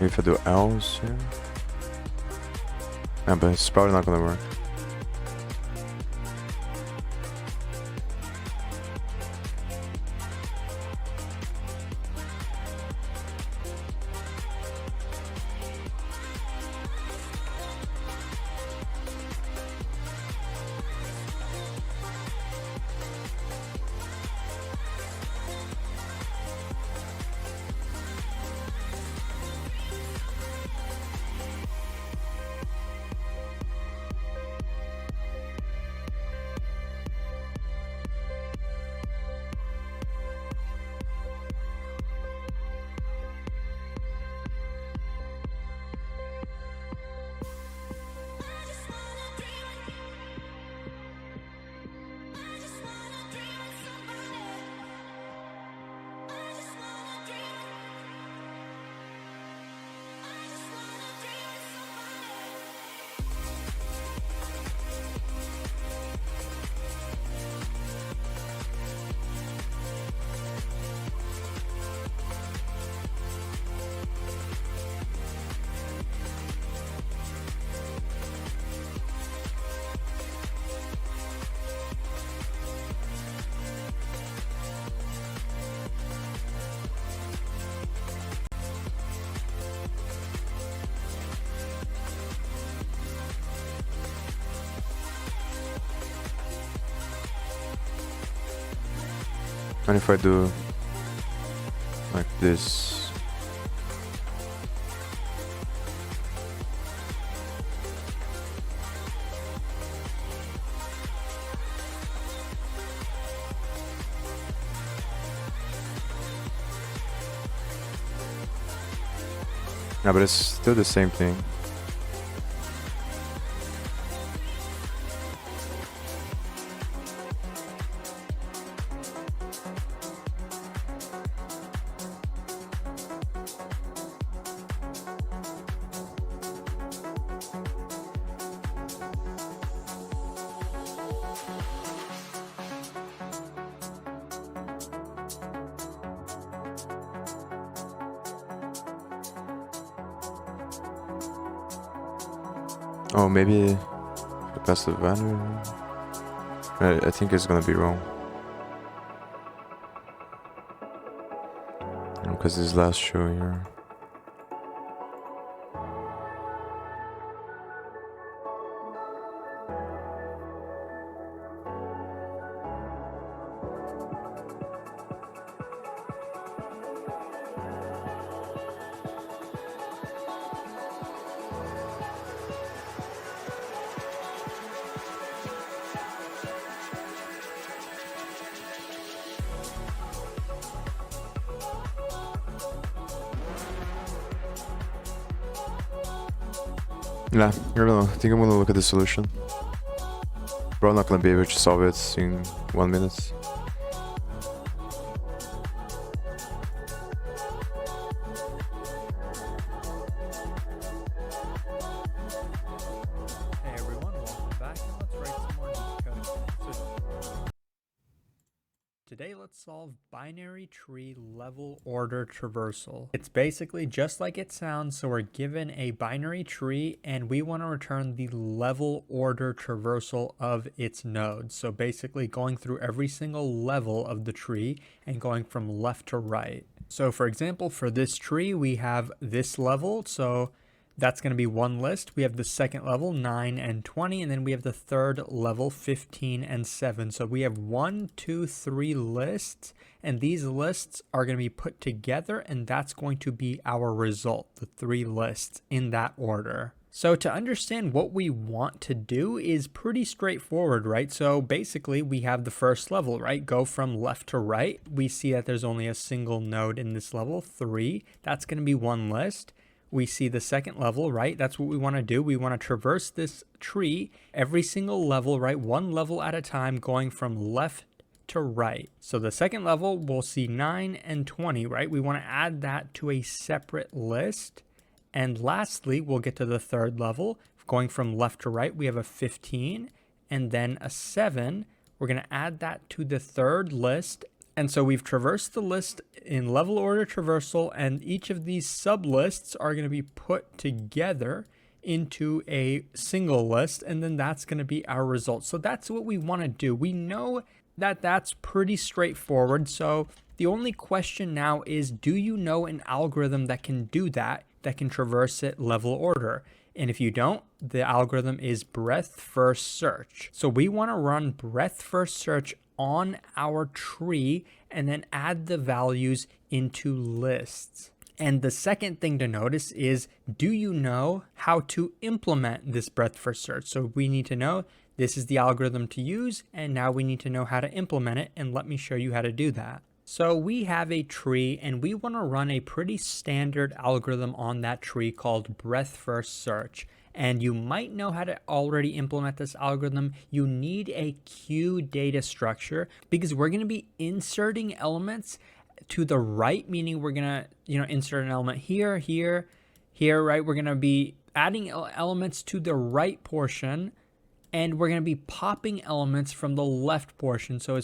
If I do else here. Yeah, but it's probably not gonna work. And if I do like this, no, but it's still the same thing. Oh, maybe I passed the banner. I think it's gonna be wrong. Because this last show here. Yeah, I don't know. I think I'm gonna look at the solution. Probably not gonna be able to solve it in 1 minute. Hey everyone, welcome back, and let's write some more LeetCode. So today let's solve binary tree level order traversal. It's basically just like it sounds, so we're given a binary tree and we want to return the level order traversal of its nodes. So basically going through every single level of the tree and going from left to right. So for example, for this tree, we have this level, so that's going to be one list. We have the second level, 9 and 20, and then we have the third level, 15 and 7. So we have 1, 2, 3 lists, and these lists are going to be put together, and that's going to be our result, the 3 lists in that order. So to understand what we want to do is pretty straightforward, right? So basically we have the first level, right? Go from left to right. We see that there's only a single node in this level, 3. That's going to be one list. We see the second level, right? That's what we want to do. We want to traverse this tree every single level, right? One level at a time, going from left to right. So the second level, we'll see 9 and 20, right? We want to add that to a separate list. And lastly, we'll get to the third level. Going from left to right, we have a 15 and then a 7. We're going to add that to the third list. And so we've traversed the list in level order traversal, and each of these sublists are going to be put together into a single list, and then that's going to be our result. So that's what we want to do. We know that that's pretty straightforward. So the only question now is, do you know an algorithm that can do that can traverse it level order? And if you don't, the algorithm is breadth first search. So we want to run breadth first search on our tree and then add the values into lists. And the second thing to notice is, do you know how to implement this breadth first search? So we need to know this is the algorithm to use, and now we need to know how to implement it, and let me show you how to do that. So we have a tree and we want to run a pretty standard algorithm on that tree called breadth first search. And you might know how to already implement this algorithm. You need a queue data structure because we're going to be inserting elements to the right, meaning we're going to, insert an element here, here, here, right? We're going to be adding elements to the right portion, and we're going to be popping elements from the left portion. So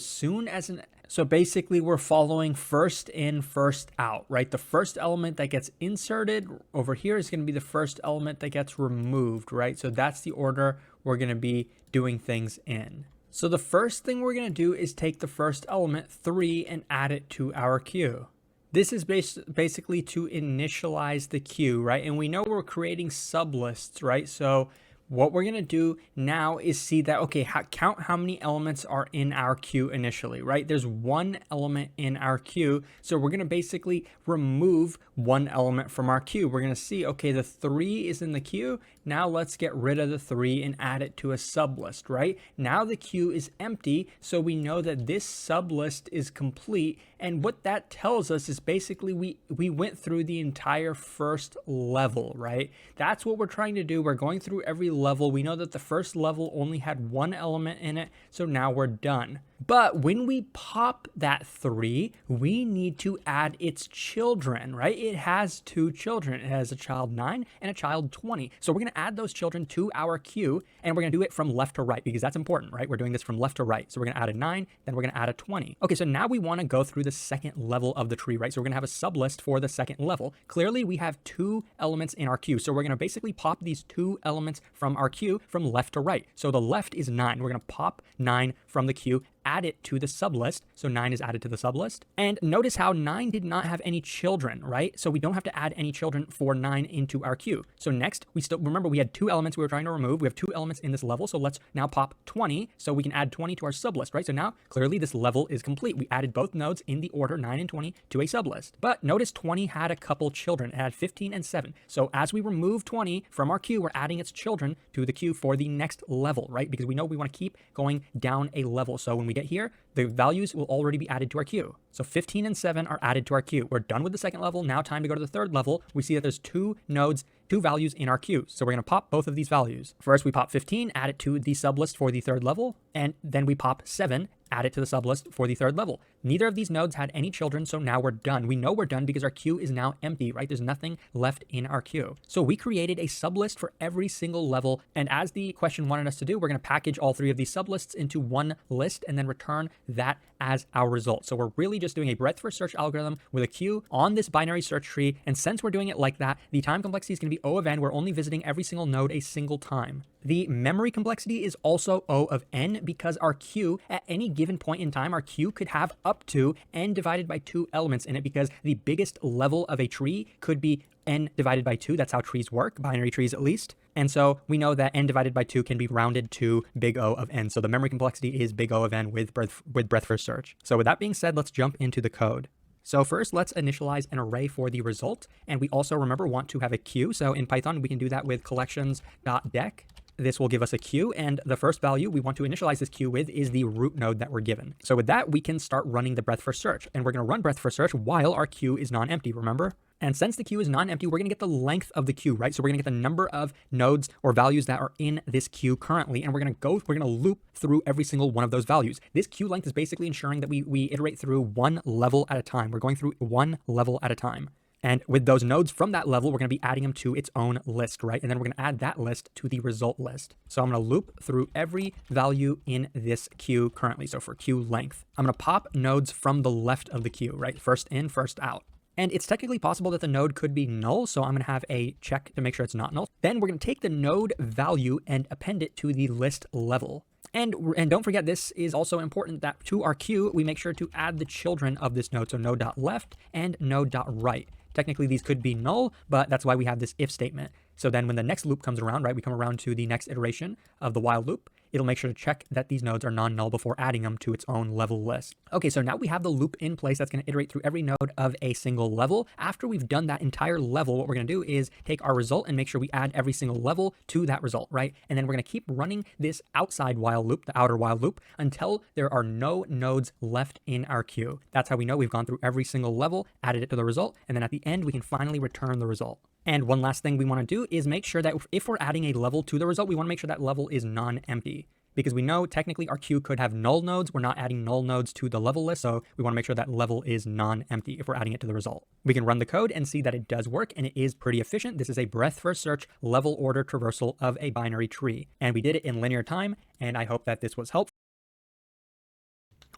so basically we're following first in, first out, right? The first element that gets inserted over here is going to be the first element that gets removed, right? So that's the order we're going to be doing things in. So the first thing we're going to do is take the first element, 3, and add it to our queue. This is basically to initialize the queue, right? And we know we're creating sublists, right? So what we're going to do now is see that, okay, count how many elements are in our queue initially, right? There's 1 element in our queue. So we're going to basically remove 1 element from our queue. We're going to see, okay, the 3 is in the queue. Now let's get rid of the 3 and add it to a sublist, right? Now the queue is empty. So we know that this sublist is complete. And what that tells us is basically we went through the entire first level, right? That's what we're trying to do. We're going through every level. We know that the first level only had 1 element in it, so now we're done. But when we pop that 3, we need to add its children, right? It has 2 children. It has a child 9 and a child 20. So we're going to add those children to our queue, and we're going to do it from left to right because that's important, right? We're doing this from left to right. So we're going to add a 9, then we're going to add a 20. Okay, so now we want to go through the second level of the tree, right? So we're going to have a sublist for the second level. Clearly, we have 2 elements in our queue. So we're going to basically pop these 2 elements from our queue from left to right. So the left is 9. We're going to pop 9 from the queue, add it to the sublist. So 9 is added to the sublist. And notice how 9 did not have any children, right? So we don't have to add any children for 9 into our queue. So next, we still remember we had 2 elements we were trying to remove. We have 2 elements in this level. So let's now pop 20 so we can add 20 to our sublist, right? So now clearly this level is complete. We added both nodes in the order 9 and 20 to a sublist. But notice 20 had a couple children. It had 15 and 7. So as we remove 20 from our queue, we're adding its children to the queue for the next level, right? Because we know we want to keep going down a level. So when we get here, the values will already be added to our queue. So 15 and 7 are added to our queue. We're done with the second level. Now time to go to the third level. We see that there's 2 nodes, 2 values in our queue. So we're going to pop both of these values. First, we pop 15, add it to the sublist for the third level. And then we pop 7, add it to the sublist for the third level. Neither of these nodes had any children, so now we're done. We know we're done because our queue is now empty, right? There's nothing left in our queue. So we created a sublist for every single level, and as the question wanted us to do, we're going to package all 3 of these sublists into one list and then return that as our result. So we're really just doing a breadth first search algorithm with a queue on this binary search tree, and since we're doing it like that, the time complexity is going to be O of n. We're only visiting every single node a single time. The memory complexity is also O of n because our queue, at any given point in time, our queue could have up to n divided by 2 elements in it because the biggest level of a tree could be n divided by 2. That's how trees work, binary trees at least. And so we know that n divided by 2 can be rounded to big O of n. So the memory complexity is big O of n with breadth first search. So with that being said, let's jump into the code. So first, let's initialize an array for the result. And we also, remember, want to have a queue. So in Python, we can do that with collections.dec. This will give us a queue, and the first value we want to initialize this queue with is the root node that we're given. So with that, we can start running the breadth first search, and we're going to run breadth first search while our queue is non-empty, remember? And since the queue is non-empty, we're going to get the length of the queue, right? So we're going to get the number of nodes or values that are in this queue currently, and we're going to loop through every single one of those values. This queue length is basically ensuring that we iterate through one level at a time. We're going through one level at a time. And with those nodes from that level, we're going to be adding them to its own list, right? And then we're going to add that list to the result list. So I'm going to loop through every value in this queue currently. So for queue length, I'm going to pop nodes from the left of the queue, right? First in, first out. And it's technically possible that the node could be null, so I'm going to have a check to make sure it's not null. Then we're going to take the node value and append it to the list level. And don't forget, this is also important that to our queue, we make sure to add the children of this node. So node.left and node.right. Technically, these could be null, but that's why we have this if statement. So then when the next loop comes around, right, we come around to the next iteration of the while loop, it'll make sure to check that these nodes are non-null before adding them to its own level list. Okay, so now we have the loop in place that's going to iterate through every node of a single level. After we've done that entire level, what we're going to do is take our result and make sure we add every single level to that result, right? And then we're going to keep running this outside while loop, the outer while loop, until there are no nodes left in our queue. That's how we know we've gone through every single level, added it to the result, and then at the end, we can finally return the result. And one last thing we want to do is make sure that if we're adding a level to the result, we want to make sure that level is non-empty. Because we know technically our queue could have null nodes. We're not adding null nodes to the level list, so we want to make sure that level is non-empty if we're adding it to the result. We can run the code and see that it does work, and it is pretty efficient. This is a breadth first search level order traversal of a binary tree. And we did it in linear time, and I hope that this was helpful.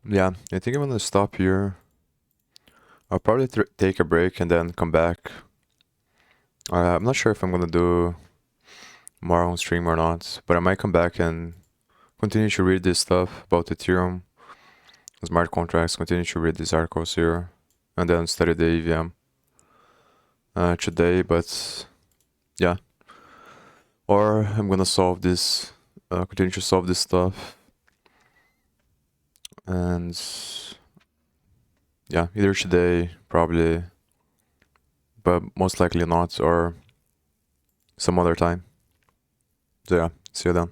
Yeah, I think I'm gonna stop here. I'll probably take a break and then come back. I'm not sure if I'm gonna do more on stream or not, but I might come back and continue to read this stuff about Ethereum, smart contracts, continue to read these articles here, and then study the EVM today, but yeah. Or I'm gonna solve this, continue to solve this stuff, and yeah, either today, probably, but most likely not, or some other time. So yeah, see you then.